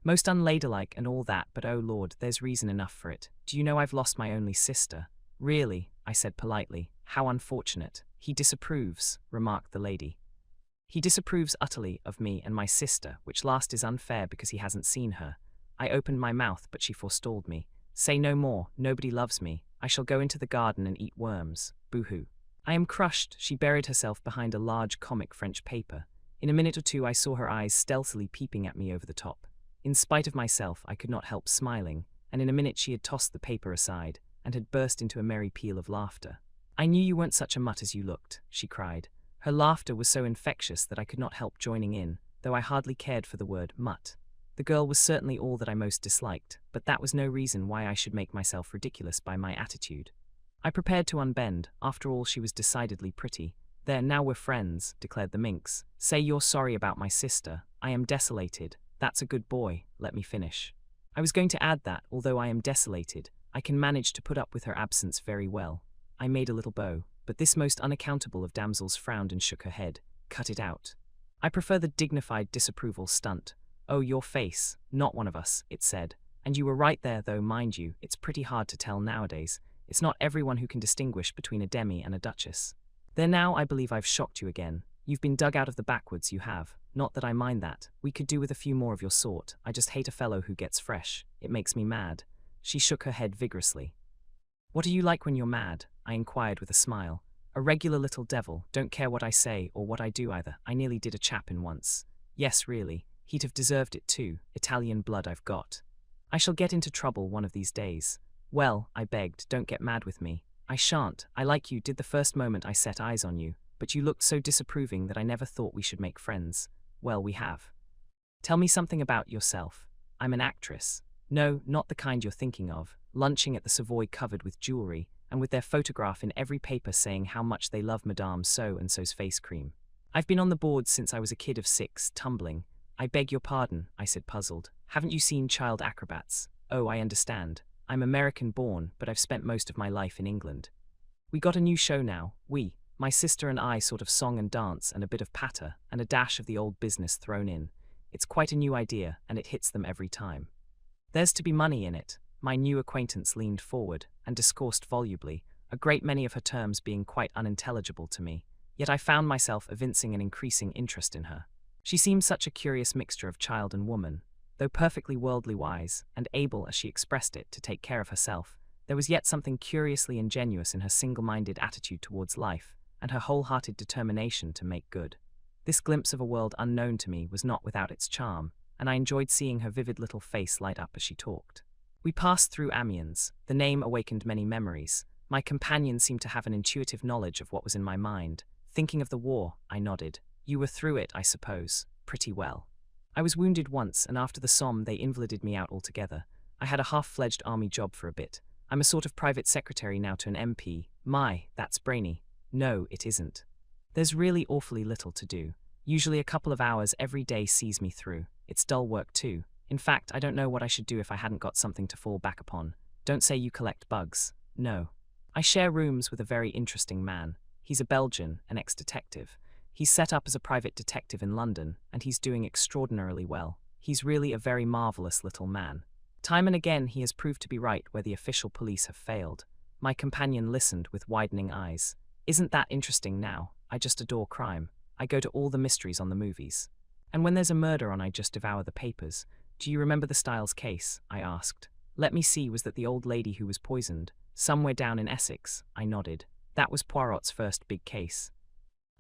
Most unladylike and all that, but oh Lord, there's reason enough for it. Do you know I've lost my only sister?" "Really?" I said politely. "How unfortunate." "He disapproves," remarked the lady. "He disapproves utterly of me and my sister, which last is unfair because he hasn't seen her." I opened my mouth, but she forestalled me. "Say no more, nobody loves me. I shall go into the garden and eat worms. Boo-hoo." "I am crushed." She buried herself behind a large comic French paper. In a minute or two I saw her eyes stealthily peeping at me over the top. In spite of myself, I could not help smiling, and in a minute she had tossed the paper aside, and had burst into a merry peal of laughter. "I knew you weren't such a mutt as you looked," she cried. Her laughter was so infectious that I could not help joining in, though I hardly cared for the word mutt. The girl was certainly all that I most disliked, but that was no reason why I should make myself ridiculous by my attitude. I prepared to unbend. After all, she was decidedly pretty. "There, now we're friends," declared the minx. "Say you're sorry about my sister. I am desolated. That's a good boy. Let me finish. I was going to add that, although I am desolated, I can manage to put up with her absence very well." I made a little bow, but this most unaccountable of damsels frowned and shook her head. "Cut it out. I prefer the dignified disapproval stunt." "Oh, your face, not one of us," it said. "And you were right there, though, mind you, it's pretty hard to tell nowadays. It's not everyone who can distinguish between a demi and a duchess. There now, I believe I've shocked you again. You've been dug out of the backwoods, you have. Not that I mind that. We could do with a few more of your sort. I just hate a fellow who gets fresh. It makes me mad." She shook her head vigorously. "What are you like when you're mad?" I inquired with a smile. "A regular little devil. Don't care what I say or what I do either. I nearly did a chap in once. Yes, really. He'd have deserved it too. Italian blood I've got. I shall get into trouble one of these days." "Well," I begged, "don't get mad with me." "I shan't. I like you did the first moment I set eyes on you, but you looked so disapproving that I never thought we should make friends. Well, we have. Tell me something about yourself." "I'm an actress." "No, not the kind you're thinking of, lunching at the Savoy covered with jewelry, and with their photograph in every paper saying how much they love Madame So-and-so's face cream. I've been on the boards since I was a kid of 6, tumbling." "I beg your pardon," I said puzzled. "Haven't you seen Child Acrobats?" "Oh, I understand. I'm American-born, but I've spent most of my life in England. We got a new show now. My sister and I, sort of song and dance and a bit of patter and a dash of the old business thrown in. It's quite a new idea, and it hits them every time. There's to be money in it." My new acquaintance leaned forward and discoursed volubly, a great many of her terms being quite unintelligible to me, yet I found myself evincing an increasing interest in her. She seemed such a curious mixture of child and woman. Though perfectly worldly wise, and able, as she expressed it, to take care of herself, there was yet something curiously ingenuous in her single-minded attitude towards life, and her wholehearted determination to make good. This glimpse of a world unknown to me was not without its charm, and I enjoyed seeing her vivid little face light up as she talked. We passed through Amiens. The name awakened many memories. My companion seemed to have an intuitive knowledge of what was in my mind. "Thinking of the war," I nodded. "You were through it, I suppose." "Pretty well. I was wounded once, and after the Somme they invalided me out altogether. I had a half-fledged army job for a bit. I'm a sort of private secretary now to an MP. My, that's brainy." "No, it isn't. There's really awfully little to do. Usually a couple of hours every day sees me through. It's dull work too. In fact, I don't know what I should do if I hadn't got something to fall back upon. Don't say you collect bugs." "No. I share rooms with a very interesting man. He's a Belgian, an ex-detective. He's set up as a private detective in London, and he's doing extraordinarily well. He's really a very marvelous little man. Time and again he has proved to be right where the official police have failed. My companion listened with widening eyes. Isn't that interesting now? I just adore crime. I go to all the mysteries on the movies. And when there's a murder on, I just devour the papers. Do you remember the Styles case? I asked. Let me see, was that the old lady who was poisoned? Somewhere down in Essex, I nodded. That was Poirot's first big case.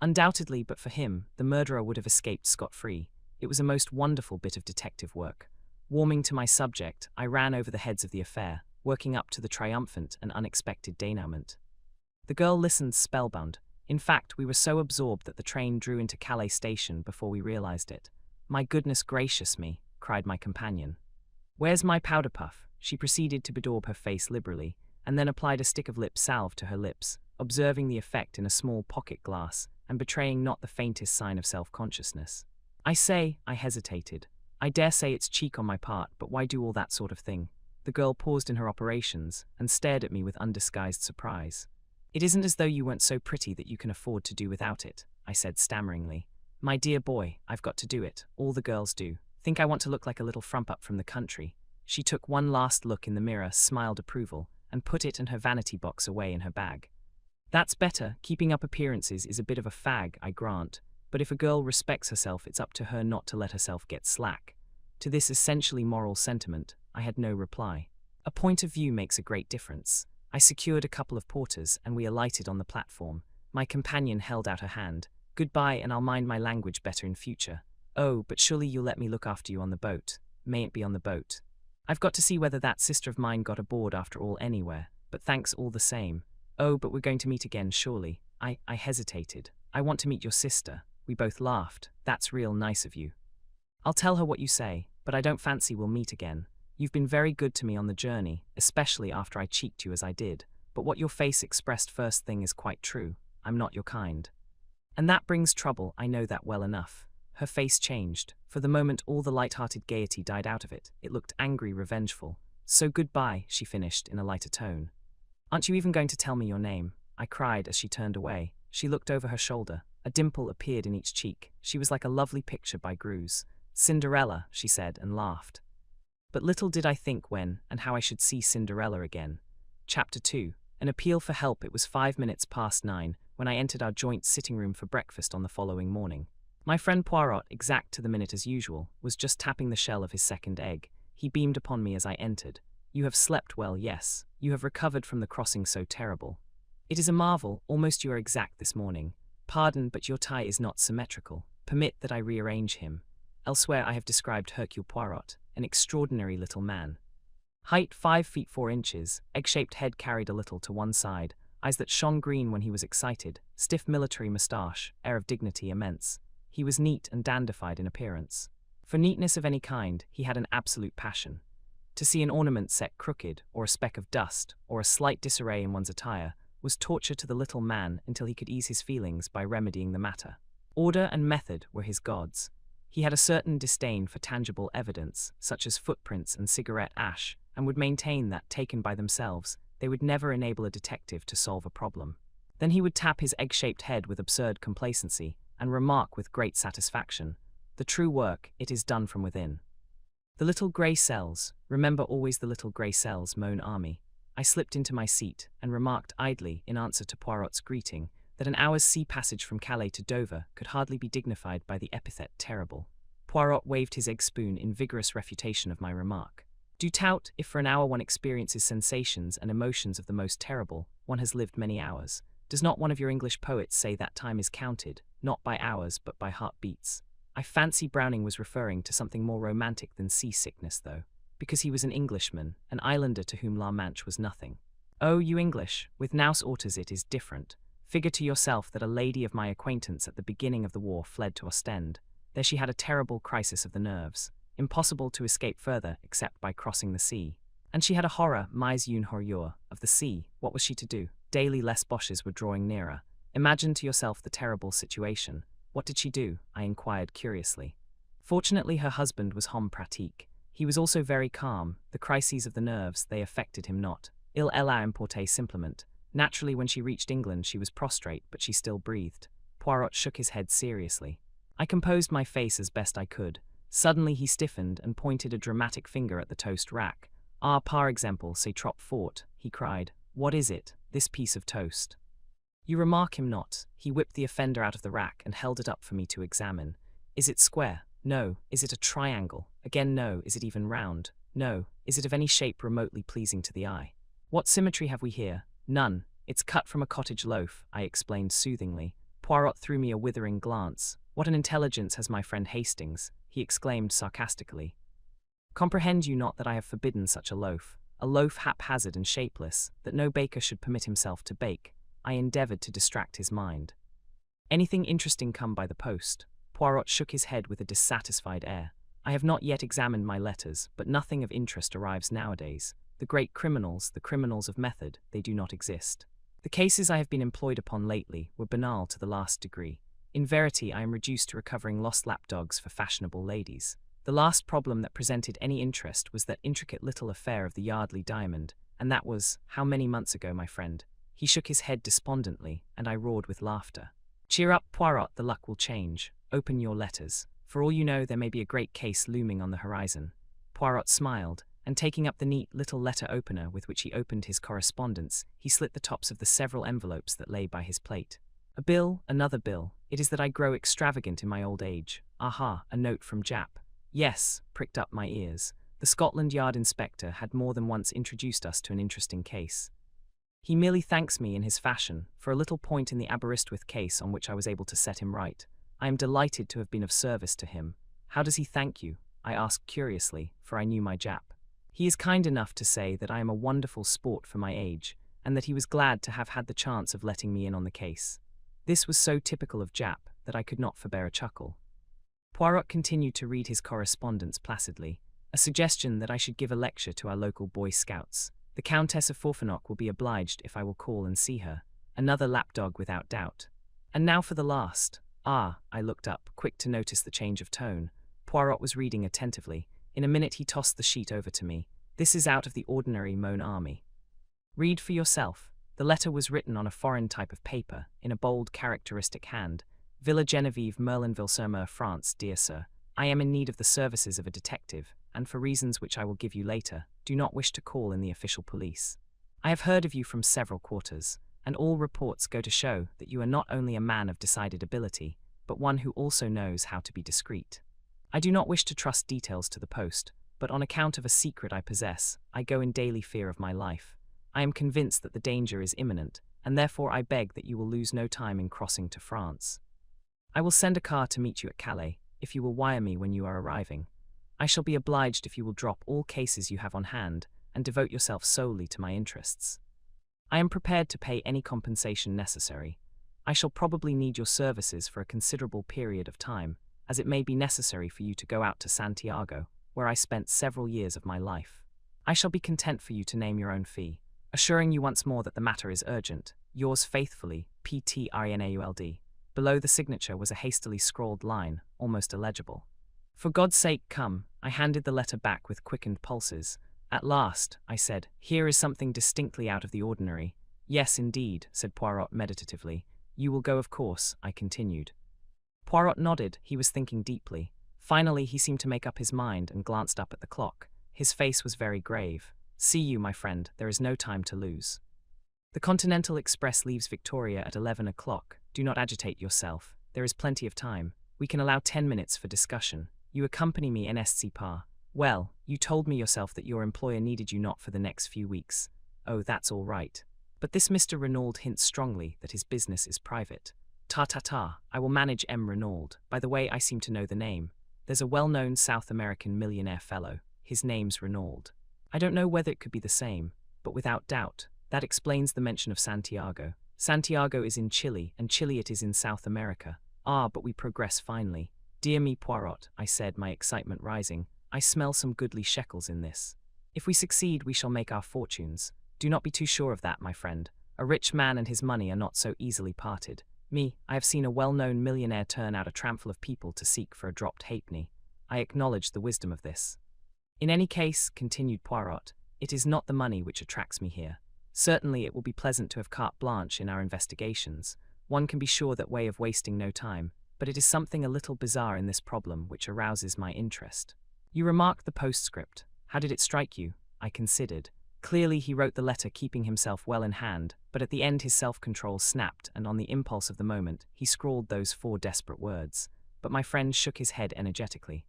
Undoubtedly, but for him, the murderer would have escaped scot-free. It was a most wonderful bit of detective work. Warming to my subject, I ran over the heads of the affair, working up to the triumphant and unexpected denouement. The girl listened spellbound. In fact, we were so absorbed that the train drew into Calais station before we realized it. My goodness gracious me, cried my companion. Where's my powder puff? She proceeded to bedaub her face liberally, and then applied a stick of lip salve to her lips, observing the effect in a small pocket glass, and betraying not the faintest sign of self-consciousness. I say, I hesitated. I dare say it's cheek on my part, but why do all that sort of thing? The girl paused in her operations, and stared at me with undisguised surprise. It isn't as though you weren't so pretty that you can afford to do without it, I said stammeringly. My dear boy, I've got to do it. All the girls do. Think I want to look like a little frump-up from the country. She took one last look in the mirror, smiled approval, and put it and her vanity box away in her bag. That's better. Keeping up appearances is a bit of a fag, I grant, but if a girl respects herself, it's up to her not to let herself get slack. To this essentially moral sentiment, I had no reply. A point of view makes a great difference. I secured a couple of porters, and we alighted on the platform. My companion held out her hand. Goodbye, and I'll mind my language better in future. Oh, but surely you'll let me look after you on the boat. Mayn't be on the boat. I've got to see whether that sister of mine got aboard after all anywhere, but thanks all the same. Oh, but we're going to meet again, surely. I hesitated. I want to meet your sister. We both laughed. That's real nice of you. I'll tell her what you say, but I don't fancy we'll meet again. You've been very good to me on the journey, especially after I cheeked you as I did, but what your face expressed first thing is quite true. I'm not your kind. And that brings trouble, I know that well enough. Her face changed. For the moment all the light-hearted gaiety died out of it. It looked angry, revengeful. So goodbye, she finished in a lighter tone. Aren't you even going to tell me your name? I cried as she turned away. She looked over her shoulder. A dimple appeared in each cheek. She was like a lovely picture by Greuze. Cinderella, she said, and laughed. But little did I think when and how I should see Cinderella again. Chapter 2. An appeal for help. It was 5 minutes past 9 when I entered our joint sitting room for breakfast on the following morning. My friend Poirot, exact to the minute as usual, was just tapping the shell of his second egg. He beamed upon me as I entered. You have slept well, yes. You have recovered from the crossing so terrible. It is a marvel, almost you are exact this morning. Pardon, but your tie is not symmetrical. Permit that I rearrange him. Elsewhere I have described Hercule Poirot, an extraordinary little man. Height 5 feet 4 inches, egg-shaped head carried a little to one side, eyes that shone green when he was excited, stiff military moustache, air of dignity immense. He was neat and dandified in appearance. For neatness of any kind, he had an absolute passion. To see an ornament set crooked, or a speck of dust, or a slight disarray in one's attire, was torture to the little man until he could ease his feelings by remedying the matter. Order and method were his gods. He had a certain disdain for tangible evidence, such as footprints and cigarette ash, and would maintain that, taken by themselves, they would never enable a detective to solve a problem. Then he would tap his egg-shaped head with absurd complacency, and remark with great satisfaction, "The true work, it is done from within." The little grey cells, remember always the little grey cells, mon ami. I slipped into my seat, and remarked idly, in answer to Poirot's greeting, that an hour's sea passage from Calais to Dover could hardly be dignified by the epithet terrible. Poirot waved his egg spoon in vigorous refutation of my remark. Du tout, if for an hour one experiences sensations and emotions of the most terrible, one has lived many hours. Does not one of your English poets say that time is counted, not by hours but by heartbeats? I fancy Browning was referring to something more romantic than seasickness, though, because he was an Englishman, an islander to whom La Manche was nothing. Oh, you English, with nous autres it is different. Figure to yourself that a lady of my acquaintance at the beginning of the war fled to Ostend. There she had a terrible crisis of the nerves. Impossible to escape further except by crossing the sea. And she had a horror, mais une horreur, of the sea. What was she to do? Daily less Boches were drawing nearer. Imagine to yourself the terrible situation. What did she do? I inquired curiously. Fortunately her husband was homme pratique. He was also very calm. The crises of the nerves, they affected him not. Il a importé simplement. Naturally when she reached England she was prostrate, but she still breathed. Poirot shook his head seriously. I composed my face as best I could. Suddenly he stiffened and pointed a dramatic finger at the toast rack. Ah, par exemple, c'est trop fort, he cried. What is it, this piece of toast? You remark him not. He whipped the offender out of the rack and held it up for me to examine. Is it square? No. Is it a triangle? Again no. Is it even round? No. Is it of any shape remotely pleasing to the eye? What symmetry have we here? None. It's cut from a cottage loaf, I explained soothingly. Poirot threw me a withering glance. What an intelligence has my friend Hastings, he exclaimed sarcastically. Comprehend you not that I have forbidden such a loaf haphazard and shapeless, that no baker should permit himself to bake? I endeavoured to distract his mind. Anything interesting come by the post? Poirot shook his head with a dissatisfied air. I have not yet examined my letters, but nothing of interest arrives nowadays. The great criminals, the criminals of method, they do not exist. The cases I have been employed upon lately were banal to the last degree. In verity, I am reduced to recovering lost lapdogs for fashionable ladies. The last problem that presented any interest was that intricate little affair of the Yardley diamond, and that was, how many months ago, my friend? He shook his head despondently, and I roared with laughter. Cheer up, Poirot, the luck will change. Open your letters. For all you know, there may be a great case looming on the horizon. Poirot smiled, and taking up the neat little letter opener with which he opened his correspondence, he slit the tops of the several envelopes that lay by his plate. A bill, another bill. It is that I grow extravagant in my old age. Aha, a note from Jap. Yes, pricked up my ears. The Scotland Yard inspector had more than once introduced us to an interesting case. He merely thanks me in his fashion for a little point in the Aberystwyth case on which I was able to set him right. I am delighted to have been of service to him. How does he thank you? I asked curiously, for I knew my Jap. He is kind enough to say that I am a wonderful sport for my age, and that he was glad to have had the chance of letting me in on the case. This was so typical of Jap that I could not forbear a chuckle. Poirot continued to read his correspondence placidly, a suggestion that I should give a lecture to our local Boy Scouts. The Countess of Forfenock will be obliged if I will call and see her. Another lapdog without doubt. And now for the last. Ah, I looked up, quick to notice the change of tone. Poirot was reading attentively. In a minute he tossed the sheet over to me. This is out of the ordinary Mon Army. Read for yourself. The letter was written on a foreign type of paper, in a bold, characteristic hand. Villa Genevieve, Merlinville-sur-Mer, France, dear sir. I am in need of the services of a detective, and for reasons which I will give you later, do not wish to call in the official police. I have heard of you from several quarters, and all reports go to show that you are not only a man of decided ability, but one who also knows how to be discreet. I do not wish to trust details to the post, but on account of a secret I possess, I go in daily fear of my life. I am convinced that the danger is imminent, and therefore I beg that you will lose no time in crossing to France. I will send a car to meet you at Calais, if you will wire me when you are arriving. I shall be obliged if you will drop all cases you have on hand and devote yourself solely to my interests. I am prepared to pay any compensation necessary. I shall probably need your services for a considerable period of time, as it may be necessary for you to go out to Santiago, where I spent several years of my life. I shall be content for you to name your own fee, assuring you once more that the matter is urgent. Yours faithfully, P.T.R.E.N.A.U.L.D. Below the signature was a hastily scrawled line, almost illegible. For God's sake, come. I handed the letter back with quickened pulses. At last, I said, here is something distinctly out of the ordinary. Yes, indeed, said Poirot meditatively. You will go, of course, I continued. Poirot nodded. He was thinking deeply. Finally, he seemed to make up his mind and glanced up at the clock. His face was very grave. See you, my friend, there is no time to lose. The Continental Express leaves Victoria at 11 o'clock. Do not agitate yourself. There is plenty of time. We can allow 10 minutes for discussion. You accompany me NSC par. Well, you told me yourself that your employer needed you not for the next few weeks. Oh, that's all right. But this Mr. Renauld hints strongly that his business is private. Ta-ta-ta, I will manage M. Renauld. By the way, I seem to know the name. There's a well-known South American millionaire fellow. His name's Renauld. I don't know whether it could be the same, but without doubt, that explains the mention of Santiago. Santiago is in Chile, and Chile it is in South America. Ah, but we progress finely. Dear me, Poirot, I said, my excitement rising, I smell some goodly shekels in this. If we succeed, we shall make our fortunes. Do not be too sure of that, my friend. A rich man and his money are not so easily parted. Me, I have seen a well-known millionaire turn out a tramful of people to seek for a dropped halfpenny. I acknowledge the wisdom of this. In any case, continued Poirot, it is not the money which attracts me here. Certainly it will be pleasant to have carte blanche in our investigations. One can be sure that way of wasting no time, but it is something a little bizarre in this problem which arouses my interest. You remark the postscript. How did it strike you? I considered. Clearly he wrote the letter keeping himself well in hand, but at the end his self-control snapped and on the impulse of the moment he scrawled those 4 desperate words. But my friend shook his head energetically.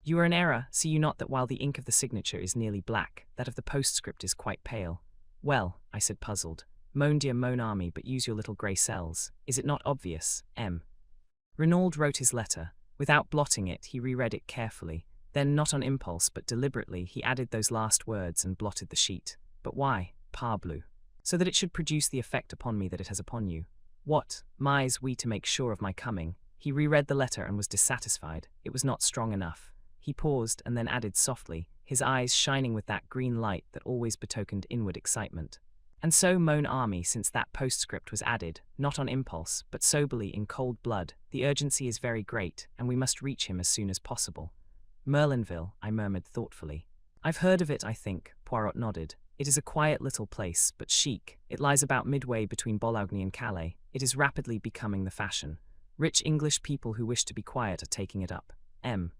You are in error, see you not that while the ink of the signature is nearly black, that of the postscript is quite pale? Well, I said puzzled, mon dear mon ami, but use your little grey cells. Is it not obvious, M? Renaud wrote his letter. Without blotting it, he reread it carefully. Then, not on impulse but deliberately, he added those last words and blotted the sheet. But why, parbleu? So that it should produce the effect upon me that it has upon you. What, mais we to make sure of my coming? He reread the letter and was dissatisfied. It was not strong enough. He paused and then added softly, his eyes shining with that green light that always betokened inward excitement. And so, mon ami, since that postscript was added, not on impulse, but soberly in cold blood, the urgency is very great, and we must reach him as soon as possible. Merlinville, I murmured thoughtfully. I've heard of it, I think, Poirot nodded. It is a quiet little place, but chic. It lies about midway between Bologna and Calais. It is rapidly becoming the fashion. Rich English people who wish to be quiet are taking it up. M.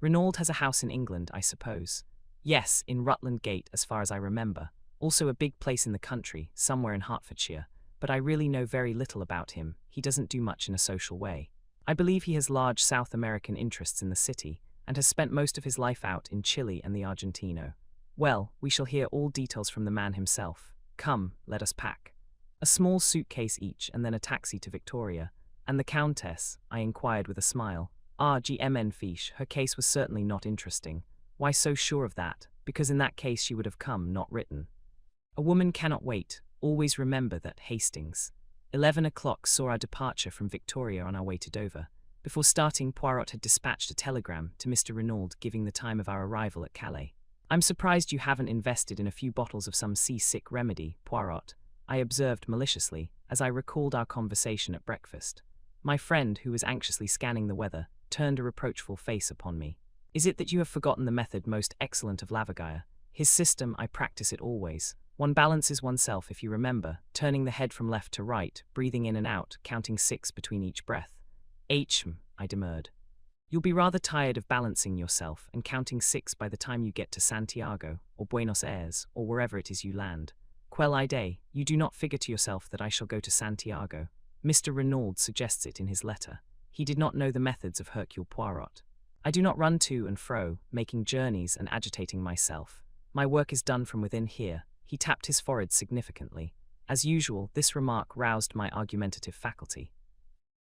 Renaud has a house in England, I suppose. Yes, in Rutland Gate, as far as I remember. Also a big place in the country, somewhere in Hertfordshire. But I really know very little about him. He doesn't do much in a social way. I believe he has large South American interests in the city, and has spent most of his life out in Chile and the Argentino. Well, we shall hear all details from the man himself. Come, let us pack. A small suitcase each, and then a taxi to Victoria. And the Countess? I inquired with a smile. GMN fiche, her case was certainly not interesting. Why so sure of that? Because in that case she would have come, not written. A woman cannot wait. Always remember that, Hastings. 11 o'clock saw our departure from Victoria on our way to Dover. Before starting, Poirot had dispatched a telegram to Mr. Renaud giving the time of our arrival at Calais. I'm surprised you haven't invested in a few bottles of some seasick remedy, Poirot, I observed maliciously, as I recalled our conversation at breakfast. My friend, who was anxiously scanning the weather, turned a reproachful face upon me. Is it that you have forgotten the method most excellent of Lavagire? His system, I practice it always. One balances oneself, if you remember, turning the head from left to right, breathing in and out, counting 6 between each breath. I demurred. You'll be rather tired of balancing yourself and counting 6 by the time you get to Santiago, or Buenos Aires, or wherever it is you land. Quelle idée, you do not figure to yourself that I shall go to Santiago. Mr. Renaud suggests it in his letter. He did not know the methods of Hercule Poirot. I do not run to and fro, making journeys and agitating myself. My work is done from within here. He tapped his forehead significantly. As usual, this remark roused my argumentative faculty.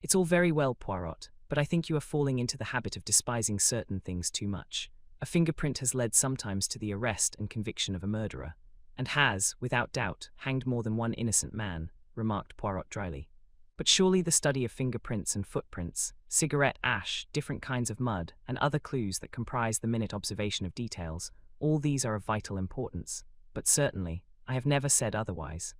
It's all very well, Poirot, but I think you are falling into the habit of despising certain things too much. A fingerprint has led sometimes to the arrest and conviction of a murderer, and has, without doubt, hanged more than one innocent man, remarked Poirot dryly. But surely the study of fingerprints and footprints, cigarette ash, different kinds of mud, and other clues that comprise the minute observation of details, all these are of vital importance. But certainly, I have never said otherwise.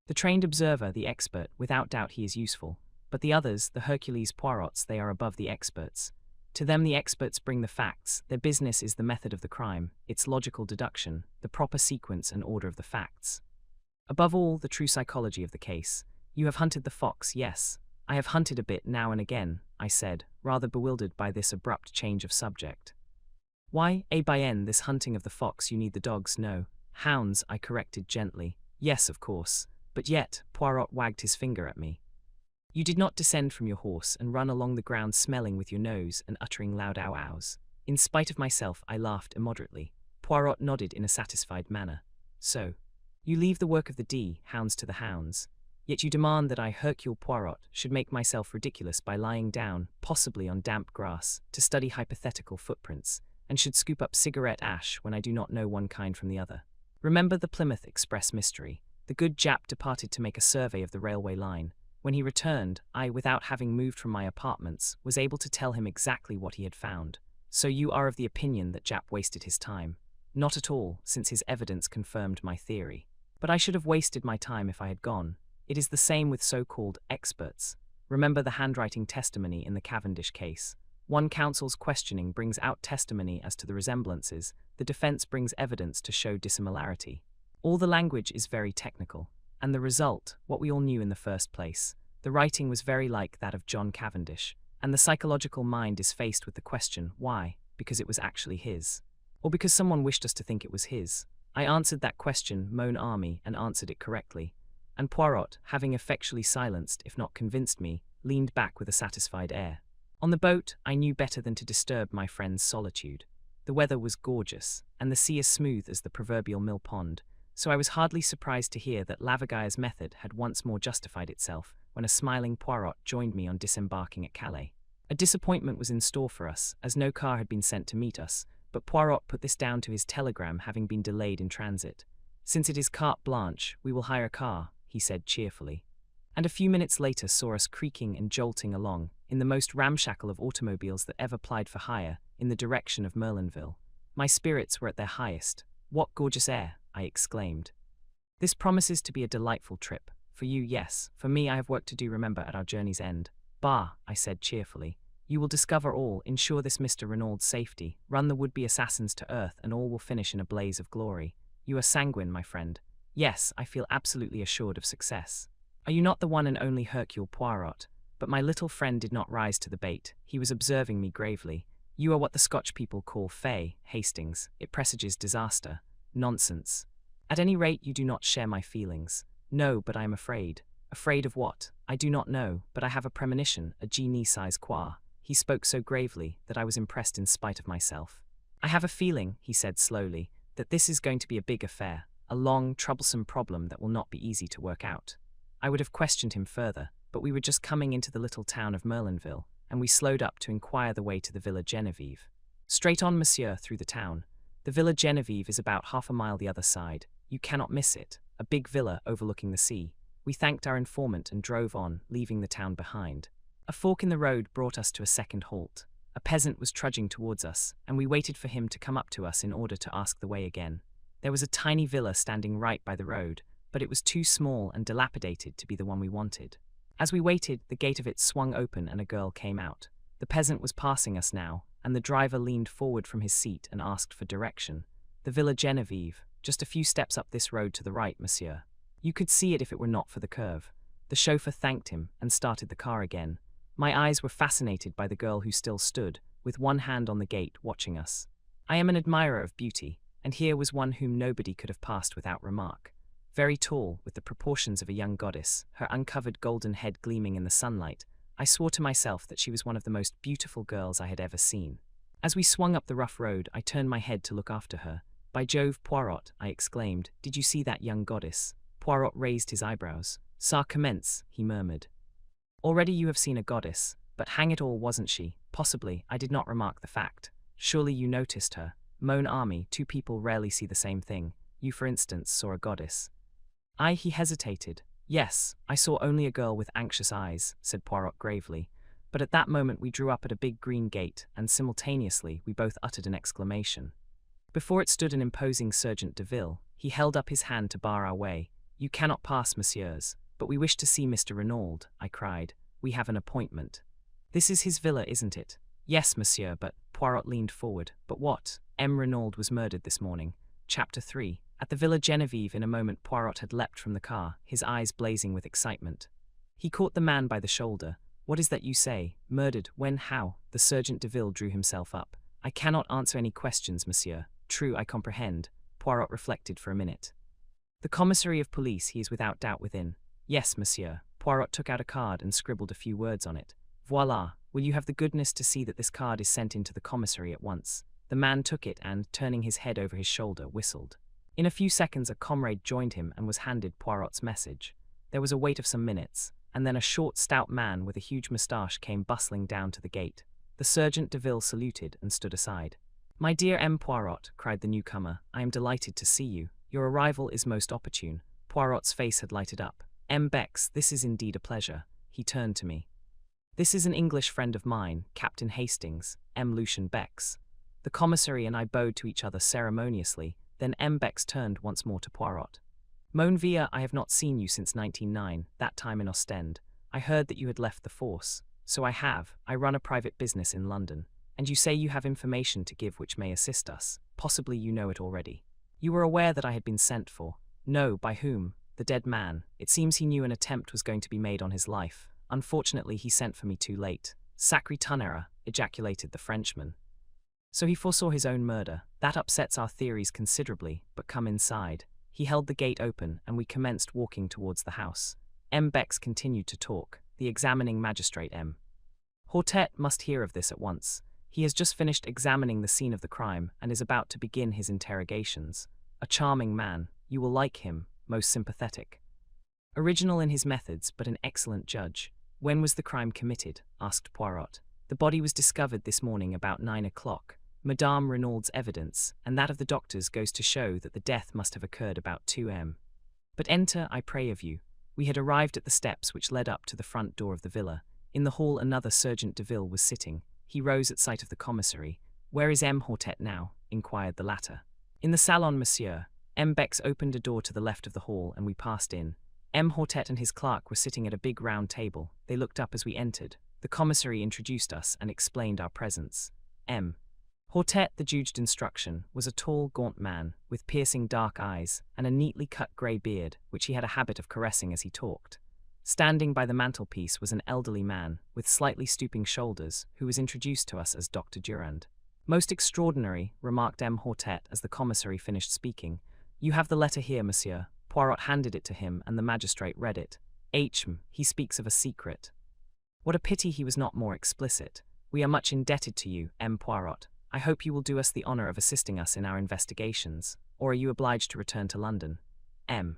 The trained observer, the expert, without doubt he is useful. But the others, the Hercules Poirots, they are above the experts. To them the experts bring the facts. Their business is the method of the crime, its logical deduction, the proper sequence and order of the facts. Above all, the true psychology of the case. You have hunted the fox, yes. I have hunted a bit now and again, I said, rather bewildered by this abrupt change of subject. Why, bien, this hunting of the fox, you need the dogs, no. Hounds, I corrected gently. Yes, of course. But yet, Poirot wagged his finger at me. You did not descend from your horse and run along the ground smelling with your nose and uttering loud ow-ows. In spite of myself, I laughed immoderately. Poirot nodded in a satisfied manner. So, you leave the work of the hounds to the hounds. Yet you demand that I, Hercule Poirot, should make myself ridiculous by lying down, possibly on damp grass, to study hypothetical footprints, and should scoop up cigarette ash when I do not know one kind from the other. Remember the Plymouth Express mystery. The good Jap departed to make a survey of the railway line. When he returned, I, without having moved from my apartments, was able to tell him exactly what he had found. So you are of the opinion that Jap wasted his time? Not at all, since his evidence confirmed my theory. But I should have wasted my time if I had gone. It is the same with so-called experts. Remember the handwriting testimony in the Cavendish case. One counsel's questioning brings out testimony as to the resemblances, the defense brings evidence to show dissimilarity. All the language is very technical. And the result, what we all knew in the first place. The writing was very like that of John Cavendish, and the psychological mind is faced with the question, why? Because it was actually his. Or because someone wished us to think it was his. I answered that question, mon ami, and answered it correctly. And Poirot, having effectually silenced, if not convinced me, leaned back with a satisfied air. On the boat, I knew better than to disturb my friend's solitude. The weather was gorgeous, and the sea as smooth as the proverbial mill pond, so I was hardly surprised to hear that Lavagaille's method had once more justified itself when a smiling Poirot joined me on disembarking at Calais. A disappointment was in store for us, as no car had been sent to meet us, but Poirot put this down to his telegram having been delayed in transit. "Since it is carte blanche, we will hire a car," he said cheerfully. And a few minutes later saw us creaking and jolting along, in the most ramshackle of automobiles that ever plied for hire, in the direction of Merlinville. My spirits were at their highest. "What gorgeous air!" I exclaimed. "This promises to be a delightful trip. For you, yes. For me, I have work to do, remember, at our journey's end." "Bah," I said cheerfully. "You will discover all, ensure this Mr. Renaud's safety, run the would-be assassins to earth, and all will finish in a blaze of glory. You are sanguine, my friend." "Yes, I feel absolutely assured of success." "Are you not the one and only Hercule Poirot?" But my little friend did not rise to the bait. He was observing me gravely. "You are what the Scotch people call fey, Hastings. It presages disaster." "Nonsense." "At any rate, you do not share my feelings." "No, but I am afraid." "Afraid of what?" "I do not know, but I have a premonition, a je ne sais quoi." He spoke so gravely that I was impressed in spite of myself. "I have a feeling," he said slowly, "that this is going to be a big affair, a long, troublesome problem that will not be easy to work out." I would have questioned him further, but we were just coming into the little town of Merlinville, and we slowed up to inquire the way to the Villa Genevieve. "Straight on, monsieur, through the town. The Villa Genevieve is about half a mile the other side. You cannot miss it. A big villa overlooking the sea." We thanked our informant and drove on, leaving the town behind. A fork in the road brought us to a second halt. A peasant was trudging towards us, and we waited for him to come up to us in order to ask the way again. There was a tiny villa standing right by the road, but it was too small and dilapidated to be the one we wanted. As we waited, the gate of it swung open and a girl came out. The peasant was passing us now, and the driver leaned forward from his seat and asked for direction. "The Villa Genevieve, just a few steps up this road to the right, monsieur." You could see it if it were not for the curve. The chauffeur thanked him and started the car again. My eyes were fascinated by the girl who still stood, with one hand on the gate, watching us. I am an admirer of beauty, and here was one whom nobody could have passed without remark. Very tall, with the proportions of a young goddess, her uncovered golden head gleaming in the sunlight, I swore to myself that she was one of the most beautiful girls I had ever seen. As we swung up the rough road, I turned my head to look after her. "By Jove, Poirot," I exclaimed, "did you see that young goddess?" Poirot raised his eyebrows. "Ça commence," he murmured. "Already you have seen a goddess, but hang it all, wasn't she?" "Possibly, I did not remark the fact." "Surely you noticed her." "Mon ami, two people rarely see the same thing. You, for instance, saw a goddess." He hesitated. "Yes, I saw only a girl with anxious eyes," said Poirot gravely. But at that moment we drew up at a big green gate, and simultaneously we both uttered an exclamation. Before it stood an imposing Sergeant de Ville. He held up his hand to bar our way. "You cannot pass, messieurs, but we wish to see Mr. Renaud," I cried. "We have an appointment." "This is his villa, isn't it?" "Yes, monsieur, but—" Poirot leaned forward. "But what?" "M. Renaud was murdered this morning." Chapter 3. At the Villa Genevieve in a moment Poirot had leapt from the car, his eyes blazing with excitement. He caught the man by the shoulder. "What is that you say? Murdered? When? How?" The Sergeant de Ville drew himself up. "I cannot answer any questions, monsieur." "True, I comprehend." Poirot reflected for a minute. "The commissary of police, he is without doubt within." "Yes, monsieur." Poirot took out a card and scribbled a few words on it. "Voila. Will you have the goodness to see that this card is sent into the commissary at once?" The man took it and, turning his head over his shoulder, whistled. In a few seconds a comrade joined him and was handed Poirot's message. There was a wait of some minutes, and then a short, stout man with a huge moustache came bustling down to the gate. The Sergeant de Ville saluted and stood aside. "My dear M. Poirot," cried the newcomer, "I am delighted to see you. Your arrival is most opportune." Poirot's face had lighted up. "M. Bex, this is indeed a pleasure." He turned to me. "This is an English friend of mine, Captain Hastings, M. Lucian Bex." The commissary and I bowed to each other ceremoniously, then M. Bex turned once more to Poirot. "Mon vieux, I have not seen you since 1909, that time in Ostend. I heard that you had left the force." "So I have. I run a private business in London. And you say you have information to give which may assist us. Possibly you know it already." "You were aware that I had been sent for?" "No, by whom?" "The dead man. It seems he knew an attempt was going to be made on his life. Unfortunately, he sent for me too late." "Sacré tonnerre," ejaculated the Frenchman. So he foresaw his own murder. That upsets our theories considerably, but come inside. He held the gate open, and we commenced walking towards the house. M. Bex continued to talk. The examining magistrate M. Hortet must hear of this at once. He has just finished examining the scene of the crime and is about to begin his interrogations. A charming man. You will like him, most sympathetic. Original in his methods, but an excellent judge. When was the crime committed? Asked Poirot. The body was discovered this morning about 9 o'clock. Madame Renaud's evidence, and that of the doctors, goes to show that the death must have occurred about 2 am. But enter, I pray of you. We had arrived at the steps which led up to the front door of the villa. In the hall another Sergeant de Ville was sitting. He rose at sight of the commissary. Where is M. Hortet now? Inquired the latter. In the salon, monsieur. M. Bex opened a door to the left of the hall, and we passed in. M. Hortet and his clerk were sitting at a big round table. They looked up as we entered. The commissary introduced us and explained our presence. M. Hortet, the juge d'instruction, was a tall, gaunt man, with piercing dark eyes, and a neatly cut grey beard, which he had a habit of caressing as he talked. Standing by the mantelpiece was an elderly man, with slightly stooping shoulders, who was introduced to us as Dr. Durand. Most extraordinary, remarked M. Hortet as the commissary finished speaking. You have the letter here, monsieur. Poirot handed it to him, and the magistrate read it. He speaks of a secret. What a pity he was not more explicit. We are much indebted to you, M. Poirot. I hope you will do us the honour of assisting us in our investigations, or are you obliged to return to London? M.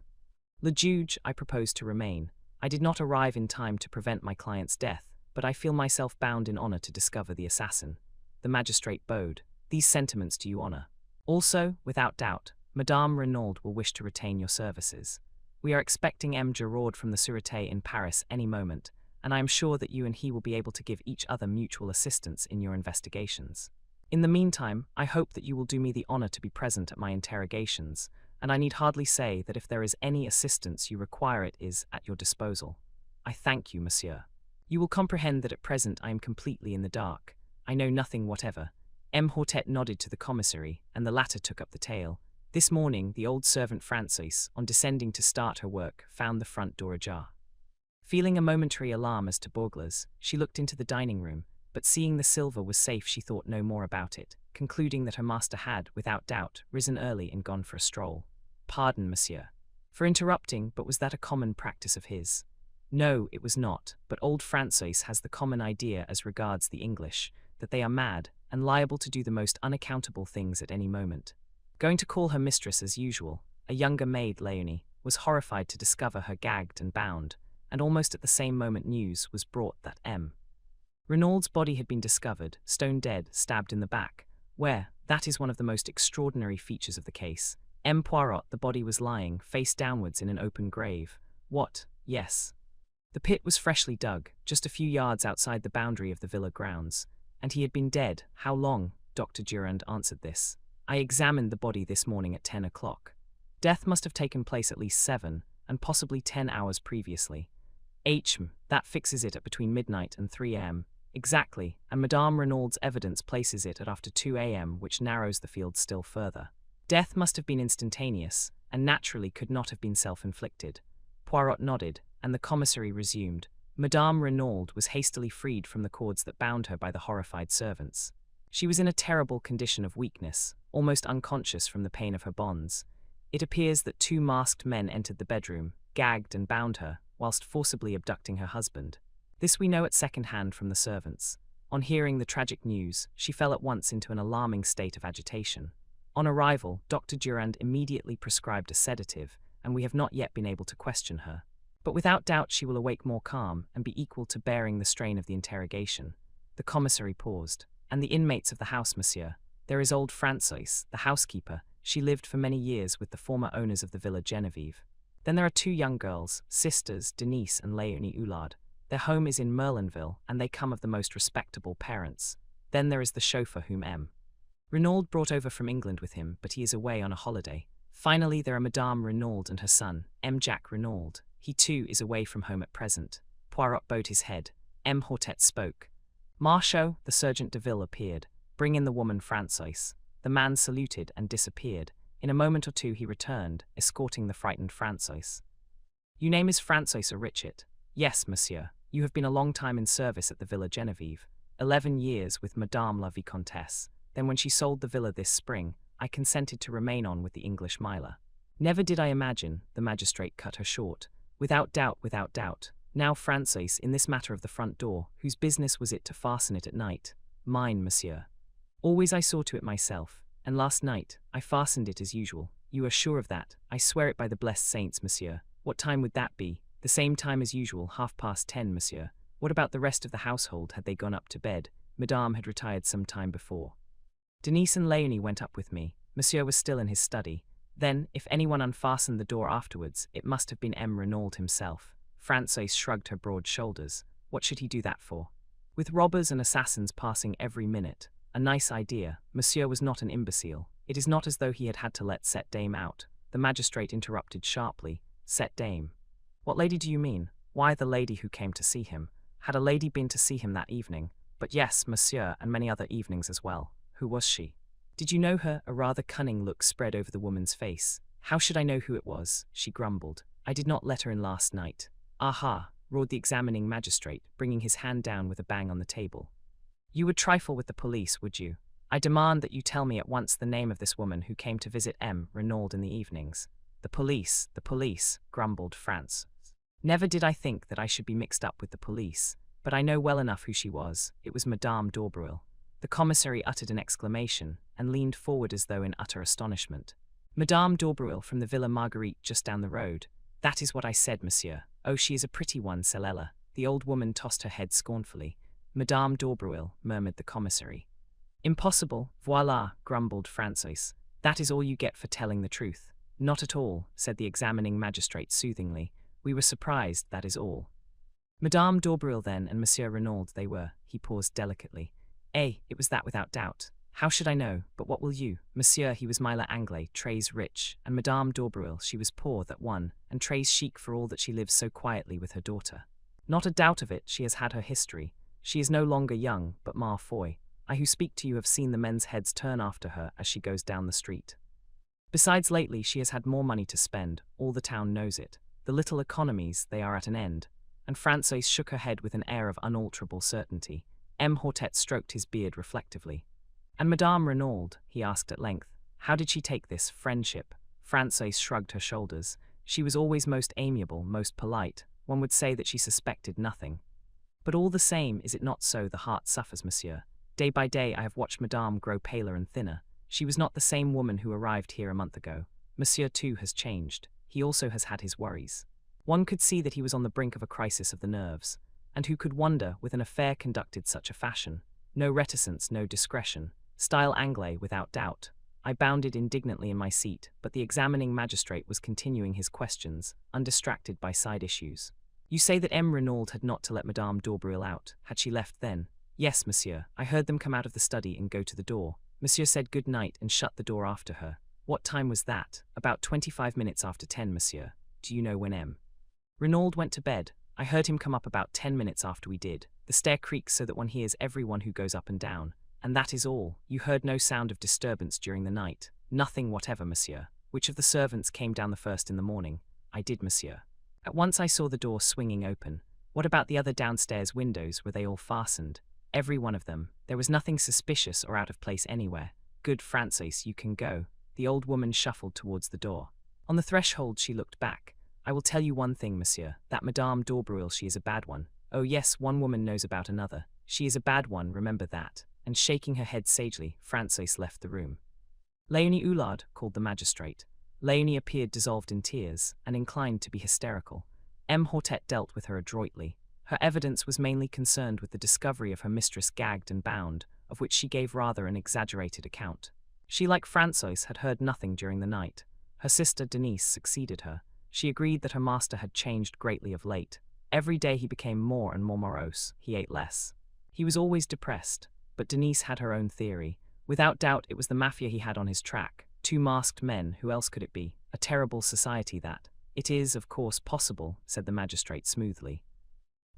Le Juge, I propose to remain. I did not arrive in time to prevent my client's death, but I feel myself bound in honour to discover the assassin. The magistrate bowed. These sentiments do you honour. Also, without doubt, Madame Renaud will wish to retain your services. We are expecting M. Giraud from the Sûreté in Paris any moment, and I am sure that you and he will be able to give each other mutual assistance in your investigations. In the meantime, I hope that you will do me the honour to be present at my interrogations, and I need hardly say that if there is any assistance you require it is at your disposal. I thank you, monsieur. You will comprehend that at present I am completely in the dark. I know nothing whatever. M. Hortet nodded to the commissary, and the latter took up the tale. This morning, the old servant Francoise, on descending to start her work, found the front door ajar. Feeling a momentary alarm as to burglars, she looked into the dining room, but seeing the silver was safe she thought no more about it, concluding that her master had, without doubt, risen early and gone for a stroll. Pardon, monsieur, for interrupting, but was that a common practice of his? No, it was not, but old Francoise has the common idea as regards the English, that they are mad, and liable to do the most unaccountable things at any moment. Going to call her mistress as usual, a younger maid, Leonie, was horrified to discover her gagged and bound, and almost at the same moment news was brought that M. Renaud's body had been discovered, stone dead, stabbed in the back, where, that is one of the most extraordinary features of the case. M. Poirot, the body was lying, face downwards in an open grave. What? Yes. The pit was freshly dug, just a few yards outside the boundary of the villa grounds, and he had been dead. How long? Dr. Durand answered this. I examined the body this morning at 10 o'clock. Death must have taken place at least 7, and possibly 10 hours previously. That fixes it at between midnight and 3 am. Exactly, and Madame Renaud's evidence places it at after 2 am, which narrows the field still further. Death must have been instantaneous, and naturally could not have been self-inflicted. Poirot nodded, and the commissary resumed. Madame Renaud was hastily freed from the cords that bound her by the horrified servants. She was in a terrible condition of weakness, almost unconscious from the pain of her bonds. It appears that 2 masked men entered the bedroom, gagged and bound her, whilst forcibly abducting her husband. This we know at second hand from the servants. On hearing the tragic news, she fell at once into an alarming state of agitation. On arrival, Dr. Durand immediately prescribed a sedative, and we have not yet been able to question her. But without doubt she will awake more calm and be equal to bearing the strain of the interrogation. The commissary paused. And the inmates of the house, monsieur. There is old Francoise, the housekeeper. She lived for many years with the former owners of the Villa Genevieve. Then there are 2 young girls, sisters, Denise and Leonie Hulard. Their home is in Merlinville, and they come of the most respectable parents. Then there is the chauffeur whom M. Renaud brought over from England with him, but he is away on a holiday. Finally, there are Madame Renaud and her son, M. Jacques Renaud. He too is away from home at present. Poirot bowed his head. M. Hortet spoke. Marchot, the Sergeant de Ville, appeared. Bring in the woman Francoise. The man saluted and disappeared. In a moment or two he returned, escorting the frightened Francoise. Your name is Francoise Richet? Yes, monsieur. You have been a long time in service at the Villa Genevieve. 11 years with Madame la Vicomtesse. Then when she sold the villa this spring, I consented to remain on with the English miler. Never did I imagine, the magistrate cut her short. Without doubt, without doubt. Now, Francois, in this matter of the front door, whose business was it to fasten it at night? Mine, monsieur. Always I saw to it myself, and last night I fastened it as usual. You are sure of that? I swear it by the blessed saints, monsieur. What time would that be? The same time as usual, 10:30, monsieur. What about the rest of the household? Had they gone up to bed? Madame had retired some time before. Denise and Léonie went up with me. Monsieur was still in his study. Then, if anyone unfastened the door afterwards, it must have been M. Renaud himself. Francois shrugged her broad shoulders. What should he do that for? With robbers and assassins passing every minute. A nice idea. Monsieur was not an imbecile. It is not as though he had had to let Cette Dame out. The magistrate interrupted sharply. Cette Dame. What lady do you mean? Why, the lady who came to see him. Had a lady been to see him that evening? But yes, monsieur, and many other evenings as well. Who was she? Did you know her? A rather cunning look spread over the woman's face. How should I know who it was? She grumbled. I did not let her in last night. Aha, roared the examining magistrate, bringing his hand down with a bang on the table. You would trifle with the police, would you? I demand that you tell me at once the name of this woman who came to visit M. Renaud in the evenings. The police, grumbled Franz. Never did I think that I should be mixed up with the police, but I know well enough who she was. It was Madame d'Aubreuil. The commissary uttered an exclamation, and leaned forward as though in utter astonishment. Madame d'Aubreuil from the Villa Marguerite just down the road. That is what I said, monsieur. Oh, she is a pretty one, Cellella. The old woman tossed her head scornfully. Madame d'Aubreuil, murmured the commissary. Impossible, voilà, grumbled Francois. That is all you get for telling the truth. Not at all, said the examining magistrate soothingly. We were surprised, that is all. Madame d'Aubreuil then, and Monsieur Renaud they were. He paused delicately. It was that without doubt. How should I know? But what will you? Monsieur, he was Myla Anglais, très rich, and Madame d'Aubreuil, she was poor, that one, and très chic for all that she lives so quietly with her daughter. Not a doubt of it, she has had her history. She is no longer young, but ma foi. I who speak to you have seen the men's heads turn after her as she goes down the street. Besides, lately she has had more money to spend, all the town knows it. The little economies, they are at an end. And Francois shook her head with an air of unalterable certainty. M. Hortet stroked his beard reflectively. And Madame Renaud, he asked at length, how did she take this friendship? Francois shrugged her shoulders. She was always most amiable, most polite. One would say that she suspected nothing. But all the same, is it not so? The heart suffers, monsieur. Day by day I have watched Madame grow paler and thinner. She was not the same woman who arrived here a month ago. Monsieur too has changed. He also has had his worries. One could see that he was on the brink of a crisis of the nerves. And who could wonder, with an affair conducted such a fashion? No reticence, no discretion. Style Anglais, without doubt. I bounded indignantly in my seat, but the examining magistrate was continuing his questions, undistracted by side issues. You say that M. Renaud had not to let Madame d'Aubreuil out. Had she left then? Yes, monsieur. I heard them come out of the study and go to the door. Monsieur said good night and shut the door after her. What time was that? About 25 minutes after 10, monsieur. Do you know when M. Renaud went to bed? I heard him come up about 10 minutes after we did. The stair creaks so that one hears everyone who goes up and down. And that is all. You heard no sound of disturbance during the night. Nothing whatever, monsieur. Which of the servants came down the first in the morning? I did, monsieur. At once I saw the door swinging open. What about the other downstairs windows? Were they all fastened? Every one of them. There was nothing suspicious or out of place anywhere. Good Francois, you can go. The old woman shuffled towards the door. On the threshold she looked back. I will tell you one thing, monsieur. That Madame d'Aubreuil, she is a bad one. Oh yes, one woman knows about another. She is a bad one, remember that. And shaking her head sagely, Francois left the room. Léonie Hulard, called the magistrate. Léonie appeared dissolved in tears, and inclined to be hysterical. M. Hortet dealt with her adroitly. Her evidence was mainly concerned with the discovery of her mistress gagged and bound, of which she gave rather an exaggerated account. She, like Francois, had heard nothing during the night. Her sister Denise succeeded her. She agreed that her master had changed greatly of late. Every day he became more and more morose. He ate less. He was always depressed. But Denise had her own theory. Without doubt it was the mafia he had on his track. 2 masked men, who else could it be? A terrible society that. It is, of course, possible, said the magistrate smoothly.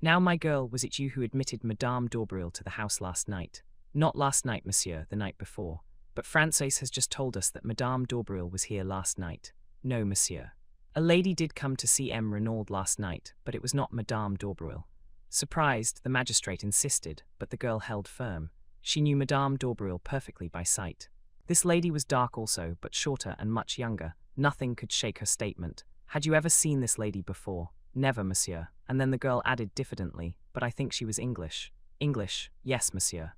Now, my girl, was it you who admitted Madame d'Aubreuil to the house last night? Not last night, monsieur, the night before. But Francois has just told us that Madame d'Aubreuil was here last night. No, monsieur. A lady did come to see M. Renaud last night, but it was not Madame d'Aubreuil. Surprised, the magistrate insisted, but the girl held firm. She knew Madame d'Aubreuil perfectly by sight. This lady was dark also, but shorter and much younger. Nothing could shake her statement. Had you ever seen this lady before? Never, monsieur. And then the girl added diffidently, but I think she was English. English, yes, monsieur.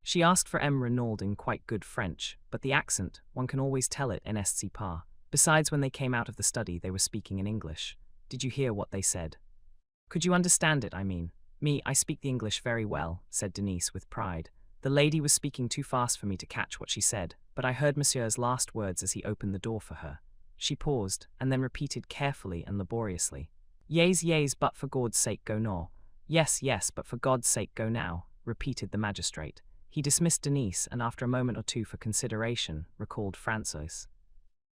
She asked for M. Renaud in quite good French, but the accent, one can always tell it en est pas. Besides, when they came out of the study, they were speaking in English. Did you hear what they said? Could you understand it, I mean? Me, I speak the English very well, said Denise with pride. The lady was speaking too fast for me to catch what she said, but I heard monsieur's last words as he opened the door for her. She paused, and then repeated carefully and laboriously. Yes, yes, but for God's sake go now. Yes, yes, but for God's sake go now, repeated the magistrate. He dismissed Denise, and after a moment or two for consideration, recalled Francois.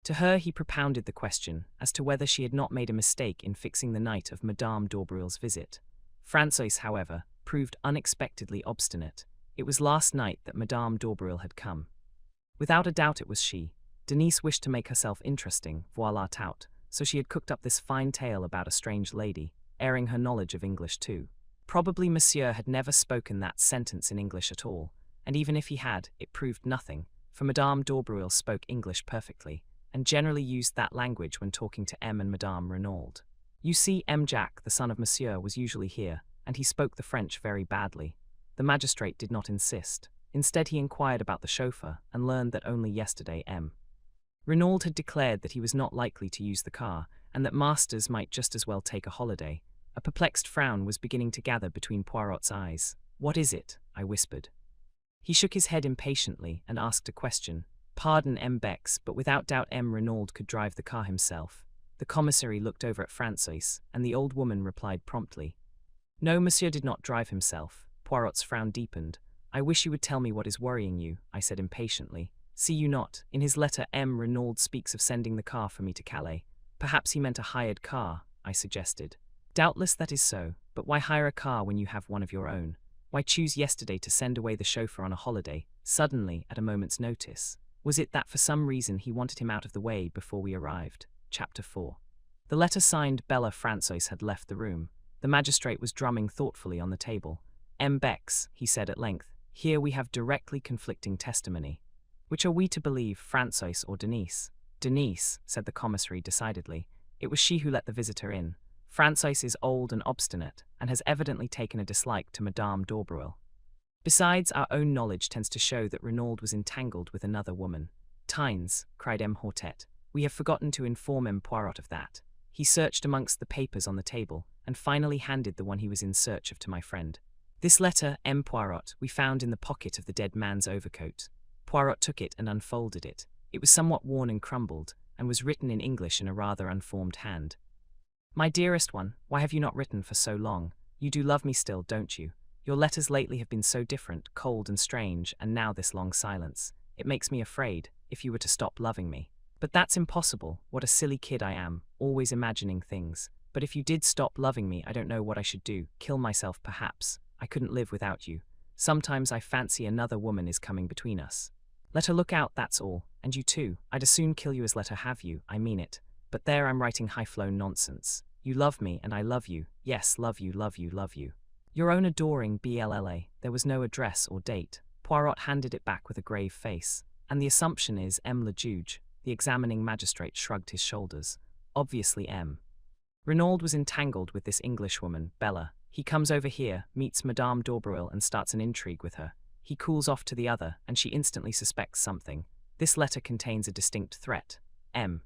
To her he propounded the question as to whether she had not made a mistake in fixing the night of Madame d'Aubreuil's visit. Francois, however, proved unexpectedly obstinate. It was last night that Madame d'Aubreuil had come. Without a doubt it was she. Denise wished to make herself interesting, voilà tout, so she had cooked up this fine tale about a strange lady, airing her knowledge of English too. Probably monsieur had never spoken that sentence in English at all, and even if he had, it proved nothing, for Madame d'Aubreuil spoke English perfectly, and generally used that language when talking to M. and Madame Renaud. You see, M. Jacques, the son of monsieur, was usually here, and he spoke the French very badly. The magistrate did not insist. Instead, he inquired about the chauffeur, and learned that only yesterday M. Renaud had declared that he was not likely to use the car, and that masters might just as well take a holiday. A perplexed frown was beginning to gather between Poirot's eyes. What is it? I whispered. He shook his head impatiently and asked a question. Pardon, M. Bex, but without doubt M. Renaud could drive the car himself. The commissary looked over at Francois, and the old woman replied promptly. No, monsieur did not drive himself. Poirot's frown deepened. I wish you would tell me what is worrying you, I said impatiently. See you not, in his letter M. Renaud speaks of sending the car for me to Calais. Perhaps he meant a hired car, I suggested. Doubtless that is so, but why hire a car when you have one of your own? Why choose yesterday to send away the chauffeur on a holiday, suddenly, at a moment's notice? Was it that for some reason he wanted him out of the way before we arrived? Chapter 4. The letter signed Bella Francois had left the room. The magistrate was drumming thoughtfully on the table. M. Bex, he said at length, here we have directly conflicting testimony. Which are we to believe, Francois or Denise? Denise, said the commissary decidedly. It was she who let the visitor in. Francois is old and obstinate, and has evidently taken a dislike to Madame d'Aubreuil. Besides, our own knowledge tends to show that Renaud was entangled with another woman. Tines, cried M. Hortet, we have forgotten to inform M. Poirot of that. He searched amongst the papers on the table, and finally handed the one he was in search of to my friend. This letter, M. Poirot, we found in the pocket of the dead man's overcoat. Poirot took it and unfolded it. It was somewhat worn and crumbled, and was written in English in a rather unformed hand. My dearest one, why have you not written for so long? You do love me still, don't you? Your letters lately have been so different, cold and strange, and now this long silence. It makes me afraid, if you were to stop loving me. But that's impossible. What a silly kid I am, always imagining things. But if you did stop loving me, I don't know what I should do. Kill myself, perhaps. I couldn't live without you. Sometimes I fancy another woman is coming between us. Let her look out, that's all. And you too. I'd as soon kill you as let her have you, I mean it. But there I'm writing high-flown nonsense. You love me, and I love you. Yes, love you, love you, love you. Your own adoring BLLA. There was no address or date. Poirot handed it back with a grave face. And the assumption is M. le Juge. The examining magistrate shrugged his shoulders. Obviously M. Renaud was entangled with this Englishwoman, Bella. He comes over here, meets Madame d'Aubreuil and starts an intrigue with her. He cools off to the other, and she instantly suspects something. This letter contains a distinct threat. M.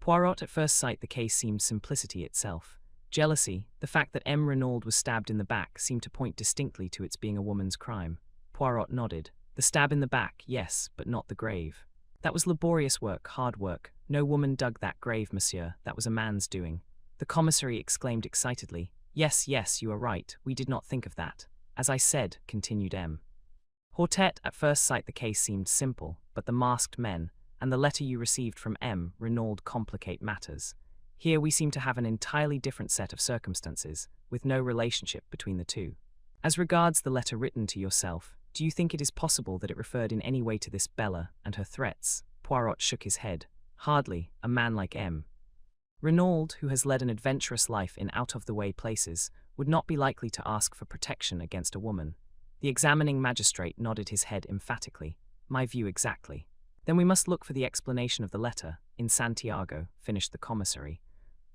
Poirot, at first sight the case seemed simplicity itself. Jealousy, the fact that M. Renaud was stabbed in the back seemed to point distinctly to its being a woman's crime. Poirot nodded. The stab in the back, yes, but not the grave. That was laborious work, hard work. No woman dug that grave, monsieur. That was a man's doing. The commissary exclaimed excitedly. Yes, yes, you are right. We did not think of that. As I said, continued M. Hortet, at first sight the case seemed simple, but the masked men, and the letter you received from M. Renaud complicate matters. Here we seem to have an entirely different set of circumstances, with no relationship between the two. As regards the letter written to yourself, do you think it is possible that it referred in any way to this Bella and her threats? Poirot shook his head. Hardly, a man like M. Renaud, who has led an adventurous life in out-of-the-way places, would not be likely to ask for protection against a woman. The examining magistrate nodded his head emphatically. My view exactly. Then we must look for the explanation of the letter, in Santiago, finished the commissary.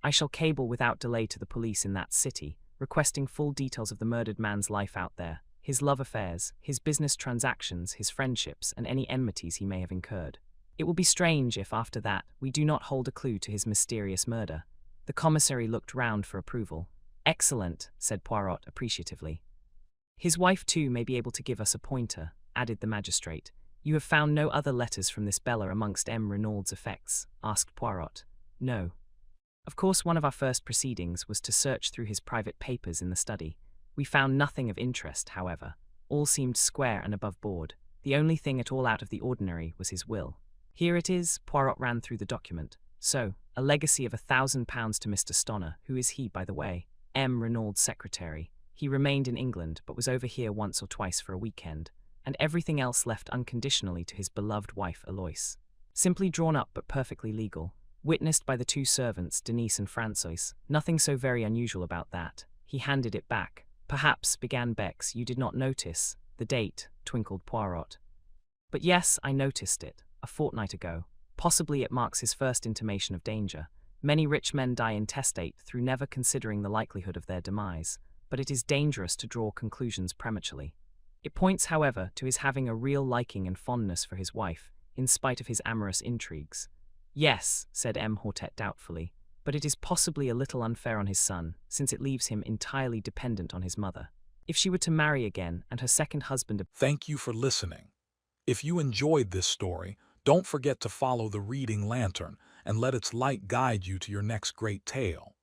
I shall cable without delay to the police in that city, requesting full details of the murdered man's life out there, his love affairs, his business transactions, his friendships, and any enmities he may have incurred. It will be strange if, after that, we do not hold a clue to his mysterious murder. The commissary looked round for approval. Excellent, said Poirot appreciatively. His wife, too, may be able to give us a pointer, added the magistrate. You have found no other letters from this Bella amongst M. Renaud's effects? Asked Poirot. No. Of course, one of our first proceedings was to search through his private papers in the study. We found nothing of interest, however. All seemed square and above board. The only thing at all out of the ordinary was his will. Here it is, Poirot ran through the document. So, a legacy of £1,000 to Mr. Stonner. Who is he, by the way? M. Renaud's secretary. He remained in England, but was over here once or twice for a weekend, and everything else left unconditionally to his beloved wife, Alois. Simply drawn up but perfectly legal. Witnessed by the two servants, Denise and Francois. Nothing so very unusual about that. He handed it back. Perhaps, began Bex, you did not notice the date, twinkled Poirot. But yes, I noticed it, a fortnight ago. Possibly it marks his first intimation of danger. Many rich men die intestate through never considering the likelihood of their demise, but it is dangerous to draw conclusions prematurely. It points, however, to his having a real liking and fondness for his wife, in spite of his amorous intrigues. Yes, said M. Hortet doubtfully, but it is possibly a little unfair on his son, since it leaves him entirely dependent on his mother. If she were to marry again and her second husband... Thank you for listening. If you enjoyed this story, don't forget to follow the Reading Lantern and let its light guide you to your next great tale.